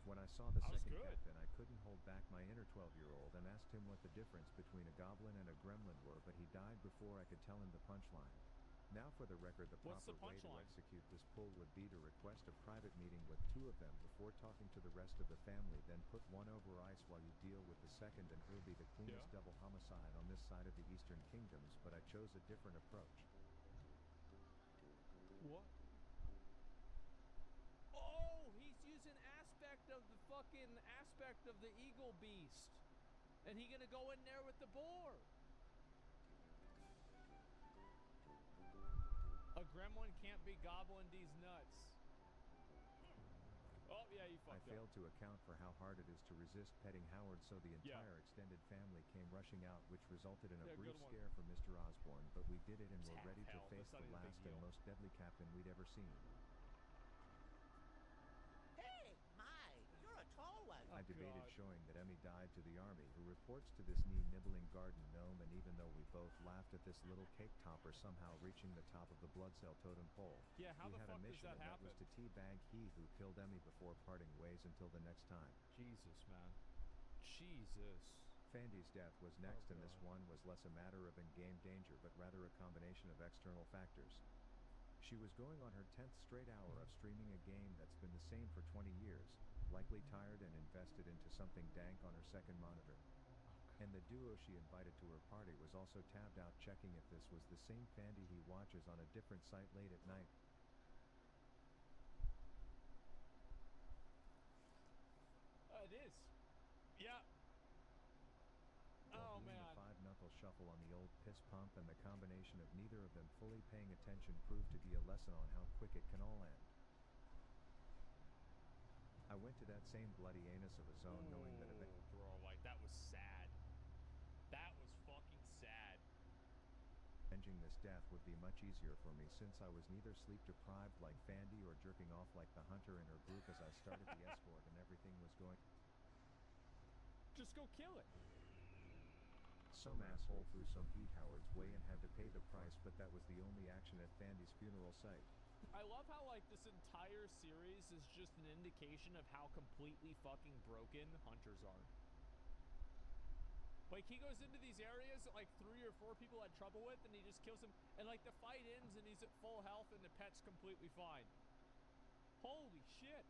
When I saw the second captain, I couldn't hold back my inner 12-year-old and asked him what the difference between a goblin and a gremlin were, but he died before I could tell him the punchline. Now for the record, the proper way to execute this pull would be to request a private meeting with 2 of them before talking to the rest of the family, then put one over ice while you deal with the second, and it'll be the cleanest double homicide on this side of the Eastern Kingdoms, but I chose a different approach. What? Oh, he's using aspect of the eagle beast. And he gonna go in there with the boar. A gremlin can't be gobbling these nuts. Oh, yeah, you I fucked up. failed to account for how hard it is to resist petting Howard, so the entire extended family came rushing out, which resulted in a brief scare for Mr. Osborne, but we did it and were ready to face the last and most deadly captain we'd ever seen. Hey, my, you're a tall one. I debated showing that Emmy died to the army, who reports to this knee-nibbling garden gnome, and even though we both laughed at this little cake topper somehow reaching the top of the blood cell totem pole, yeah, how we the had a fuck mission, does that and happen? that was to teabag he who killed Emmy before parting ways until the next time. Jesus, man. Jesus. Fandy's death was next, and this one was less a matter of in-game danger, but rather a combination of external factors. She was going on her 10th straight hour of streaming a game that's been the same for 20 years, likely tired and invested into something dank on her second monitor. And the duo she invited to her party was also tabbed out checking if this was the same Fandy he watches on a different site late at night. It is. Yeah. While doing a five-knuckle shuffle on the old piss pump, and the combination of neither of them fully paying attention proved to be a lesson on how quick it can all end. I went to that same bloody anus of a zone knowing that bro, like, that was sad. That was fucking sad. Avenging this death would be much easier for me, since I was neither sleep-deprived like Fandy or jerking off like the hunter in her group as I started the escort, and everything was going... Just go kill it. Some asshole threw some heat Howard's way and had to pay the price, but that was the only action at Fandy's funeral site. I love how, like, this entire series is just an indication of how completely fucking broken hunters are. Like, he goes into these areas that, like, 3 or 4 people had trouble with, and he just kills them. And, like, the fight ends, and he's at full health, and the pet's completely fine. Holy shit.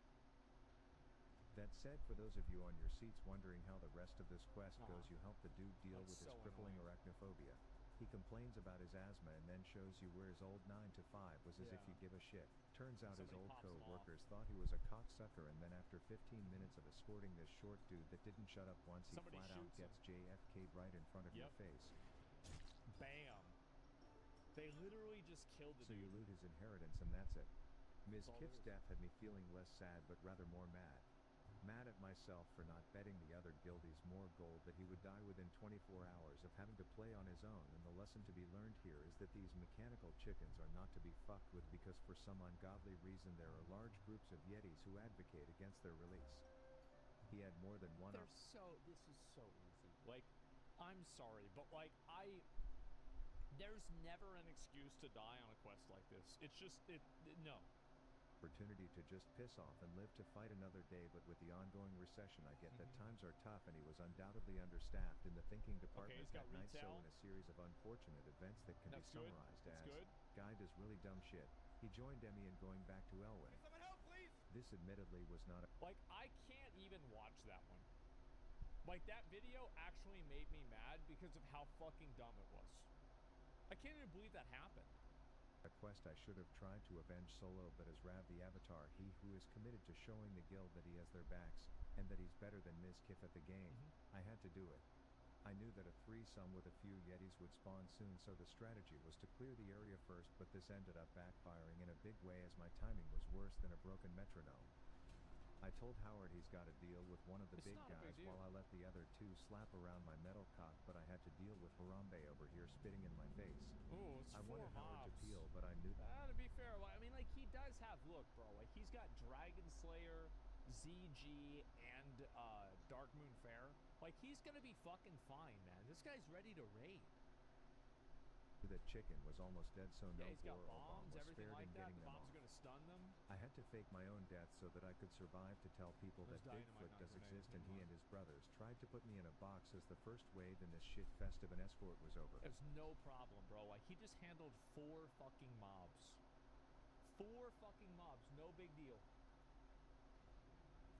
That said, for those of you on your seats wondering how the rest of this quest goes, you help the dude deal with his crippling arachnophobia. He complains about his asthma and then shows you where his old 9 to 5 was, as if you give a shit. Turns out his old co-workers thought he was a cocksucker, and then after 15 minutes of escorting this short dude that didn't shut up once, he flat out gets JFK'd right in front of your face. Bam. They literally just killed the dude. So you loot his inheritance, and that's it. Ms. Kiff's death had me feeling less sad, but rather more mad. Mad at myself for not betting the other guildies more gold that he would die within 24 hours of having to play on his own, and the lesson to be learned here is that these mechanical chickens are not to be fucked with, because for some ungodly reason there are large groups of Yetis who advocate against their release. He had more than one... This is so easy. Like, I'm sorry, but, like, there's never an excuse to die on a quest like this. It's just, no. Opportunity to just piss off and live to fight another day, but with the ongoing recession I get that times are tough, and he was undoubtedly understaffed in the thinking department that night, so in a series of unfortunate events that can be summarized as guy does really dumb shit, he joined Emmy in going back to Elwyn. Someone help, please! This admittedly was not a... Like, I can't even watch that one. Like, that video actually made me mad because of how fucking dumb it was. I can't even believe that happened. A quest I should have tried to avenge solo, but as Rav the Avatar, he who is committed to showing the guild that he has their backs, and that he's better than Ms. Kiff at the game, I had to do it. I knew that a threesome with a few Yetis would spawn soon, so the strategy was to clear the area first, but this ended up backfiring in a big way as my timing was worse than a broken metronome. I told Howard he's got to deal with one of the big guys while I let the other two slap around my metal cock, but I had to deal with Harambe over here spitting in my face. Ooh, it's I wanted Howard to peel, but I knew... To be fair, I mean, like, he does have... Look, bro, like, he's got Dragon Slayer, ZG, and Dark Moon Fair. Like, he's gonna be fucking fine, man. This guy's ready to raid. That chicken was almost dead, so no he's got bomb was everything spared like in that. getting The them bombs off. are gonna stun them. I had to fake my own death so that I could survive to tell people There's that dynamite, Bigfoot not does grenades, exist, and he never and his brothers tried to put me in a box as the first wave in this shit fest of an escort was over. It was no problem, bro. Like, he just handled 4 fucking mobs. 4 fucking mobs, no big deal.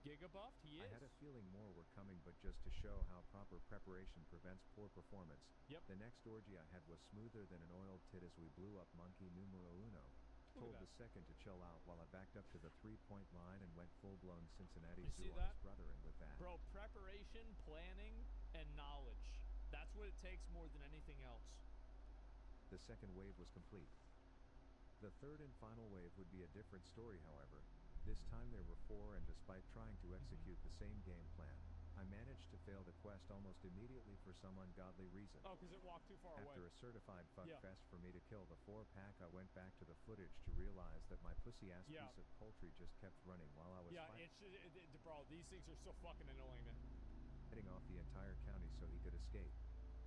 Gigabuffed, he is. I had a feeling more were coming, but just to show how proper preparation prevents poor performance, the next orgy I had was smoother than an oiled tit as we blew up monkey numero uno. Told the second to chill out while I backed up to the 3-point line and went full-blown Cincinnati Zoo on his brother, and with that... Bro, preparation, planning, and knowledge. That's what it takes more than anything else. The second wave was complete. The third and final wave would be a different story, however. This time there were 4, and despite trying to execute the same game plan, I managed to fail the quest almost immediately for some ungodly reason. Oh, because it walked too far away. After a certified fuckfest for me to kill the 4-pack, I went back to the footage to realize that my pussy-ass piece of poultry just kept running while I was bro, these things are so fucking annoying, man. Heading off the entire county so he could escape.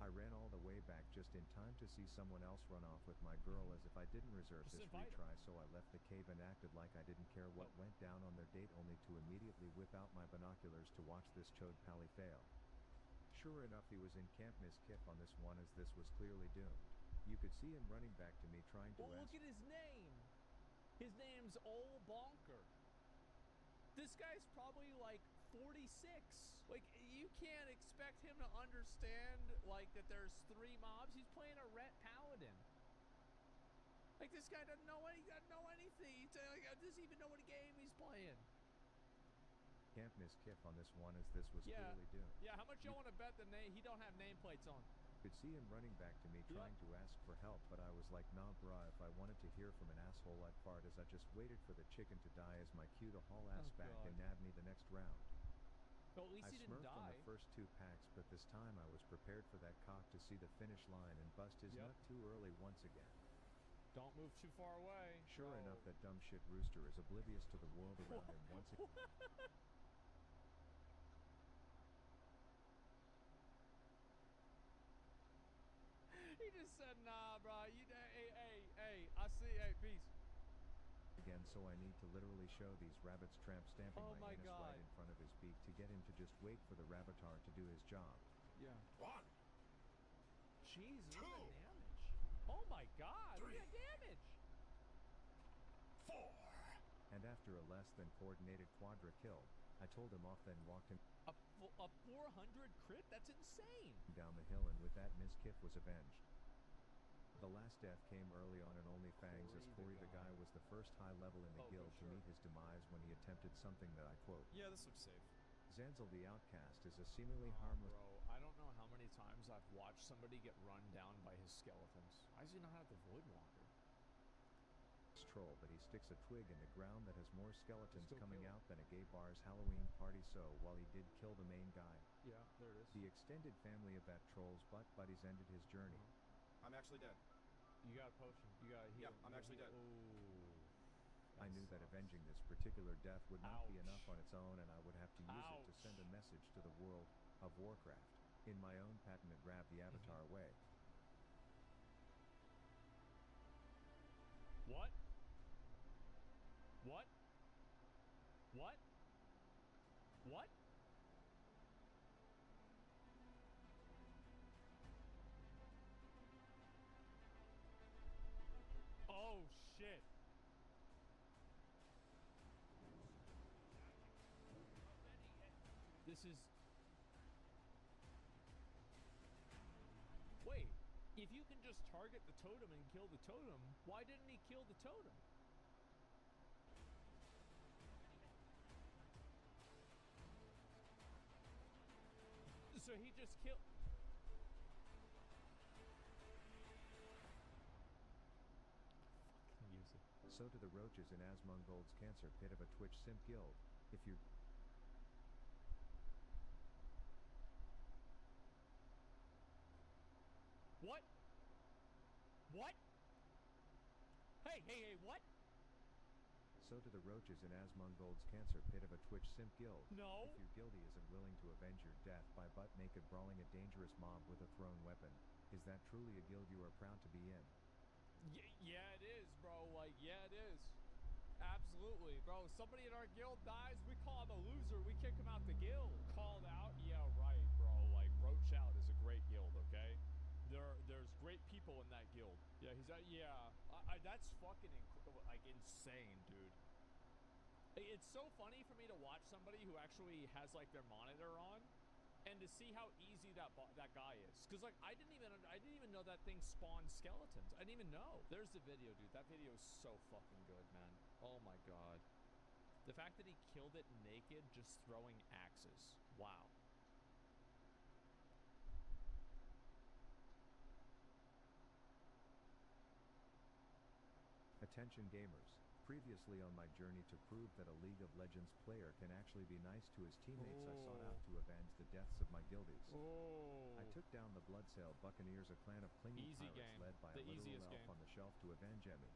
I ran all the way back just in time to see someone else run off with my girl as if I didn't reserve this retry, so I left the cave and acted like I didn't care what went down on their date, only to immediately whip out my binoculars to watch this chode pally fail. Sure enough, he was in Camp Miss Kip on this one, as this was clearly doomed. You could see him running back to me trying to look at his name. His name's Ol Bonker. This guy's probably like 46. Like, you can't expect him to understand, like, that there's 3 mobs. He's playing a Ret Paladin. Like, this guy doesn't know anything. He doesn't even know what game he's playing. Can't miss Kip on this one, as this was clearly doomed. Yeah, how much y'all want to bet the name? He don't have nameplates on. Could see him running back to me trying to ask for help, but I was like, nah bruh, if I wanted to hear from an asshole, I'd fart, as I just waited for the chicken to die as my cue to haul ass back and nab me the next round. Well, at least he didn't die. On the first 2 packs, but this time I was prepared for that cock to see the finish line and bust his nut too early once again. Don't move too far away. Sure enough, that dumb shit rooster is oblivious to the world around him once again. He just said, nah, bro. Hey, I see. Hey, peace. Again, so I need to literally show these rabbits tramp stamping my anus right in front of his beak to get him to just wait for the rabbitar to do his job. Yeah. 1. Jeez, look at the damage. Oh my god, look at the damage. 4. And after a less than coordinated quadra kill, I told him off, then walked him a 400 crit? That's insane. Down the hill, and with that, Miss Kip was avenged. The last death came early on in Only Fangs, as Corey the guy was the first high level in the guild to meet his demise when he attempted something that I quote. Yeah, this looks safe. Zanzel the Outcast is a seemingly harmless... Bro, I don't know how many times I've watched somebody get run down by his skeletons. Why does he not have the Voidwalker? Troll, but he sticks a twig in the ground that has more skeletons coming out than a gay bar's Halloween party, so while he did kill the main guy, yeah, there it is. The extended family of that troll's butt buddies ended his journey. I'm actually dead. You got a potion. You got a heal. Yeah, I'm actually dead. I knew that avenging this particular death would not be enough on its own, and I would have to use it to send a message to the world of Warcraft in my own patented Rab the Avatar way. What? What? What? What? Oh, shit. This is... Wait, if you can just target the totem and kill the totem, why didn't he kill the totem? So he just killed... Fucking use it. So to the roaches in Asmongold's cancer pit of a Twitch simp guild. If you... What? What? Hey, what? So to the roaches in Asmongold's cancer pit of a Twitch simp guild. No. If your guildie isn't willing to avenge your death by butt-naked brawling a dangerous mob with a thrown weapon, is that truly a guild you are proud to be in? Yeah, it is, bro. Like, yeah, it is. Absolutely, bro. Somebody in our guild dies, we call him a loser. We kick him out the guild. Called out? Yeah, right, bro. Like, Roach Out is a great guild, okay? There's great people in that guild. Yeah, that's fucking insane, dude. It's so funny for me to watch somebody who actually has like their monitor on, and to see how easy that guy is. Cause like I didn't even know that thing spawned skeletons. I didn't even know. There's the video, dude. That video is so fucking good, man. Oh my god. The fact that he killed it naked, just throwing axes. Wow. Attention gamers. Previously on my journey to prove that a League of Legends player can actually be nice to his teammates, I sought out to avenge the deaths of my guildies. I took down the Bloodsail Buccaneers, a clan of clinging Easy pirates game. led by The a literal easiest elf game. on the shelf to avenge Emmy.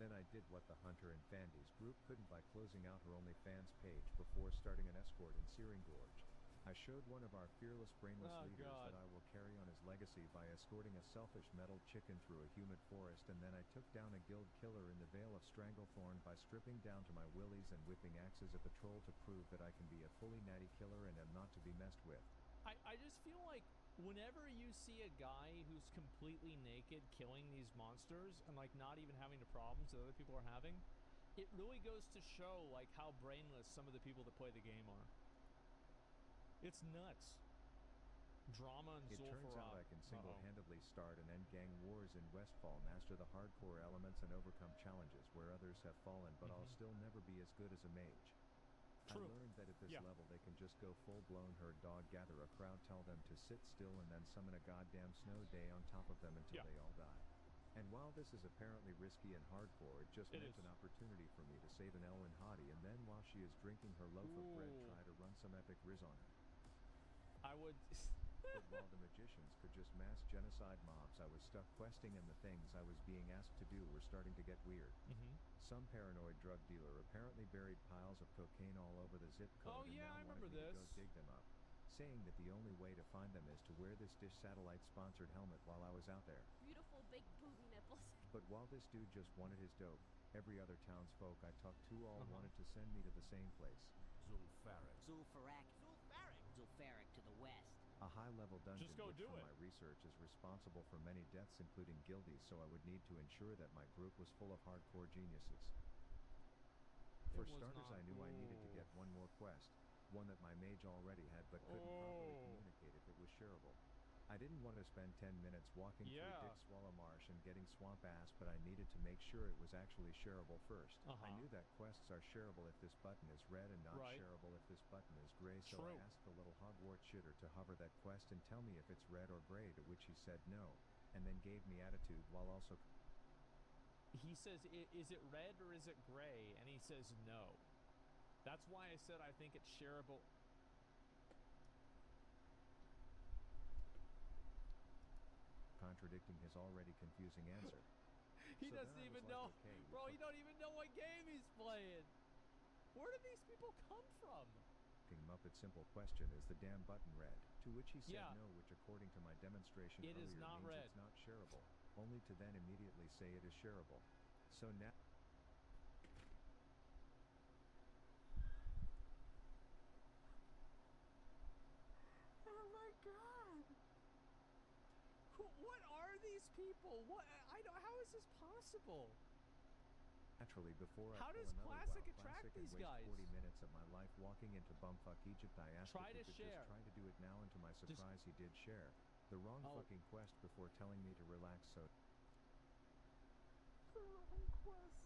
Then I did what the Hunter and Fandies group couldn't by closing out her OnlyFans page before starting an escort in Searing Gorge. I showed one of our fearless, brainless leaders that I will carry on his legacy by escorting a selfish metal chicken through a humid forest, and then I took down a guild killer in the Vale of Stranglethorn by stripping down to my willies and whipping axes at the troll to prove that I can be a fully natty killer and am not to be messed with. I just feel like whenever you see a guy who's completely naked killing these monsters and like not even having the problems that other people are having, it really goes to show like how brainless some of the people that play the game are. It's nuts. Drama and It turns out I can single-handedly start and end gang wars in Westfall, master the hardcore elements, and overcome challenges where others have fallen, but I'll still never be as good as a mage. True. I learned that at this level they can just go full-blown herd dog, gather a crowd, tell them to sit still, and then summon a goddamn snow day on top of them until they all die. And while this is apparently risky and hardcore, it just meant an opportunity for me to save an Elwyn hottie, and then while she is drinking her loaf of bread, try to run some epic riz on her. I would... But while the magicians could just mass genocide mobs, I was stuck questing, and the things I was being asked to do were starting to get weird. Some paranoid drug dealer apparently buried piles of cocaine all over the zip code and now wanted me to go dig them up, saying that the only way to find them is to wear this Dish Satellite-sponsored helmet while I was out there. Beautiful big booby nipples. But while this dude just wanted his dope, every other townsfolk I talked to all wanted to send me to the same place. Zul'Farrak. Zul'Farrak. Zul'Farrak to the west. A high-level dungeon Just go which do from it. my research is responsible for many deaths including guildies, so I would need to ensure that my group was full of hardcore geniuses. For starters, I knew I needed to get one more quest, one that my mage already had but couldn't properly communicate if it was shareable. I didn't want to spend 10 minutes walking through Dick Swallow Marsh and getting swamp ass, but I needed to make sure it was actually shareable first. I knew that quests are shareable if this button is red and not shareable if this button is gray, so I asked the little Hogwarts shitter to hover that quest and tell me if it's red or gray, to which he said no, and then gave me attitude while also... He says, is it red or is it gray? And he says no. That's why I said I think it's shareable. Contradicting his already confusing answer. He doesn't even know. Bro, he don't even know what game he's playing. Where do these people come from? Muppet simple question, is the damn button red? To which he said no, which according to my demonstration earlier means it's not shareable, only to then immediately say it is shareable. So now... Oh my god! What are these people? What? How is this possible? Naturally, before How I does Classic attract and these waste guys? 40 minutes of my life walking into bumfuck Egypt, I asked Try if he to could share. just try to do it now, and to my surprise, he did share. The wrong fucking quest before telling me to relax, so... The wrong quest.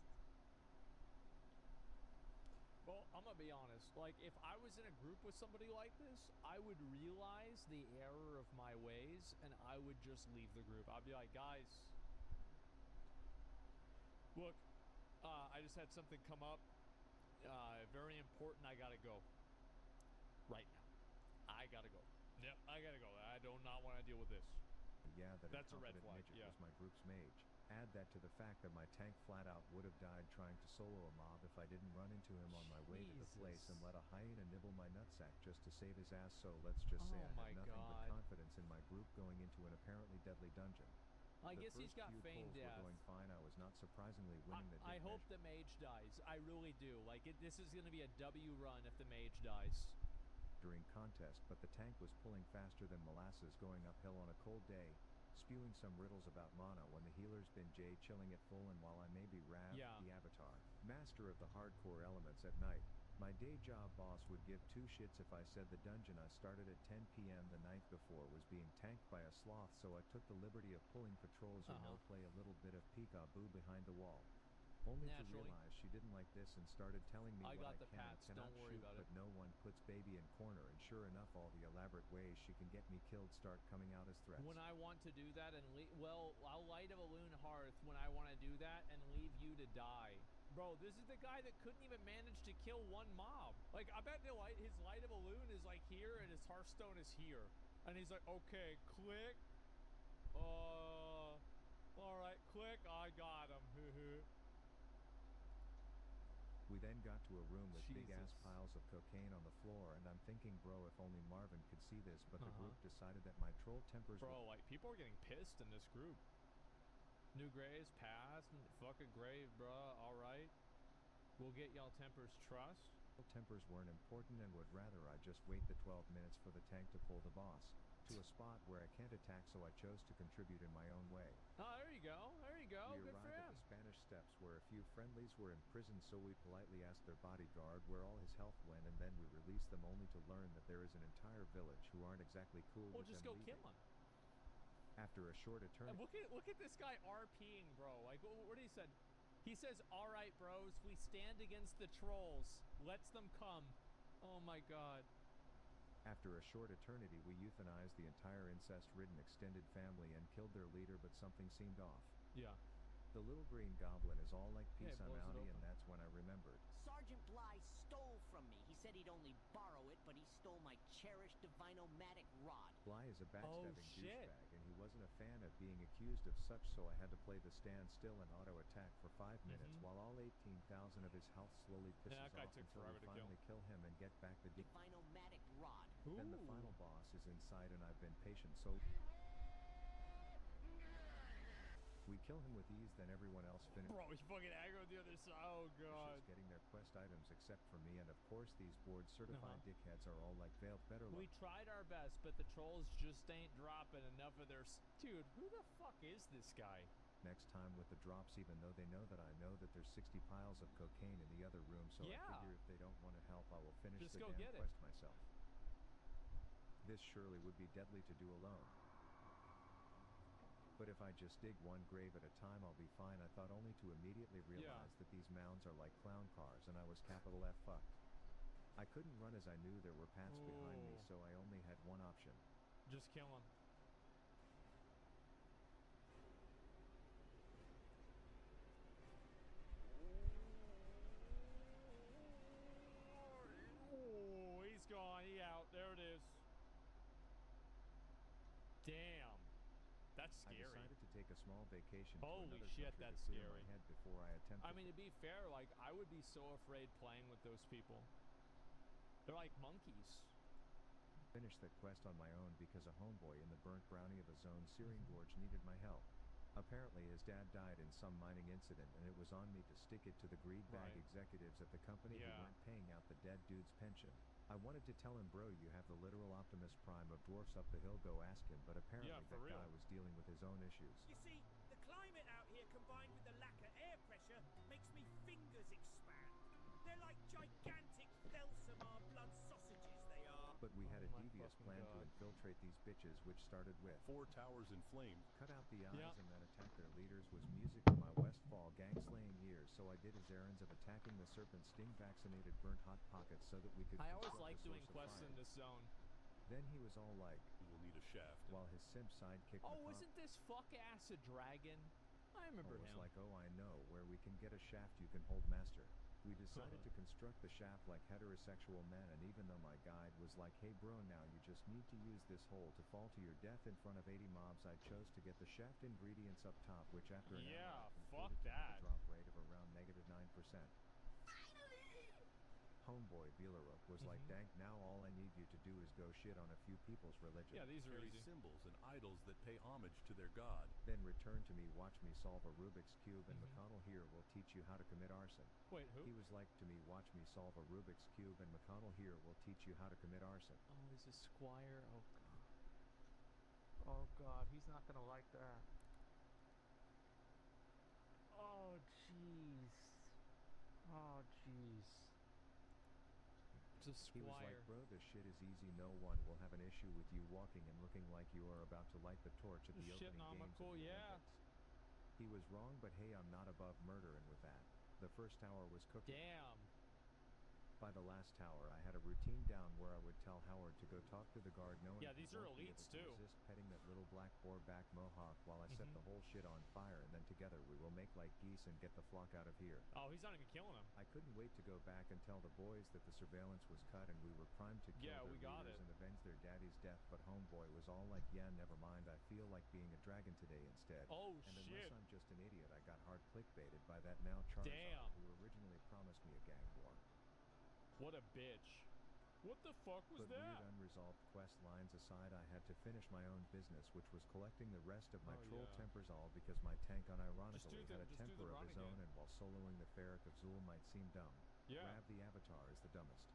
Well, I'm gonna be honest. Like, if I was in a group with somebody like this, I would realize the error of my ways, and I would just leave the group. I'd be like, guys, look, I just had something come up. Very important. I gotta go. Right now. I gotta go. Yep, I gotta go. I do not want to deal with this. Yeah, That's a red flag. Midget was my group's mage. Add that to the fact that my tank flat out would have died trying to solo a mob if I didn't run into him on my way to the place and let a hyena nibble my nutsack just to save his ass, so let's just say I had nothing but confidence in my group going into an apparently deadly dungeon. I guess he's got feigned death. Were going fine. I was not surprisingly winning the I hope the mage dies. I really do. Like, this is going to be a W run if the mage dies. During contest, but the tank was pulling faster than molasses going uphill on a cold day, spewing some riddles about mana when the healer's been J chilling at full, and while I may be Rav, the avatar, master of the hardcore elements at night, my day job boss would give two shits if I said the dungeon I started at 10 p.m. the night before was being tanked by a sloth, so I took the liberty of pulling patrols, play a little bit of peekaboo behind the wall. Only to Naturally. realize she didn't like this and started telling me I what got I the can pats, and cannot don't worry shoot, about but it. no one puts baby in corner, and sure enough, all the elaborate ways she can get me killed start coming out as threats. When I want to do that and well, I'll light a balloon hearth when I want to do that and leave you to die. Bro, this is the guy that couldn't even manage to kill one mob. Like, I bet his light a balloon is like here and his Hearthstone is here. And he's like, okay, click. Alright, click. I got him. We then got to a room with Jesus. big-ass piles of cocaine on the floor, and I'm thinking, bro, if only Marvin could see this, but the group decided that my troll tempers Bro, like, people are getting pissed in this group. New graves, pass, fucking grave, bruh, alright. We'll get y'all tempers trust. Tempers weren't important and would rather I just wait the 12 minutes for the tank to pull the boss to a spot where I can't attack, so I chose to contribute in my own way. Oh, there you go. There you go. We Good for arrived him. at the Spanish Steps where a few friendlies were in prison, so we politely asked their bodyguard where all his health went, and then we released them only to learn that there is an entire village who aren't exactly cool Well, with just them go leaving. kill him. After a short eternity. Look at this guy RPing, bro. Like, what he said? He says, all right, bros, we stand against the trolls. Let's them come. Oh, my God. After a short eternity, we euthanized the entire incest-ridden extended family and killed their leader, but something seemed off. Yeah. The little green goblin is all like, peace, Yeah, I'm blows it outie, and open. that's when I remembered. Sergeant Bly stole from me. He said he'd only borrow it, but he stole my cherished Divino-matic rod. Bly is a backstabbing shit. douchebag, and he wasn't a fan of being accused of such, so I had to play the stand still and auto-attack for 5 minutes while all 18,000 of his health slowly pisses that guy off took until we forever to finally kill him and get back the Divino-matic rod. Then the final boss is inside, and I've been patient, so we kill him with ease, then everyone else finishes. Bro, he fucking aggroed the other side. Oh, God. Getting their quest items except for me, and of course these board-certified dickheads are all like, Vale, better look. We tried our best, but the trolls just ain't dropping enough of their... Dude, who the fuck is this guy? Next time with the drops, even though they know that I know that there's 60 piles of cocaine in the other room, so I figure if they don't want to help, I will finish Just the go damn get it. quest myself. This surely would be deadly to do alone. But if I just dig one grave at a time, I'll be fine. I thought, only to immediately realize that these mounds are like clown cars, and I was capital F fucked. I couldn't run as I knew there were paths behind me, so I only had one option. Just kill him. Oh, he's gone. He out. There it is. Damn. That's scary. I decided to take a small vacation Holy to another shit, country that's to clear scary. my head before I attempted. I mean, to be fair, like, I would be so afraid playing with those people. They're like monkeys. Finish that quest on my own because a homeboy in the burnt brownie of a zone Searing Gorge needed my help. Apparently his dad died in some mining incident, and it was on me to stick it to the greed bag executives at the company who weren't paying out the dead dude's pension. I wanted to tell him, bro, you have the literal Optimus Prime of dwarfs up the hill, go ask him, but apparently that guy was dealing with his own issues. You see, the climate out here combined with the lack of air pressure makes me fingers expand. They're like gigantic Thelsamar blood sausages, they are. But we had a devious plan to infiltrate these bitches, which started with 4 towers in flames. Cut out the eyes and then attack their leaders was music to my Westfall gang-slaying ears, so I did his errands of attacking the serpent sting-vaccinated burnt hot pockets so that we could I always construct like a doing source of quests fire. in this zone. Then he was all like, we'll need a shaft. While his simp sidekick Oh, isn't this fuck-ass a dragon? I remember was him. like, oh, I know, where we can get a shaft you can hold, master. We decided to construct the shaft like heterosexual men, and even though my guide was like, hey bro, now you just need to use this hole to fall to your death in front of 80 mobs, I chose to get the shaft ingredients up top, which after an hour fuck concluded to have that. a drop rate of around -9%. Homeboy Belaruk was like, dang, now all I need you to do is go shit on a few people's religion. Yeah, these are Carry easy. symbols and idols that pay homage to their god. Then return to me, watch me solve a Rubik's Cube, and McConnell here will teach you how to commit arson. Wait, who? He was like to me, watch me solve a Rubik's Cube, and McConnell here will teach you how to commit arson. Oh, he's a squire. Oh, God. Oh, God. He's not going to like that. Oh, jeez. Oh, jeez. It's a squire. He was like, bro, this shit is easy. No one will have an issue with you walking and looking like you are about to light the torch at the opening games of the Olympics. He was wrong, but hey, I'm not above murder, and with that, The first tower was cooking. Damn. By the last tower, I had a routine down where I would tell Howard to go talk to the guard knowing Yeah, he these are won't be elites, able to too. resist petting that little black boar back mohawk while I set the whole shit on fire, and then together we will make like geese and get the flock out of here. Oh, he's not even killing him. I couldn't wait to go back and tell the boys that the surveillance was cut and we were primed to kill Yeah, their we got leaders it. and avenge their daddy's death, but homeboy was all like, yeah, never mind, I feel like being a dragon today instead. Oh, and shit. unless I'm just an idiot, I got hard clickbaited by that now Charizard Damn. who originally promised me a gang war. What a bitch. What the fuck was But that? weird unresolved quest lines aside, I had to finish my own business, which was collecting the rest of my Oh, troll yeah. tempers, all because my tank unironically had a just do temper the of run his again. own, and while soloing the Ferric of Zul might seem dumb, Yeah. Rav the Avatar is the dumbest.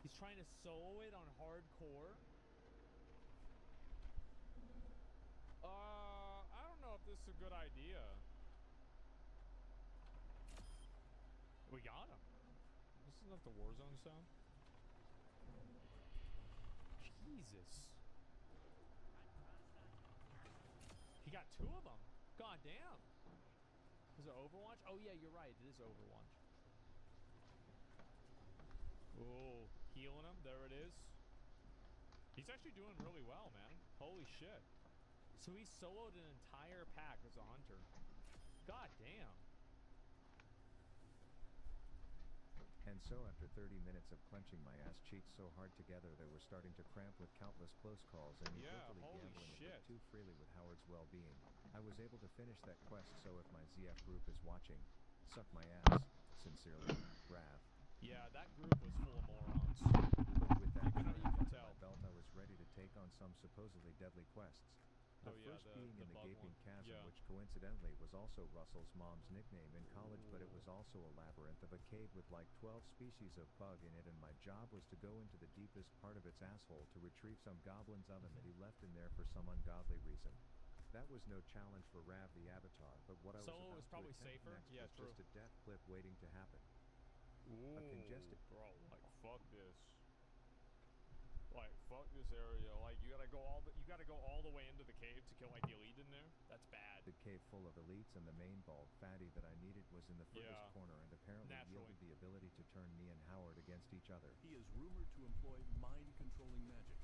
He's trying to solo it on hardcore. I don't know if this is a good idea. We got him. This is not the Warzone sound. Jesus. He got two of them. God damn. Is it Overwatch? Oh yeah, you're right. It is Overwatch. Oh, healing him. There it is. He's actually doing really well, man. Holy shit. So he soloed an entire pack as a hunter. God damn. And so after 30 minutes of clenching my ass cheeks so hard together they were starting to cramp with countless close calls and me Yeah, guiltily holy gambling a shit. bit too freely with Howard's well-being, I was able to finish that quest, so if my ZF group is watching, suck my ass. Sincerely, Rav. Yeah, that group was full of morons. But with that You can under tell. my belt, I was ready to take on some supposedly deadly quests. The Oh, yeah, first the being in the bug gaping one. chasm, Yeah. which coincidentally was also Russell's mom's nickname in college, but it was also a labyrinth of a cave with like 12 species of bug in it, and my job was to go into the deepest part of its asshole to retrieve some goblin's oven that he left in there for some ungodly reason. That was no challenge for Rav the Avatar, but what I was Solo about is probably to attempt safer. next Yeah, was true. just a death clip waiting to happen. Ooh, A congested bro, like fuck this. Like fuck this area. Like you gotta go all the way into the cave to kill like the elite in there. That's bad. The cave full of elites, and the main bald fatty that I needed was in the furthest Yeah, corner and apparently naturally. yielded the ability to turn me and Howard against each other. He is rumored to employ mind-controlling magic.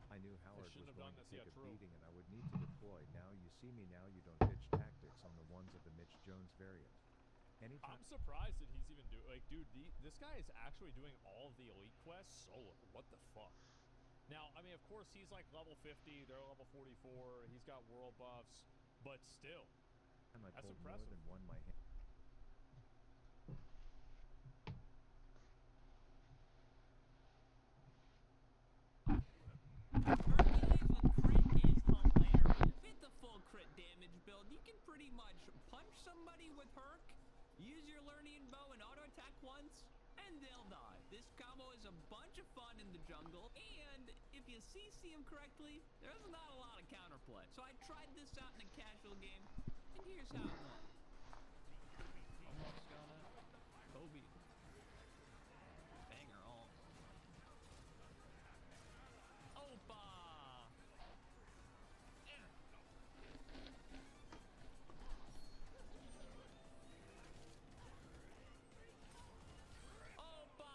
I knew Howard was shouldn't have going done to this, take yeah, a true. beating and I would need to deploy. Now you see me, now you don't pitch tactics on the ones of the Mitch Jones variant. Anytime I'm surprised that he's even doing like, dude. This guy is actually doing all of the elite quests solo. What the fuck? Now, I mean, of course, he's like level 50. They're level 44. He's got world buffs, but still, I that's pulled impressive. more than one my hand. With the full crit damage build, you can pretty much punch somebody with Herc, use your learning bow and auto attack once, and they'll die. This combo is a bunch of fun in the jungle, and if you CC him correctly, there's not a lot of counterplay. So I tried this out in a casual game, and here's how it went. Almost got it. Kobe. Banger all. Opa! Opa!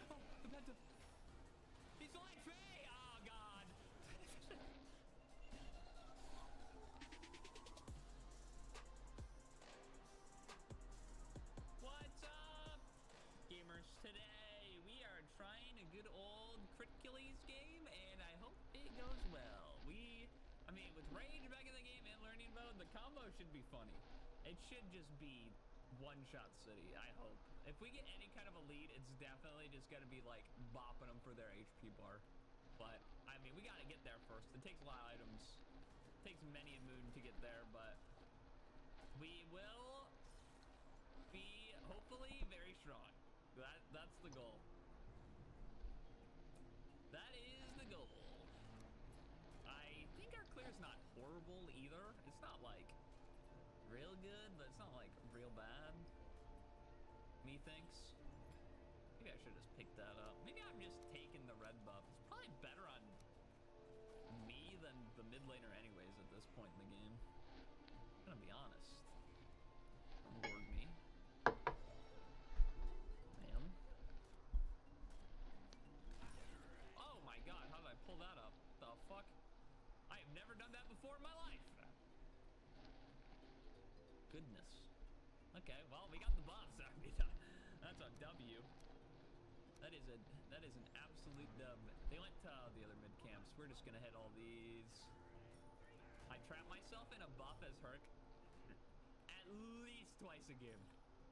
Oh, the penta. He's flying Faye! Oh, God. What's up, gamers? Today we are trying a good old Crit Killies game, and I hope it goes well. I mean, with Rage back in the game and learning mode, the combo should be funny. It should just be one-shot city, I hope. If we get any kind of a lead, it's definitely just gonna be like bopping them for their HP bar. But, I mean, we gotta get there first. It takes a lot of items. It takes many a moon to get there, but we will be, hopefully, very strong. That's the goal. That is the goal. I think our clear's not horrible either. It's not like real good, but it's not like real bad. Methinks. Maybe I should have just picked that up. Maybe I'm just taking the red buff. It's probably better on me than the mid laner anyways at this point in the game. I'm gonna be honest. Ward me. Man. Oh my god, how did I pull that up? The fuck? I have never done that before in my life. Goodness. Okay, well, we got the buffs. That's a W. That is an absolute dub. They went to the other mid camps. We're just gonna hit all these. I trap myself in a buff as Herc at least twice a game.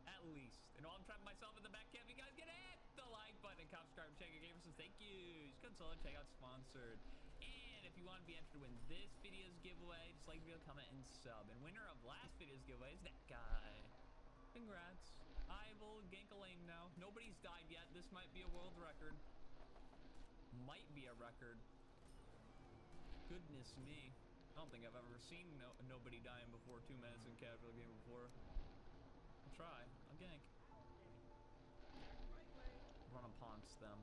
At least. And while I'm trapping myself in the back camp, you guys get hit the like button and subscribe. Check out Gamers says thank you. Just console, check out sponsored. And if you want to be entered to win this video's giveaway, just like the video, comment, and sub. And winner of last video's giveaway is that guy. Congrats. I will gank a lane now. Nobody's died yet. This might be a world record. Might be a record. Goodness me. I don't think I've ever seen nobody dying before 2 minutes in casual game before. I'll try. I'll gank. Run upon them.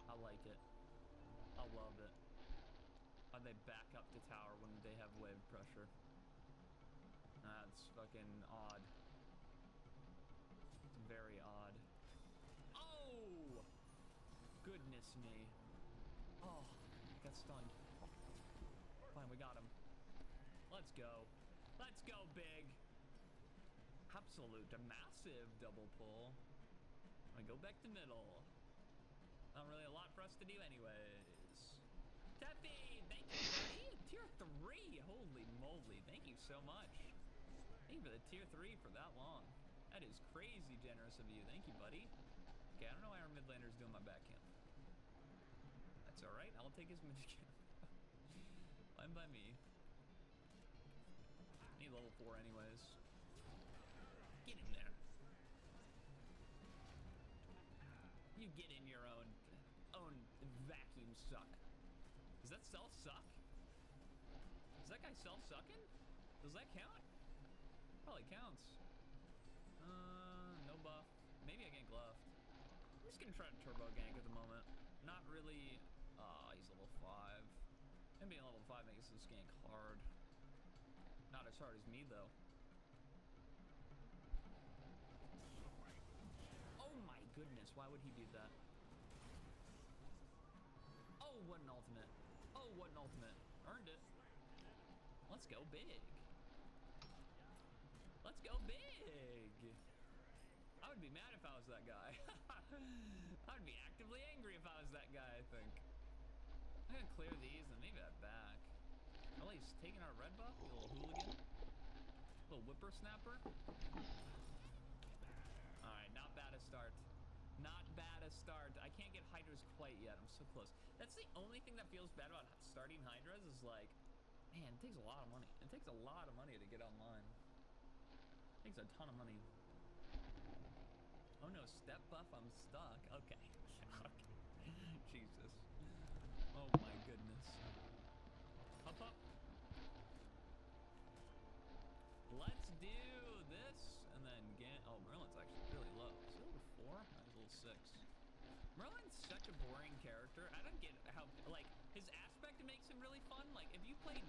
I like it. I love it. Why'd they back up to tower when they have wave pressure? That's fucking odd. It's very odd. Oh! Goodness me. Oh, got stunned. Fine, we got him. Let's go. Let's go, big. Absolute, a massive double pull. I go back to middle. Not really a lot for us to do anyways. Teffy, thank you, buddy. Tier 3. Holy moly. Thank you so much. Thank you for the tier 3 for that long. That is crazy generous of you. Thank you, buddy. Okay, I don't know why our mid laner's doing my back camp. That's alright. I'll take his mid camp. Fine by me. Need level 4 anyways. Get in there. You get in your own vacuum suck. Does that self-suck? Is that guy self-sucking? Does that count? Probably counts. No buff. Maybe I gank left. I'm just gonna try to turbo gank at the moment. Not really. He's level 5. Him being level 5 makes this gank hard. Not as hard as me though. Oh my goodness, why would he do that? Oh, what an ultimate. Oh, what an ultimate. Earned it. Let's go big. Let's go big. I would be mad if I was that guy. I would be actively angry if I was that guy, I think. I'm gonna clear these and maybe that back. Oh, he's taking our red buff, a little hooligan. A little whippersnapper. Alright, not bad a start. Not bad a start. I can't get Hydras quite yet. I'm so close. That's the only thing that feels bad about starting Hydras is like, man, it takes a lot of money. It takes a lot of money to get online. It takes a ton of money. Oh no, step buff, I'm stuck. Okay. Okay. Jesus. Oh my goodness. Up, up. Let's do this, and then oh, Merlin's actually really low. Is he level 4? No, he's level 6. Merlin's such a boring character. I don't get how, like, his aspect makes him really fun. Like, if you played...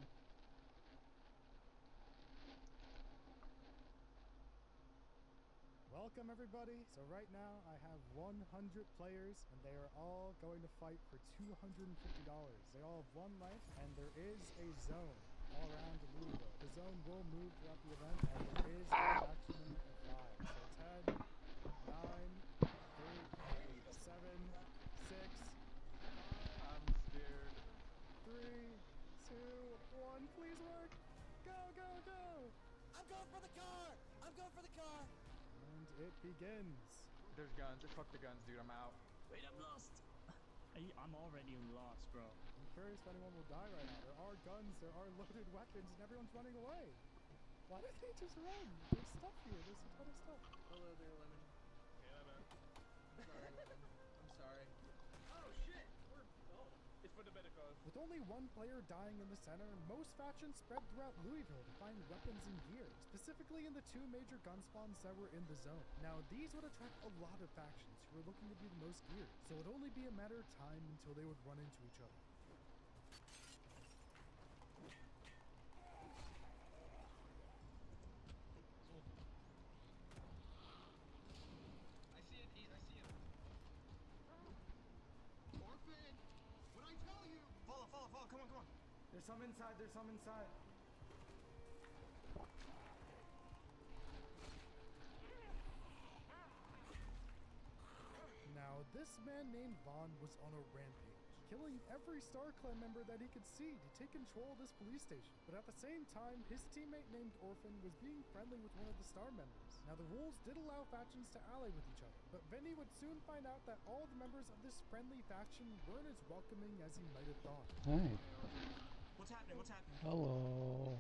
Welcome everybody. So right now I have 100 players and they are all going to fight for $250. They all have 1 life and there is a zone all around the Louisville. The zone will move throughout the event and there is a maximum of 5. So 10, 9, 8, 7, 6. I'm scared. 3, 2, 1. Please work. Go, go, go. I'm going for the car. I'm going for the car. And it begins. There's guns. Fuck the guns, dude. I'm out. Wait, I'm lost. I'm already lost, bro. I'm curious if anyone will die right now. There are guns, there are loaded weapons, and everyone's running away. Why did they just run? There's stuff here. There's a ton of stuff. Hello there, Lemon. Hey, Lemon. I'm sorry, Lemon. I'm sorry. Oh, shit. It's for the better cause. With only 1 player dying in the center, most factions spread throughout Louisville to find weapons and gear, specifically in the 2 major gun spawns that were in the zone. Now, these would attract a lot of factions who were looking to do the most gear, so it would only be a matter of time until they would run into each other. There's some inside. There's some inside. Now, this man named Vaughn was on a rampage, killing every Star Clan member that he could see to take control of this police station. But at the same time, his teammate named Orphan was being friendly with one of the Star members. Now, the rules did allow factions to ally with each other, but Vinny would soon find out that all the members of this friendly faction weren't as welcoming as he might have thought. Hi. What's happening? What's happening? Hello.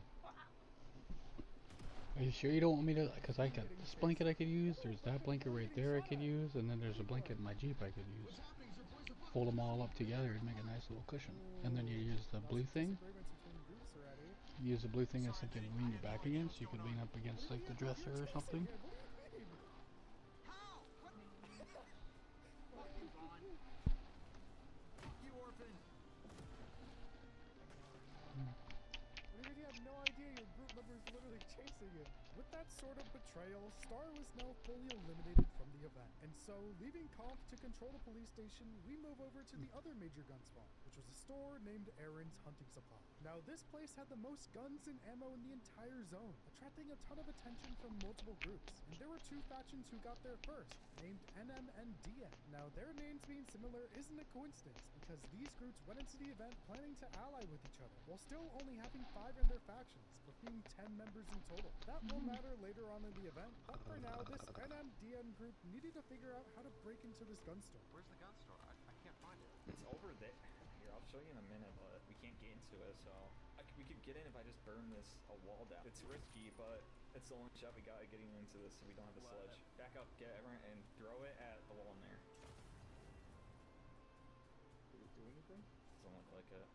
Are you sure you don't want me to? Because I got this blanket I could use. There's that blanket right there I could use, and then there's a blanket in my Jeep I could use. Fold them all up together and make a nice little cushion. And then you use the blue thing. You use the blue thing as something to lean your back against. You could lean up against like the dresser or something. With that sort of betrayal, Star was now fully eliminated from the event. And so, leaving Conf to control the police station, we move over to the other major gun spawn, which was a store named Aaron's Hunting Supply. Now, this place had the most guns and ammo in the entire zone, attracting a ton of attention from multiple groups. And there were two factions who got there first, named NM and DM. Now, their names being similar isn't a coincidence, because these groups went into the event planning to ally with each other, while still only having 5 in their factions, but being 10 members in total. That will matter later on in the event, but for now, this NM-DM group needed to figure out how to break into this gun store. Where's the gun store? I can't find it. It's over there. Here, I'll show you in a minute, but we can't get into it, so... we could get in if I just burn a wall down. It's risky, but it's the only shot we got getting into this, so we don't have a sledge. Back up, get everyone, and throw it at the wall in there. Did it do anything? Doesn't look like it.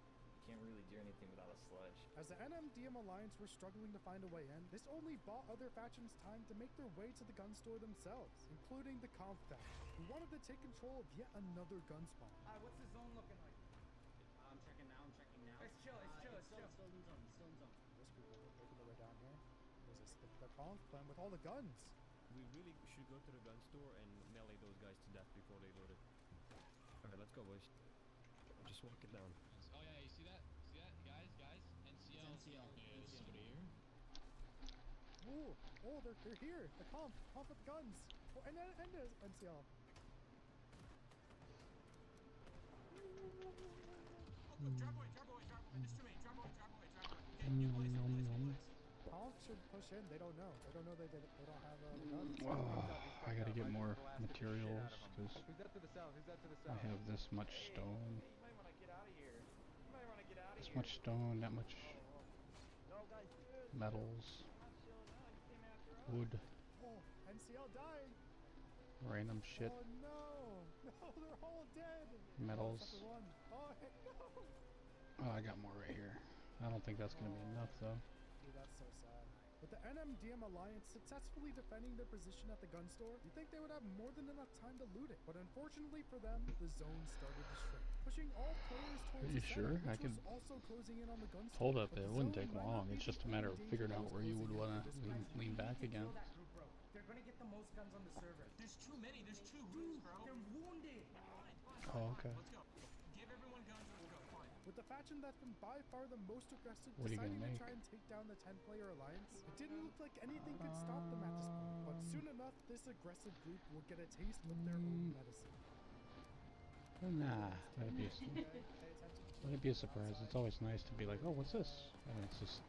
Can't really do anything without a sledge. As the NM-DM Alliance were struggling to find a way in, this only bought other factions time to make their way to the gun store themselves, including the Conf faction, who wanted to take control of yet another gun spawn. What's the zone looking like? I'm checking now. It's chill. Still in zone. Most people are making their way down here. There's the Conf clan with all the guns. We really should go to the gun store and melee those guys to death before they load it. Alright, let's go, boys. Just walk it down. Oh yeah, you see that? Guys? NCL is over here. Oh, they're here. The Conf with guns. Oh, and there's NCL. Drop away. There's too many. Drop away. Conf should push in. They don't know. They don't know they don't have guns. I gotta get more materials because Who's that to the south? I have this much stone. You might want to get out of here. This much stone, that much metals, wood, Oh, NCL dying. random shit, Oh no, they're all dead. metals. Except for one. Oh heck no. Oh, I got more right here. I don't think that's gonna be enough though. Dude, that's so sad. With the NM-DM Alliance successfully defending their position at the gun store, you'd think they would have more than enough time to loot it. But unfortunately for them, the zone started to shrink, pushing all players towards Are you the sure? center, I which could was also closing in on the gun store. hold up. But It the wouldn't zone take might long. not be It's just a the matter of only figuring danger out where you would closing in want for to this lean back again. That group, bro. They're gonna get the most guns on the server. There's too many. There's 2 groups, bro. They're wounded. Oh, okay. Let's go. Give everyone guns. Let's go. Fine. With the faction that's been by far the most aggressive What are you deciding gonna to try and take down the 10-player alliance, it didn't look like anything could stop them at this point. But soon enough, this aggressive group will get a taste of their own medicine. Nah, that'd be a surprise. It's always nice to be like, oh, what's this? And it's just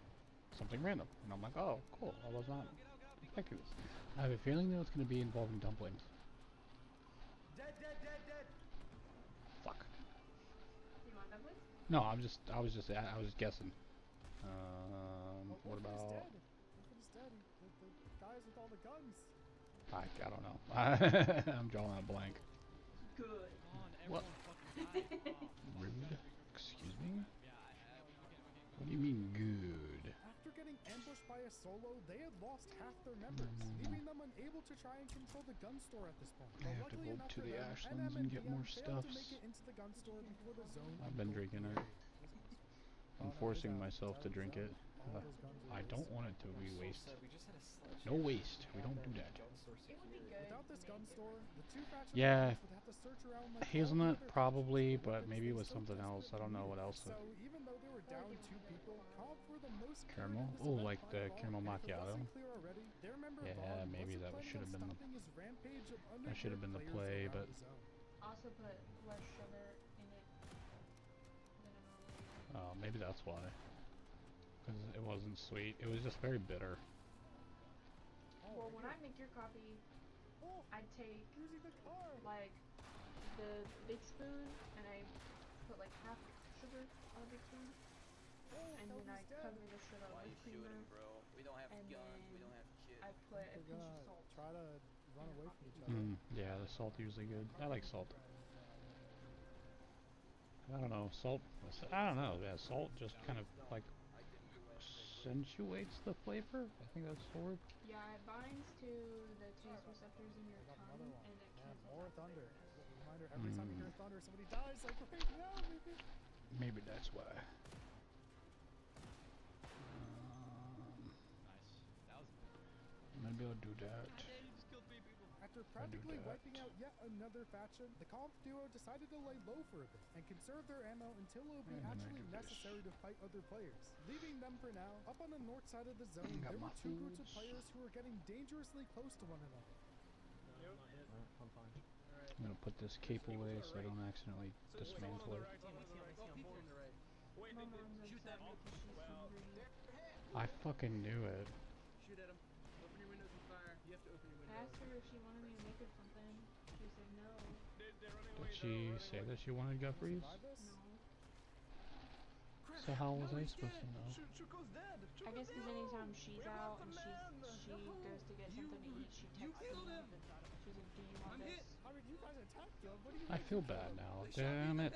something random. And I'm like, oh, cool. I was not expecting this. I have a feeling that it's going to be involving dumplings. Dead. Fuck. You want dumplings? No, I was just guessing. What Orphan is about? dead. Orphan is dead. The guys with all the guns. I don't know. I'm drawing a blank. Good. What? Rude. Excuse me? What do you mean good? After getting ambushed by a solo, they had lost half their members, leaving them unable to try and control the gun store at this point. I have to go to the Ashlands and get more stuff. To make it into the gun store before the zone. I've been drinking it. I'm forcing myself to drink it. I don't want it to be waste. No waste. We don't do that. Without this gun store, the two factions Yeah, would have to search around like all the Hazelnut, other probably, factions for but weapons maybe they it was so something else. I don't know what else. So even though they were down 2 people, Comp were the most cleared Caramel? in this Oh, event like by the far, caramel and if it macchiato. wasn't clear already, their member Yeah, Vaughn maybe wasn't that planning should on have been the. stopping his rampage of That should have undergeared been the players play, around but the zone. Also put less sugar in it than I normally do. maybe that's why. Because it wasn't sweet. It was just very bitter. Well, when I make your coffee, I take like the big spoon and I put like half sugar on a big spoon, and then I cover the sugar Why with you creamer. shooting, bro? We don't have and guns. We then don't have shit. I put a We're pinch of gonna salt. try to run away from each other. Yeah, the salt usually good. I like salt. I don't know, salt. I don't know. Yeah, salt just kind of like accentuates the flavor. I think that's the word. Yeah, it binds to the taste receptors in your tongue, and it cancels More out the thunder. bitterness. Reminder, every time you hear thunder, somebody dies. Like right now, maybe. Maybe that's why. Maybe I'll do that. After practically wiping out yet another faction, the Comp duo decided to lay low for a bit and conserve their ammo until it would be actually necessary to fight other players. Leaving them for now, up on the north side of the zone, there were 2 groups of players who were getting dangerously close to one another. I'm fine. I'm gonna put this cape away so I don't accidentally dismantle it. My mom's upset because she's so greedy. I fucking knew it. Shoot at him. Open your windows and fire. You have to open your I windows. asked her if she wanted me to make her something. She said no. Did she say that she wanted Guthries? No. So how was I supposed to know? I guess because anytime she's out and she goes to get something to eat, she texts me. She's like, "Do you want this?" I mean, you guys attacked him. What do you I feel bad now. Damn it.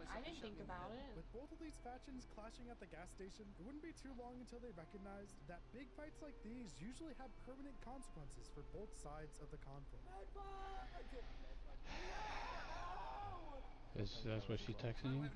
I didn't think about it. With both of these factions clashing at the gas station, it wouldn't be too long until they recognized that big fights like these usually have permanent consequences for both sides of the conflict. Is that's what she texting you?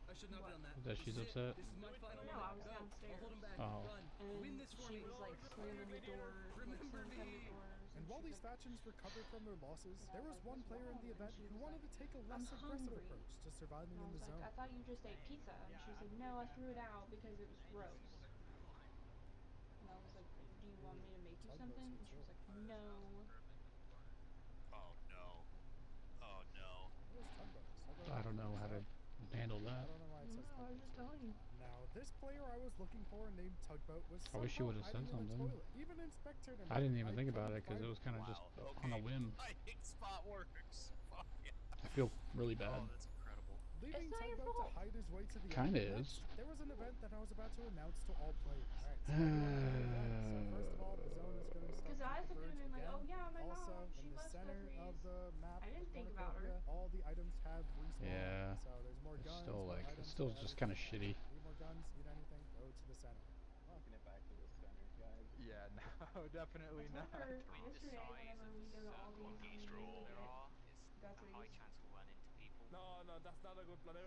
I should not have done that. That she's upset? This is my final No, I was downstairs. Hold him back. Oh. Run. Win this for She me. was like slamming the doors, like slamming the doors. And while these factions recovered from their losses, there was one player in the event who wanted to take a less aggressive approach to surviving in the zone. I thought you just ate pizza. And she said, no, I threw it out because it was gross. And I was like, do you want me to make you something? And she was like, no. Oh no. Oh no. I don't know how to handle that. No, I was just telling you. Now, this player I was looking for named Tugboat was I wish she somehow would have said hiding in the something. toilet. Even in spectator I didn't mode, even think about it because it was kind of just on a whim. Hiding spot works. Fuck yeah. I feel really bad. Oh, that's incredible. Leaving Tugboat to hide his way to the Kinda end. is. There was an event that I was about to announce to all players. Alright, so first of all, the zone is going to start Because I was looking at him like, oh yeah, my also, mom, she in the loves center Guthries. of the map, I didn't the think about her. cornucopia, all the items have respawn. Yeah. So there's more It's guns, still more like items, it's still more just kind of everything. shitty. Need more guns, need anything, go to the center. Taking it back to the center, guys. Yeah, no, definitely I not. told her yesterday whenever we go to all these and we go get Guthries. No, that's not a good plan.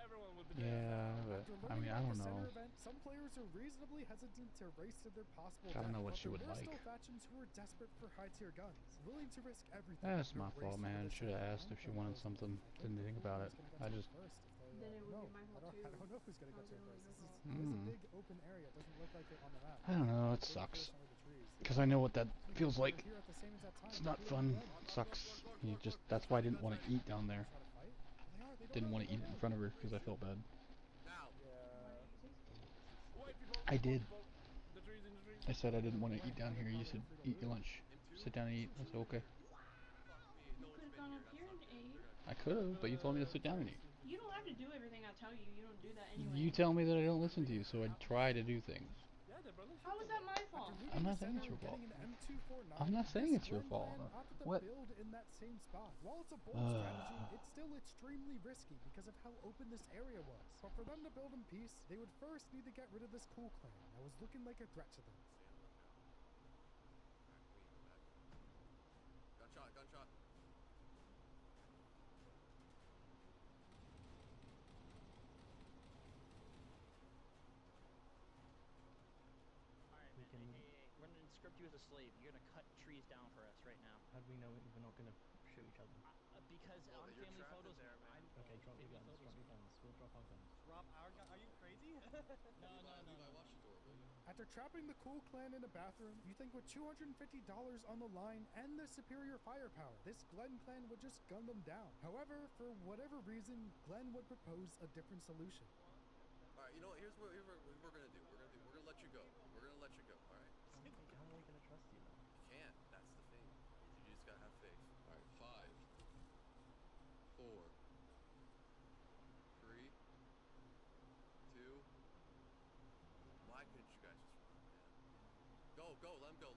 Everyone would be Yeah, but After I mean, learning I about don't the know. center event, some players are reasonably hesitant to race to their possible I don't know death, what but she would there were like. still factions who were desperate for high-tier guns, willing to risk everything. That's to my race fault, for man. the Should have center. asked if she wanted something. Didn't think about it. I just. Then it would be my fault too. I don't know who's gonna get there first. This is Mm. a big open area. It doesn't look like it on the map. I don't know. It sucks. Because I know what that feels like. Here at the same exact time, It's not fun. It sucks. You just. That's why I didn't want to eat down there. Didn't want to eat it in front of her because I felt bad. I did. I said I didn't want to eat down here. You said eat your lunch. Sit down and eat. I said okay. You could have gone up here and ate. I could have, but you told me to sit down and eat. You don't have to do everything I tell you. You don't do that anyway. You tell me that I don't listen to you, so I try to do things. How is that my fault? I'm not saying it's your fault. I'm not saying it's your fault. What? Build in that same spot. While it's a bold strategy, it's still extremely risky because of how open this area was. But for them to build in peace, they would first need to get rid of this cool clan that was looking like a threat to them. Gunshot. We're gonna script you as a slave. You're gonna cut trees down for us right now. How do we know we're not gonna shoot each other? Because Well, on you're family trapped in photos, there, man. okay, drop your guns. Drop your guns. We'll drop our guns. Drop our guy. Are you crazy? No. Watch the door, baby. After trapping the cool clan in a bathroom, you think with $250 on the line and the superior firepower, this Glenn clan would just gun them down. However, for whatever reason, Glenn would propose a different solution. All right, you know what? Here's what we're gonna do. We're gonna let you go. We're gonna let you go. All right. How am I gonna trust you though? You can't. That's the thing. You just gotta have faith. All right. 5, 4, 3, 2. Why couldn't you guys just run, man? Go. Let him go.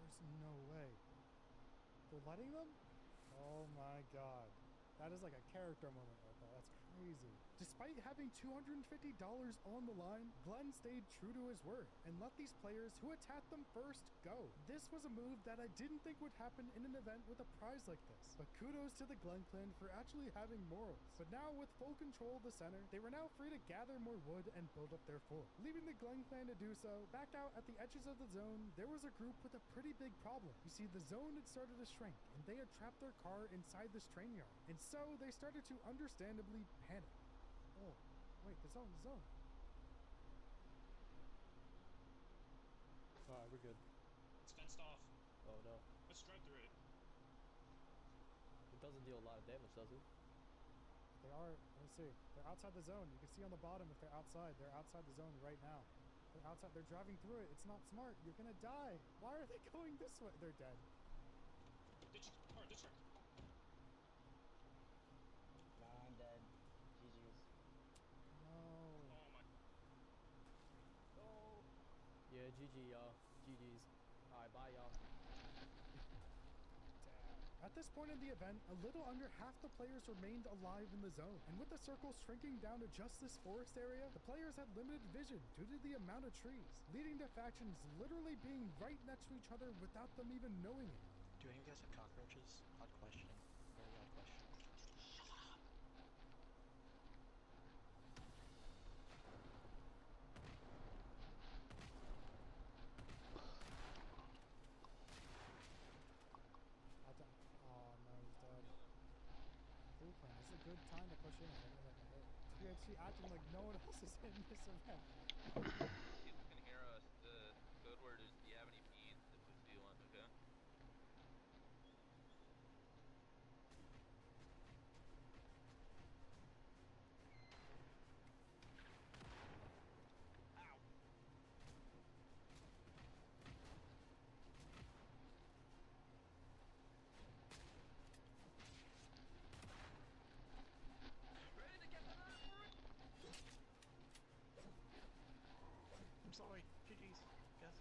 There's no way. They're letting them? Oh my god. That is like a character moment right there. That's crazy. Despite having $250 on the line, Glenn stayed true to his word and let these players who attacked them first go. This was a move that I didn't think would happen in an event with a prize like this, but kudos to the Glenn clan for actually having morals. But now with full control of the center, they were now free to gather more wood and build up their fort. Leaving the Glenn clan to do so, back out at the edges of the zone, there was a group with a pretty big problem. You see, the zone had started to shrink, and they had trapped their car inside this train yard. And so they started to understandably panic. Oh, wait, the zone. Alright, we're good. It's fenced off. Oh no. Let's drive through it. It doesn't deal a lot of damage, does it? They are, let me see. They're outside the zone. You can see on the bottom if they're outside. They're outside the zone right now. They're outside. They're driving through it. It's not smart. You're gonna die. Why are they going this way? They're dead. Ditch car. Nah, I'm dead. GG's. No. Oh my. Oh. Yeah, GG, y'all. GG's. Alright, bye, y'all. At this point in the event, a little under half the players remained alive in the zone, and with the circle shrinking down to just this forest area, the players had limited vision due to the amount of trees, leading to factions literally being right next to each other without them even knowing it. Do any of you guys have cockroaches? Odd question. Very odd question. Oh no, he's dead. Cool plan. This is a good time to push in if they're gonna get hit. THC acting like no one else is in this event. People can hear us. The code word is, do you have any beans to put steel on, okay? I'm sorry. GG's. Guys.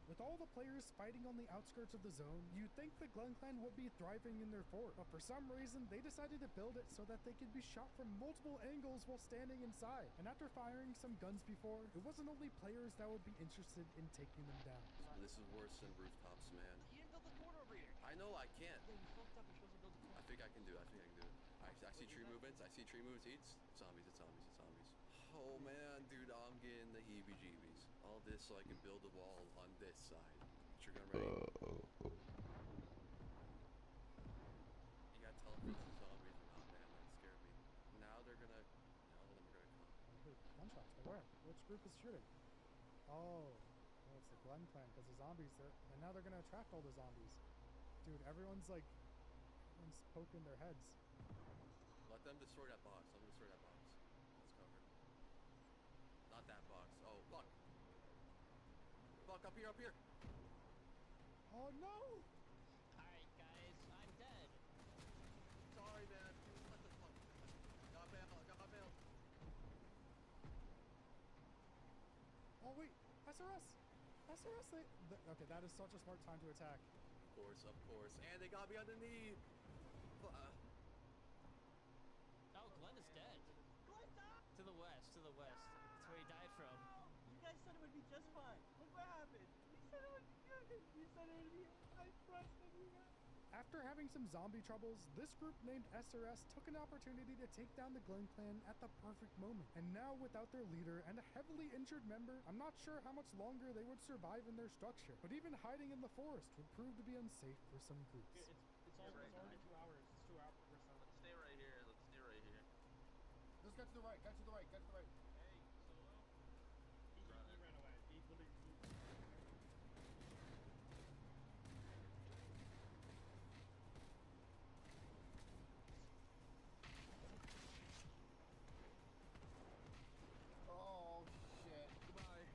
With all the players fighting on the outskirts of the zone, you'd think the Glenn clan would be thriving in their fort, but for some reason, they decided to build it so that they could be shot from multiple angles while standing inside. And after firing some guns before, it wasn't only players that would be interested in taking them down. This is worse than rooftops, man. You didn't build the corner over here. I know I can't. Yeah, you fucked up. You're supposed to build the corner. I think I can do it. I see tree movements. It's zombies. Oh man, dude, I'm getting the heebie-jeebies. All this so I can build a wall on this side. Get your gun ready. You gotta tell if it's zombies or not, man. That scared me. Now they're gonna, all of them are gonna come. Wait, gunshots, but where? Which group is shooting? Oh, it's the Glenn clan, because the zombies, and now they're gonna attract all the zombies. Dude, everyone's poking their heads. Let them destroy that box. It's covered. Not that box. Oh, fuck. Fuck, up here. Oh no! Alright, guys, I'm dead. Sorry, man. What the fuck? Got bail. Oh wait, SRS! Okay, that is such a smart time to attack. Of course. And they got me on the knee. Oh, Glenn is dead. Glenn died. To the west. That's where he died from. You guys said it would be just fine. Look what happened. You said it would be good. You said it would be. I trusted you guys. After having some zombie troubles, this group named SRS took an opportunity to take down the Glen clan at the perfect moment. And now without their leader and a heavily injured member, I'm not sure how much longer they would survive in their structure. But even hiding in the forest would prove to be unsafe for some groups. It's already 2 hours. It's 2 hours for some. Let's stay right here. Let's stay right here. Let's get to the right. Get to the right. Get to the right. Hey, Solo. He ran away. He Oh shit. Goodbye.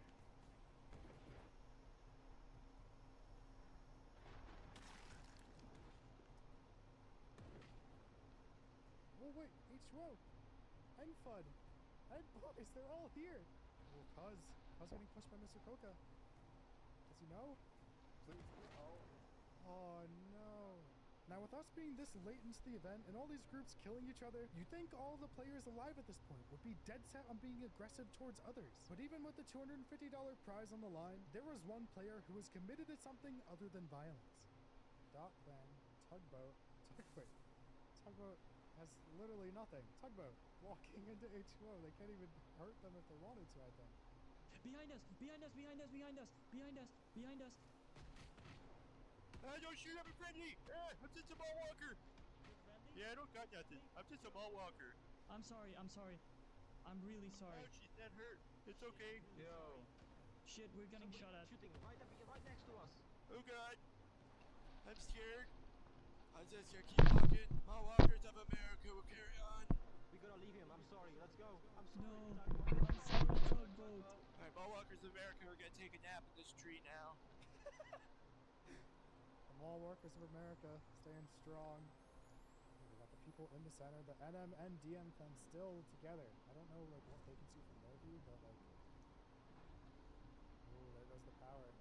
Oh wait, H2O, and Fudd, and boys, they're all here. Well, cuz getting pushed by Mr. Coca. Does he know? Please. Oh no. Now with us being this late into the event and all these groups killing each other, you'd think all the players alive at this point would be dead set on being aggressive towards others. But even with the $250 prize on the line, there was one player who was committed to something other than violence. Dot Clan, Tugboat, Tugboat has literally nothing. Tugboat walking into H2O. They can't even hurt them if they wanted to, I think. Behind us! Behind us! Behind us! Behind us! Behind us! Behind us! Don't shoot at me, friendly! I'm just a mall walker! Yeah, I don't got nothing. I'm just a mall walker. I'm sorry. I'm sorry. I'm really sorry. Oh, shit, that hurt. It's okay. Yo. Shit, we're getting shot at. Shooting right next to us. Oh, God. I'm scared. I'm just gonna keep walking. Mall walkers of America will carry on. We gotta leave him. I'm sorry. Let's go. I'm sorry. No. I'm sorry, Tugboat. Alright, Mall walkers of America are gonna take a nap in this tree now. The Mall Workers of America staying strong. We got the people in the center, the NM and DM clan still together. I don't know like what they can see from their view, but like, oh, there goes the power.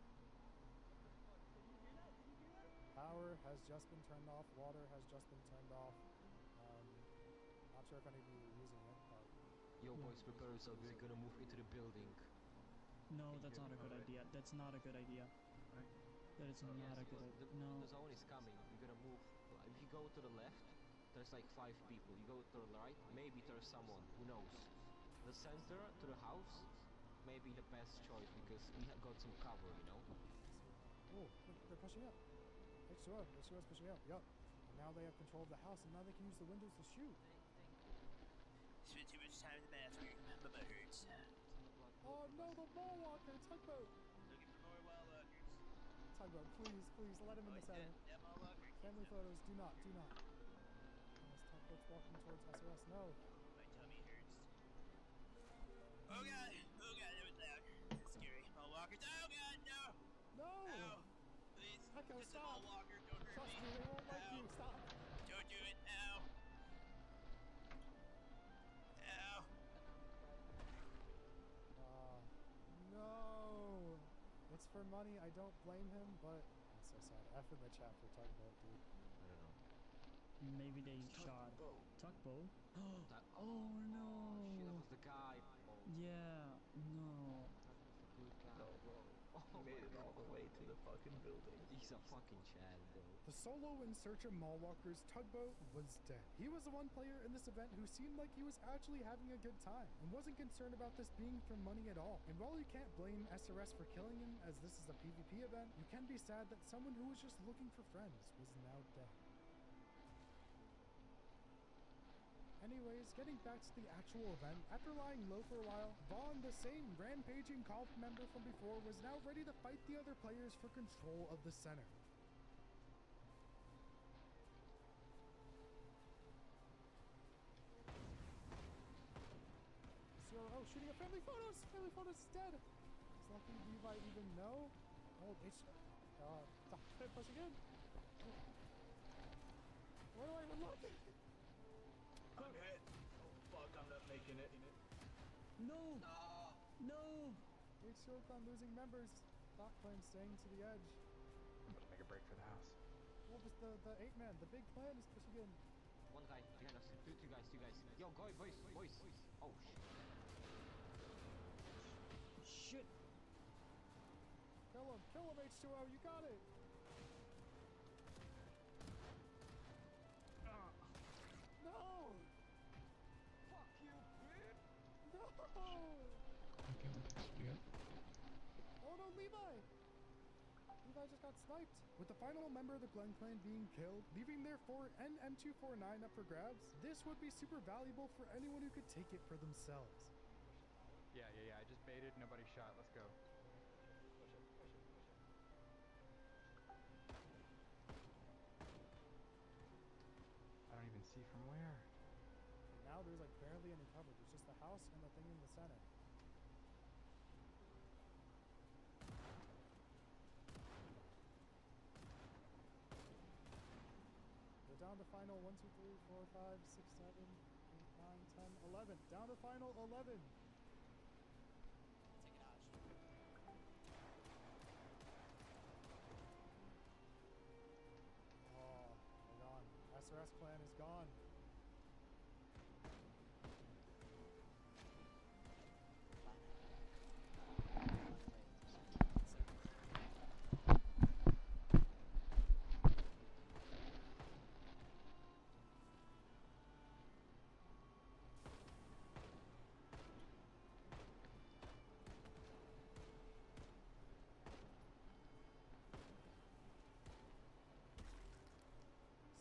Power has just been turned off. Water has just been turned off. Not sure if any of you are using it, but Yo, boys, prepare yourself. We're gonna move into the building. No, that's not a good idea. That's not a good idea. That is not a good idea. No. The zone is coming. We're gonna move. If you go to the left, there's like 5 people. You go to the right, maybe there's someone. Who knows? The center to the house may be the best choice because we have got some cover, you know? oh, look, they're pushing up. H2O's pushing up. Yup. And now they have control of the house, and now they can use the windows to shoot. Spent too much time in the bathroom. My butt hurts. Oh no, the Mall Walker, Tugboat. Looking for more wall walkers. Tugboat, please, let him in the center. That Mall walker. Family photos, do not. Unless Tugboat's walking towards SRS, no. My tummy hurts. Oh god, that was loud. That's scary. Mall walkers. Oh god, no! No! Ow! Please, Echo, just stop! a mall walker, don't hurt Trust me. me, they won't like Ow. you, stop! Don't do it, ow! Ow! No! It's for money, I don't blame him, but I'm so sad. F in the chat for Tugboat, dude. I don't know. Maybe they shot Tugboat. Oh no! Shit, that was the guy. Yeah, no. That was the good guy. No, bro. He made it all the way to the fucking building. He's a fucking Chad, bro. The solo in search of Mall Walkers, Tugboat, was dead. He was the one player in this event who seemed like he was actually having a good time and wasn't concerned about this being for money at all. And while you can't blame SRS for killing him, as this is a PvP event, you can be sad that someone who was just looking for friends was now dead. Anyways, getting back to the actual event, after lying low for a while, Vaughn, the same rampaging comp member from before, was now ready to fight the other players for control of the center. So, oh, shooting at family photos! Family photos is dead! It's lucky Levi even know. Oh, stop pushing in! Where do I even look? I'm hit. Oh fuck, I'm not making it. No! No! H2O clan losing members. Dot clan staying to the edge. I'm gonna make a break for the house. What was the 8-man? The big clan is pushing in. One guy behind us. Two guys. Yo, go, boys. Oh, shit. Shit! Kill him, H2O, you got it! Okay, what picks we got? Oh no, Levi! Levi just got sniped. With the final member of the Glen clan being killed, leaving their M249 up for grabs, this would be super valuable for anyone who could take it for themselves. Yeah. I just baited, nobody shot. Let's go. I don't even see from where. And now there's like barely any cover. There's just the house and the thing in the center. We're down to final 1, 2, 3, 4, 5, 6, 7, 8, 9, 10, 11. Down to final 11. Oh, they're gone. SRS clan is gone.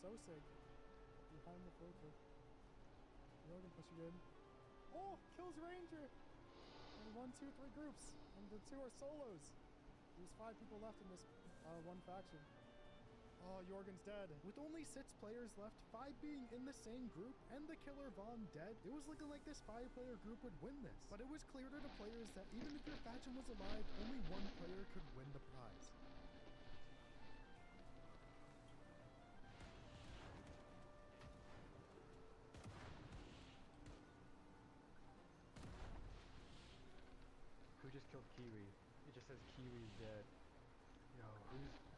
So sick. Behind the filter. Logan pushing in. Oh, kills Ranger! And 1, 2, 3 groups. And the 2 are solos. There's 5 people left in this one faction. Oh, Jorgen's dead. With only 6 players left, 5 being in the same group, and the killer Vaughn dead, it was looking like this 5-player group would win this. But it was clear to the players that even if your faction was alive, only 1 player could win the prize. Who just killed Kiwi? It just says Kiwi's dead. Yo,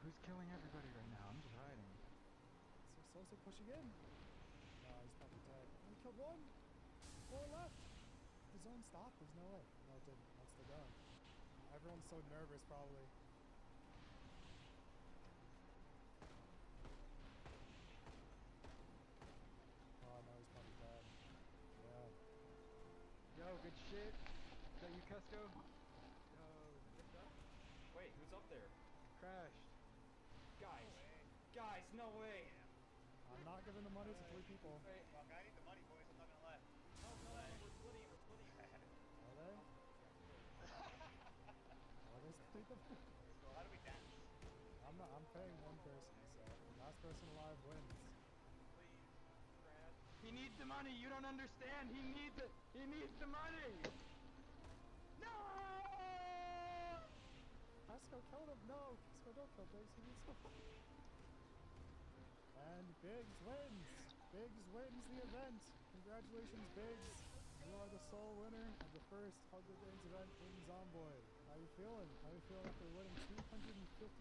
who's killing everybody right now? I'm just hiding. So Sosa pushing in. No, he's probably dead. He killed 1. 4 left. The zone stopped. There's no way. No, it didn't. That's still going. Everyone's so nervous, probably. Oh no, he's probably dead. Yeah. Yo, good shit. Is that you, Cusco? Yo, lift up. Wait, who's up there? Crashed. Guys, no way. I'm not giving the money to 3 people. Fuck, I need the money, boys. I'm not gonna lie. No, we're splitting it. Are they? Are they split them? So how do we dance? I'm paying 1 person, so the last person alive wins. Please, Brad. He needs the money. You don't understand. He needs it. He needs the money. No! Casco killed him. No, Casco don't kill Biggs. He needs the money. And Biggs wins. Biggs wins the event. Congratulations, Biggs. You are the sole winner of the first Hunger Games event in Zomboid. How you feeling? How you feeling after winning $250?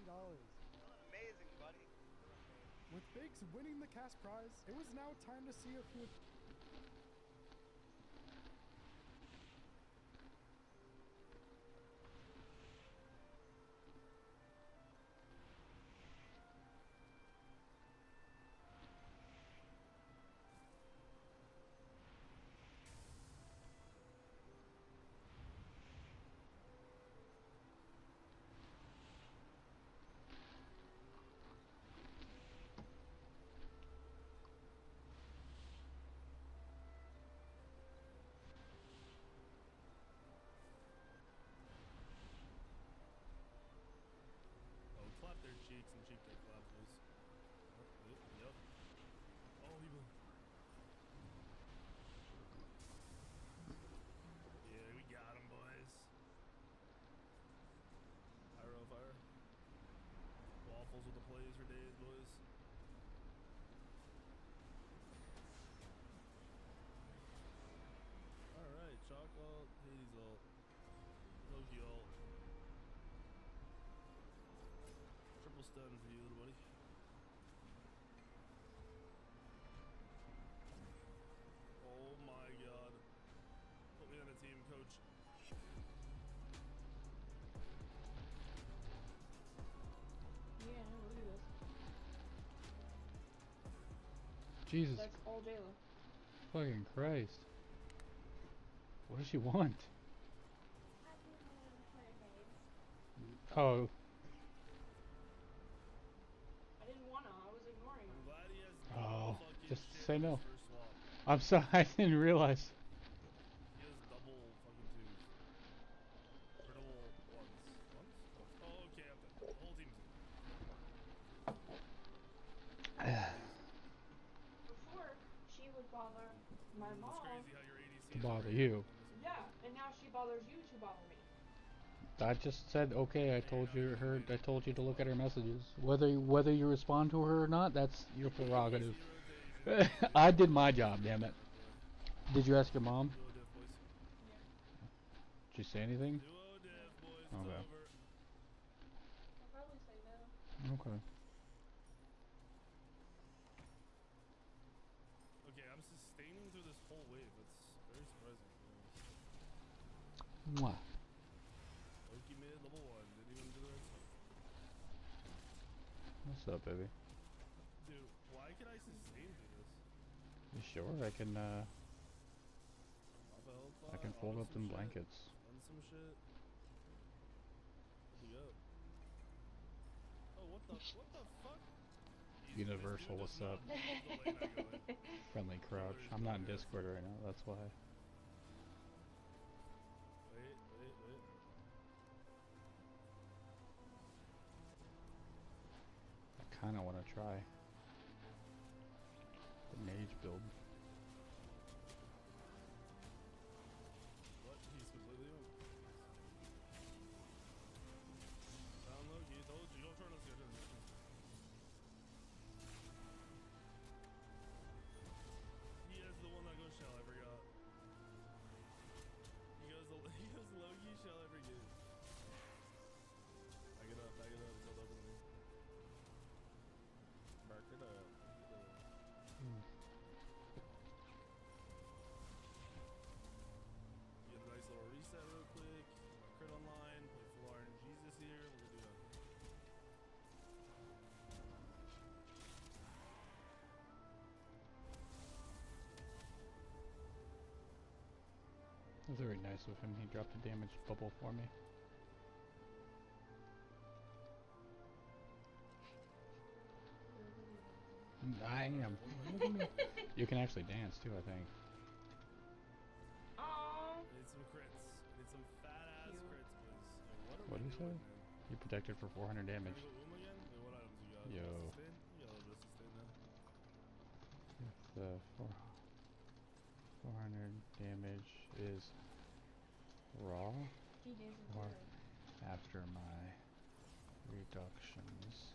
Feeling amazing, buddy. With Biggs winning the cash prize, it was now time to see if he would... Oh, clap their cheeks and cheek their clap, please. Yep. Oh, he will. Yeah, we got him, boys. Pyro fire. Waffles with the plays for days, boys. Alright, Chalk ult, Hades ult, Loki ult. Triple stun for you, little buddy. Oh my god. Put me on a team, coach. Yeah, look at this. Jesus That's all Jayla. fucking Christ. What does she want? I didn't want to play a game. Oh, I didn't want to. I was ignoring I'm him. glad he has oh, fucking just shit say on no. his first swap. I'm sorry, I didn't realize. He has double fucking twos. Or double ones. Ones? Oh, okay, I'm done. The whole team's in. Before, she would bother my It's mom. crazy how your ADC To is bother over here. you. Yeah, and now she bothers you to bother me. I just said okay. I told you her. I told you to look at her messages. Whether you respond to her or not, that's your prerogative. I did my job. Damn it. Did you ask your mom? Duo diff, boys. Yeah. Did you say anything? Duo diff, boys. It's Okay. over. I'll probably say no. Okay. Okay, I'm sustaining through this whole wave. That's very surprising. Mwah. Loki mid, level 1. Didn't even do the right stuff. What's up, baby? Dude, why can I sustain through this? You sure? I can fold up them blankets. Done some shit. Where'd he go? Oh, what the fuck? Universal, what's up? Friendly crouch. I'm not in Discord right now, that's why. Wait. I kinda wanna try the mage build. What? He's completely on. Down low, he told you. Go turn us here. He is the one that goes shell, I forgot. He goes low-key shell every game. Back it up, it's not open to me. Back it up. Get a nice little reset real quick. My crit online, play full RNGs this year. We're gonna do that. That was very nice of him. He dropped a damage bubble for me. I am. You can actually dance too, I think. Aww. I need some crits. I need some fat ass crits, please. Yo, What do you say? You protected for 400 damage. Again? Wait, what items you got? Yo. Sustain? You got a little bit of sustain now. The 400 damage is raw He did it or good. after my reductions.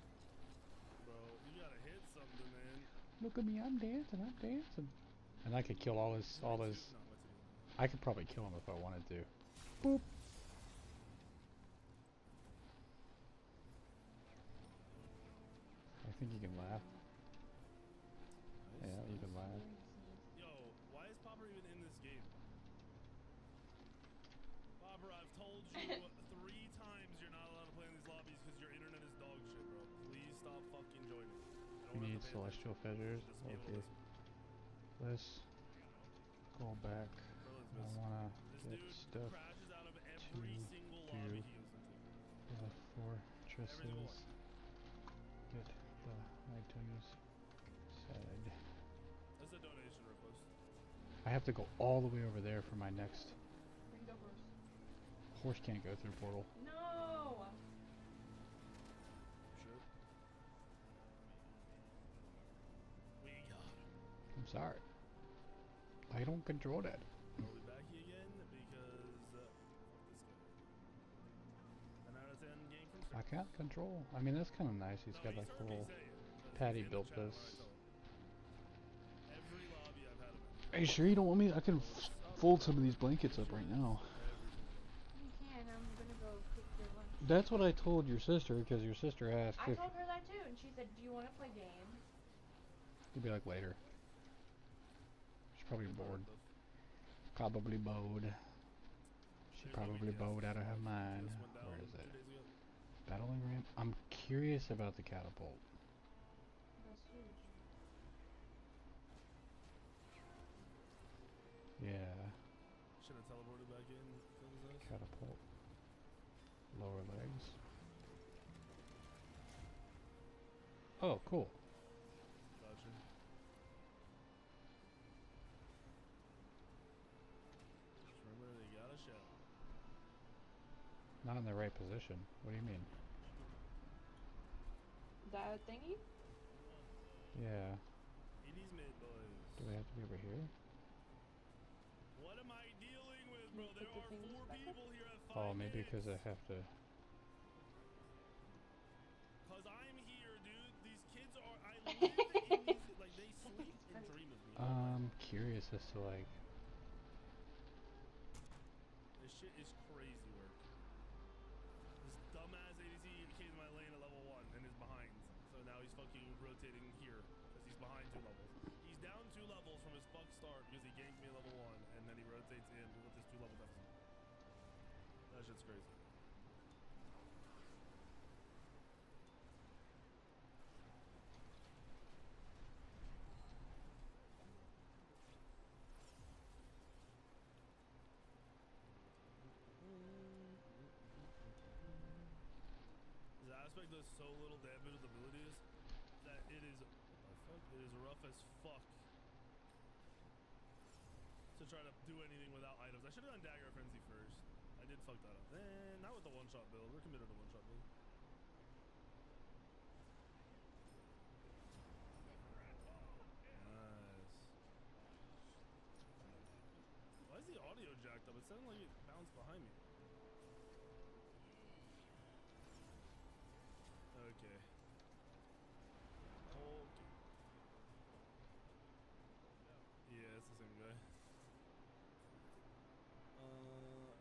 Bro, you gotta hit something, man. Look at me, I'm dancing. And I could kill all his. I could probably kill him if I wanted to. Boop. I think you can laugh. Yeah, you can laugh. Yo, why is Popper even in this game? Popper, I've told you 3 times you're not allowed to play in these lobbies because your internet is dog shit, bro. Please stop fucking joining. We need celestial feathers. Okay. Let's go back. I wanna get stuff to do the fortresses. Get the items side. That's a donation request. I have to go all the way over there for my next. Bring the horse. Horse can't go through portal. No! Shit. We got him. I'm sorry. I don't control that. Are we back here again? Because, fuck this guy. 10 out of 10 game from I can't control. I mean, that's kind of nice. He's got like a little. Patty built this. Every lobby I've had him in. Are you sure you don't want me? I can fold some of these blankets up right now. You can. I'm gonna go cook your lunch. That's what I told your sister, because your sister asked I if. told her that too, and she said, "Do you want to play games?" You'd be like later. She's probably bored. Probably bowed. She probably bowed out of her mind. Where is it? Battling ramp. I'm curious about the catapult. That's huge. Should Yeah. have teleported back in. Catapult. Lower legs. Oh, cool. Gotcha. Just remember, they got a shell. Not in the right position. What do you mean? That thingy? Yeah. 80s mid, boys. Do they have to be over here? What am I dealing with, bro? There are 4 people here at 5 Oh, maybe because I have to. Cause I'm here, dude. These kids are. I live in these. Like they sleep and dream of me. I'm curious as to like. This shit is crazy work. This dumbass ADC came to my lane at level 1 and is behind. So now he's fucking rotating here because he's behind 2 levels. He's down 2 levels from his fuck start because he ganked me at level 1 and then he rotates in with this 2 level deficit. That shit's crazy. This aspect does so little damage with abilities that it is what the fuck? It is rough as fuck to try to do anything without items. I should have done Dagger Frenzy first. I did fuck that up. Not with the one-shot build. We're committed to one-shot build. Nice. Why is the audio jacked up? It sounded like it bounced behind me. Okay. Yeah, it's the same guy. Alright,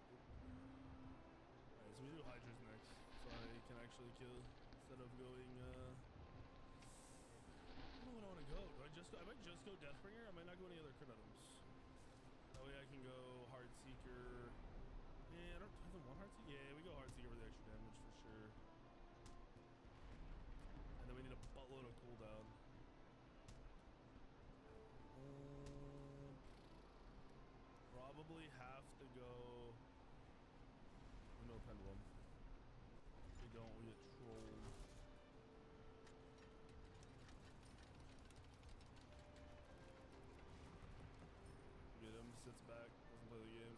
so we do Hydras next. So I can actually kill instead of going, I don't know what I want to go. I might just go Deathbringer. I might not go any other crit items. That way I can go Heartseeker. Yeah, I don't have the one Heartseeker. Yeah, we go Heartseeker for the extra damage for sure. And then we need a buttload of cooldown. Probably have to go. No pendulum. If we don't, we get trolled. Get him, sits back, doesn't play the game.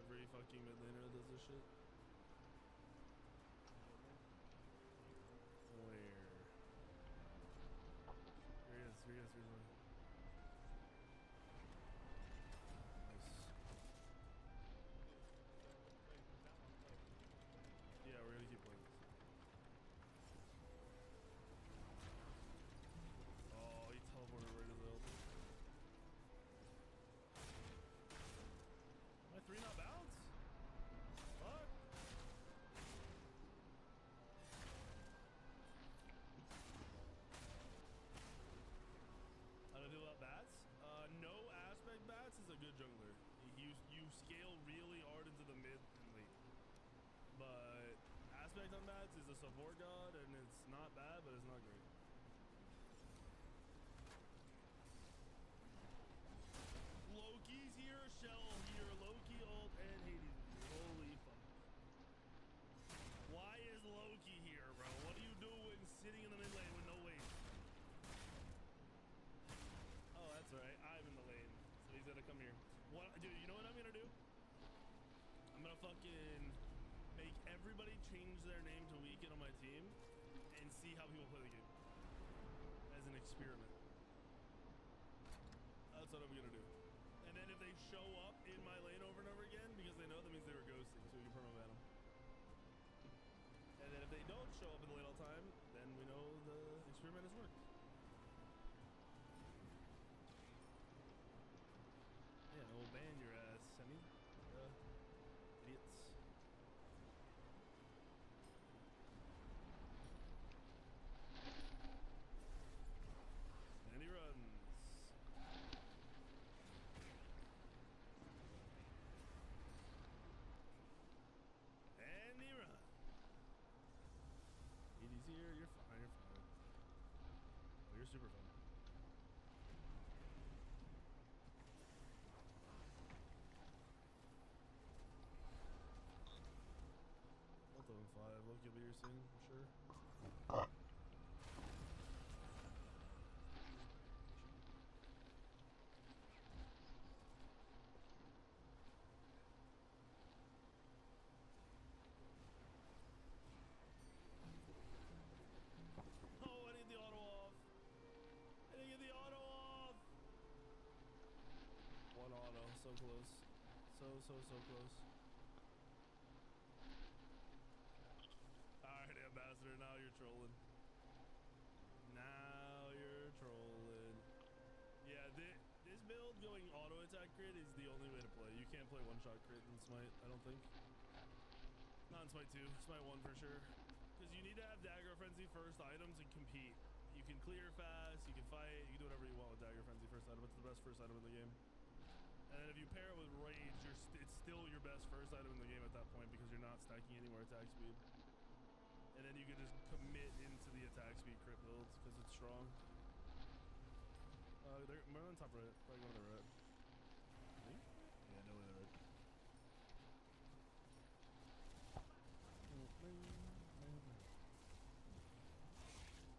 Every fucking mid laner does this shit. Where? Here he is, here he is, here he is. Yeah, we're gonna keep playing this. Oh, he teleported right to the ult. My 3 not bounce? Fuck. How do I feel about bats? No aspect bats is a good jungler. You scale really hard into the mid and late. But aspect on bats is a support god and it's not bad, but it's not great. Loki's here, Shell here, Loki ult and Hades. Holy fuck. Why is Loki here, bro? What are you doing sitting in the mid lane with no weight? Oh, that's right. I'm in the lane. So he's gonna come here. What, dude, you know what I'm gonna do? I'm gonna fucking make everybody change their name to Weekend on my team and see how people play the game. As an experiment. That's what I'm gonna do. And then if they show up in my lane over and over again, because they know, that means they were ghosting, so we can permaban them. And then if they don't show up in the lane all the time, then we know the experiment has worked. Yeah, we'll ban your ass, Semi. Idiots. And he runs. And he runs. ED's here, you're fine, you're fine. Oh, you're super fine. 5. Loki will be here soon, I'm sure. Oh, I need the auto off. I didn't get the auto off. One auto, so close. So close. Alright, Ambassador, now you're trolling. Now you're trolling. Yeah, this build going auto attack crit is the only way to play. You can't play one-shot crit in Smite, I don't think. Not in Smite 2, Smite 1 for sure. Because you need to have Dagger Frenzy first item to compete. You can clear fast, you can fight, you can do whatever you want with Dagger Frenzy first item. It's the best first item in the game. And then if you pair it with Rage, it's still your best first item in the game at that point because you're not stacking any more attack speed. And then you can just commit into the attack speed crit builds because it's strong. We're on top right. Probably going to the right. I think? Yeah, no way to the right.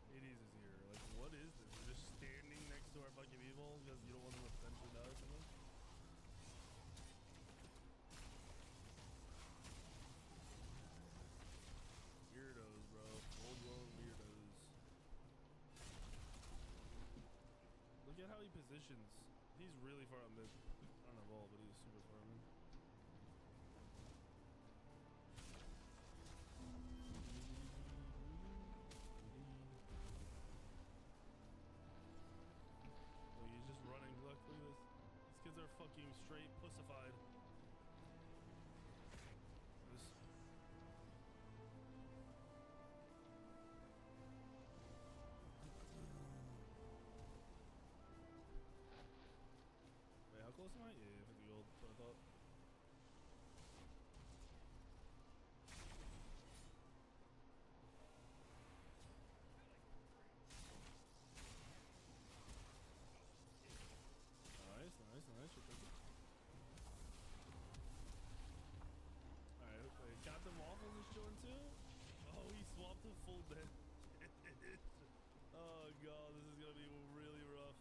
Hades is here. Like, what is this? We're just standing next to our fucking evil because you don't want them to potentially die or something? Weirdos, bro. Full-blown weirdos. Look at how he positions. He's really far up mid. I don't have all, but he's super far up mid. Look, he's just running. Look at this. These kids are fucking straight pussified. This. Wait, how close am I? Yeah, 50 gold. That's what I thought. Nice. You're perfect. Alright, wait, Captain Waffles is chilling too? Oh, he swapped to full dead. Oh god, this is gonna be really rough.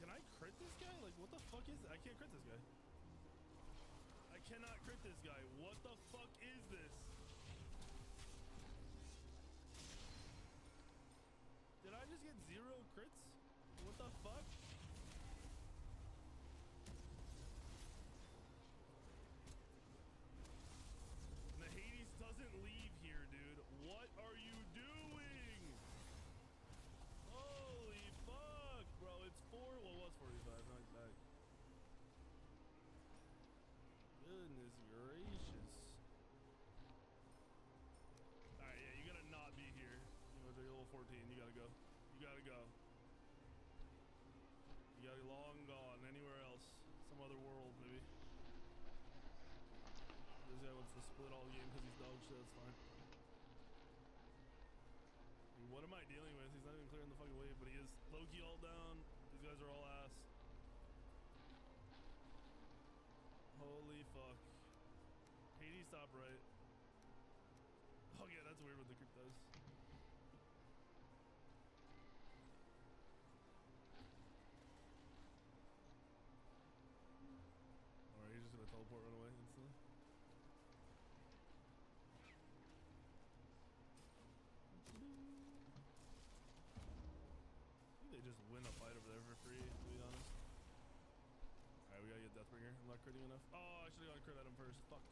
Can I crit this guy? Like, what the fuck is this? I can't crit this guy. I cannot crit this guy. What the fuck is this? Did I just get 0 crits? What the fuck? The Hades doesn't leave here, dude. What are you doing? Holy fuck, bro. It's 4. Well, it was 45. Now he's back. Goodness gracious. Alright, yeah, you gotta not be here. You know, level 14. You gotta go. You gotta go. You gotta long gone. Anywhere else. Some other world, maybe. This guy wants to split all the game because he's dog shit. That's fine. I mean, what am I dealing with? He's not even clearing the fucking wave, but he is Loki all down. These guys are all ass. Holy fuck. Hades top right. Oh yeah, that's weird what the crypt does. Alright, he's just gonna teleport run away instantly. I think they just win a fight over there for free, to be honest. Alright, we gotta get Deathbringer. I'm not critting enough. Oh, I should've got a crit at him first. Fuck.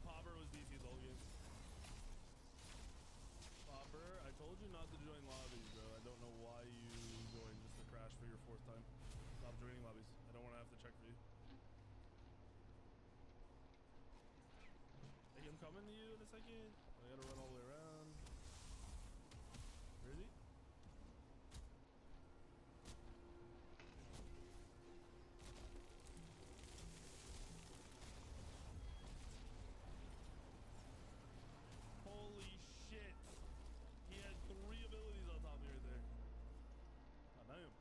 Popper was DC the whole game. Popper, I told you not to join lobbies, bro. I don't know why you joined just to crash for your 4th time. Stop joining lobbies. I don't want to have to check for you. Hey, I'm coming to you in a second. I gotta run all the way around. Where is he? Holy shit. He had 3 abilities on top of me right there. God damn.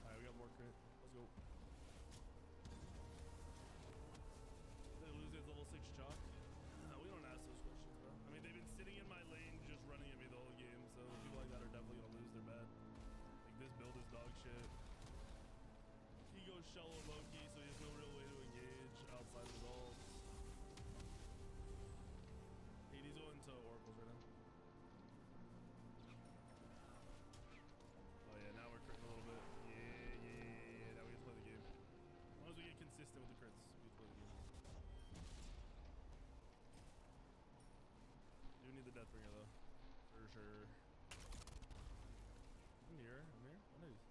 Alright, we got more crit. shallow low-key, so he has no real way to engage outside of his ults. He's going to oracles right now. Oh yeah, now we're critting a little bit. Yeah. Now we get to play the game. As long as we get consistent with the crits, we get to play the game. Do need the Deathbringer though, for sure. I'm here. Oh nice.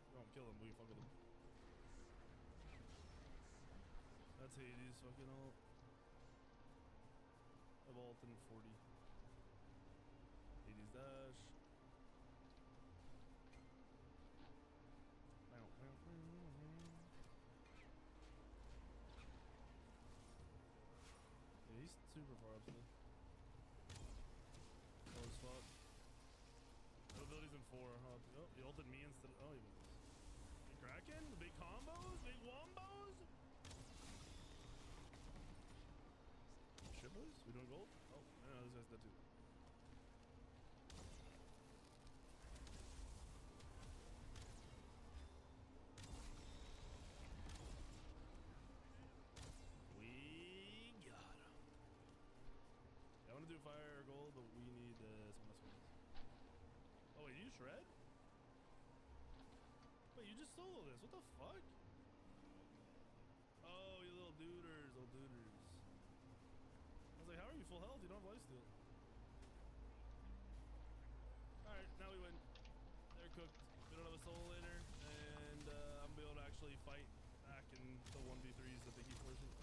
We won't kill him, we fuck with him. That's Hades, fucking ult. I've ult in 40. Hades dash. Yeah, he's super far up still. Oh, as fuck. No abilities in 4. Oh, he ulted me instead of. Oh, he was. Big Kraken? The big combos? Big wombos? Shit, boys? We doing gold? Oh, no, this guy's dead too. We got him. Yeah, I want to do fire or gold, but we need someone else. Oh, wait, you shred? Wait, you just solo this? What the fuck? Oh, you little duders, I was like, how are you full health? You don't have lifesteal. Alright, now we win. They're cooked. We don't have a soul later, and I'm gonna be able to actually fight back in the 1v3s that they keep forcing.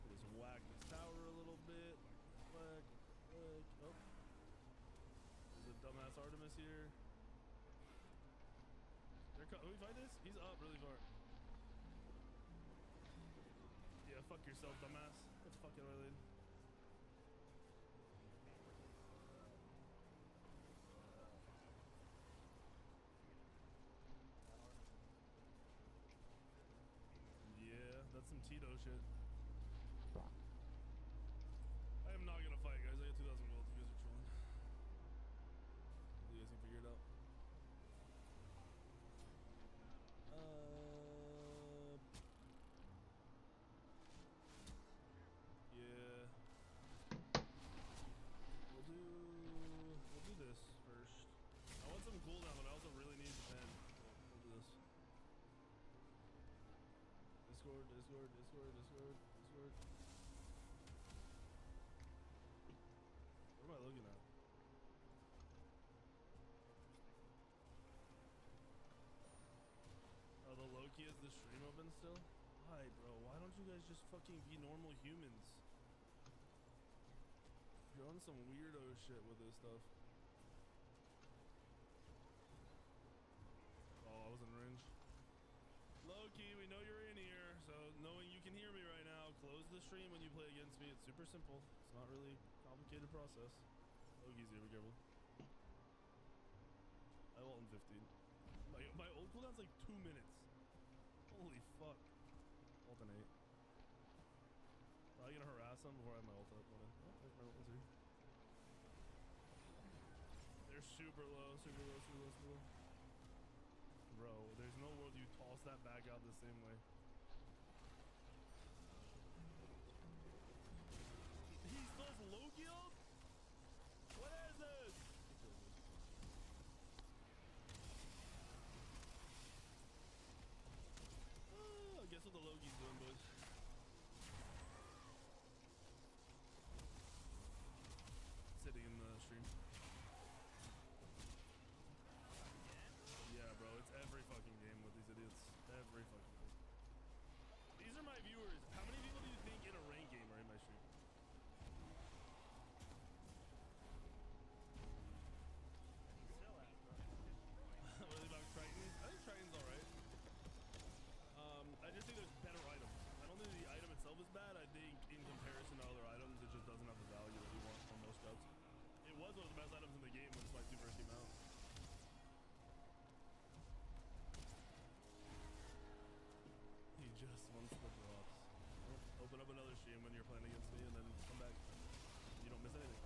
Just whack this tower a little bit. Whack. Oh. There's a dumbass Artemis here. Can we fight this? He's up really far. Yeah, fuck yourself, dumbass. Get the fuck out of my lane. Yeah, that's some Tito shit. I am not gonna fight, guys. I got 2,000 gold. You guys are trolling. You guys can figure it out. Yeah. We'll do this first. I want some cooldown, but I also really need the pen. We'll do this. Discord. What am I looking at? Oh, the Loki is the stream open still? Why, bro? Why don't you guys just fucking be normal humans? You're on some weirdo shit with this stuff. Oh, I was in range. Loki, we know you're in here, so knowing you can hear me right now, close the stream when you play against me. It's super simple. It's not really a complicated process. Loki's here, be careful. I ult in 15. My ult cooldown's like 2 minutes. Holy fuck. Ult in 8. Probably gonna harass them before I have my ult up. Oh, my ult is here. They're super low. Bro, there's no world you toss that bag out the same way. He still has Loki ult? What is this? Oh, guess what the Loki's doing, boys? Sitting in the stream. Yeah, bro, it's every fucking game with these idiots. Every fucking game. These are my viewers. How many people do you think in a rank game are in my stream? What are they about Triton? I think Triton's alright. I just think there's better items. I don't think the item itself is bad. I think in comparison to other items, it just doesn't have the value that you want from most scouts. It was one of the best items in the game when Spike 2 first came out. He just wants the drops. Open up another stream when you're playing against me and then come back. You don't miss anything.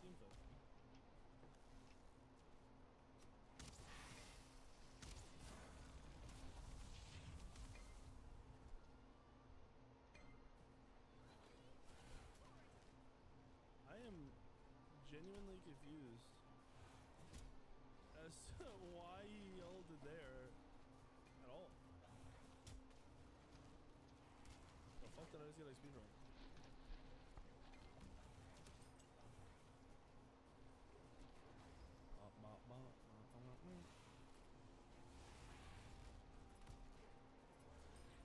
Steam Fest. I am genuinely confused as to why he held it there at all. The fuck did I just get a speedrun?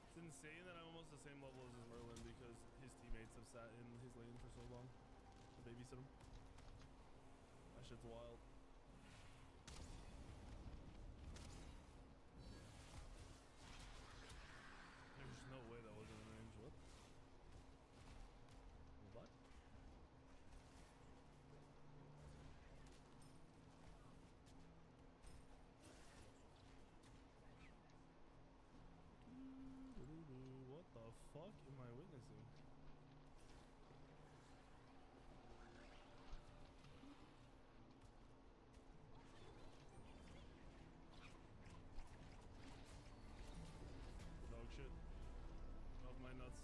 It's insane that I'm almost the same level as his Merlin because his teammates have sat in his lane for so long to babysit him. That shit's wild. There's no way that wasn't in range. What? What? What the fuck am I witnessing? Dog shit. Off my nuts.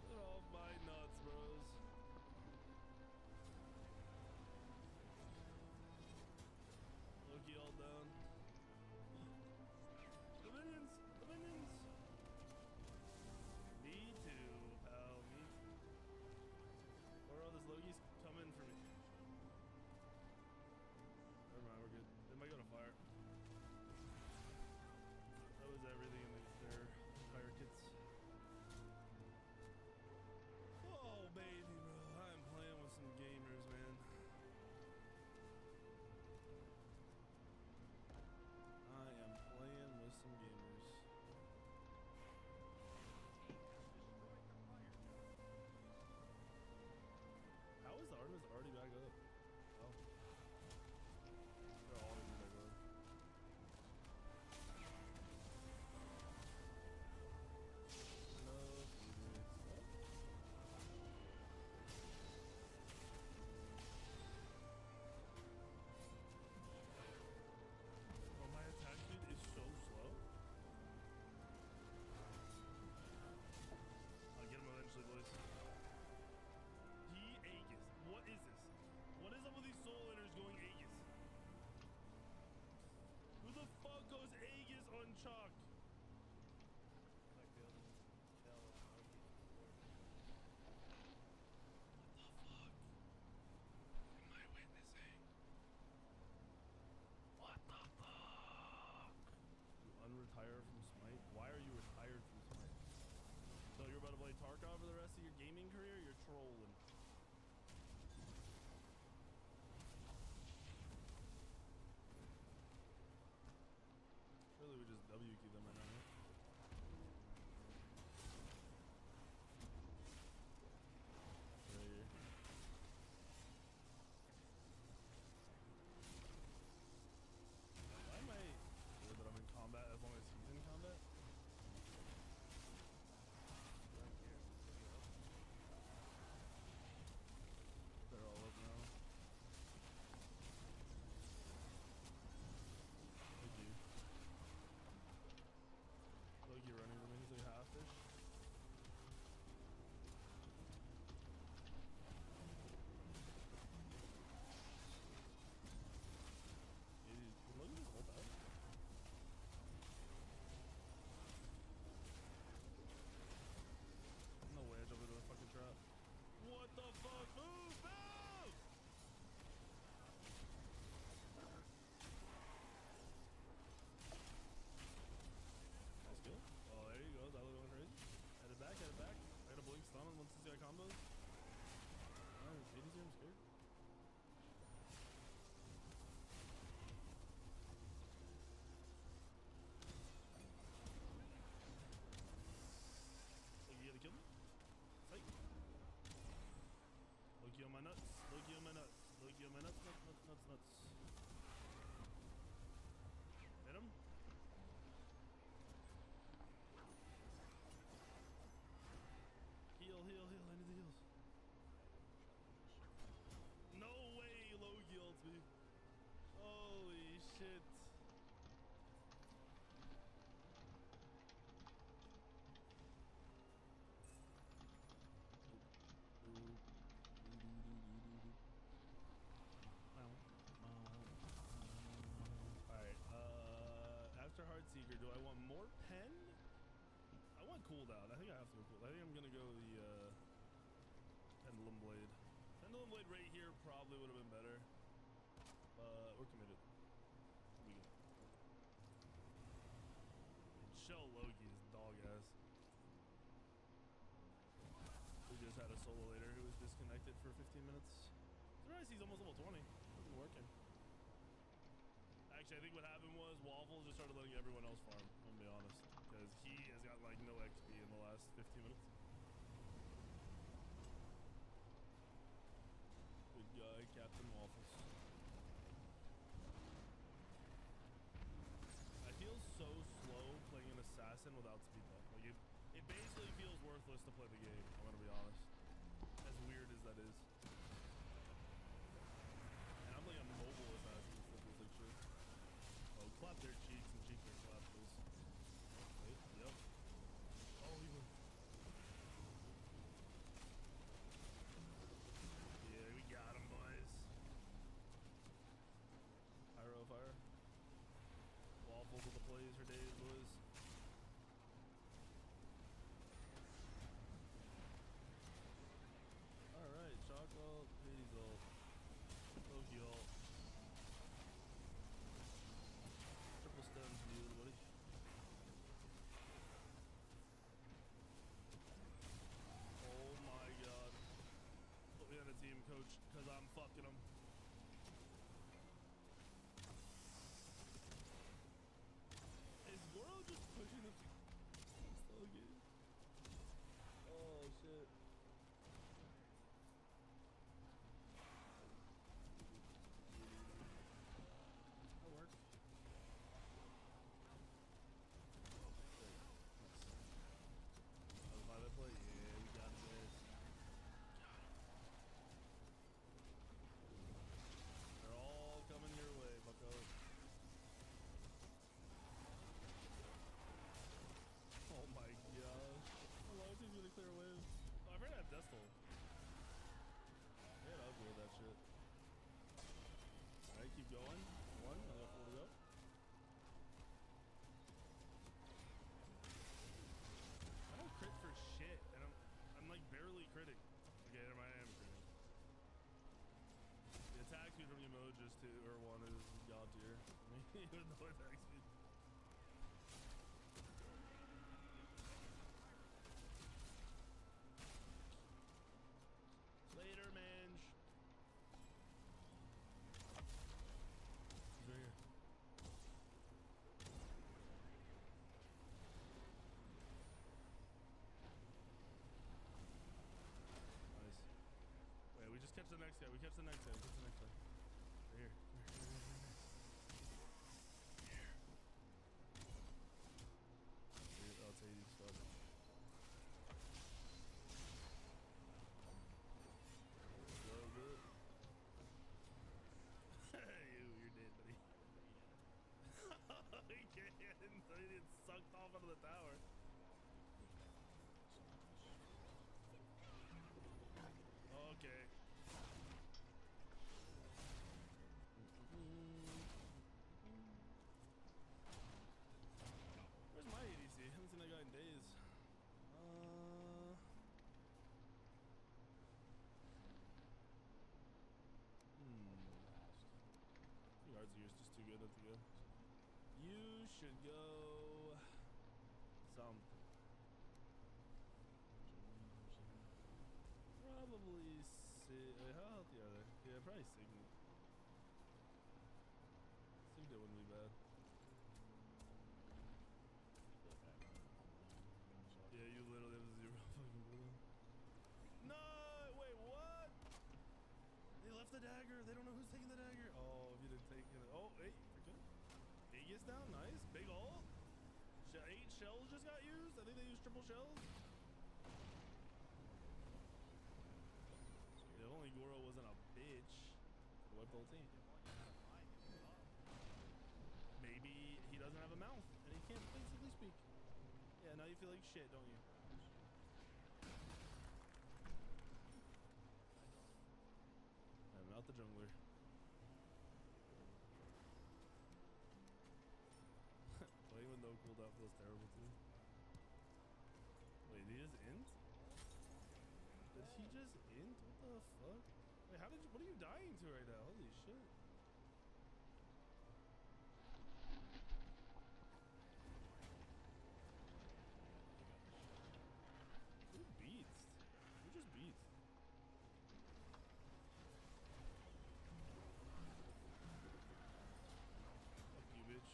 Get off my nuts, bros. Loki all down. The minions! The minions! Me too, pal. Me too. Bro, this Loki's coming for me. Never mind, we're good. They might go to fire. That was everything in their fire kits. Oh, baby, bro. I'm playing with some gamers, man. I am playing with some gamers. How is the Artemis already back up? Oh. They're all gonna be back up. No, Phoenix. What? Oh, my attack speed is so slow. I'll get him eventually, boys. He Aegis. What is this? What is up with these soul inners going Aegis? Who the fuck goes Aegis on Chalk? What the fuck? You unretire from Smite? Why are you retired from Smite? So you're about to play Tarkov for the rest of your gaming career? You're trolling. Really, we just W key them right now, right? Right here. Why am I sure that I'm in combat as long as he's in combat? shit. Alright, after Heartseeker, do I want more pen? I want cooldown. I think I have to go cool. I think I'm gonna go the Pendulum Blade. Pendulum Blade right here probably would have been better. But we're committed. We go. Shell Loki is dog ass. We just had a solo later who was disconnected for 15 minutes. Surprised he's almost level 20. He's been working. Actually, I think what happened was Waffle just started letting everyone else farm, I'm gonna be honest. Because he has got like no XP in the last 15 minutes. Good guy, Captain Waffles. I feel so slow playing an assassin without speed buff. Like it basically feels worthless to play the game, I'm gonna be honest. As weird as that is. And I'm like a mobile assassin that feels like shit. Oh, clap their cheeks and cheek their clap, please. Wait, yep. Oh, he moved. Yeah, we got him, boys. Pyro fire. Waffle to the plays for days, boys. Alright, chocolate, Hades ult, Loki ult. Triple stuns for you, buddy. Oh my god. Put me on a team, coach, because I'm fucking them. Is Goro just pushing the Loki? Oh shit. That worked. That was my bad play. Yeah, we got it, guys. They're all coming your way, bucko. Oh my gosh. How long is he gonna clear a wave? Oh, I forgot I have Destal. Yeah, I'll go with that shit. Alright, keep going. One, I got 4 to go. I don't crit for shit, and I'm like barely critting. Okay, never mind, I am critting. The attack speed from Emojis to or 1 is god tier. Even no attack speed. Later, Mange. He's right here. Nice. Wait, we just catch the next guy. We catch the next guy. We catch the next guy. Right here. Here. I'll tell you stuff. So good. You're dead, buddy. He can't. He gets sucked off out of the tower. Okay. Where's my ADC? I haven't seen that guy in days. Heartseeker's just too good not to go. You should go something. Probably how healthy are they? Yeah, probably Signet. Signet wouldn't be bad. Yeah, you literally have 0 fucking cooldown. No, wait, what? They left the dagger. They don't know who's taking the dagger. Oh, if you didn't take it. Oh, wait, forget. He gets down. Nice. Big ult. 8 shells just got used. I think they used triple shells. If only Goro wasn't a bitch. Wipe the whole team. can't basically speak. Yeah, now you feel like shit, don't you? I'm not the jungler. Playing with no cooldown feels terrible too. Wait, did he just int? Did he just int? What the fuck? Wait, how did you? What are you dying to right now? Holy shit! Who beats? Who just beats? Fuck you, bitch.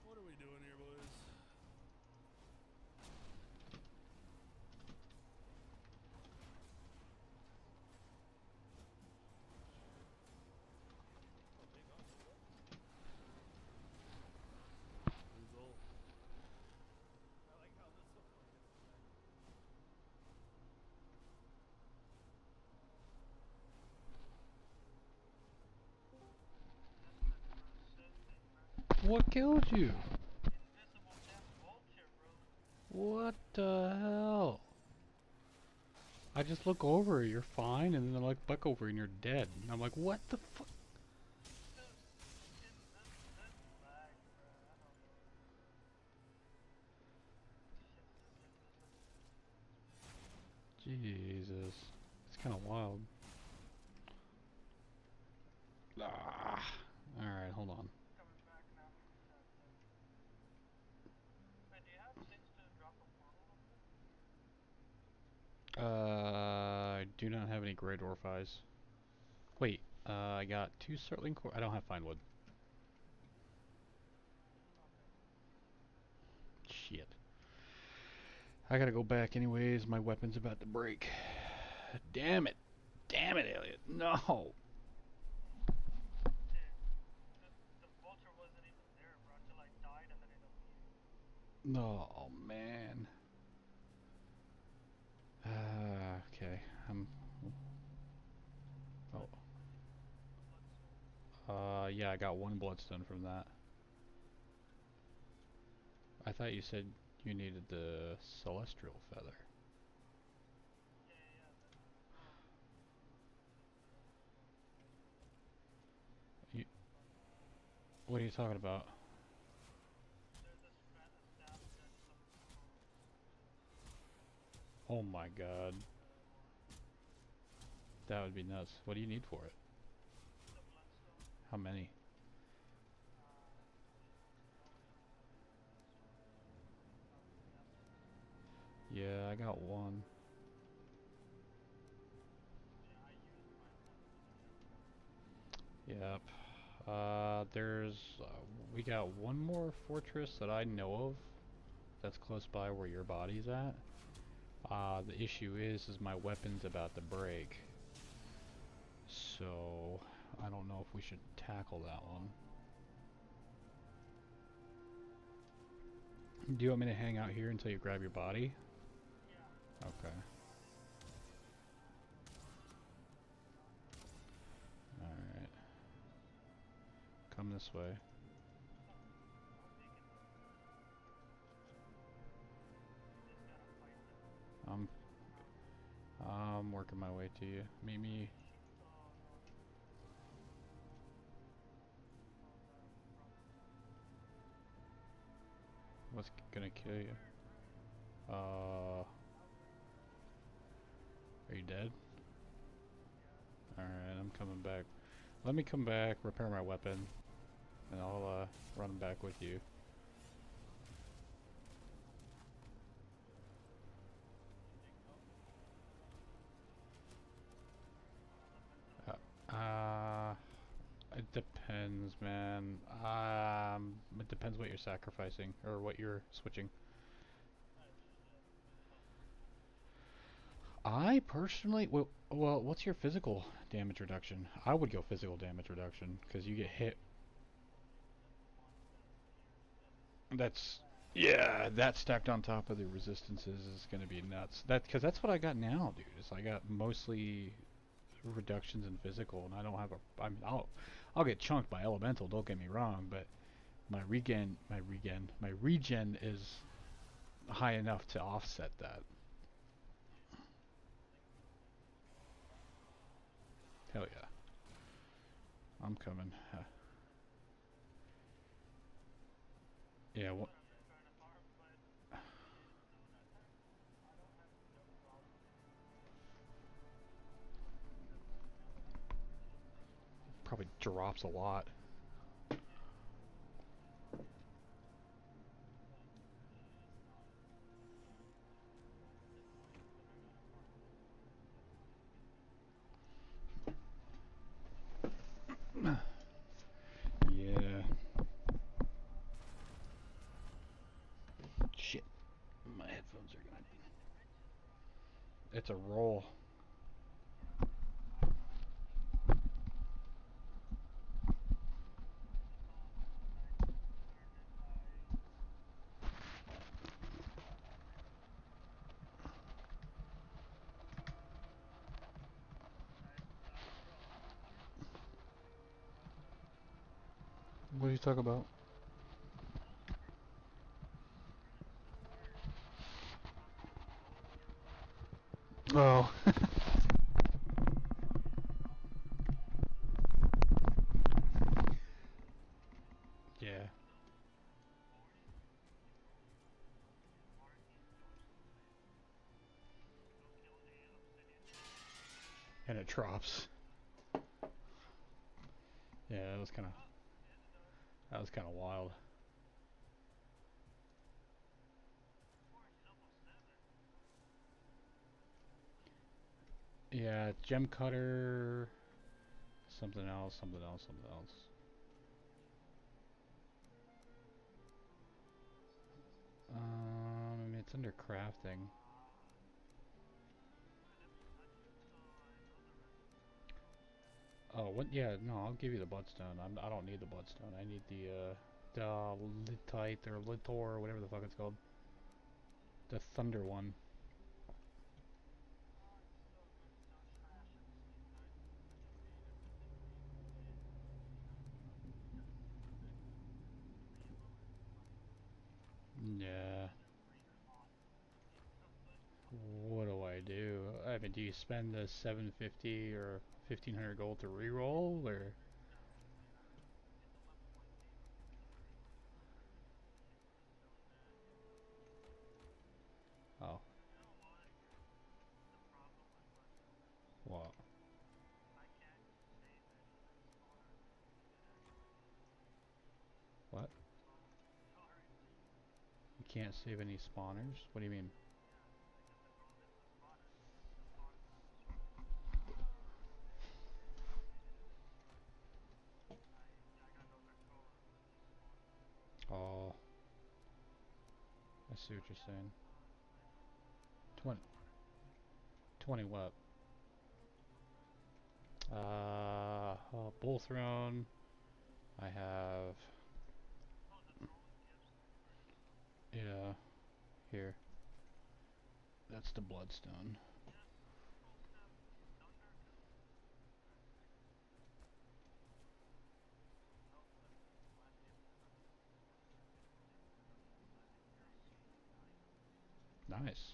What are we doing here, boys? Result. I like how this one gets What killed you? What the hell? I just look over, you're fine, and then I look back over and you're dead. And I'm like, what the fuck? Jesus. It's kind of wild. Ah. Alright, hold on. I do not have any great orphies. Wait, I got 2 Surtling core. I don't have fine wood. Shit. I gotta go back anyways. My weapon's about to break. Damn it. Damn it, Elliot. No. No, oh, man. Okay. Oh. Yeah, I got 1 bloodstone from that. I thought you said you needed the celestial feather. You, what are you talking about? Oh my god. That would be nuts. What do you need for it? How many? Yeah, I got 1. Yep. We got 1 more fortress that I know of that's close by where your body's at. The issue is my weapon's about to break. So, I don't know if we should tackle that one. Do you want me to hang out here until you grab your body? Okay. Alright. Come this way. I'm working my way to you. Meet me. What's gonna kill you? Are you dead? Alright, I'm coming back. Let me come back, repair my weapon, and I'll run back with you. It depends, man. It depends what you're sacrificing, or what you're switching. I personally, well, what's your physical damage reduction? I would go physical damage reduction, because you get hit. Yeah, that stacked on top of the resistances is going to be nuts. Because that's what I got now, dude. Is I got mostly reductions in physical, and I don't have a. I mean, I'll get chunked by elemental. Don't get me wrong, but my regen is high enough to offset that. Hell yeah. I'm coming. Yeah. Probably drops a lot. Yeah. Shit. My headphones are gonna. It's a roll. What are you talking about? Oh. Yeah. And it drops. Yeah, that was kind of wild. Yeah, gem cutter, something else. It's under crafting. Oh, what? Yeah, no, I'll give you the bloodstone. I don't need the bloodstone. I need the litite or litor or whatever the fuck it's called. The thunder one. Yeah. What do I do? I mean, do you spend the 750 or 1500 gold to reroll, or? Oh. What? What? You can't save any spawners? What do you mean? Oh. I see what you're saying. 20. 20 what? Bull Throne. I have... Yeah. Here. That's the Bloodstone. Nice.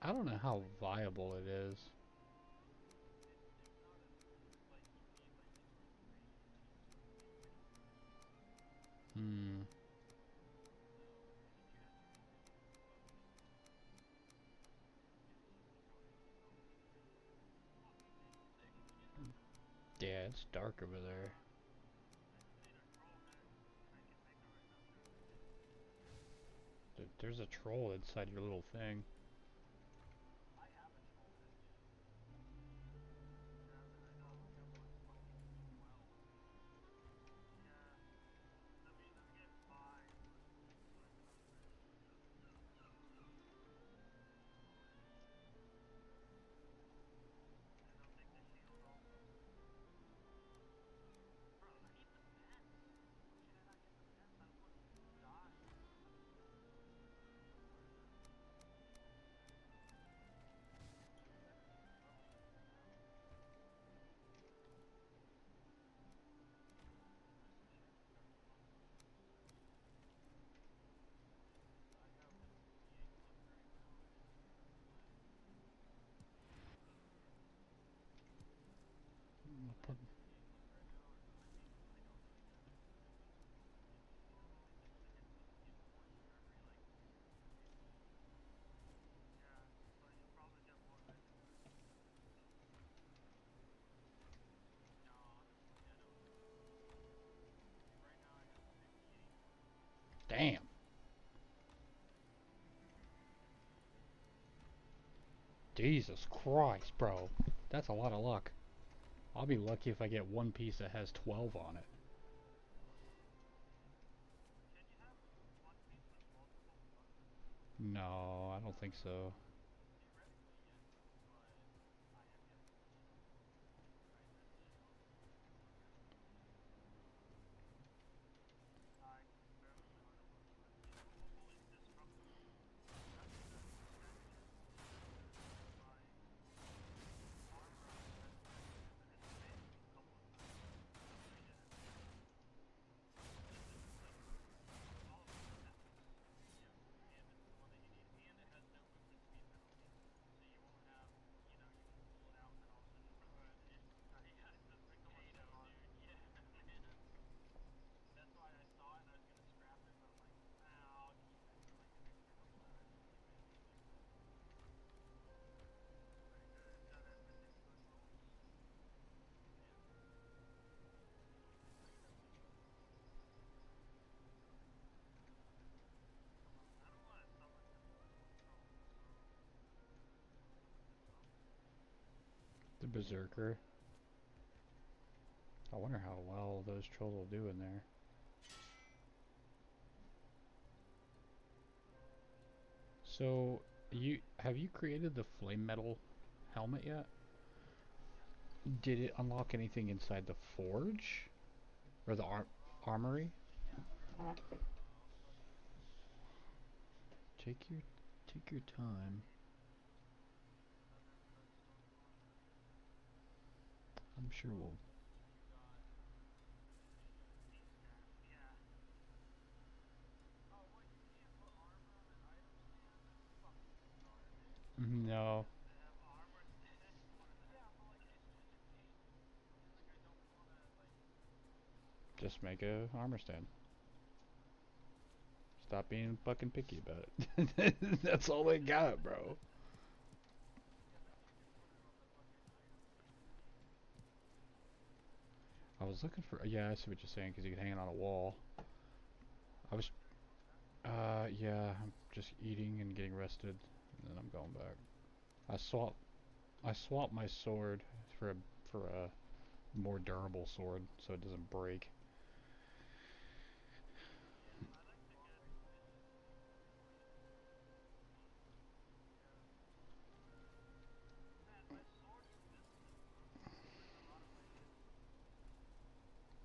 I don't know how viable it is. Hmm. Yeah, it's dark over there. There's a troll inside your little thing. Damn. Jesus Christ, bro. That's a lot of luck. I'll be lucky if I get one piece that has 12 on it. No, I don't think so. The Berserker. I wonder how well those trolls will do in there. So, have you created the flame metal helmet yet? Did it unlock anything inside the forge? Or the armory? Take your time. I'm sure we'll... No. Just make a armor stand. Stop being fucking picky about it. That's all they got, bro. I was looking for... Yeah, I see what you're saying, because you can hang it on a wall. I was... yeah, I'm just eating and getting rested, and then I'm going back. I swapped my sword for a more durable sword, so it doesn't break.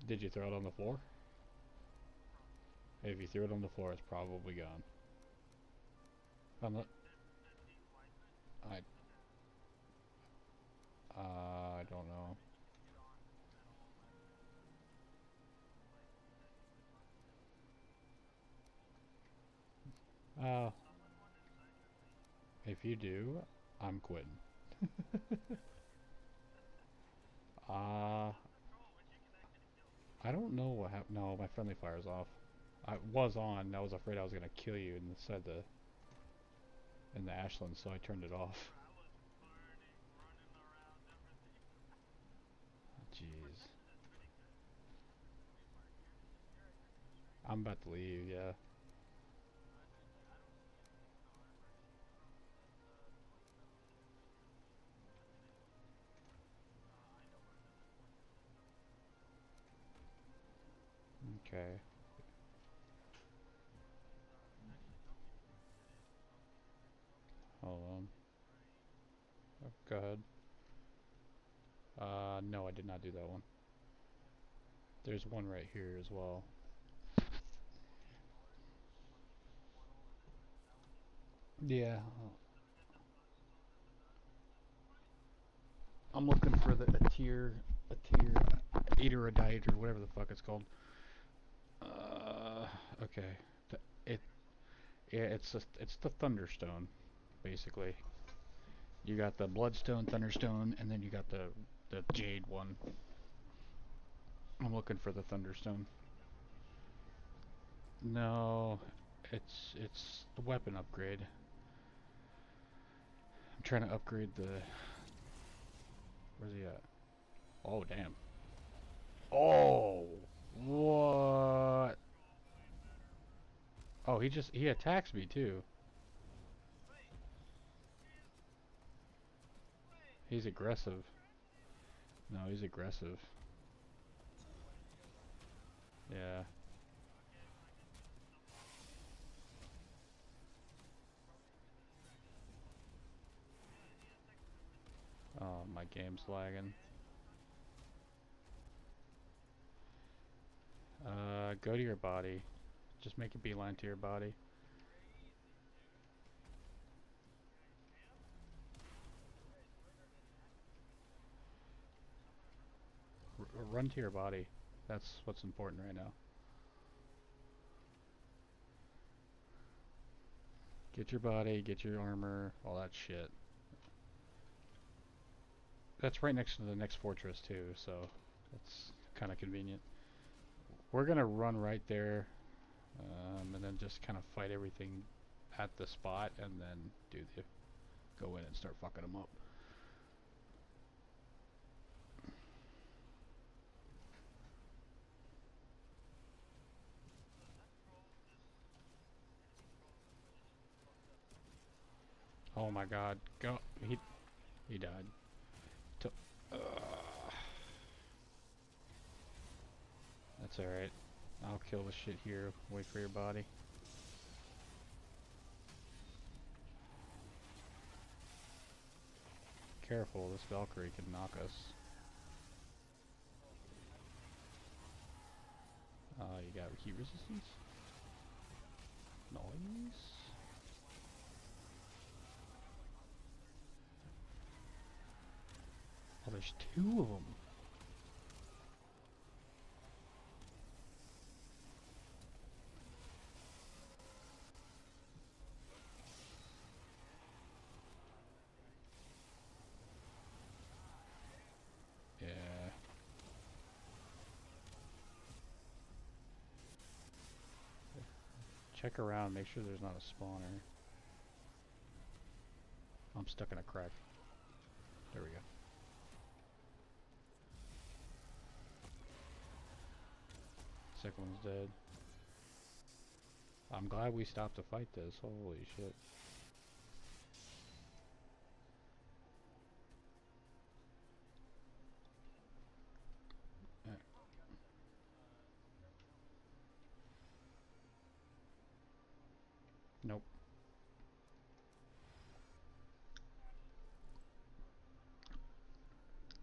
Did you throw it on the floor? If you threw it on the floor, it's probably gone. I don't know. If you do, I'm quitting. I don't know what happened. No, my friendly fire's off. I was on. I was afraid I was gonna kill you inside in the Ashland, so I turned it off. Jeez. I'm about to leave, yeah. Okay. Hold on. Oh, go ahead. No, I did not do that one. There's one right here as well. Yeah. I'm looking for a tier 8 or a diet or whatever the fuck it's called. Okay. Yeah, it's the Thunderstone, basically. You got the Bloodstone, Thunderstone, and then you got the Jade one. I'm looking for the Thunderstone. No, it's the weapon upgrade. I'm trying to upgrade the... Where's he at? Oh, damn. Oh! What? he attacks me too. He's aggressive. No, he's aggressive. Yeah. Oh, my game's lagging. Go to your body. Just make a beeline to your body. Run to your body. That's what's important right now. Get your body, get your armor, all that shit. That's right next to the next fortress too, so that's kind of convenient. We're gonna run right there, and then just kind of fight everything at the spot, and then go in and start fucking them up. Oh my god, go. He died. That's alright. I'll kill the shit here. Wait for your body. Careful, this Valkyrie can knock us. You got heat resistance? Nice. Oh, there's two of them. Yeah. Check around, make sure there's not a spawner. I'm stuck in a crack. There we go. Second one's dead. I'm glad we stopped to fight this. Holy shit. Nope.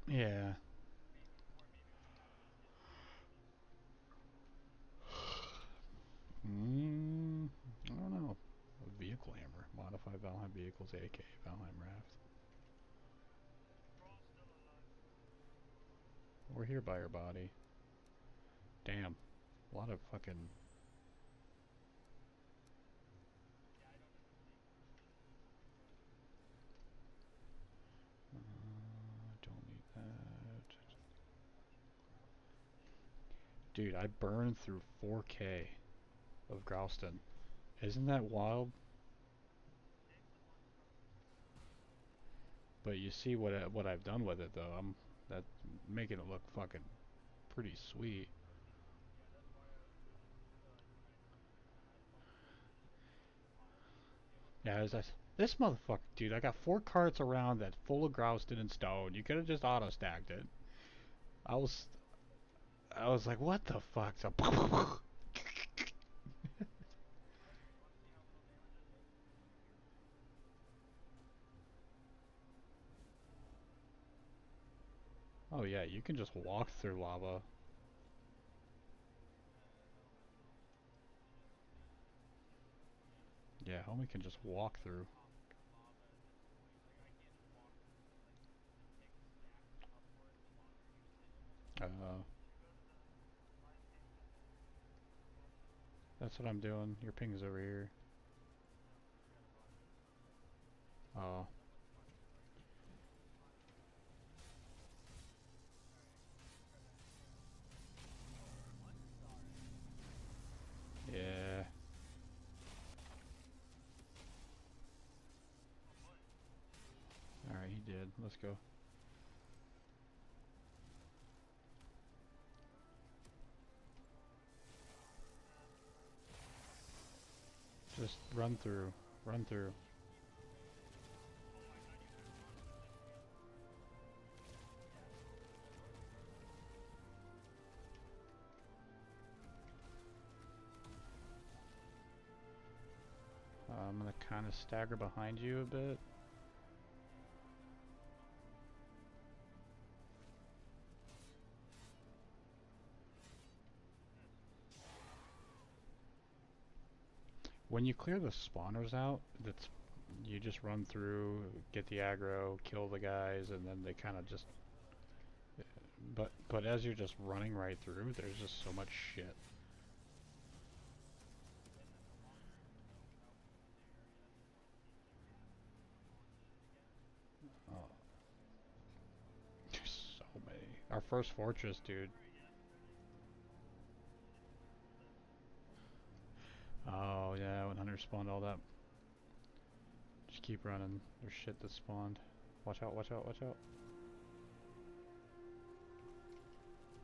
Yeah. I don't know. A vehicle hammer. Modify Valheim vehicles, aka Valheim Raft. We're here by your body. Damn. A lot of fucking... don't need that. Dude, I burned through 4K of Gralston. Isn't that wild? But you see what I've done with it though. That's making it look fucking pretty sweet. Yeah, this motherfucker, dude. I got 4 carts around that full of Gralston and stone. You could have just auto stacked it. I was like, what the fuck? So, oh yeah, you can just walk through lava. Yeah, homie can just walk through. That's what I'm doing. Your ping is over here. Oh. Yeah. Alright, he did. Let's go. Just run through. Run through. I'm gonna kind of stagger behind you a bit. When you clear the spawners out, you just run through, get the aggro, kill the guys, and then they kind of just. But as you're just running right through, there's just so much shit. Oh. There's so many. Our first fortress, dude. Oh yeah, when Hunter spawned all that. Just keep running. There's shit that spawned. Watch out, watch out, watch out.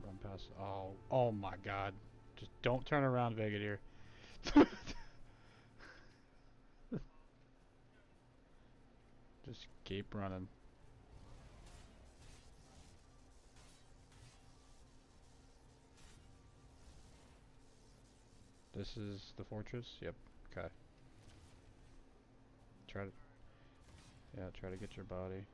Run past. Oh my god. Just don't turn around, Vegadier. Just keep running. This is the fortress? Yep. Okay. Try to get your body.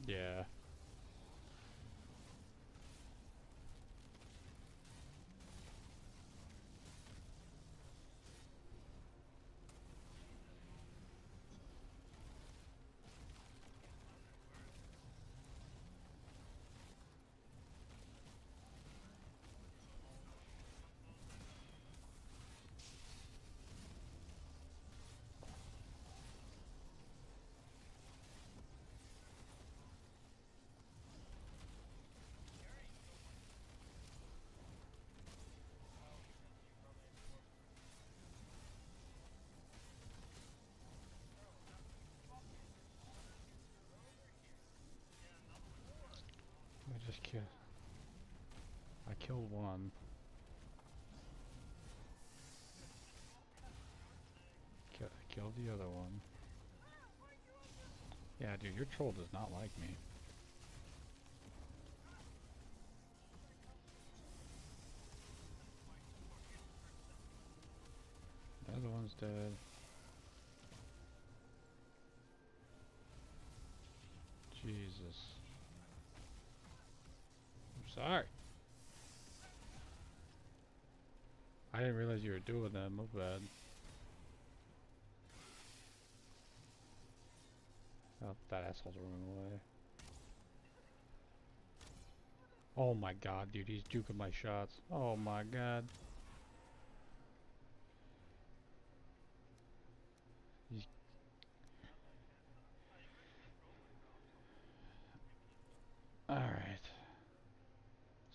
Yeah. I killed one. Killed the other one. Yeah, dude, your troll does not like me. The other one's dead. Jesus. I'm sorry. I didn't realize you were doing that. My bad. Oh, that asshole's running away. Oh my god, dude, he's juking my shots. Oh my god. He's... Alright.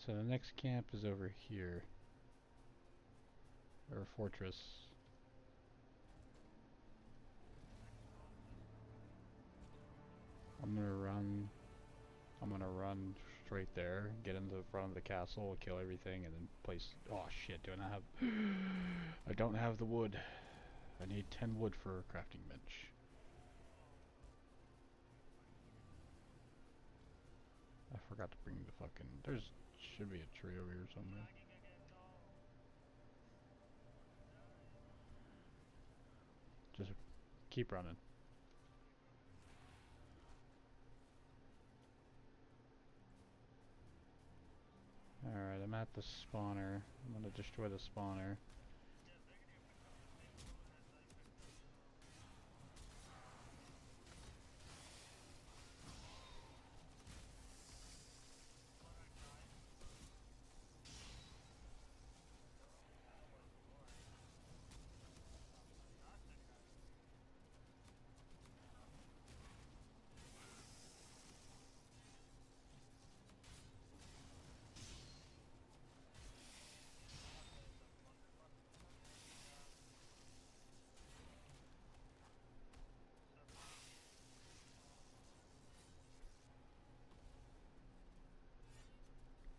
So the next camp is over here. Or fortress. I'm gonna run straight there, get into the front of the castle, kill everything, and then place. Oh shit! Do I not have? I don't have the wood. I need 10 wood for a crafting bench. I forgot to bring the fucking. There's should be a tree over here somewhere. Just keep running. Alright, I'm at the spawner. I'm gonna destroy the spawner.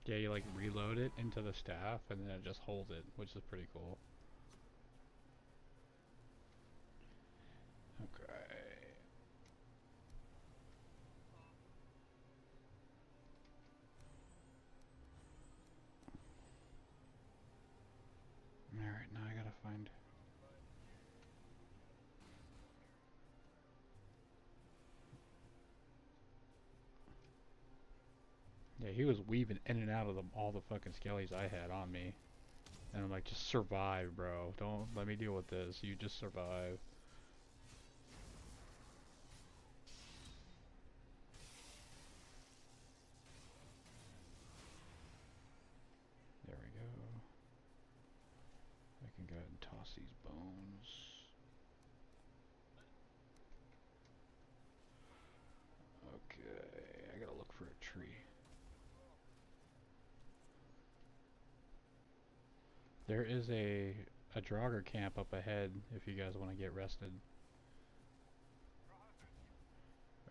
Yeah, you like reload it into the staff and then it just holds it, which is pretty cool. Okay. Alright, now I gotta find... Yeah, he was weaving in and out of all the fucking skellies I had on me. And I'm like, just survive, bro. Don't let me deal with this. You just survive. There we go. I can go ahead and toss these bones. Okay, I gotta look for a tree. There is a Draugr camp up ahead if you guys want to get rested.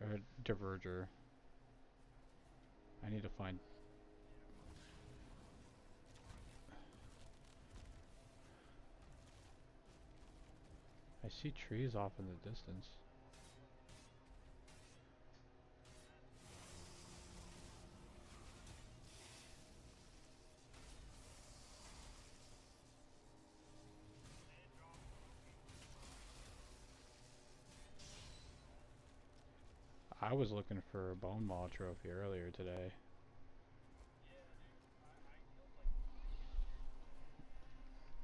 Or a Diverger. I need to find... I see trees off in the distance. I was looking for a bone maw trophy earlier today.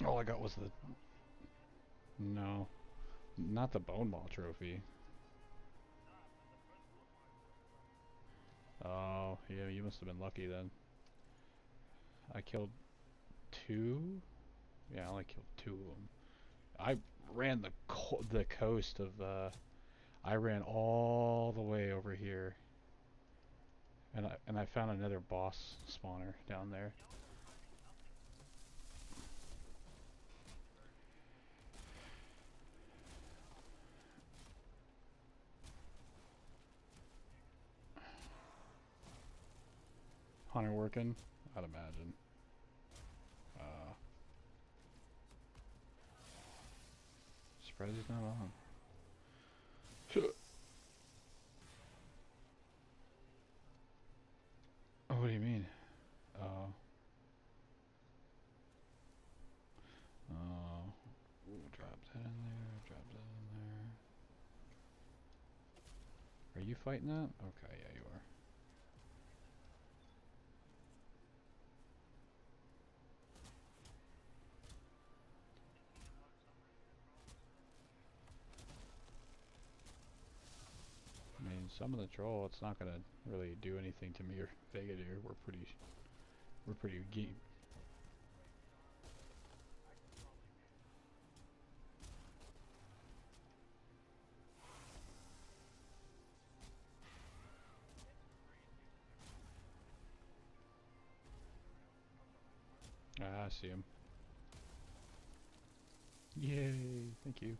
All I got was the... No. Not the bone maw trophy. Oh, yeah, you must have been lucky then. I killed 2? Yeah, I only killed 2 of them. I ran the coast of, I ran all the way over here. And I found another boss spawner down there. Hunter working? I'd imagine. Surprised he's not on. Oh, what do you mean? Oh. Ooh, drop that in there, drop that in there. Are you fighting that? Okay, yeah, you are. I mean, some of the troll, it's not gonna really do anything to me or Vegadir. We're pretty geek. Ah, I see him. Yay, thank you.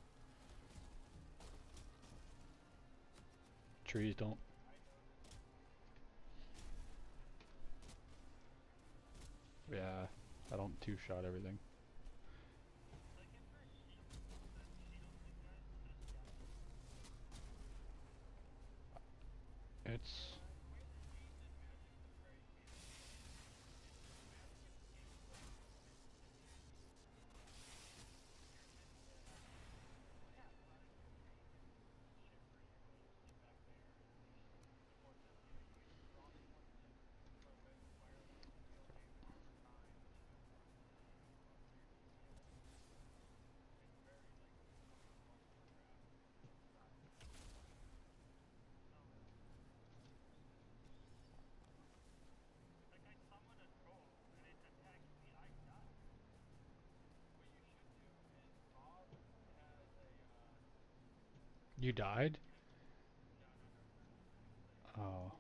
Trees don't. Yeah, I don't two-shot everything. It's... You died? Oh.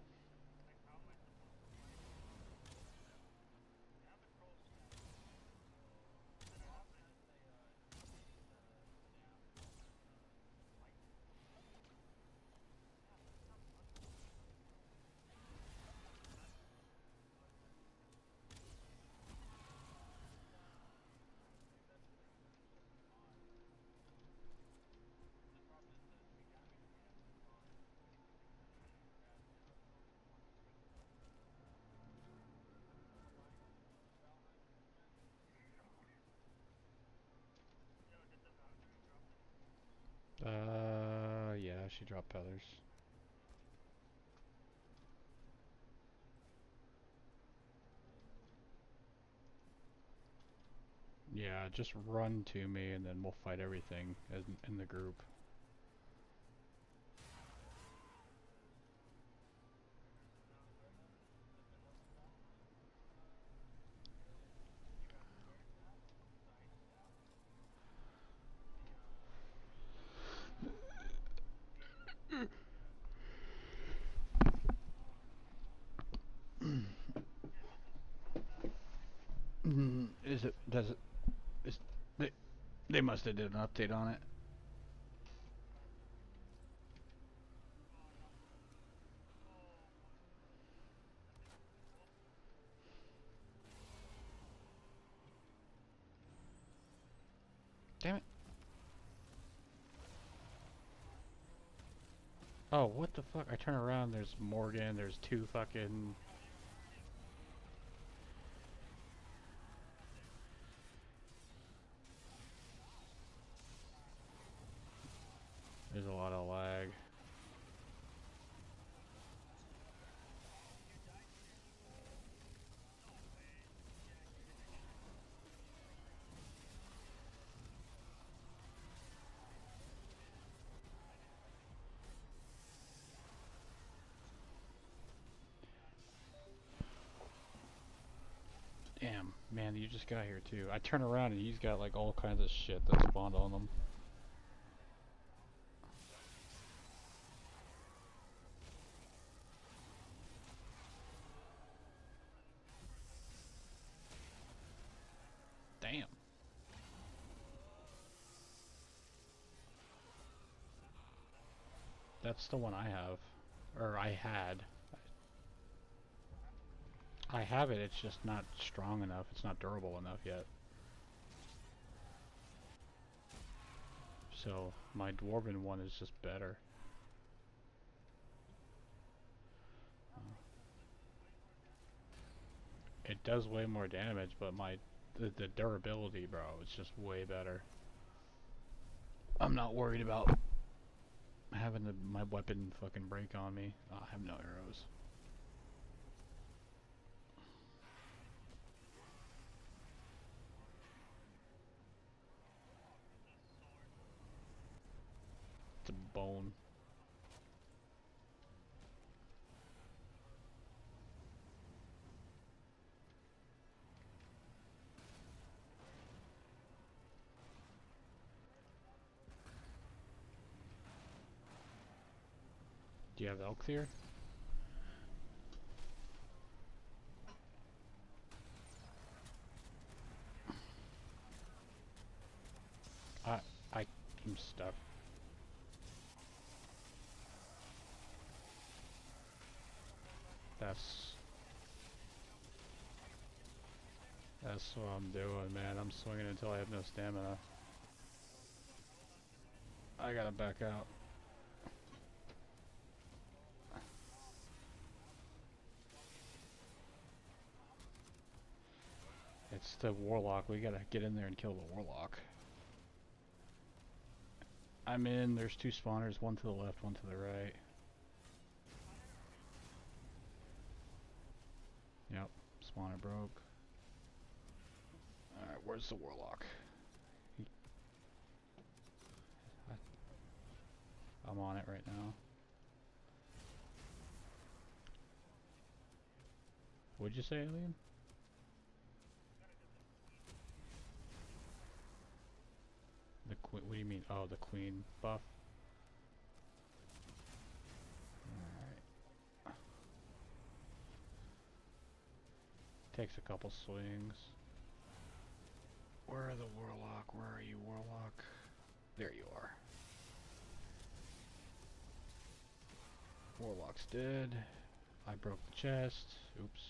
Yeah, she dropped feathers. Yeah, just run to me and then we'll fight everything in the group. Is it, does it, is, they must have did an update on it. Damn it. Oh, what the fuck? I turn around, there's Morgan, there's two fucking... There's a lot of lag. Damn, man, you just got here too. I turn around and he's got like all kinds of shit that spawned on him. Damn. That's the one I have. Or I had. I have it, it's just not strong enough. It's not durable enough yet. So, my dwarven one is just better. It does way more damage, but the durability, bro, it's just way better. I'm not worried about having my weapon fucking break on me. Oh, I have no arrows. It's a bone. Do you have elk here? I'm stuck. That's what I'm doing, man. I'm swinging until I have no stamina. I gotta back out. It's the warlock. We gotta get in there and kill the warlock. I'm in. There's two spawners, one to the left, one to the right. Yep, spawner broke. Alright, where's the warlock? I'm on it right now. What'd you say, Alien? The queen, what do you mean? Oh, the queen buff? Alright. Takes a couple swings. Where are the warlock? Where are you, warlock? There you are. Warlock's dead. I broke the chest. Oops.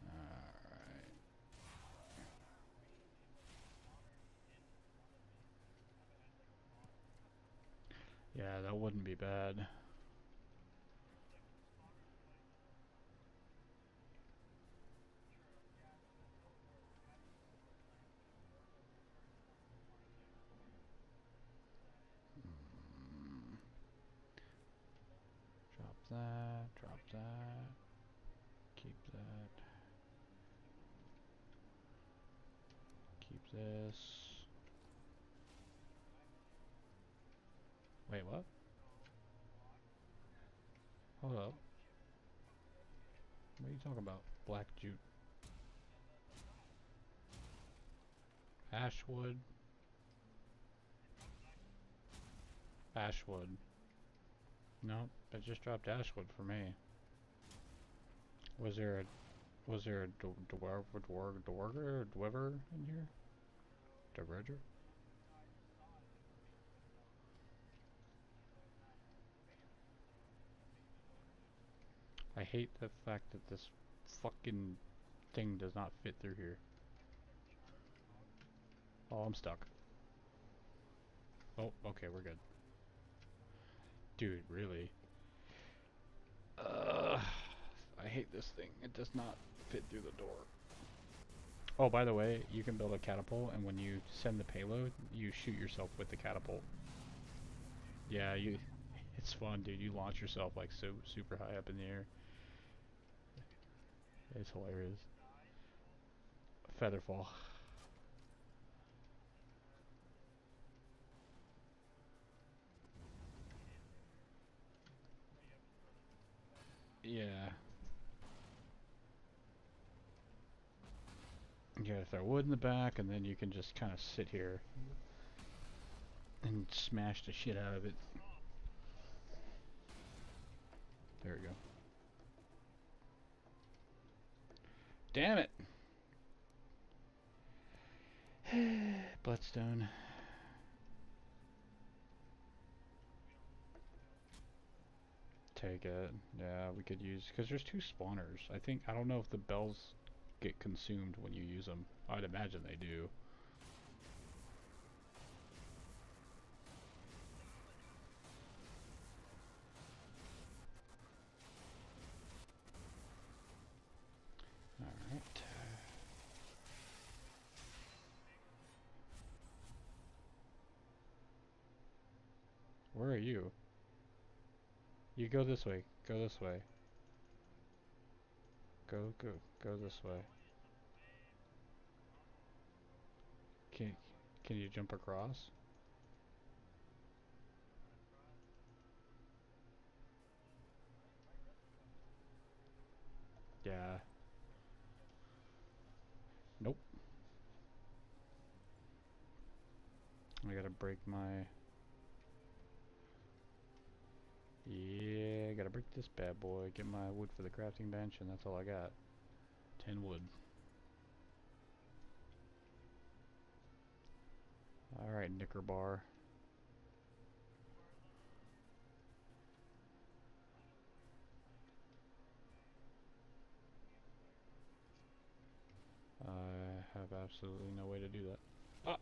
Alright. Yeah, that wouldn't be bad. Drop that, drop that, keep that, keep this. Wait, what? Hold up. What are you talking about? Black jute. Ashwood. Ashwood. Nope, it just dropped Ashwood for me. Was there a dwever in here? Dwever? I hate the fact that this fucking thing does not fit through here. Oh, I'm stuck. Oh, okay, we're good. Dude, really? I hate this thing. It does not fit through the door. Oh, by the way, you can build a catapult, and when you send the payload, you shoot yourself with the catapult. Yeah, it's fun, dude. You launch yourself like super high up in the air. It's hilarious. Featherfall. Yeah. You gotta throw wood in the back, and then you can just kind of sit here and smash the shit out of it. There we go. Damn it! Bloodstone. Take it. Yeah, we could use, because there's 2 spawners. I don't know if the bells get consumed when you use them. I'd imagine they do. Alright. Where are you? You go this way. Go this way. Go this way. Can you jump across? Yeah. Nope. I gotta break my... Yeah, I gotta break this bad boy, get my wood for the crafting bench, and that's all I got. 10 wood. Alright, Knicker Bar. I have absolutely no way to do that. Ah!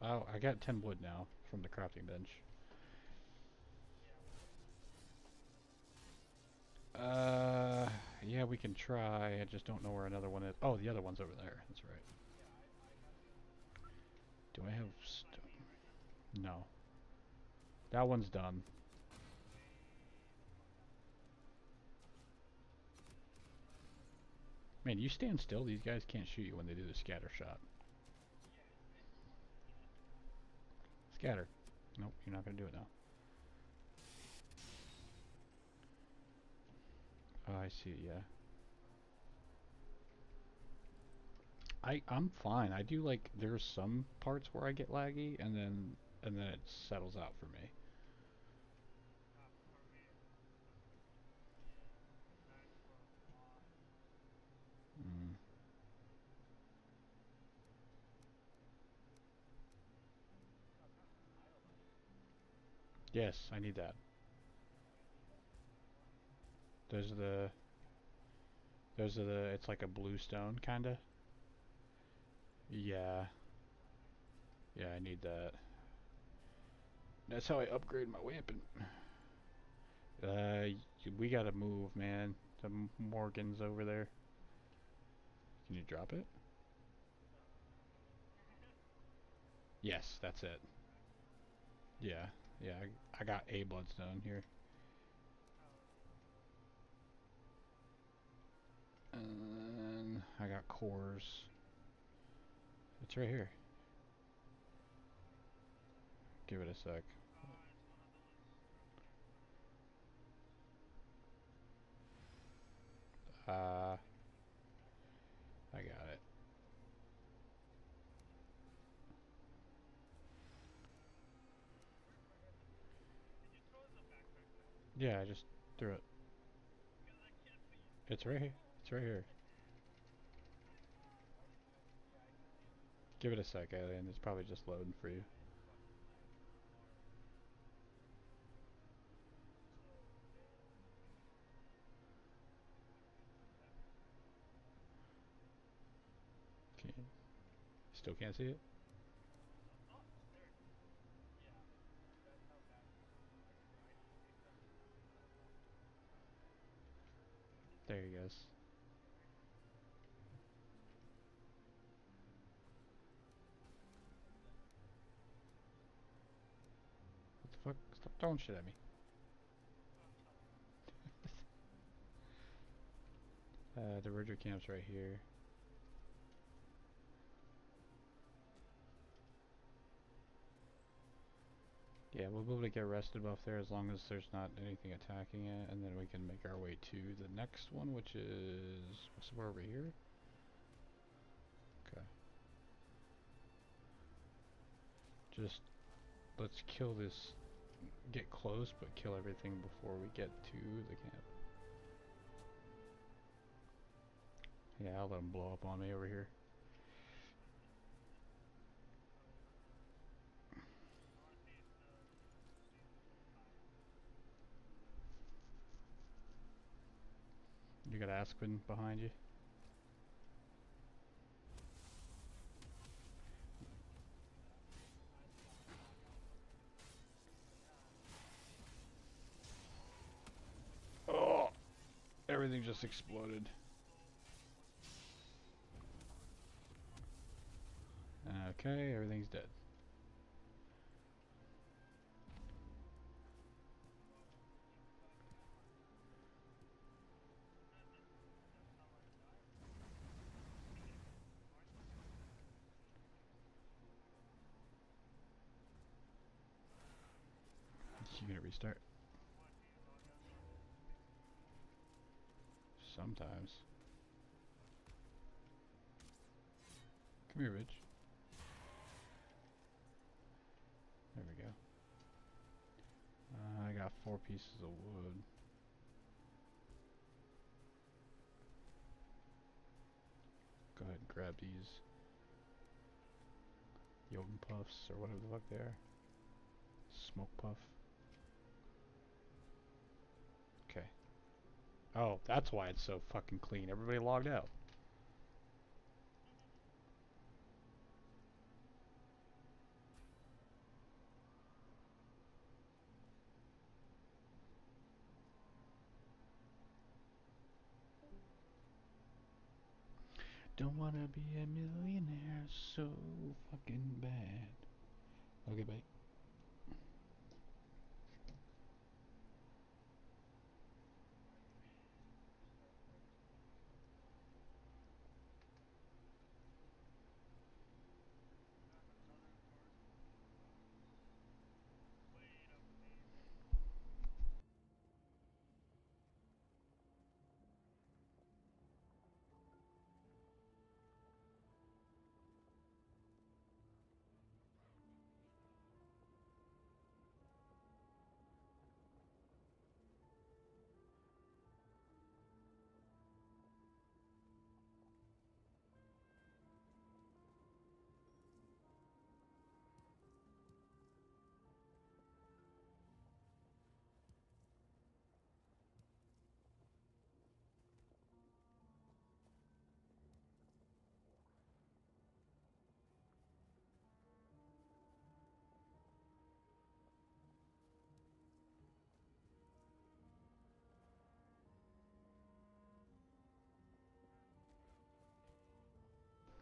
Oh, I got 10 wood now from the crafting bench. Yeah, we can try. I just don't know where another one is. Oh, the other one's over there. That's right. Do I have stone? No. That one's done. Man, you stand still. These guys can't shoot you when they do the scatter shot. Scatter. Nope, you're not gonna do it now. Oh, I see, yeah. I'm fine. I do like, there's some parts where I get laggy and then it settles out for me. Mm. Yes, I need that. Those are the, it's like a blue stone, kinda. Yeah. Yeah, I need that. That's how I upgrade my weapon. We gotta move, man. The Morgan's over there. Can you drop it? Yes, that's it. Yeah, yeah. I got a bloodstone here. And I got cores. It's right here. Give it a sec. I got it. Yeah, I just threw it. It's right here. It's right here. Give it a sec, Alien. It's probably just loading for you. Still can't see it? There he goes. What the fuck? Stop throwing shit at me. The Roger camp's right here. Yeah, we'll be able to get rested off there as long as there's not anything attacking it, and then we can make our way to the next one, which is somewhere over here. Okay. Just let's kill this, get close, but kill everything before we get to the camp. Yeah, I'll let them blow up on me over here. You got Aspen behind you. Oh! Everything just exploded. Okay, everything's dead. You gonna restart? Sometimes. Come here, bitch. There we go. I got 4 pieces of wood. Go ahead and grab these Jotun puffs or whatever the fuck they are. Smoke puff. Okay. Oh, that's why it's so fucking clean. Everybody logged out. Don't wanna be a millionaire so fucking bad. Okay, bye.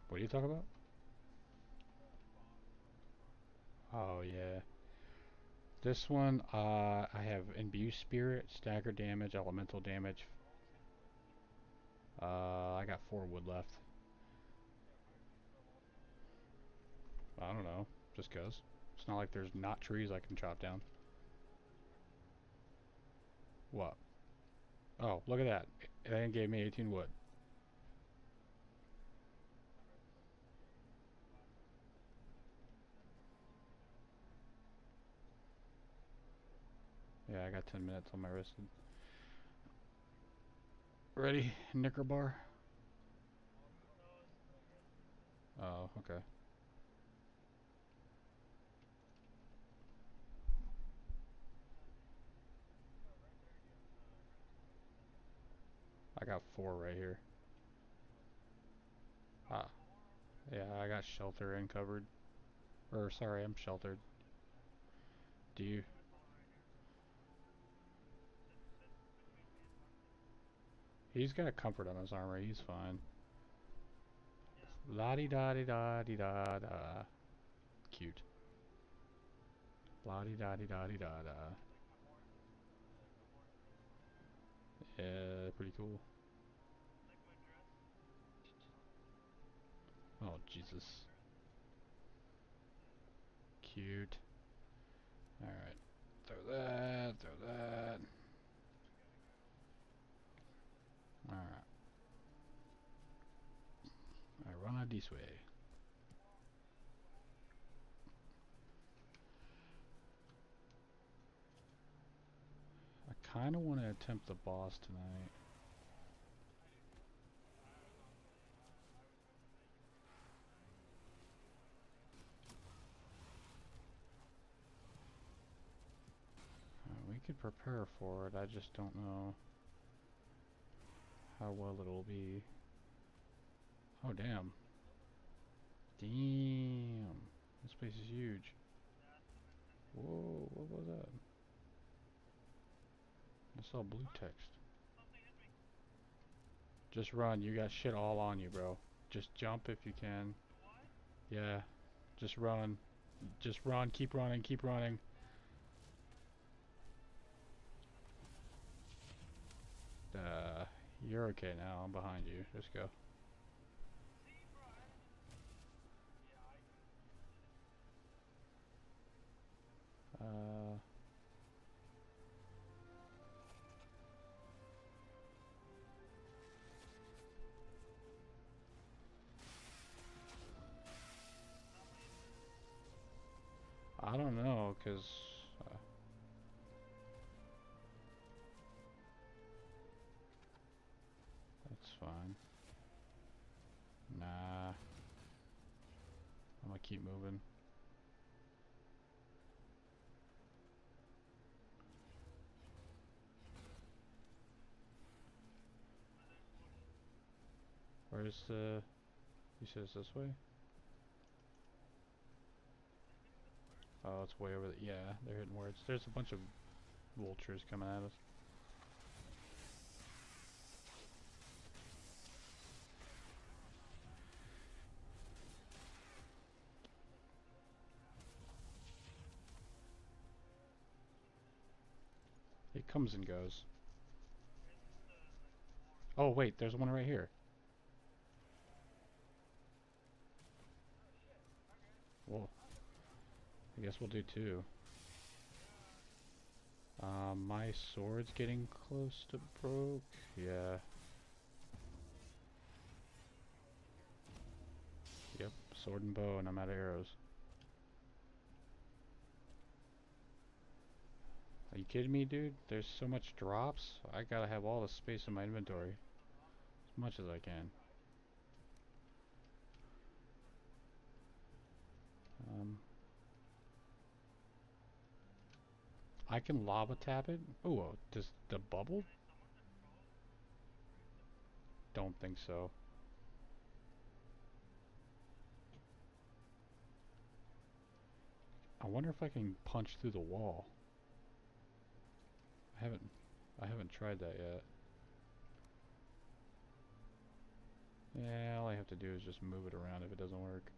What are you talking about? Oh yeah. This one, I have Imbue Spirit, Stagger damage, Elemental damage. I got 4 wood left. I don't know, just 'cause. It's not like there's not trees I can chop down. What? Oh, look at that. It then gave me 18 wood. Yeah, I got 10 minutes on my wrist. Ready? Knicker bar? Oh, okay. I got 4 right here. Ah. Yeah, I got shelter and covered. Or, sorry, I'm sheltered. Do you? He's got comfort on his armor, he's fine. La-di-da-di-da-di-da-da. Cute. La-di-da-di-da-di-da-da. Yeah, pretty cool. Oh, Jesus. Cute. Alright. Throw that, throw that. Alright. I run out this way. I kinda wanna attempt the boss tonight. We could prepare for it, I just don't know how well it'll be. Oh, damn. Damn. This place is huge. Whoa, what was that? I saw blue text. Just run, you got shit all on you, bro. Just jump if you can. Yeah. Just run. Just run, keep running, keep running. You're okay now, I'm behind you. Just go. I don't know, cause that's fine. Nah. I'm gonna keep moving. Where's the... You said it's this way? Oh, it's way over there. Yeah, they're hitting words. There's a bunch of vultures coming at us. It comes and goes. Oh wait, there's one right here. Well, I guess we'll do 2. My sword's getting close to broke. Yeah. Yep, sword and bow, and I'm out of arrows. Are you kidding me, dude? There's so much drops. I gotta have all the space in my inventory. As much as I can. I can lava tap it? Ooh, does the bubble? Don't think so. I wonder if I can punch through the wall. I haven't tried that yet. Yeah, all I have to do is just move it around if it doesn't work.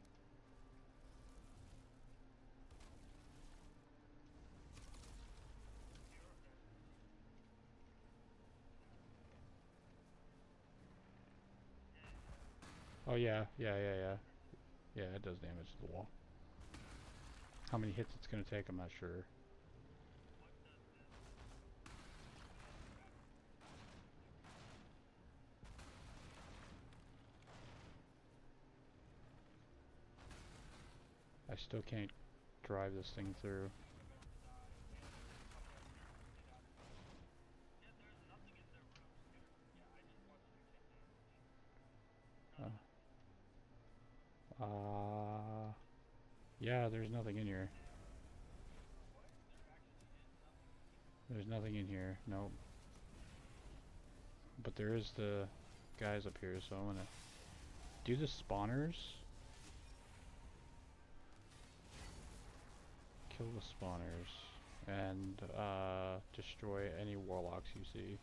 Oh yeah, yeah. Yeah, it does damage to the wall. How many hits it's gonna take, I'm not sure. I still can't drive this thing through. Yeah, there's nothing in here. There's nothing in here, nope. But there is the guys up here, so I'm gonna do the spawners. Kill the spawners. And, destroy any warlocks you see.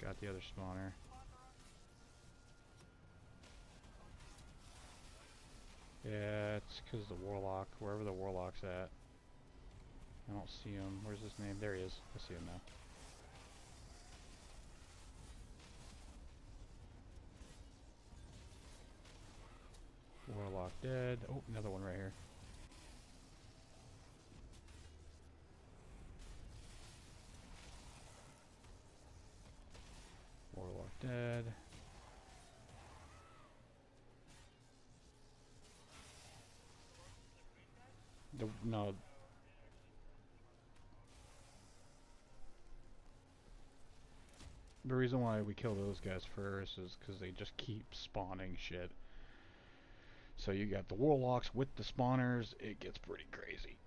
Got the other spawner. Yeah, it's because the warlock, wherever the warlock's at. I don't see him. Where's his name? There he is. I see him now. Warlock dead. Oh, another one right here. Warlock dead. No. The reason why we kill those guys first is because they just keep spawning shit. So you got the warlocks with the spawners, it gets pretty crazy.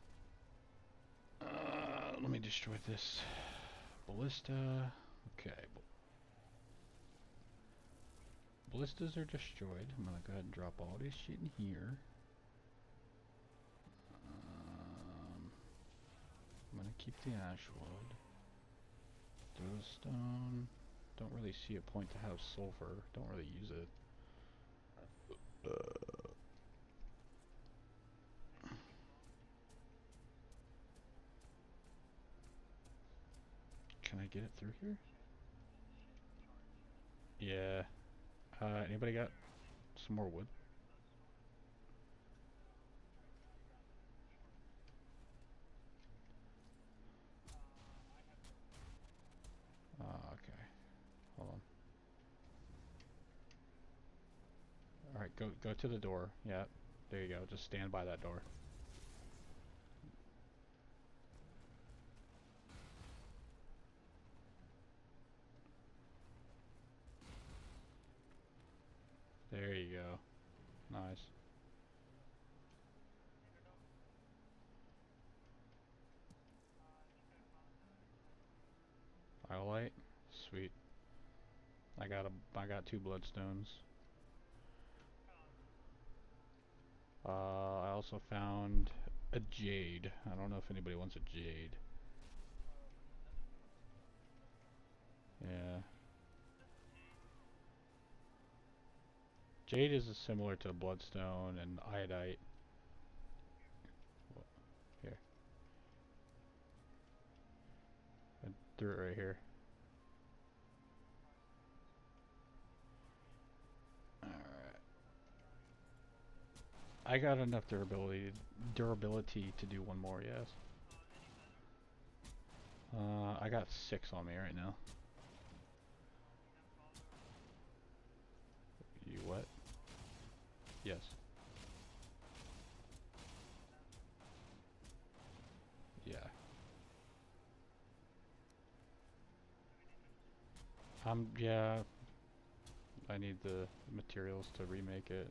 Let me destroy this ballista. Okay. Ballistas are destroyed. I'm gonna go ahead and drop all this shit in here. I'm gonna keep the ash wood. Those stone. Don't really see a point to have sulfur. Don't really use it. Can I get it through here? Yeah. Anybody got some more wood? Okay. Hold on. Alright, go to the door. Yeah. There you go. Just stand by that door. There you go. Nice. Iolite? Sweet. I got 2 bloodstones. I also found a jade. I don't know if anybody wants a jade. Yeah. Jade is similar to bloodstone and iodite. Here. I threw it right here. Alright. I got enough durability to do one more, yes. I got 6 on me right now. You what? Yes. Yeah. Yeah. I need the materials to remake it.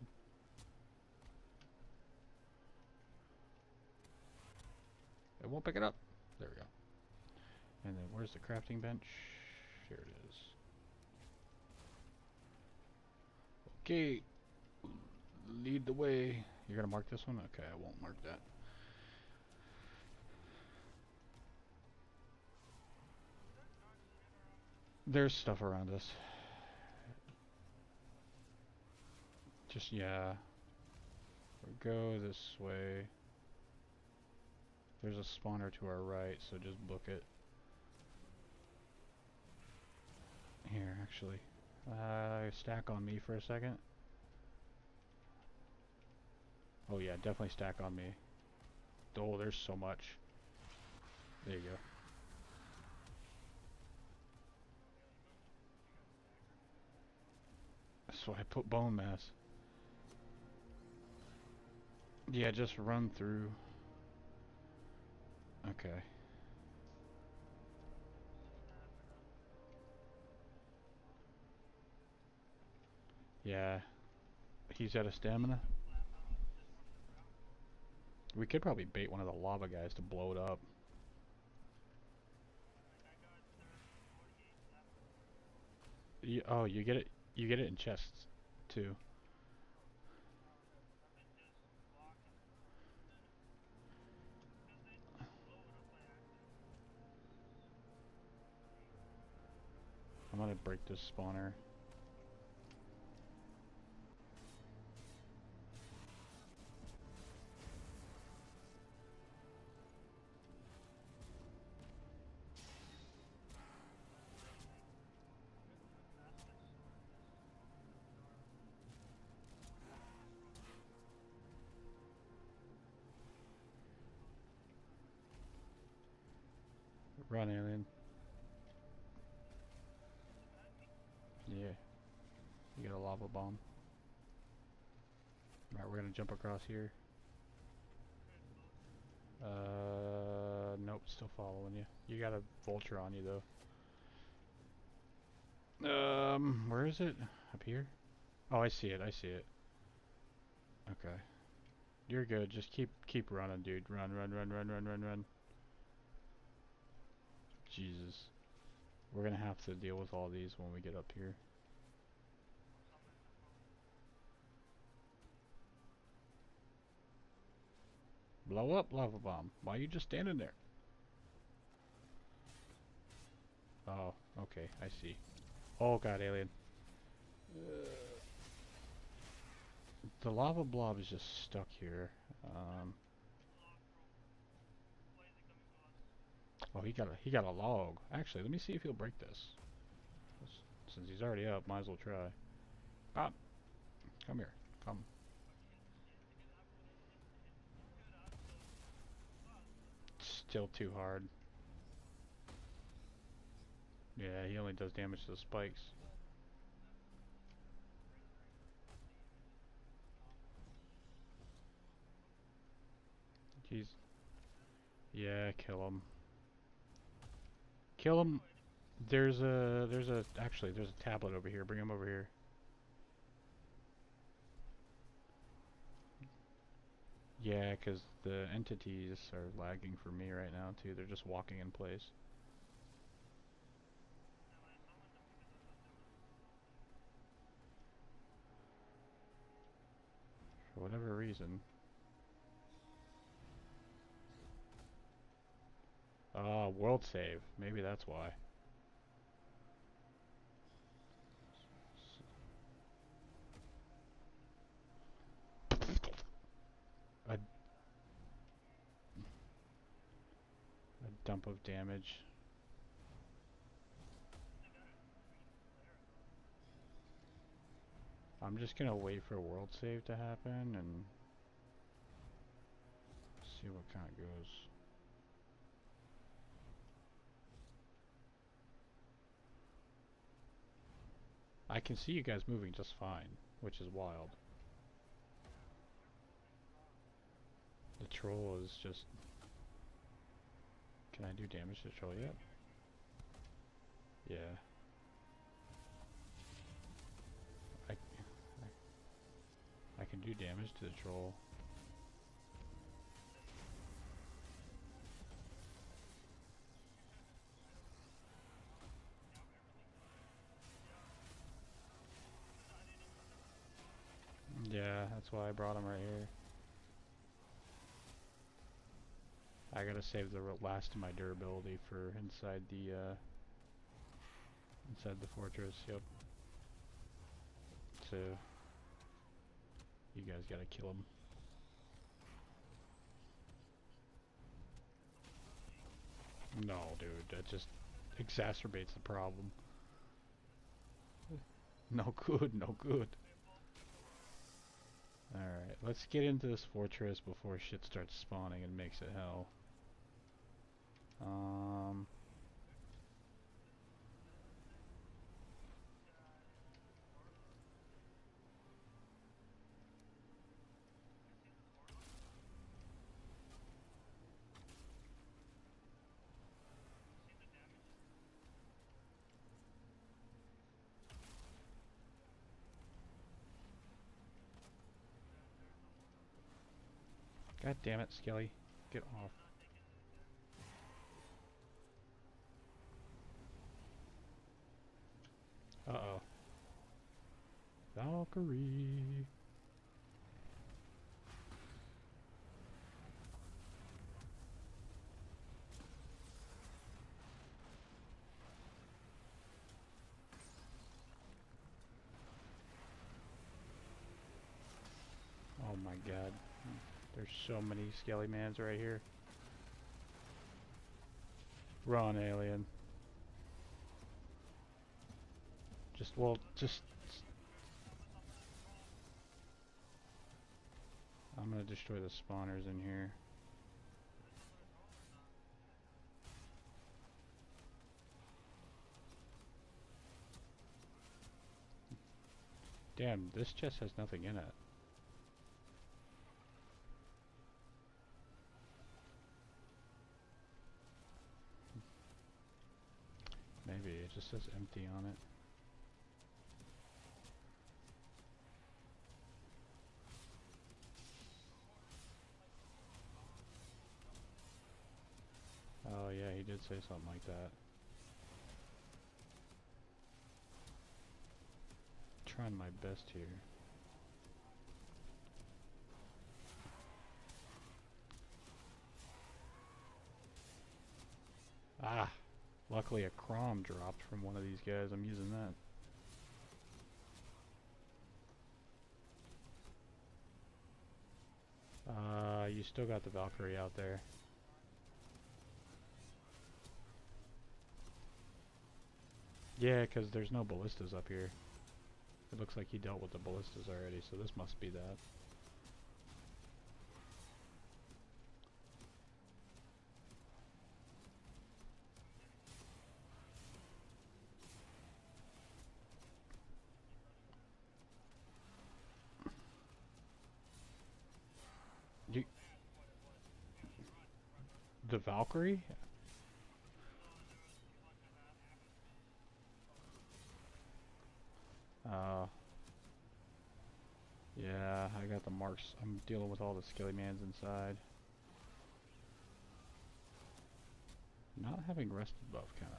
It won't pick it up. There we go. And then where's the crafting bench? Here it is. Okay. Lead the way. You're gonna mark this one? Okay, I won't mark that. There's stuff around us. Just, yeah. Go this way. There's a spawner to our right, so just book it. Here, actually. Stack on me for a second. Oh yeah, definitely stack on me. Oh, there's so much. There you go. That's why I put bone mass. Yeah, just run through. Okay. Yeah. He's out of stamina. We could probably bait one of the lava guys to blow it up. Oh, you get it. You get it in chests too. I'm gonna break this spawner. Run, alien. Yeah. You get a lava bomb. Alright, we're gonna jump across here. Nope, still following you. You got a vulture on you though. Where is it? Up here? Oh, I see it, I see it. Okay. You're good, just keep running, dude. Run, run, run, run, run, run, run. Jesus. We're gonna have to deal with all these when we get up here. Blow up, lava bomb. Why are you just standing there? Oh, okay, I see. Oh god, alien. The lava blob is just stuck here. Oh, he got a log. Actually, let me see if he'll break this. Since he's already up, might as well try. Bob, come here. Come. Still too hard. Yeah, he only does damage to the spikes. Jeez. Yeah, kill him. Kill him. There's a tablet over here. Bring him over here. Yeah, because the entities are lagging for me right now too. They're just walking in place. For whatever reason. World save. Maybe that's why. A dump of damage. I'm just gonna wait for a world save to happen and see what kind of goes. I can see you guys moving just fine, which is wild. The troll is just... Can I do damage to the troll yet? Yeah. I can do damage to the troll. Yeah, that's why I brought him right here. I gotta save the last of my durability for inside Inside the fortress, yep. So, you guys gotta kill him. No, dude, that just exacerbates the problem. No good, no good. Alright, let's get into this fortress before shit starts spawning and makes it hell. God damn it, Skelly. Get off. Uh-oh. Valkyrie. Oh my god. There's so many skelly mans right here. Run, alien. Just... I'm gonna destroy the spawners in here. Damn, this chest has nothing in it. Maybe it just says empty on it. Oh yeah, he did say something like that. Trying my best here. Ah! Luckily a crom dropped from one of these guys. I'm using that. You still got the Valkyrie out there. Yeah, because there's no ballistas up here. It looks like he dealt with the ballistas already, so this must be that. The Valkyrie? Yeah, I got the marks. I'm dealing with all the skelly mans inside. Not having rested buff, kinda.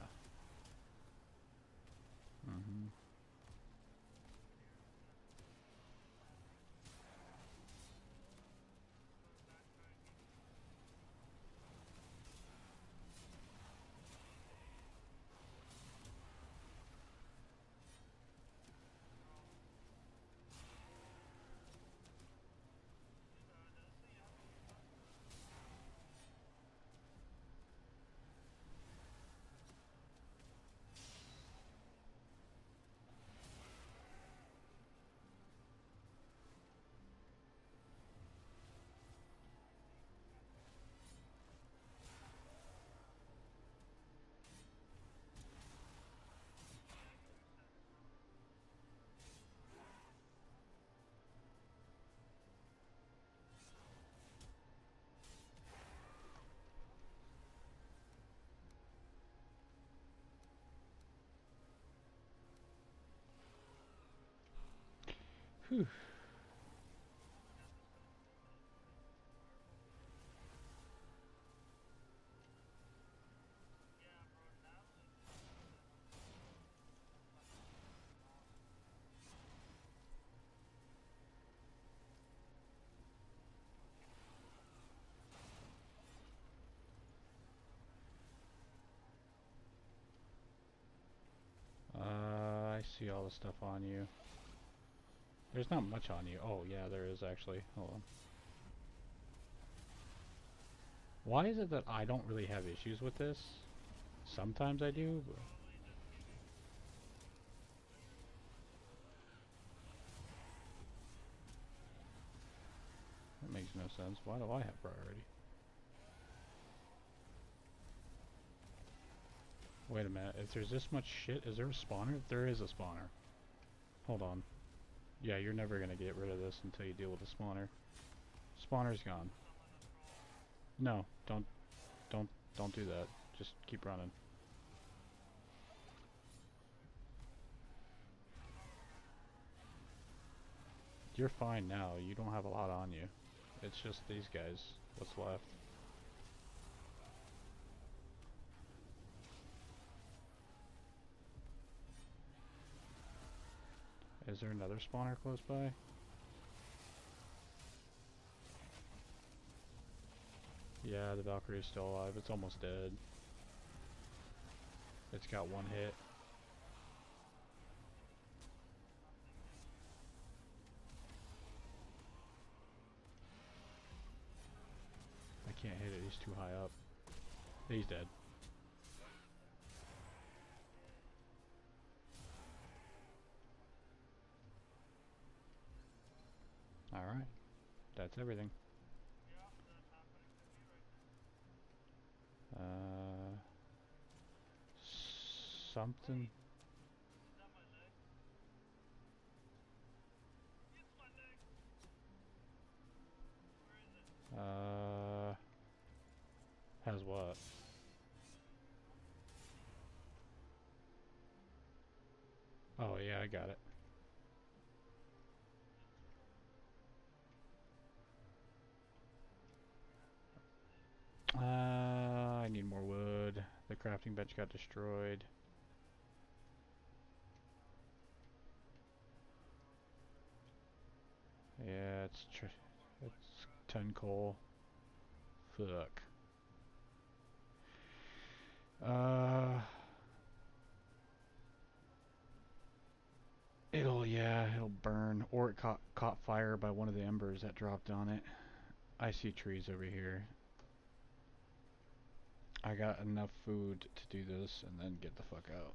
Whew. see all the stuff on you. There's not much on you. Oh, yeah, there is actually. Hold on. Why is it that I don't really have issues with this? Sometimes I do, but... That makes no sense. Why do I have priority? Wait a minute. If there's this much shit, is there a spawner? There is a spawner. Hold on. Yeah, you're never gonna get rid of this until you deal with the spawner. Spawner's gone. No, don't do that. Just keep running. You're fine now. You don't have a lot on you. It's just these guys. What's left? Is there another spawner close by? Yeah, the Valkyrie's still alive. It's almost dead. It's got one hit. I can't hit it. He's too high up. He's dead. Alright. That's everything. Something. Has what? Oh yeah, I got it. I need more wood. The crafting bench got destroyed. Yeah, it's 10 coal. Fuck. It'll burn, or it caught fire by one of the embers that dropped on it. I see trees over here. I got enough food to do this and then get the fuck out.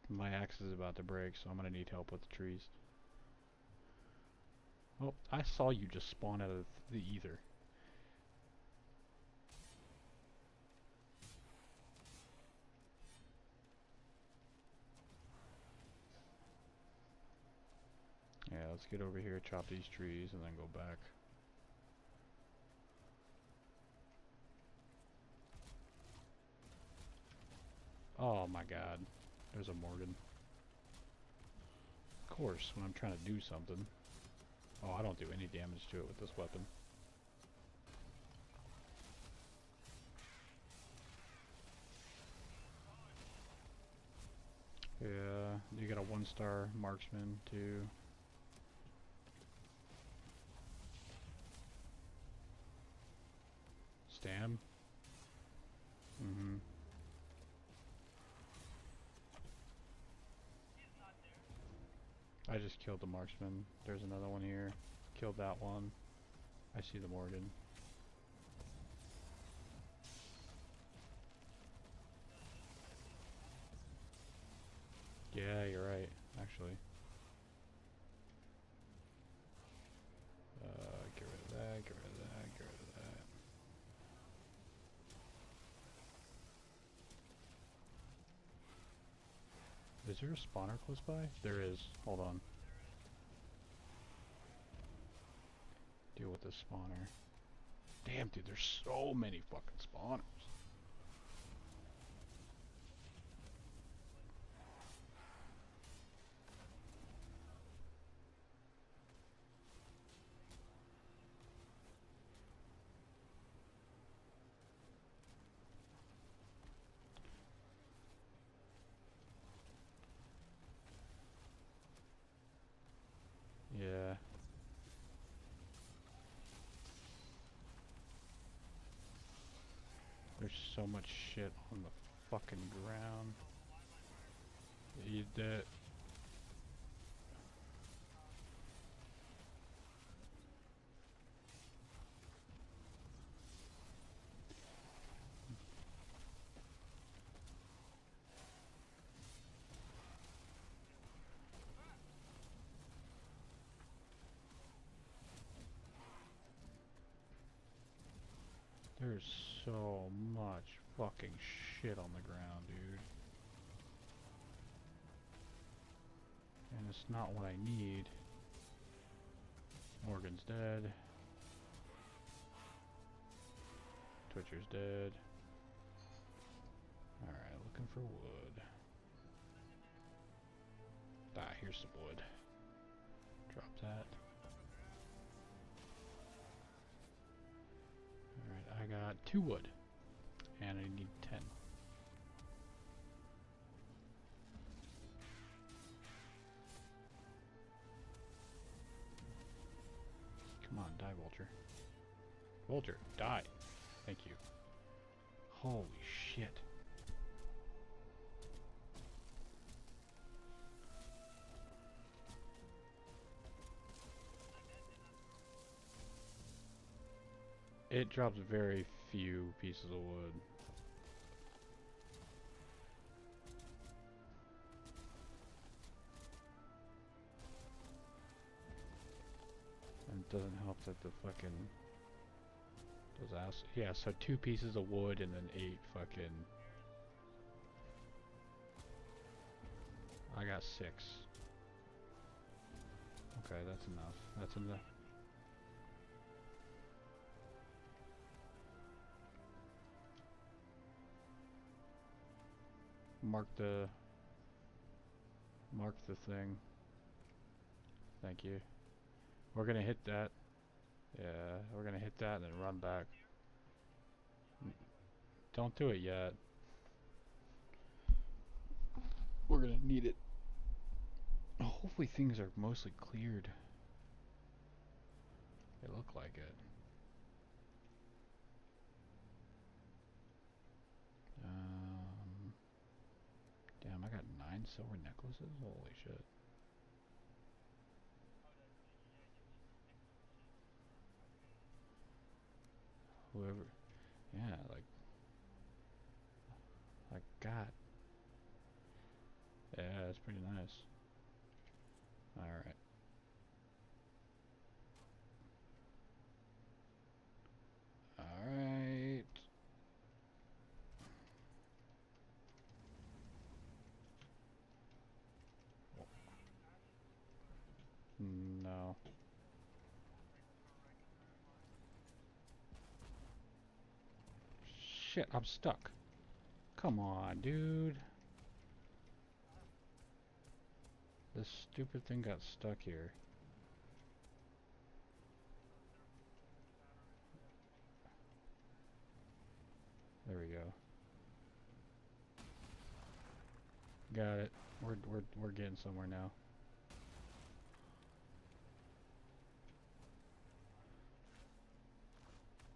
My axe is about to break, so I'm gonna need help with the trees. Oh, I saw you just spawn out of the ether. Yeah, let's get over here, chop these trees, and then go back. Oh my god. There's a Morgan. Of course, when I'm trying to do something. Oh, I don't do any damage to it with this weapon. Yeah, you got a 1-star marksman too. Stam? Mm-hmm. I just killed the marksman. There's another one here. Killed that one. I see the Morgan. Yeah, you're right, actually. Get rid of that, get rid of that, get rid of that. Is there a spawner close by? There is. Hold on. Deal with this spawner. Damn, dude, there's so many fucking spawners. Yeah. so much shit on the fucking ground. Eat that. There's so much fucking shit on the ground, dude. And it's not what I need. Morgan's dead. Twitcher's dead. Alright, looking for wood. Ah, here's some wood. Drop that. Alright, I got 2 wood. And I need 10. Come on, die, Vulture. Vulture, die. Thank you. Holy shit. It drops very few pieces of wood. And it doesn't help that the fucking... those ass... yeah, so 2 pieces of wood and then 8 fucking... I got 6. Okay, that's enough. That's enough. Mark the thing. Thank you. We're gonna hit that. Yeah, we're gonna hit that and then run back. Don't do it yet. We're gonna need it. Hopefully things are mostly cleared. They look like it. Damn, I got 9 silver necklaces? Holy shit. Whoever, yeah, like God. Yeah, that's pretty nice. Alright. Alright. No. Shit, I'm stuck. Come on, dude. This stupid thing got stuck here. There we go. Got it. We're getting somewhere now.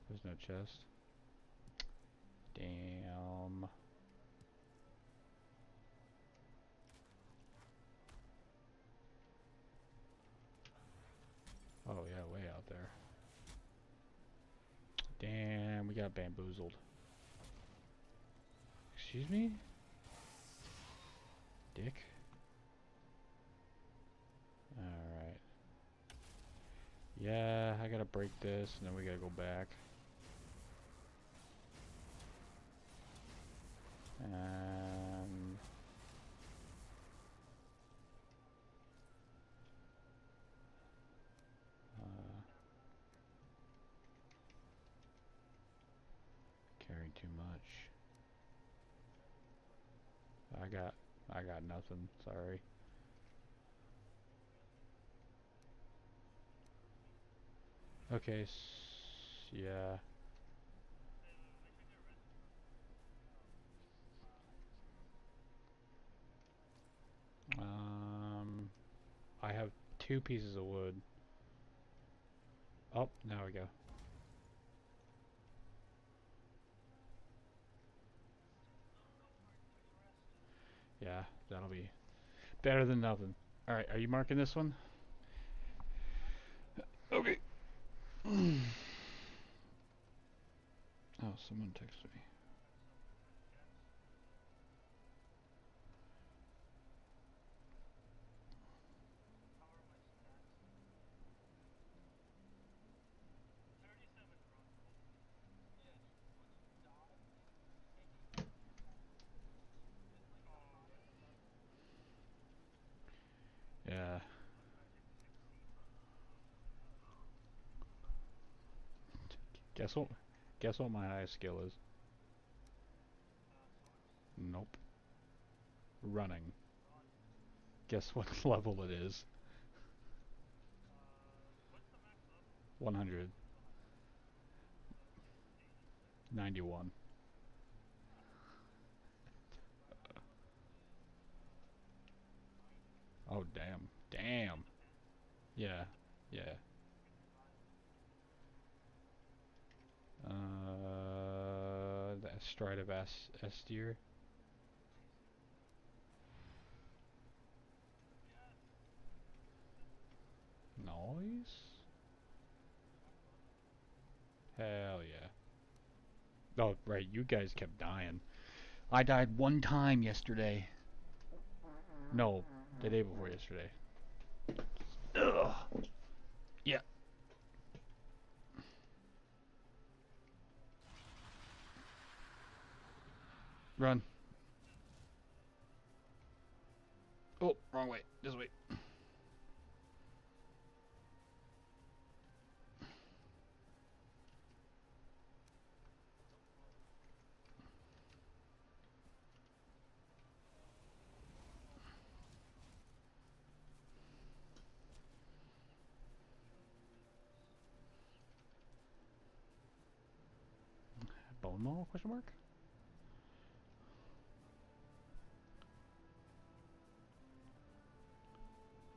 There's no chest. Damn. Oh yeah, way out there. Damn, we got bamboozled. Excuse me? Dick? Alright. Yeah, I gotta break this and then we gotta go back. And... carrying too much. I got nothing, sorry. Okay, yeah. I have 2 pieces of wood. Oh, now we go. Yeah, that'll be better than nothing. Alright, are you marking this one? Okay. Oh, someone texted me. Yeah. Guess what? Guess what my highest skill is? Nope. Running. Guess what level it is? 100. 91. Oh, damn. Damn. Yeah. Yeah. The Stride of S tier. Nice. Hell yeah. Oh, right, you guys kept dying. I died one time yesterday. No, the day before yesterday. Ugh. Yeah. Run. Oh, wrong way. This way. Bone mall? Question mark?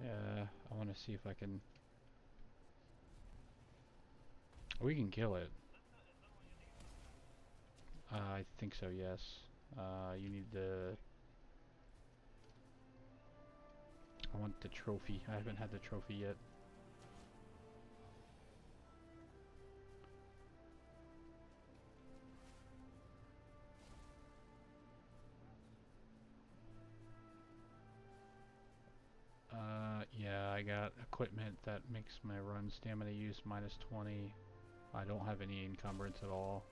Yeah, I want to see if I can. We can kill it. I think so, yes. You need the. I want the trophy. I haven't had the trophy yet. Yeah, I got equipment that makes my run stamina use minus 20. I don't have any encumbrance at all.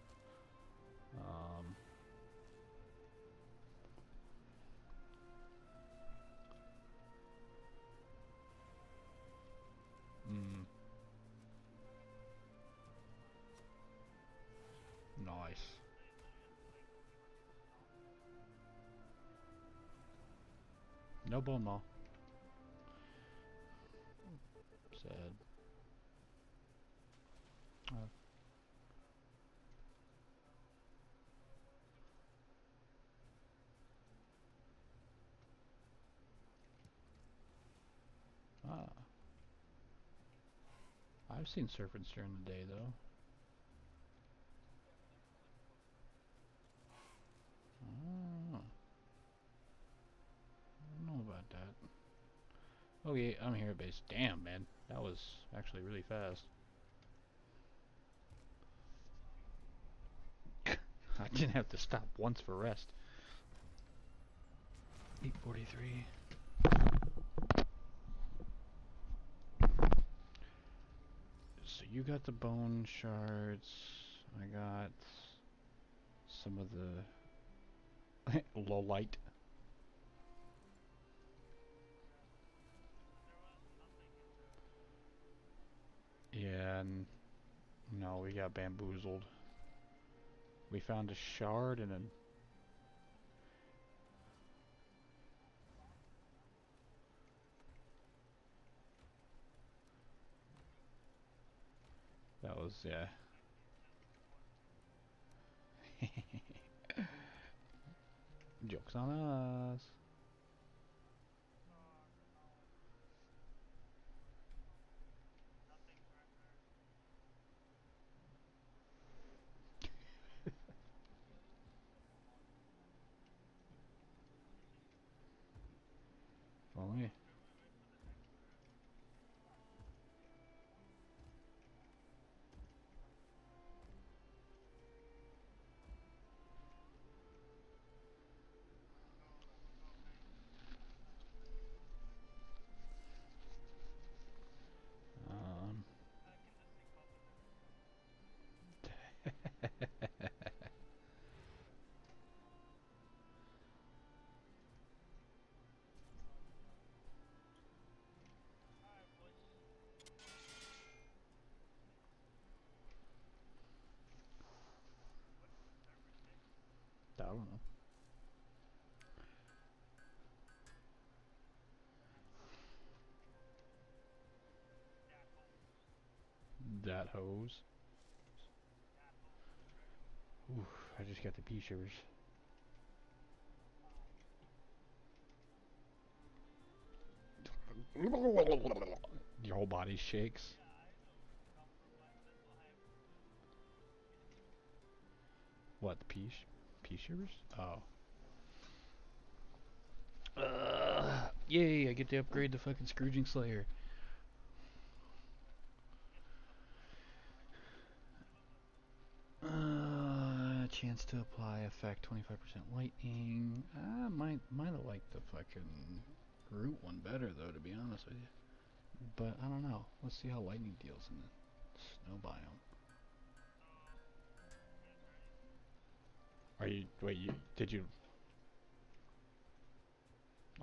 Nice. No bone maw. Sad. I've seen serpents during the day, though. I don't know about that. Okay, I'm here at base. Damn, man. That was actually really fast. I didn't have to stop once for rest. 8:43. So you got the bone shards. I got some of the low light. Yeah, and no, we got bamboozled. We found a shard and then that was, yeah. Joke's on us. me. Um. I don't know. That hose. Oof, I just got the pea shivers. Your whole body shakes. What, the pea shivers? Oh. Yay, I get to upgrade the fucking Scrooging Slayer. Chance to apply effect 25% lightning. Might have liked the fucking root one better though, to be honest with you. But I don't know. Let's see how lightning deals in the snow biome. Are you? Wait, did you?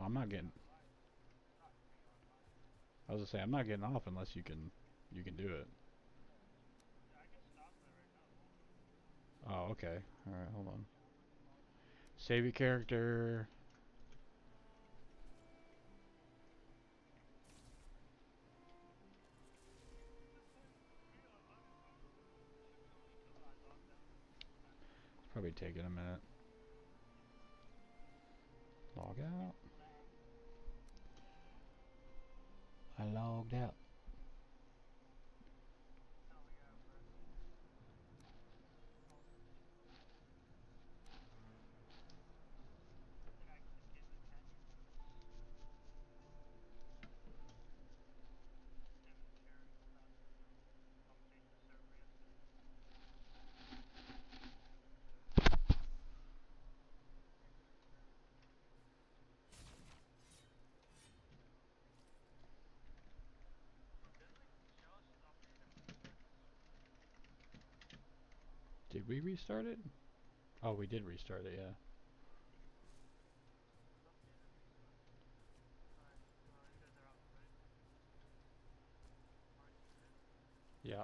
I'm not getting. I was gonna say I'm not getting off unless you can do it. Oh, okay. All right, hold on. Save your character. It's probably taking a minute. Log out. I logged out. Did we restart it? Oh, we did restart it, yeah. Yeah.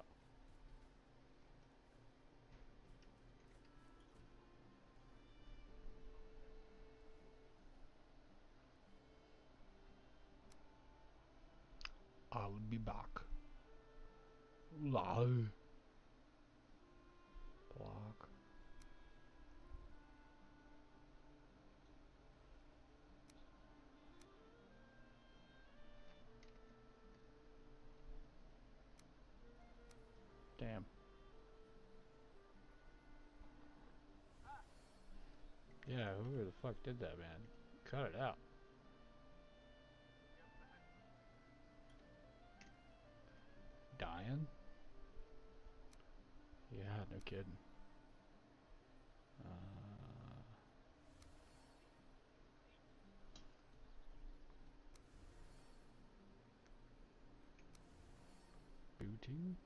I'll be back. Low. Block. Damn. Yeah, who the fuck did that, man? Cut it out. Dying? Yeah, no kidding. Booting?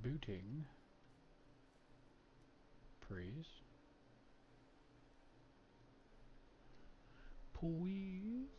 Booting. Please. Please.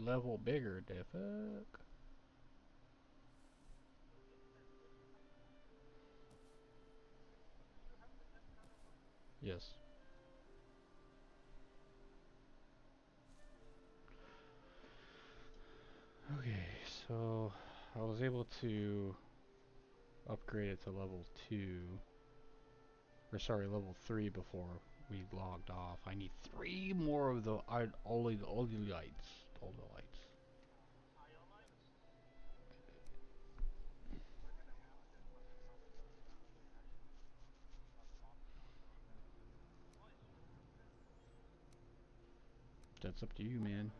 level bigger, the fuck? Yes. Okay, so I was able to upgrade it to level 2, or sorry, level 3 before we logged off. I need 3 more of the all the lights, all the lights. That's up to you, man.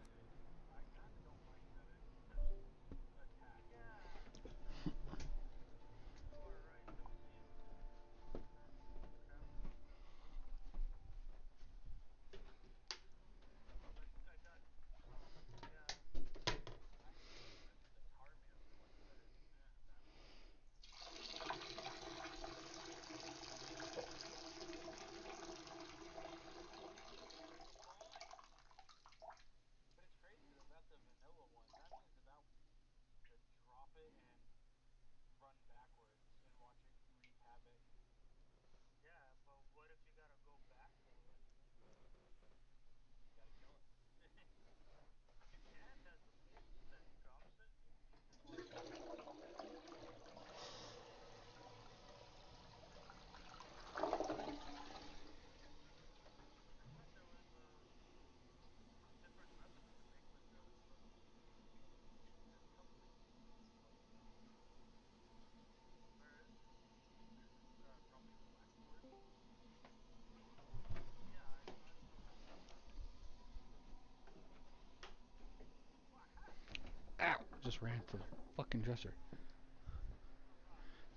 Ow! Just ran for the fucking dresser.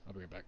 I'll be right back.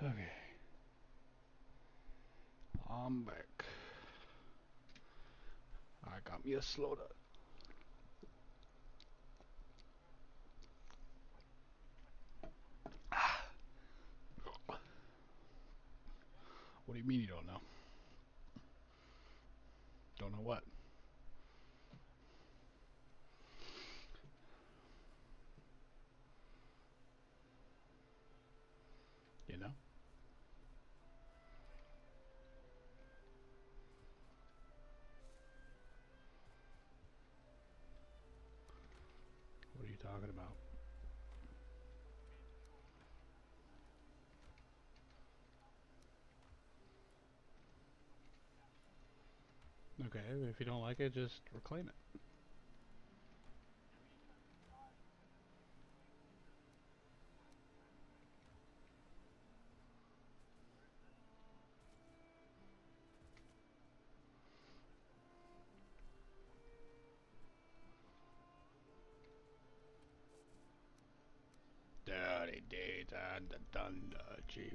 Okay. I'm back. I got me a slaughter. What do you mean you don't know? Don't know what? You know? What are you talking about? Okay, if you don't like it, just reclaim it. Dirty deeds and the thunder, chief.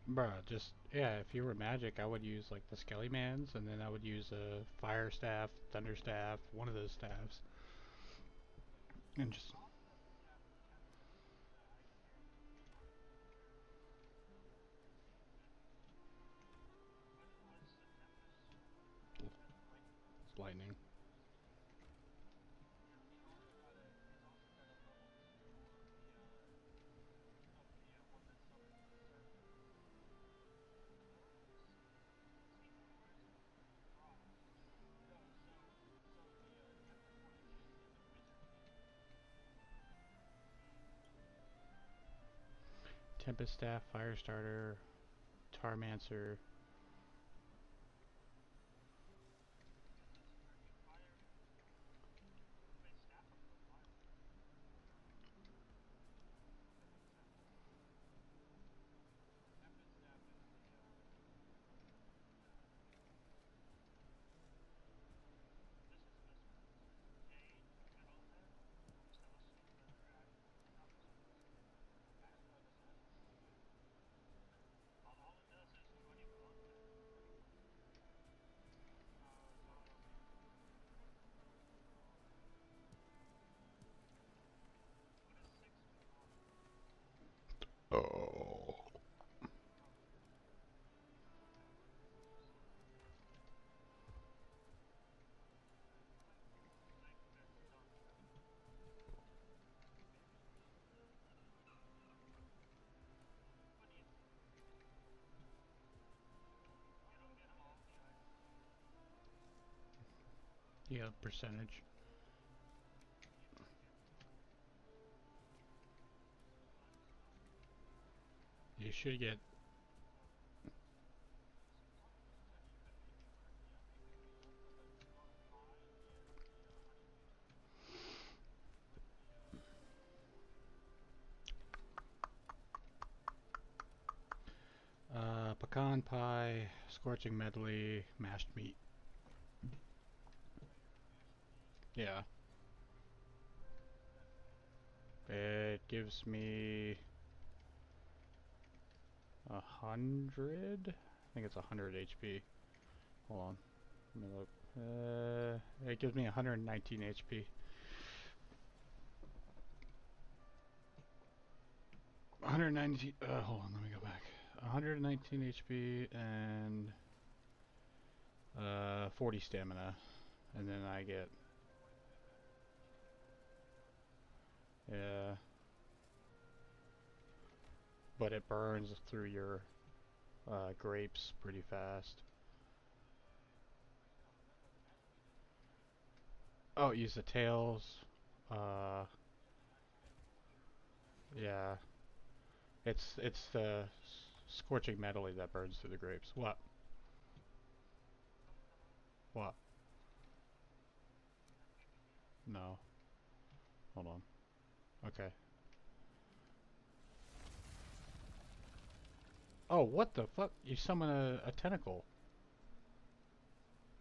Bruh, just, yeah, if you were magic, I would use, like, the Skelly Mans, and then I would use a Fire Staff, Thunder Staff, one of those staffs. And just... It's lightning. Tempest Staff, Firestarter, Tarmancer. Oh. Yeah, percentage. You should get... pecan pie, scorching medley, mashed meat. Yeah. It gives me 100? I think it's 100 HP. Hold on. Let me look. It gives me 119 HP. 119. Hold on, let me go back. 119 HP and 40 stamina, and then I get... Yeah. But it burns through your grapes pretty fast. Oh, use the tails. Yeah. It's the scorching medley that burns through the grapes. What? What? No. Hold on. Okay. Oh, what the fuck? You summon a tentacle.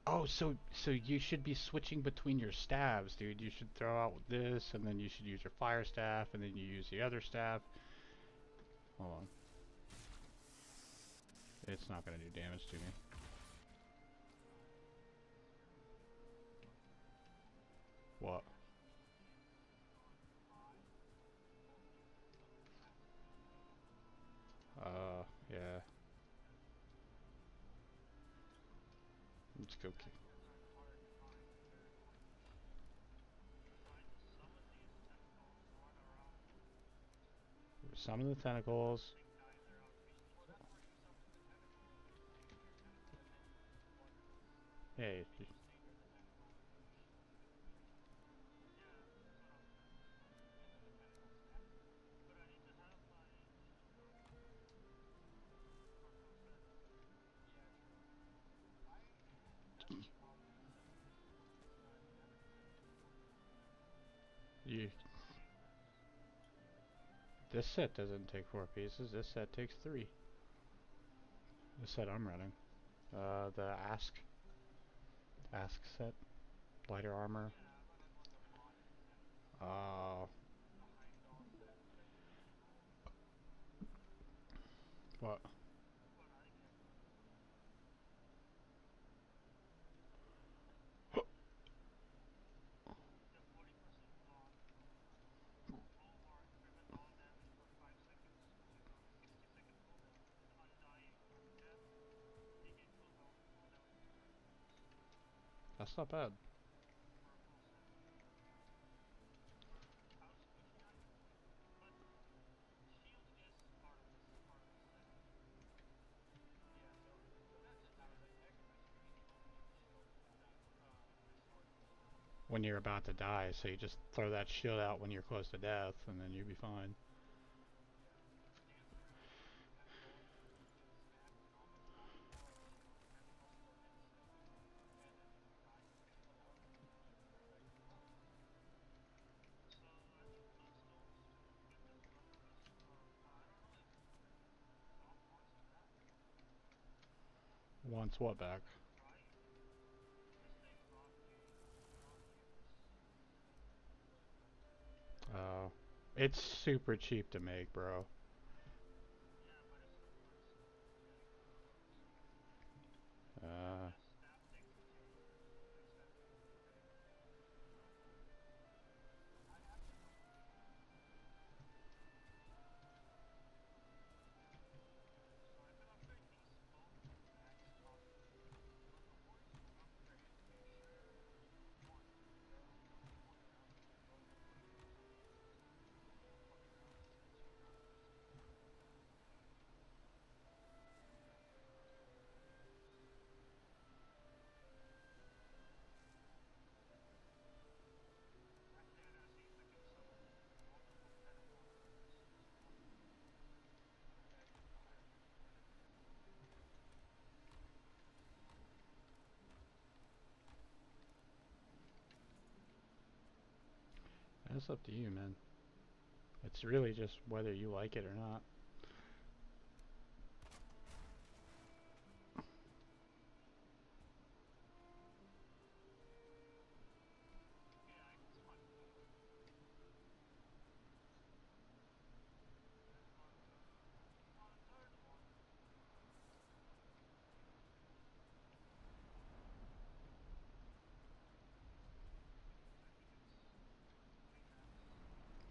Oh, so you should be switching between your staves, dude. You should throw out this, and then you should use your fire staff, and then you use the other staff. Hold on. It's not gonna do damage to me. What? Yeah. Let's go. Summon the tentacles. Hey. You. This set doesn't take 4 pieces. This set takes 3. The set I'm running. The Ask set. Lighter armor. What? That's not bad. When you're about to die, so you just throw that shield out when you're close to death, and then you'll be fine. Wants what back? Oh. It's super cheap to make, bro. That's up to you, man. It's really just whether you like it or not.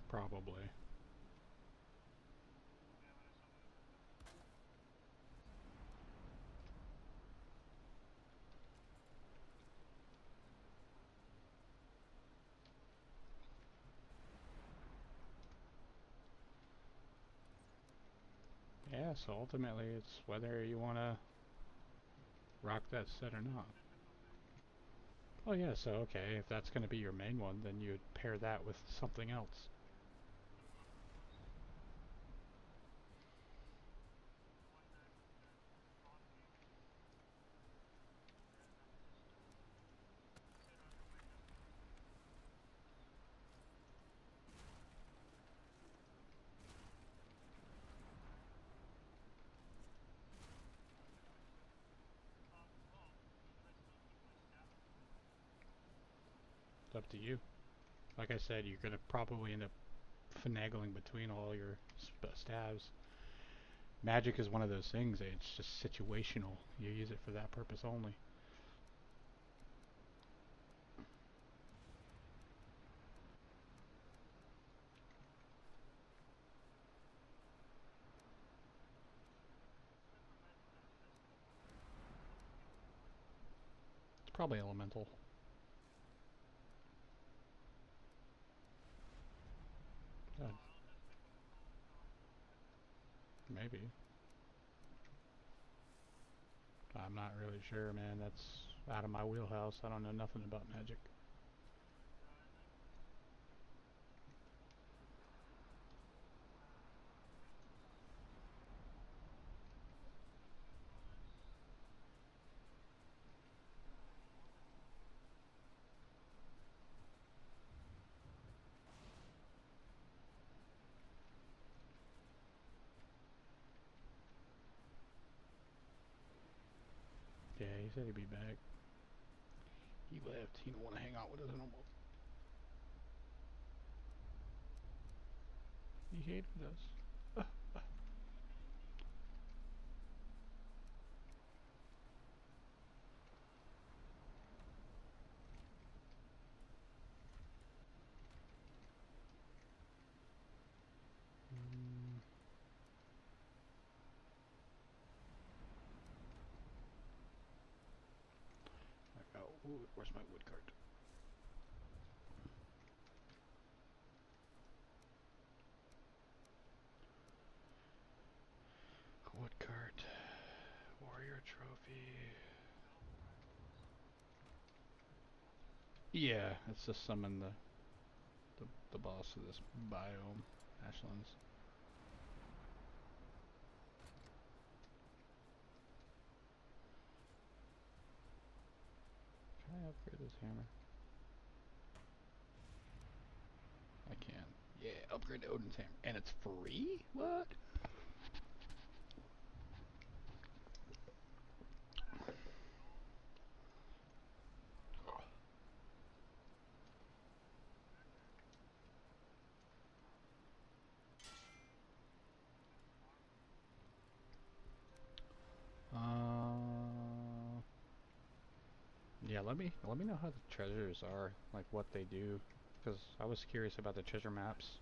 Probably. Yeah, so ultimately it's whether you want to rock that set or not. Oh yeah, so okay, if that's going to be your main one, then you would pair that with something else. It's up to you. Like I said, you're gonna probably end up finagling between all your stabs. Magic is one of those things. It's just situational. You use it for that purpose only. It's probably elemental. Maybe. I'm not really sure, man. That's out of my wheelhouse. I don't know nothing about magic. Yeah, he said he'd be back. He left. He don't want to hang out with us no more. He hated us. Ooh, where's my wood cart? Wood cart. Warrior trophy. Yeah, it's just summon the boss of this biome, Ashlands. Can I upgrade this hammer? I can. Yeah, upgrade to Odin's hammer. And it's free? What? Yeah, let me know how the treasures are, like what they do, because I was curious about the treasure maps.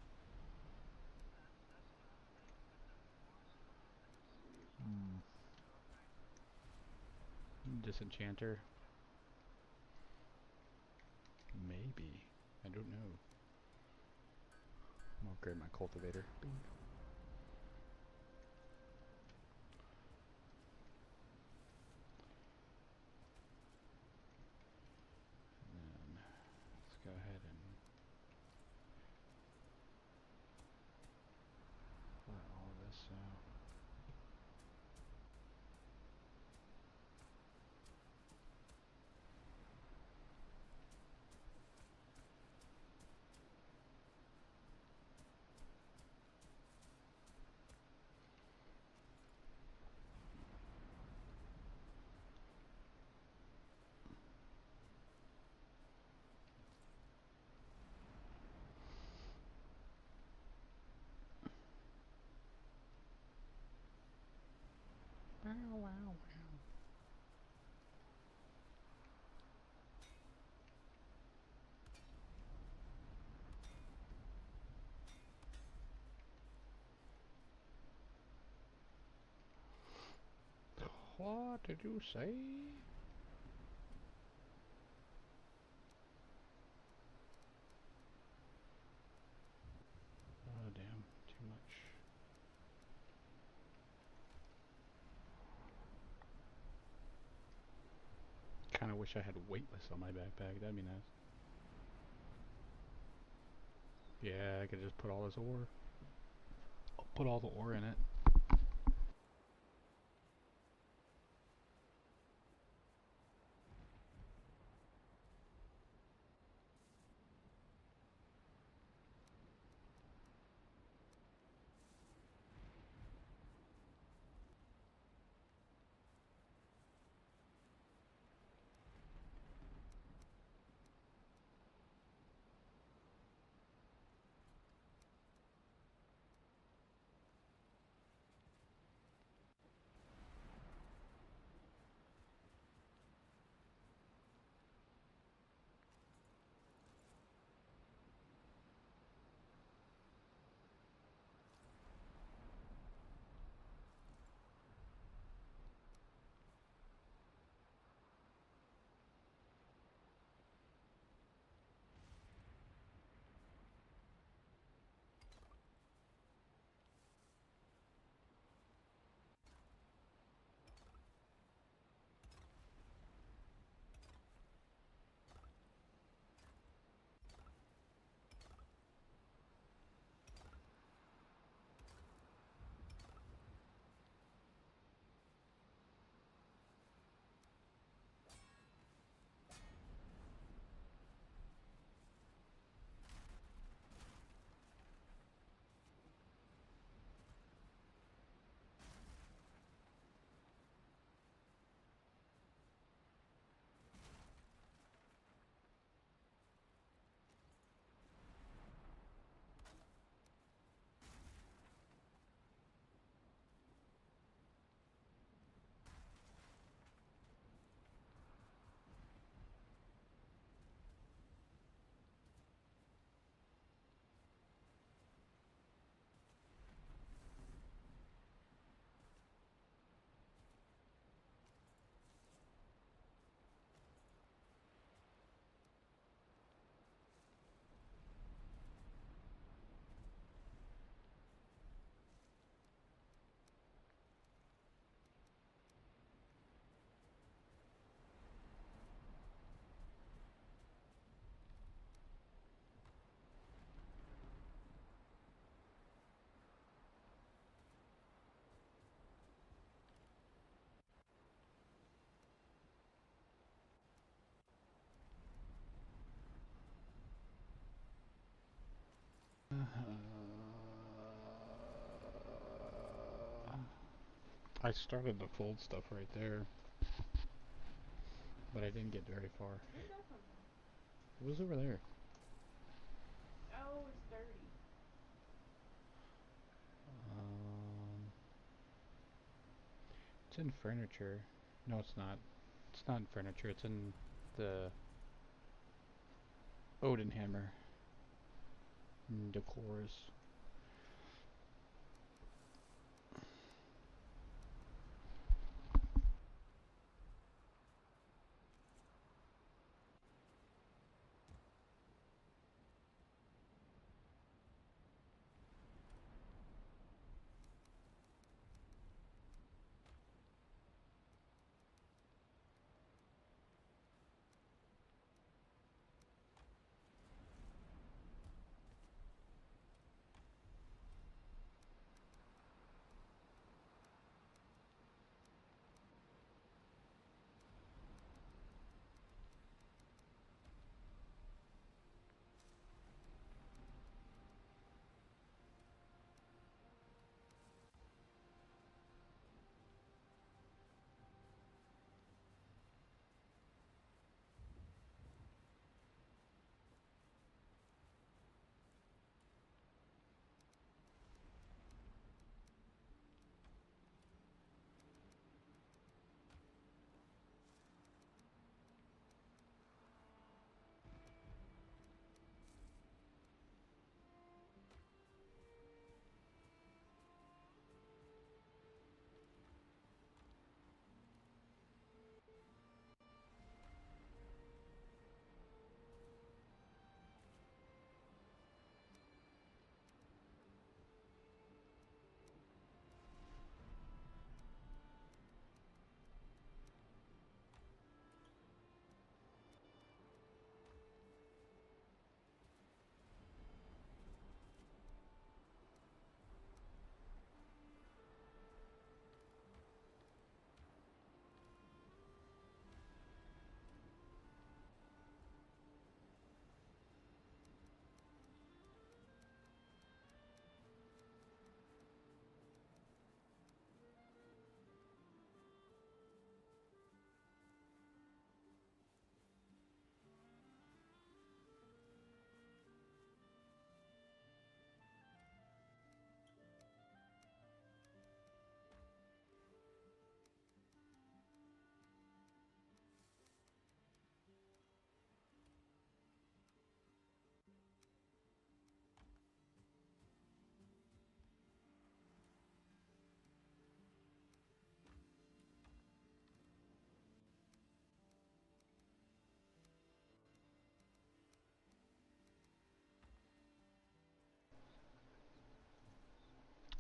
Disenchanter. Maybe. I don't know. I'll upgrade my cultivator. Bing. And then let's go ahead and let all this out. Wow, wow, wow. What did you say? Oh damn, too much. Kinda wish I had weightless on my backpack, that'd be nice. Yeah, I could just put all this ore. I'll put all the ore in it. I started to fold stuff right there, but I didn't get very far. Where'd that come from? It was over there. Oh, it's dirty. It's in furniture. No, it's not. It's not in furniture. It's in the Odin hammer. Decors.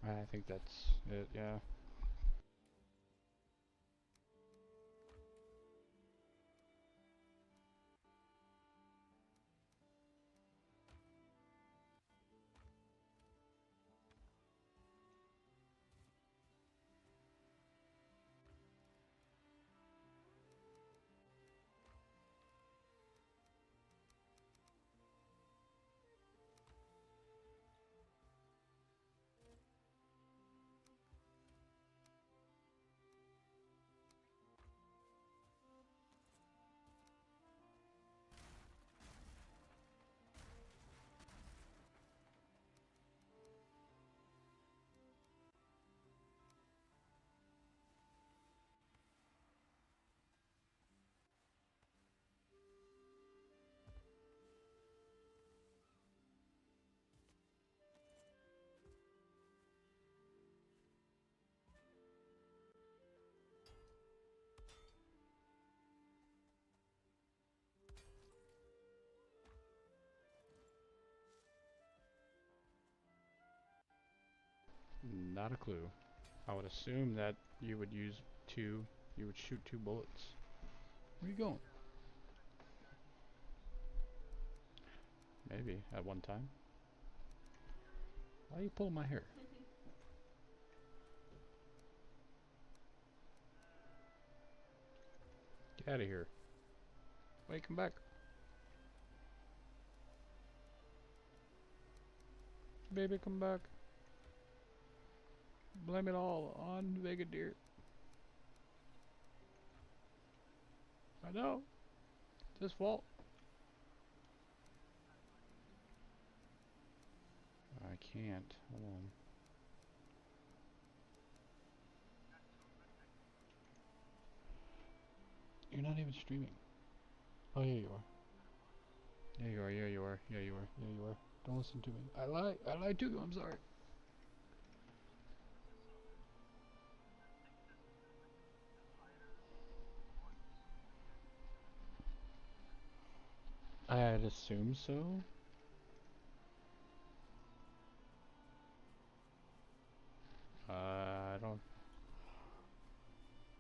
I think that's it, yeah. Not a clue. I would assume that you would use two, you would shoot 2 bullets. Where are you going? Maybe, at one time. Why are you pulling my hair? Get out of here. Wait, come back. Baby, come back. Blame it all on Vega Deer. I know. It's his fault. I can't. Hold on. You're not even streaming. Oh, yeah, you are. Yeah, you are. Yeah, you are. Yeah, you are. Yeah, you are. Don't listen to me. I lied. I lied to you. I'm sorry. I had assumed so. I don't.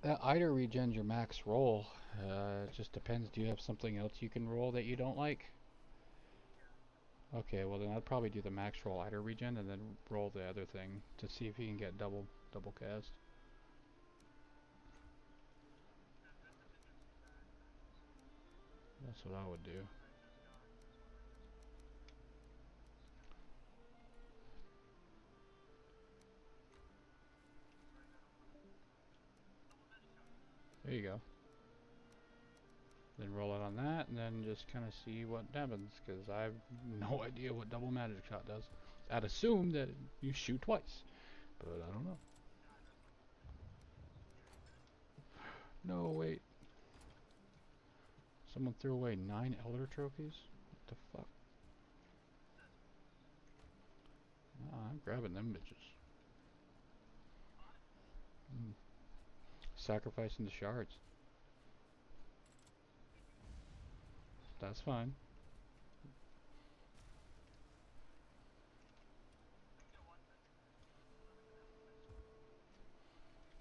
That either regens your max roll. It just depends. Do you have something else you can roll that you don't like? Okay, well then I'd probably do the max roll either regen and then roll the other thing to see if you can get double cast. That's what I would do. There you go. Then roll it on that, and then just kind of see what happens, because I have no idea what double magic shot does. I'd assume that you shoot twice, but I don't know. No, wait. Someone threw away 9 Elder Trophies? What the fuck? Nah, I'm grabbing them bitches. Sacrificing the shards. That's fine.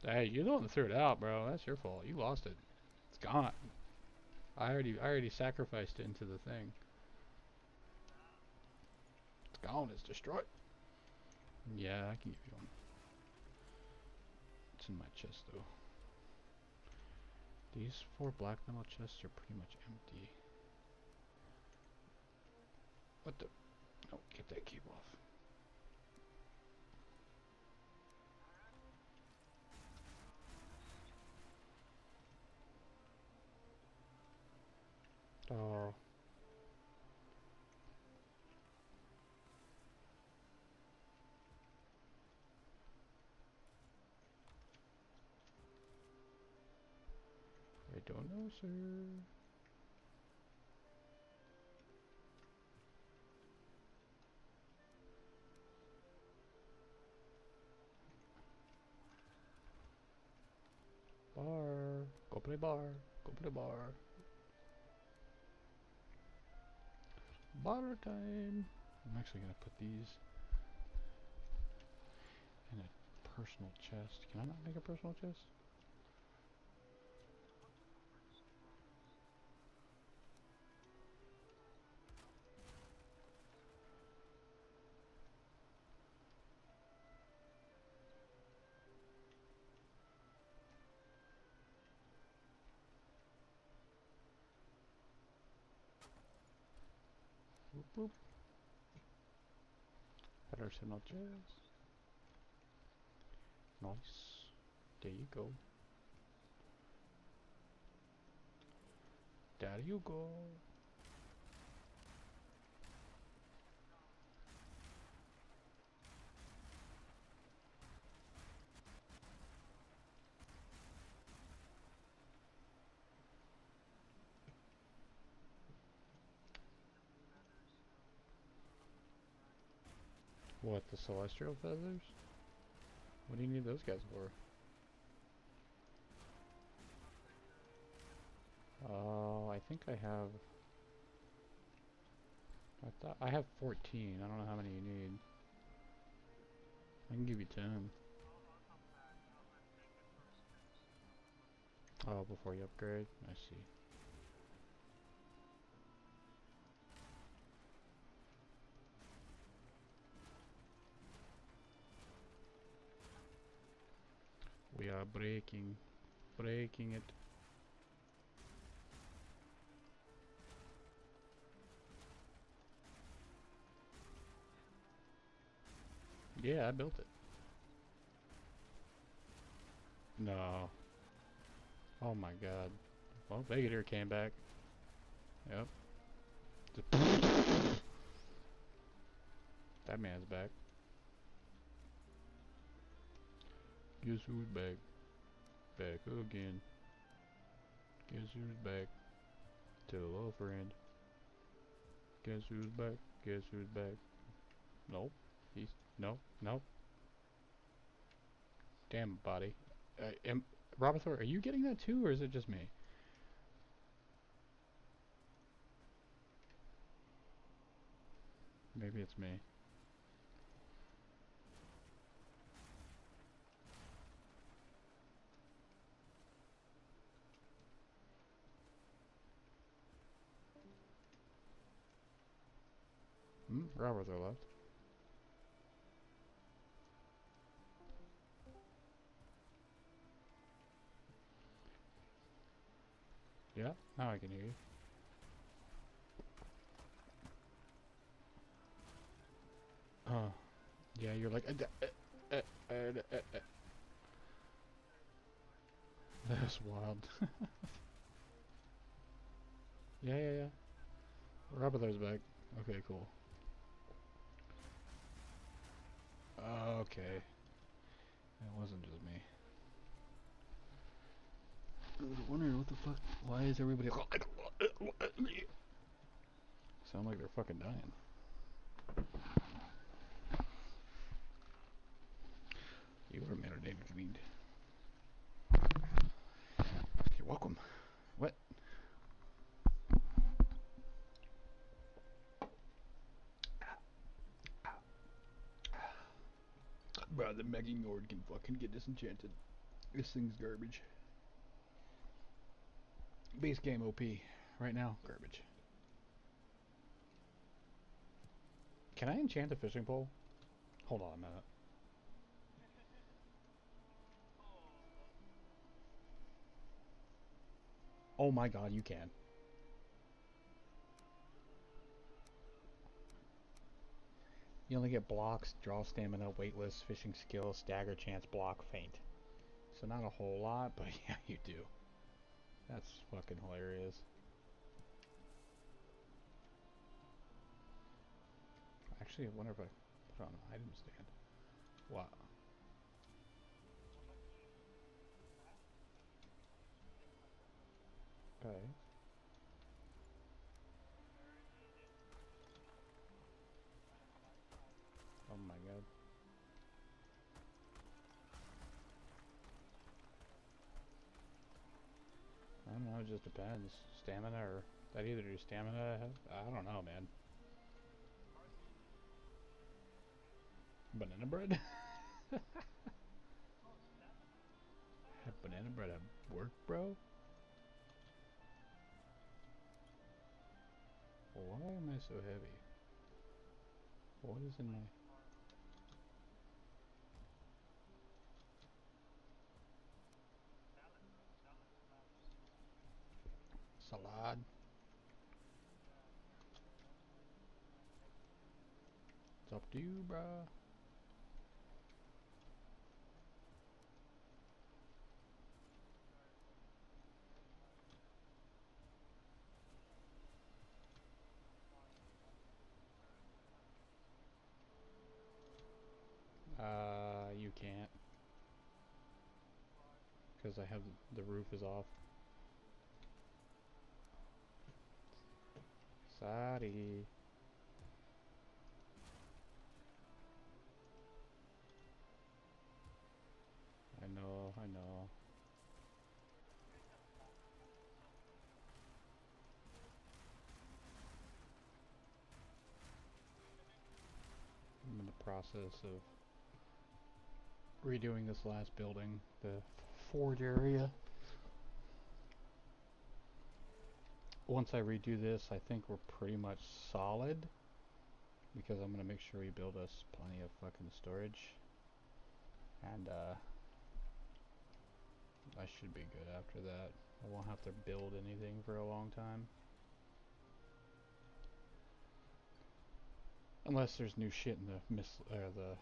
Hey, you're the one that threw it out, bro. That's your fault. You lost it. It's gone. I already sacrificed it into the thing. It's gone. It's destroyed. Yeah, I can give you one. It's in my chest, though. These 4 black metal chests are pretty much empty. What the? Oh, get that cape off. Oh. I don't know, sir. Bar. Go play bar. Go play bar. Bar time. I'm actually gonna put these in a personal chest. Can I not make a personal chest? Whoop whoop. Personal chest. Nice. There you go. There you go. What, the celestial feathers? What do you need those guys for? Oh, I think I have... I have 14. I don't know how many you need. I can give you 10. Oh, before you upgrade? I see. We are breaking it. Yeah, I built it. No. Oh my god. Well, Vegator came back. Yep. That man's back. Guess who's back? Back again. Guess who's back? Tell a friend. Guess who's back? Guess who's back? Nope. He's no. Damn body. Robothor, are you getting that too, or is it just me? Maybe it's me. Robothor left. Yeah, now I can hear you. Yeah, you're like. That's wild. Yeah. Robothor's back. Okay, cool. Okay. It wasn't just me. I was wondering what the fuck. Why is everybody. Sound like they're fucking dying. You are entertained. You're welcome. What? Bro, the Mega Nord can fucking get disenchanted. This thing's garbage. Base game OP. Right now, garbage. Can I enchant a fishing pole? Hold on a minute. Oh my god, you can. You only get blocks, draw stamina, weightless, fishing skill, stagger chance, block, faint. So not a whole lot, but yeah, you do. That's fucking hilarious. Actually, I wonder if I put on an item stand. Wow. Okay. Oh my god. I don't know, it just depends. Stamina or... That either do stamina... I don't know, man. Banana bread? Banana bread at work, bro? Why am I so heavy? What is in my... Salad? It's up to you, bruh. You can't. Because I have the roof is off. Sorry. I know. I'm in the process of redoing this last building, the forge area. Once I redo this, I think we're pretty much solid. Because I'm going to make sure we build us plenty of fucking storage. And, I should be good after that. I won't have to build anything for a long time. Unless there's new shit in the the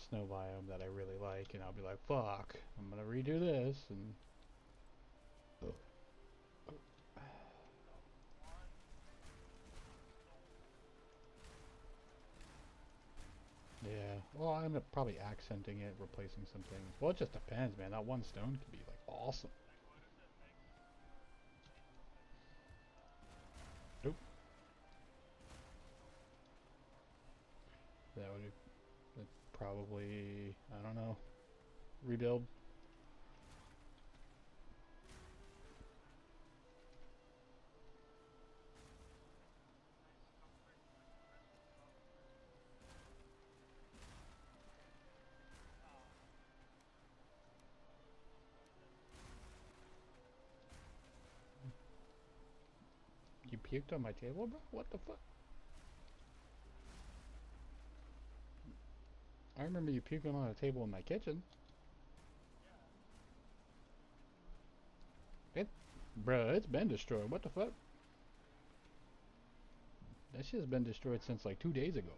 snow biome that I really like, and I'll be like, fuck, I'm gonna redo this, and Well, I end up probably accenting it, replacing some things. Well, it just depends, man. That one stone could be like awesome. Nope. That would probably, I don't know, rebuild. You puked on my table, bro? What the fuck? I remember you puking on a table in my kitchen. Bruh, it's been destroyed. What the fuck? That shit's been destroyed since like 2 days ago.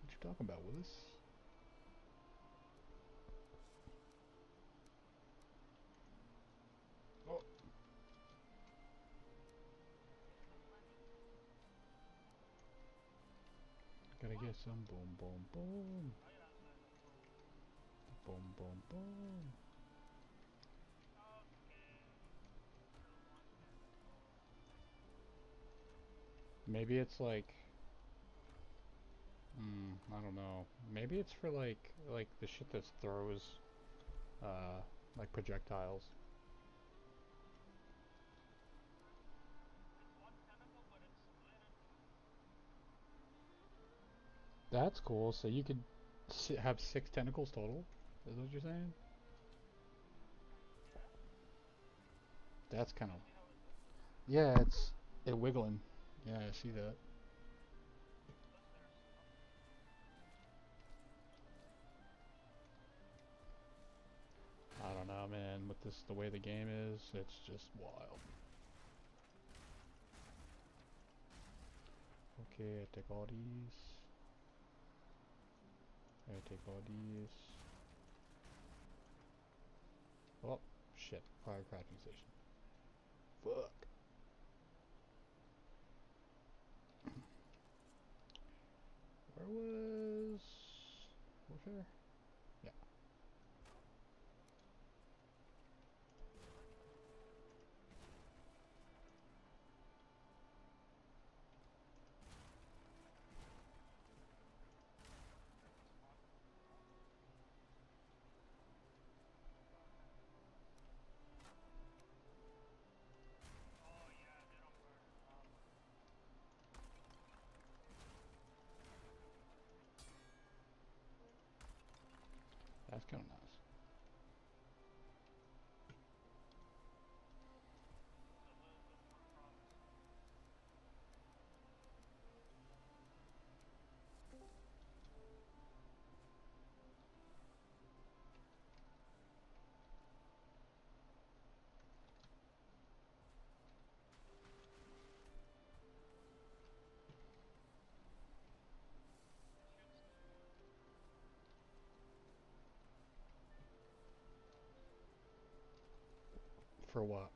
What you talking about, Willis? Oh. Gotta get some boom, boom, boom. Boom, boom, boom. Maybe it's like, I don't know. Maybe it's for like the shit that throws, like projectiles. That's cool. So you could have 6 tentacles total. Is what you're saying? That's kind of. Yeah, it's wiggling. Yeah, I see that. I don't know, man. With the way the game is, it's just wild. Okay, I take all these. I take all these. Oh, shit. Fire crafting station. Fuck. Where was warfare? Yeah. That's kind of nice. For what?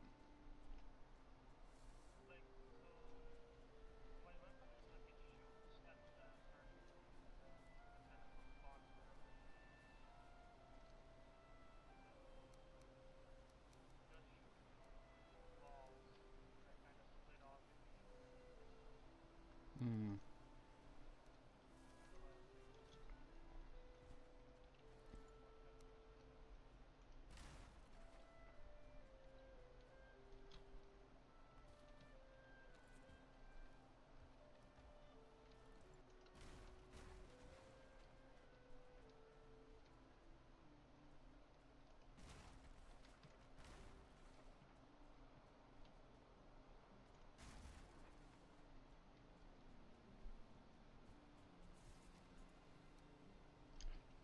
Hmm.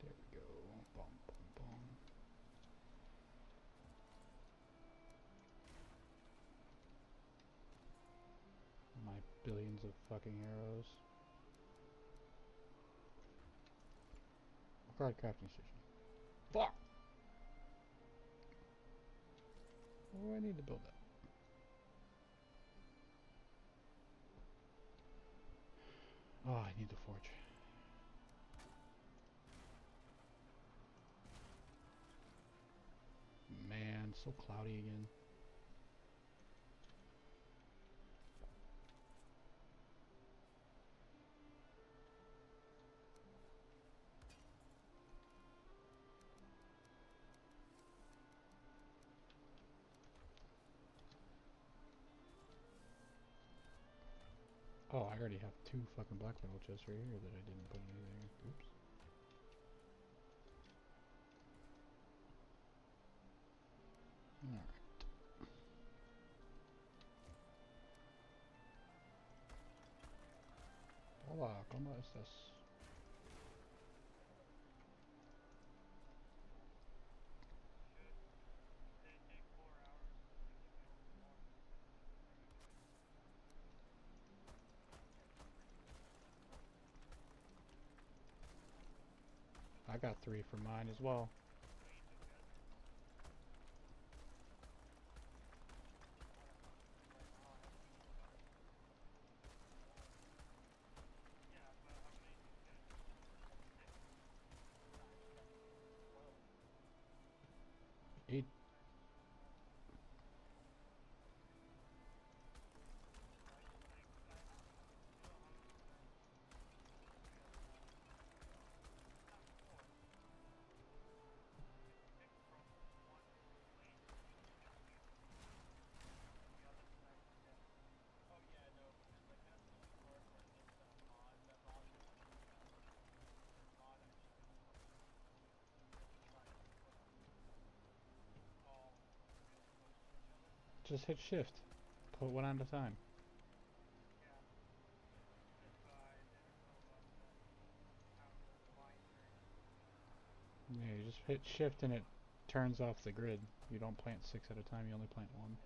There we go. Boom, boom, boom. My billions of fucking arrows. Card crafting station. Fuck! Where do I need to build that? Oh, I need the forge. Man, so cloudy again. Oh, I already have 2 fucking black metal chests right here that I didn't put anything in. Oops. Alright. Hola, ¿cómo estás? I got 3 for mine as well. Eight. Just hit shift. Put one at a time. Yeah, you just hit shift and it turns off the grid. You don't plant 6 at a time, you only plant 1.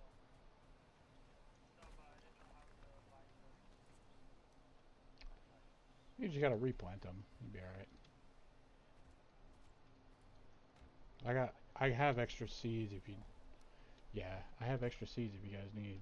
You just gotta replant them. You'll be alright. I have extra seeds if you... Yeah, I have extra seeds if you guys need.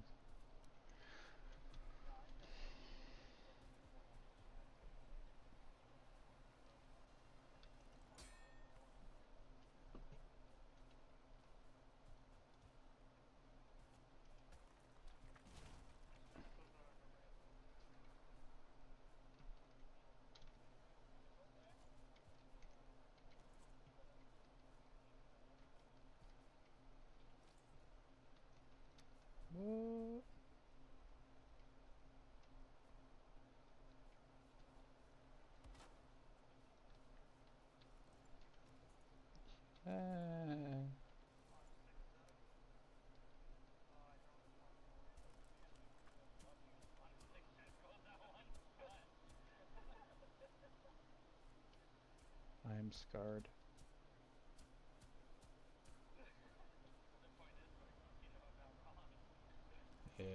What? I am scarred. Yeah.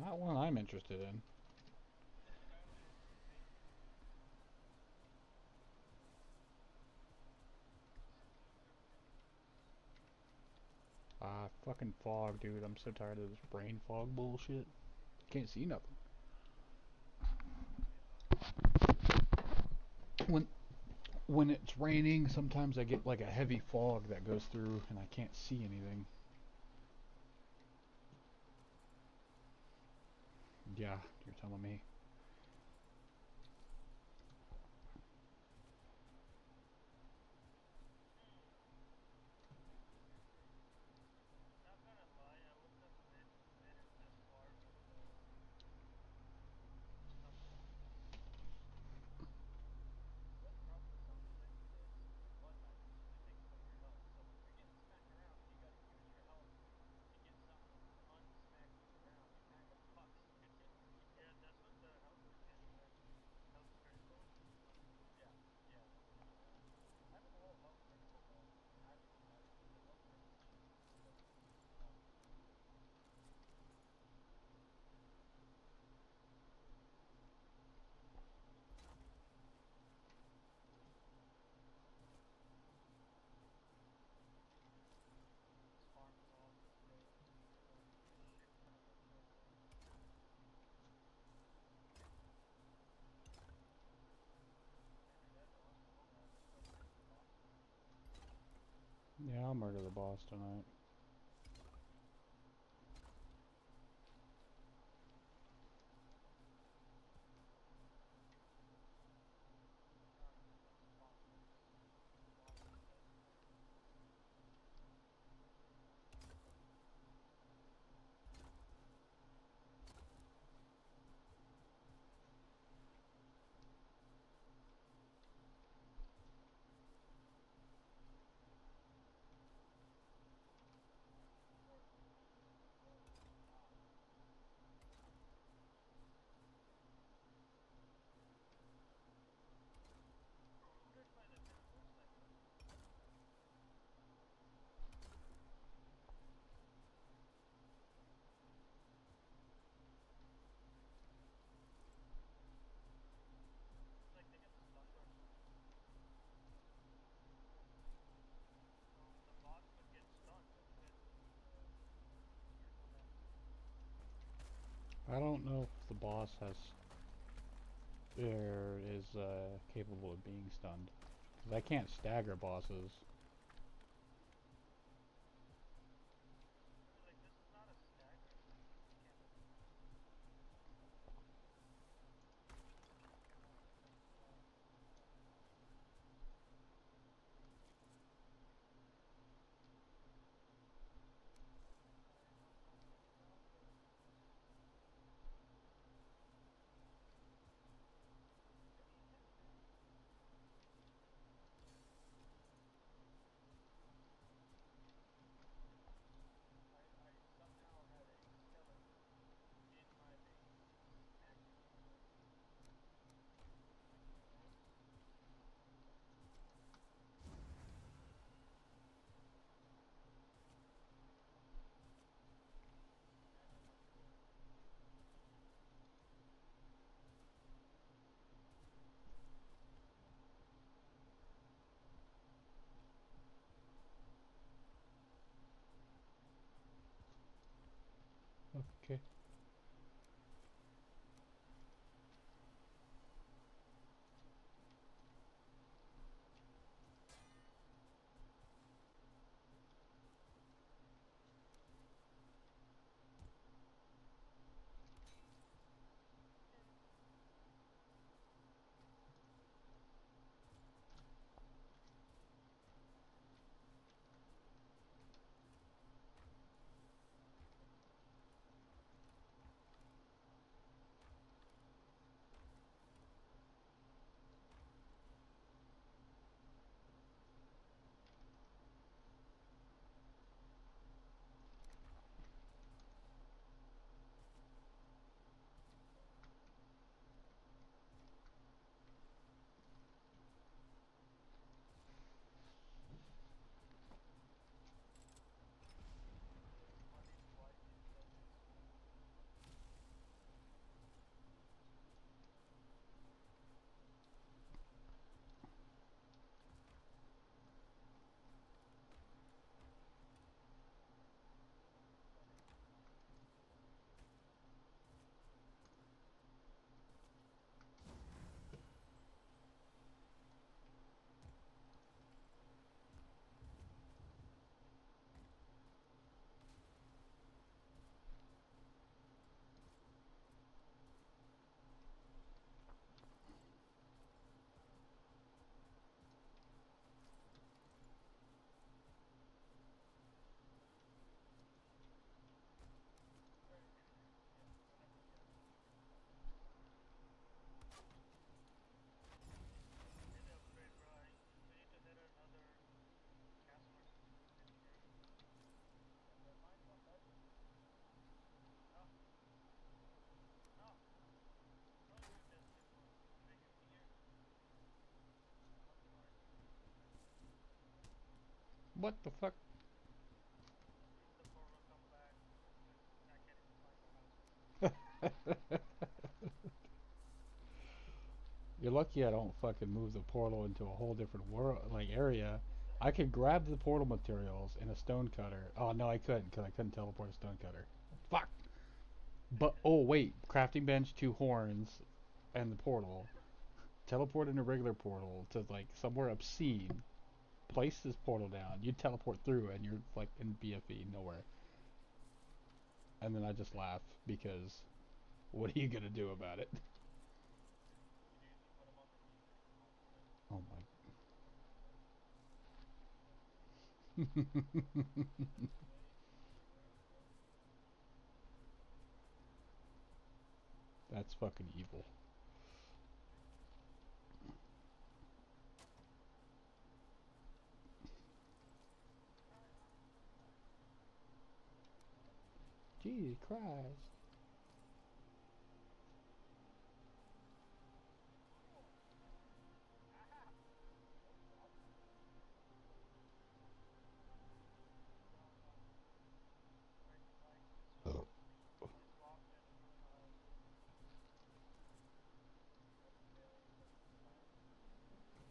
Not one I'm interested in. Ah, fucking fog, dude. I'm so tired of this brain fog bullshit. Can't see nothing. When it's raining, sometimes I get like a heavy fog that goes through and I can't see anything. Yeah, you're telling me. Yeah, I'll murder the boss tonight. I don't know if the boss has or is capable of being stunned. 'Cause I can't stagger bosses. Okay. What the fuck? You're lucky I don't fucking move the portal into a whole different world, like area. I could grab the portal materials in a stone cutter. Oh no, I couldn't because I couldn't teleport a stone cutter. Fuck. But oh wait, crafting bench, 2 horns, and the portal. Teleport in a regular portal to like somewhere obscene. place this portal down. You teleport through and you're like in BFE nowhere. And then I just laugh because what are you gonna do about it? Oh my. That's fucking evil. Jesus Christ.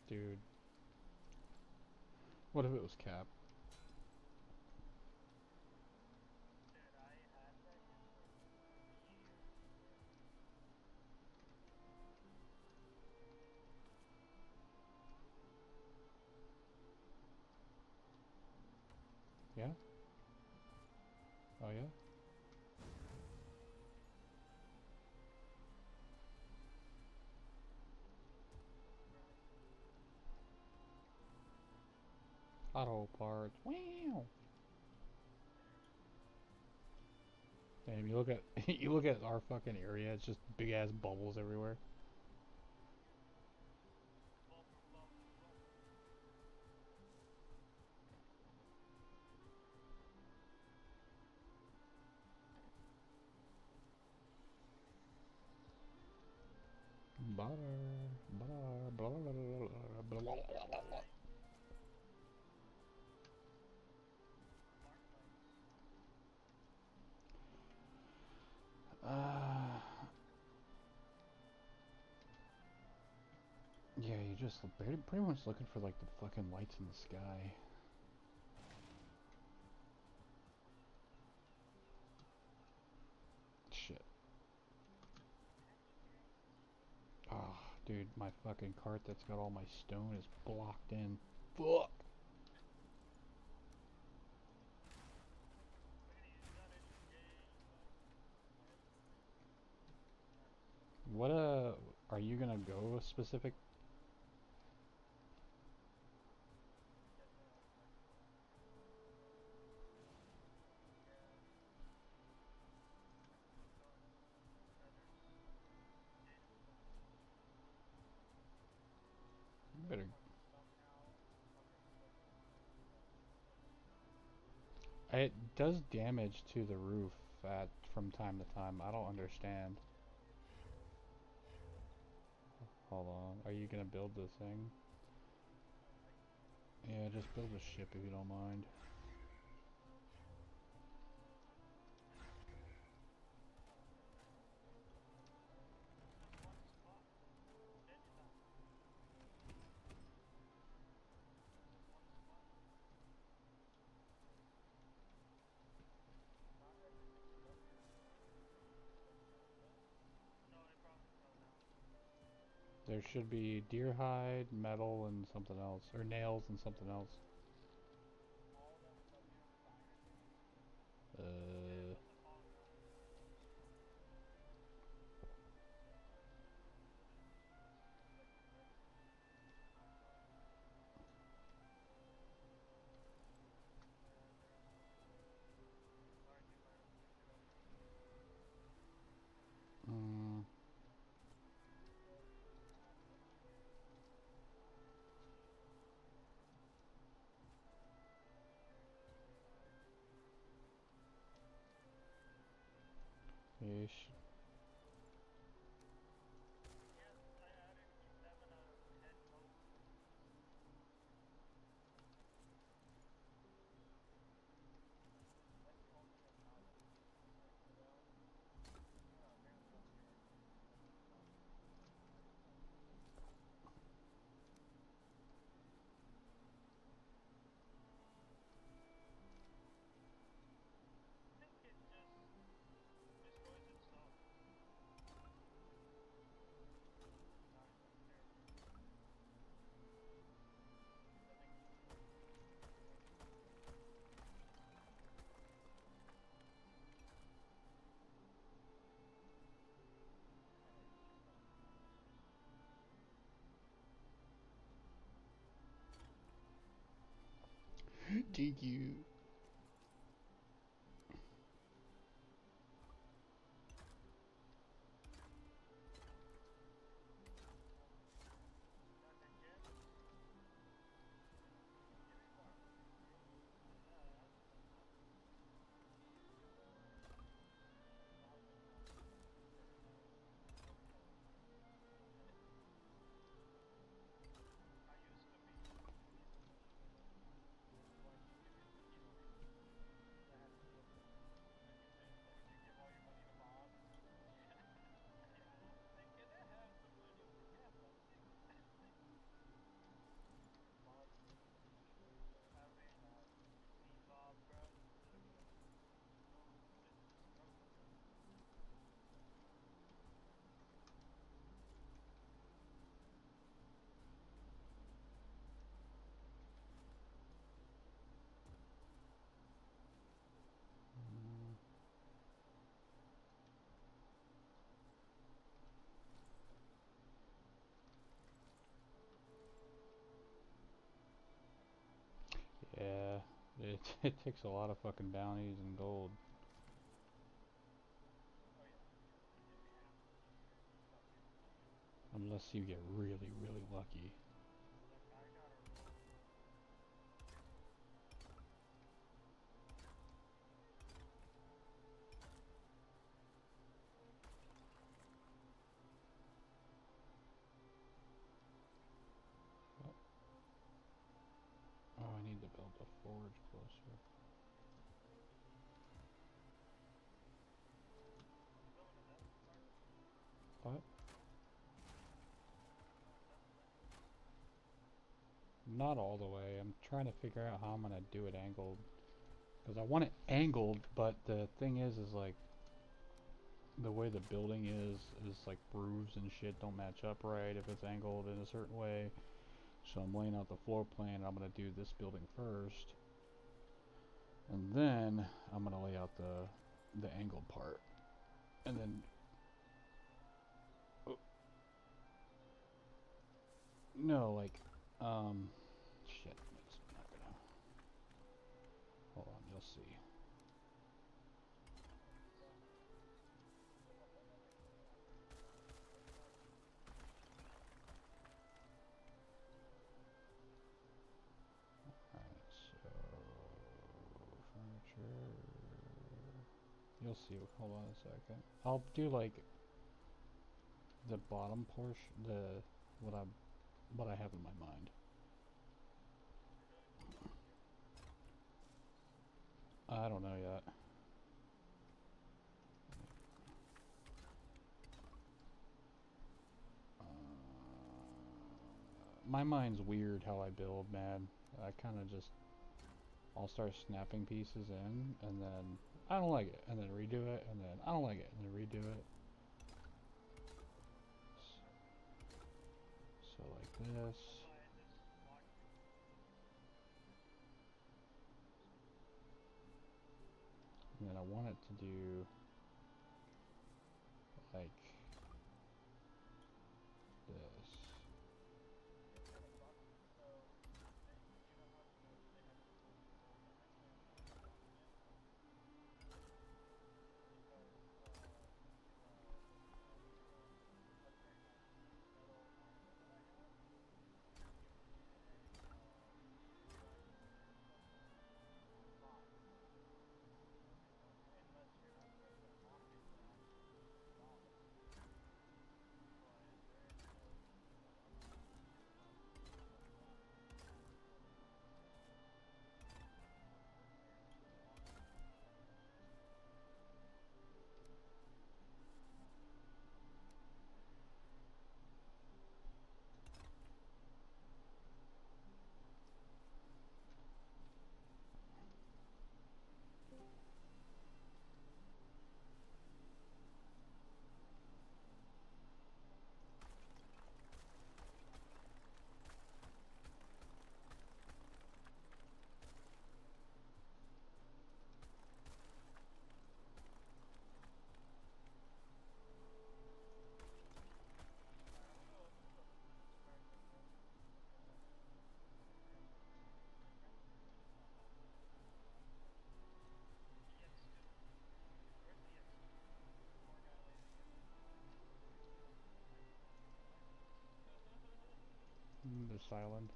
Dude. What if it was Cap? Yeah? Oh yeah? Auto parts. Wow. Damn, you look at you look at our fucking area, it's just big ass bubbles everywhere. Butter, butter, blah, blah, blah, blah, blah, blah, blah. Yeah, you're just pretty much looking for like the fucking lights in the sky. Shit. Ah, dude, my fucking cart that's got all my stone is blocked in. Fuck. What are you gonna go a specific? Better. It does damage to the roof from time to time. I don't understand. Hold on. Are you gonna build the thing? Yeah, just build a ship if you don't mind. There should be deer hide, metal, and something else. Or nails and something else. Mm. Ish. Thank you. Yeah, it takes a lot of fucking bounties and gold. Unless you get really, really lucky. Oh, I need to build a forge closer. What? Not all the way. I'm trying to figure out how I'm gonna do it angled. Because I want it angled, but the thing is like, the way the building is like roofs and shit don't match up right if it's angled in a certain way. So I'm laying out the floor plan. I'm gonna do this building first, and then I'm gonna lay out the angled part, and then no, like shit. It's not gonna. Hold on, you'll see. Alright, so furniture. You'll see. Hold on a second. I'll do like the bottom portion, what I have in my mind. I don't know yet. My mind's weird how I build, man. I kind of just, I'll start snapping pieces in, and then I don't like it, and then redo it, and then I don't like it, and then redo it. So like this. And then I want it to do like this. this island.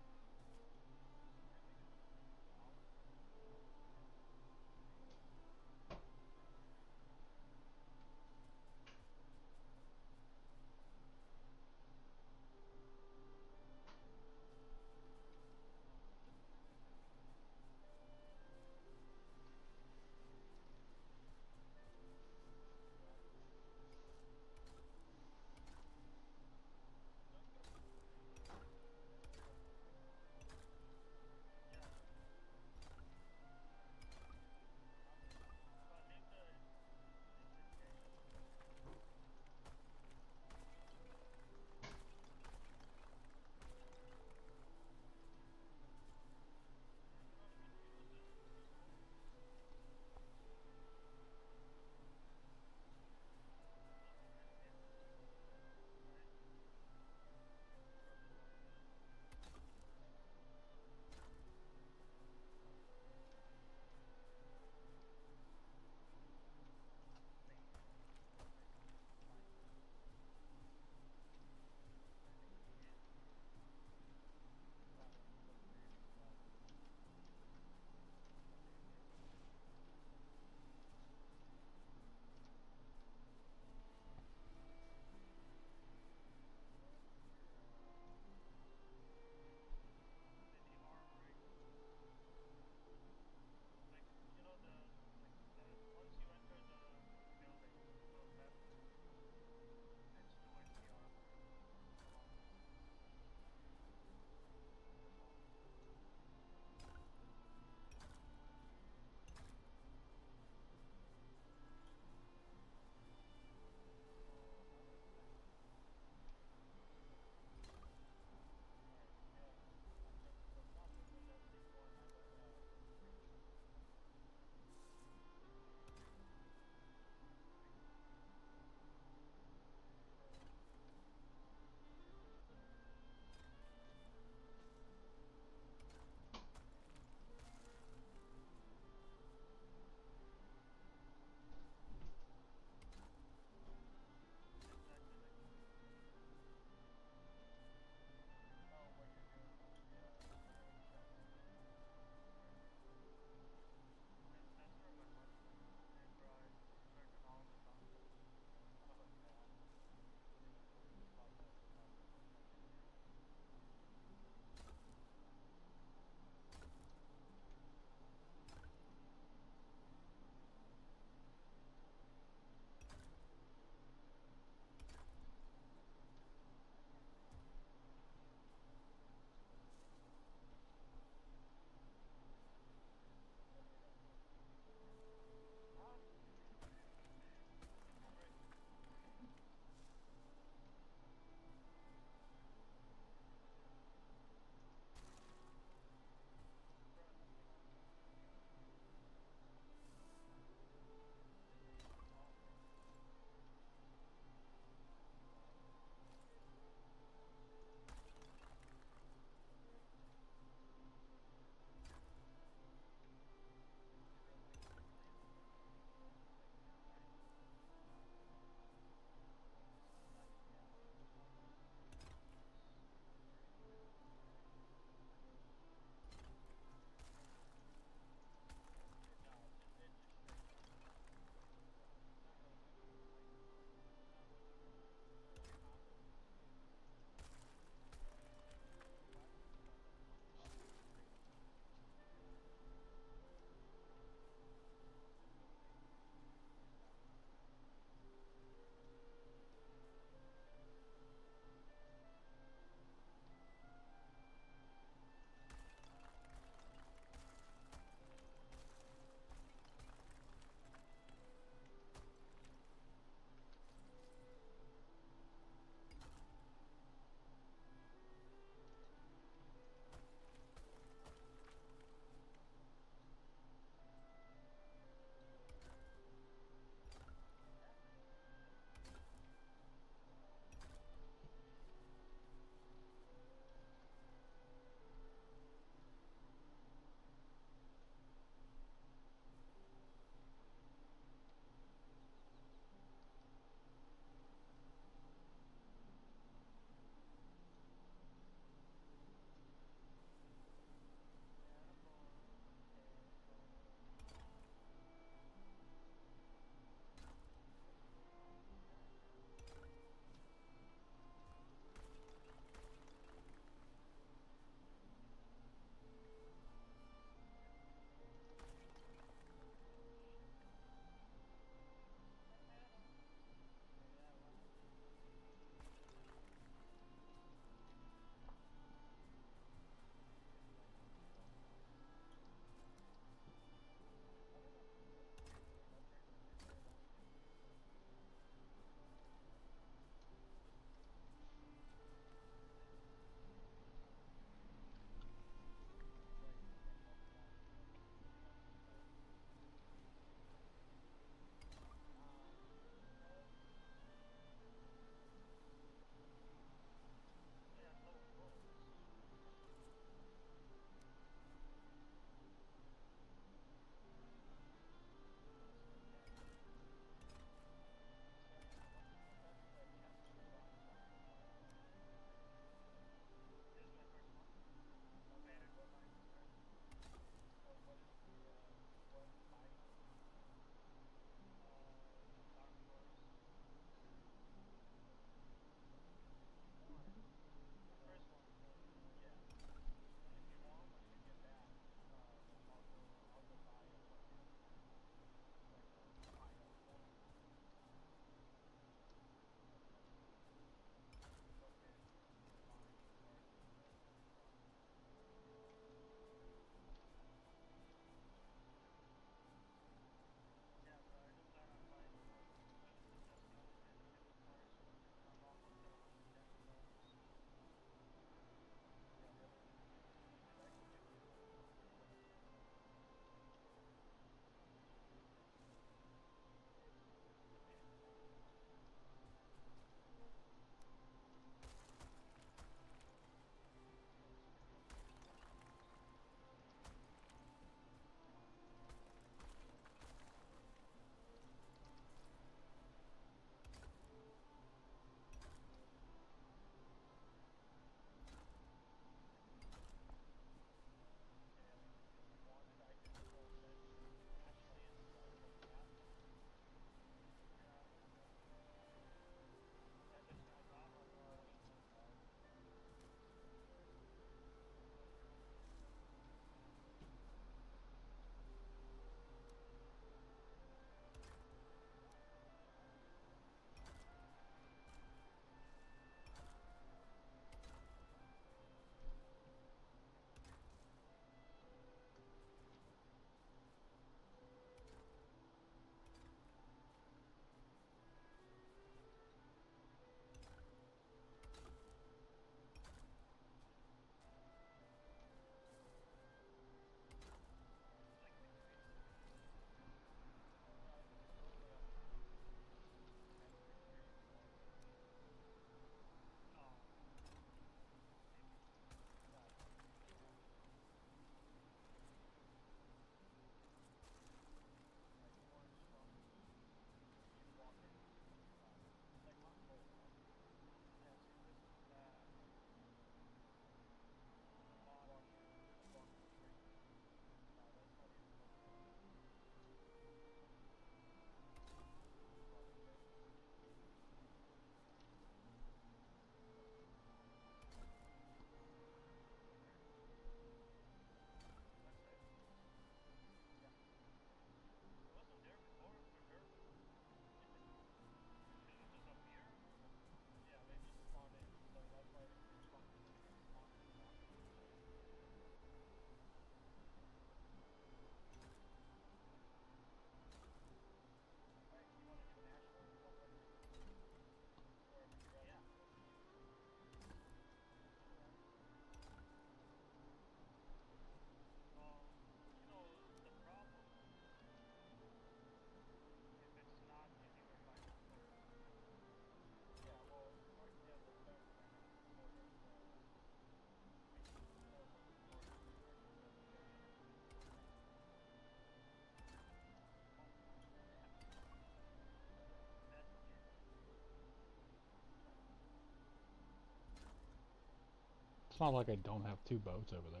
It's not like I don't have 2 boats over there.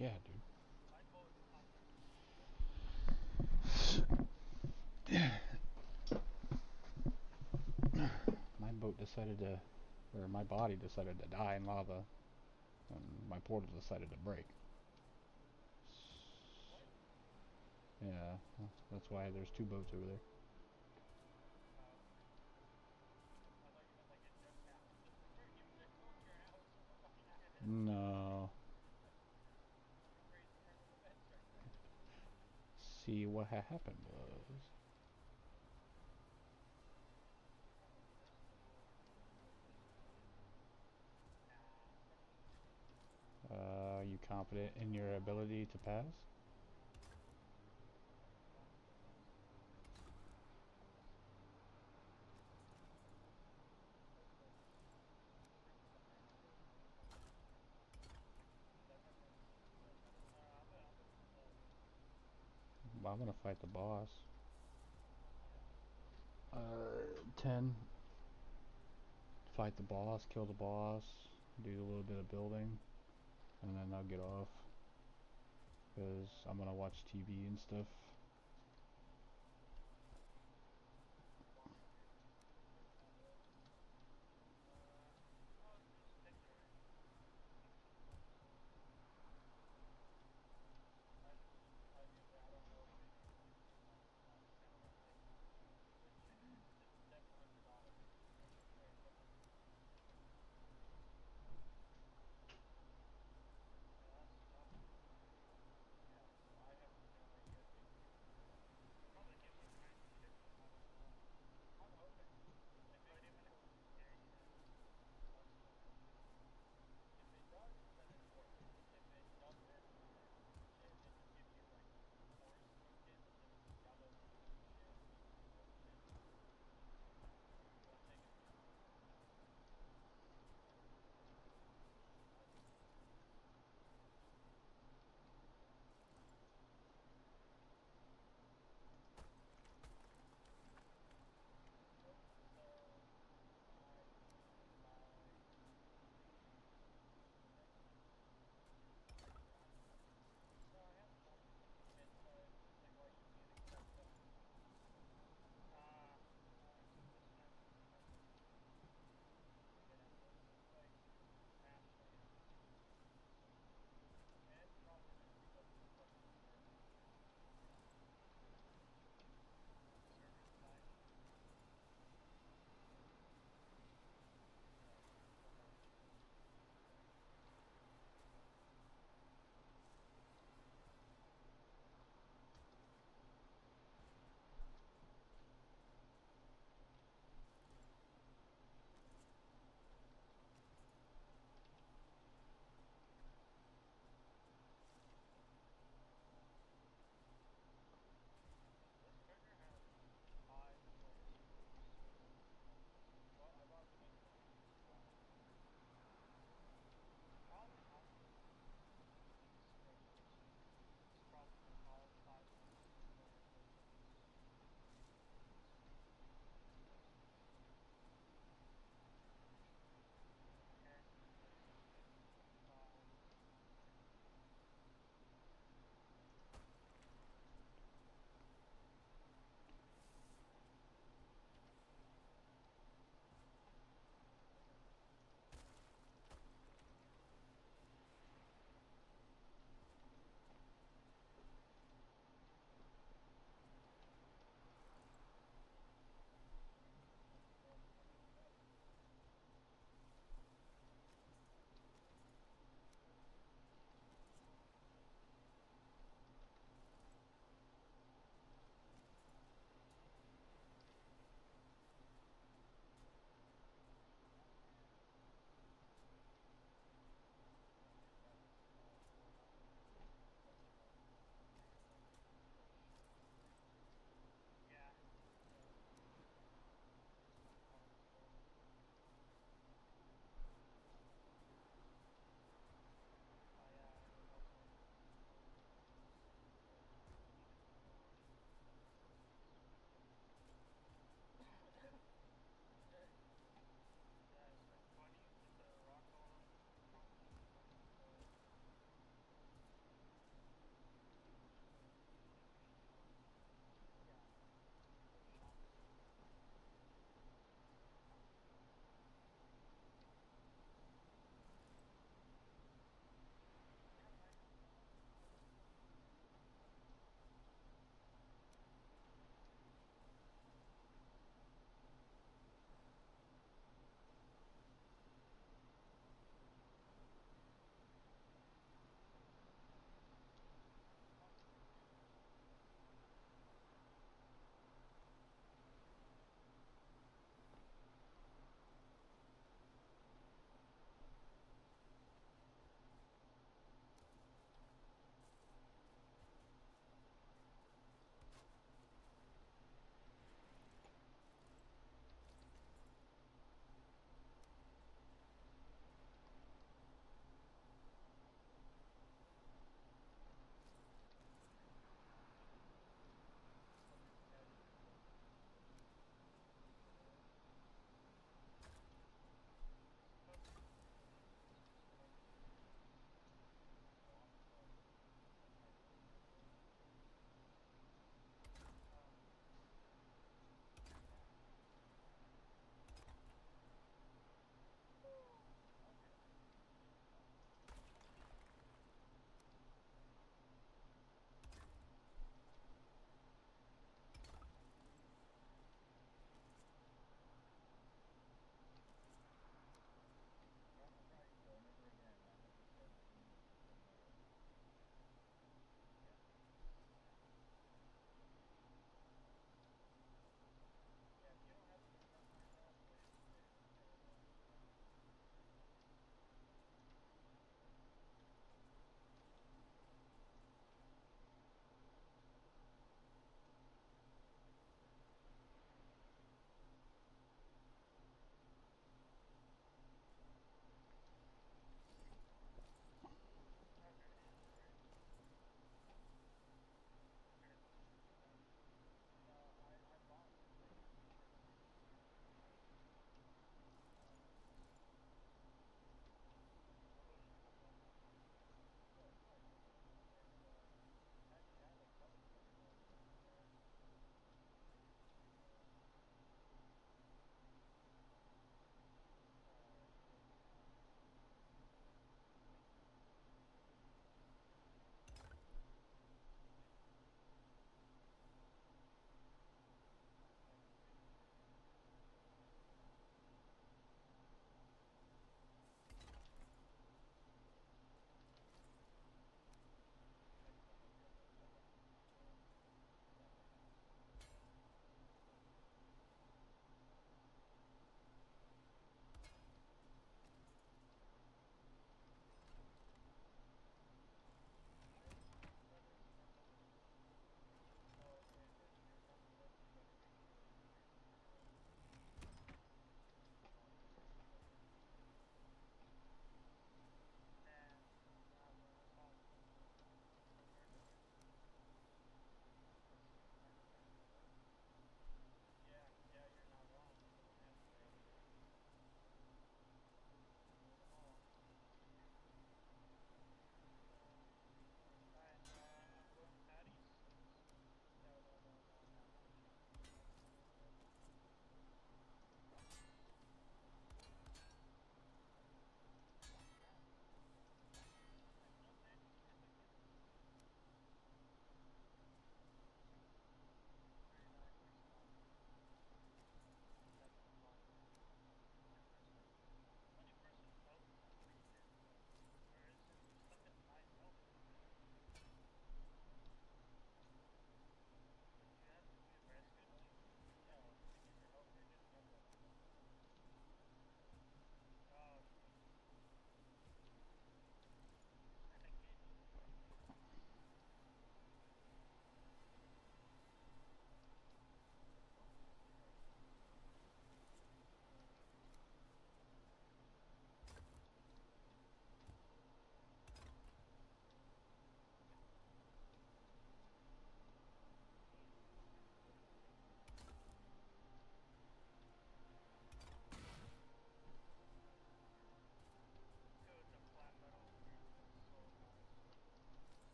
Yeah, dude. My boat decided to, or my body decided to die in lava, and my portal decided to break. Yeah, that's why there's 2 boats over there. No. See, what happened was... Are you confident in your ability to pass? I'm gonna fight the boss. 10. Fight the boss, kill the boss, do a little bit of building, and then I'll get off. Because I'm gonna watch TV and stuff.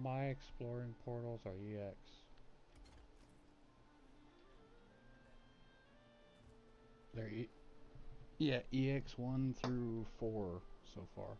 my exploring portals are EX. They're yeah, EX 1 through 4 so far.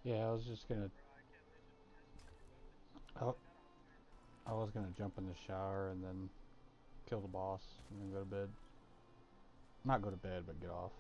Yeah, I was just gonna. I was gonna jump in the shower and then kill the boss and then go to bed. Not go to bed, but get off.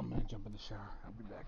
I'm gonna jump in the shower. I'll be back.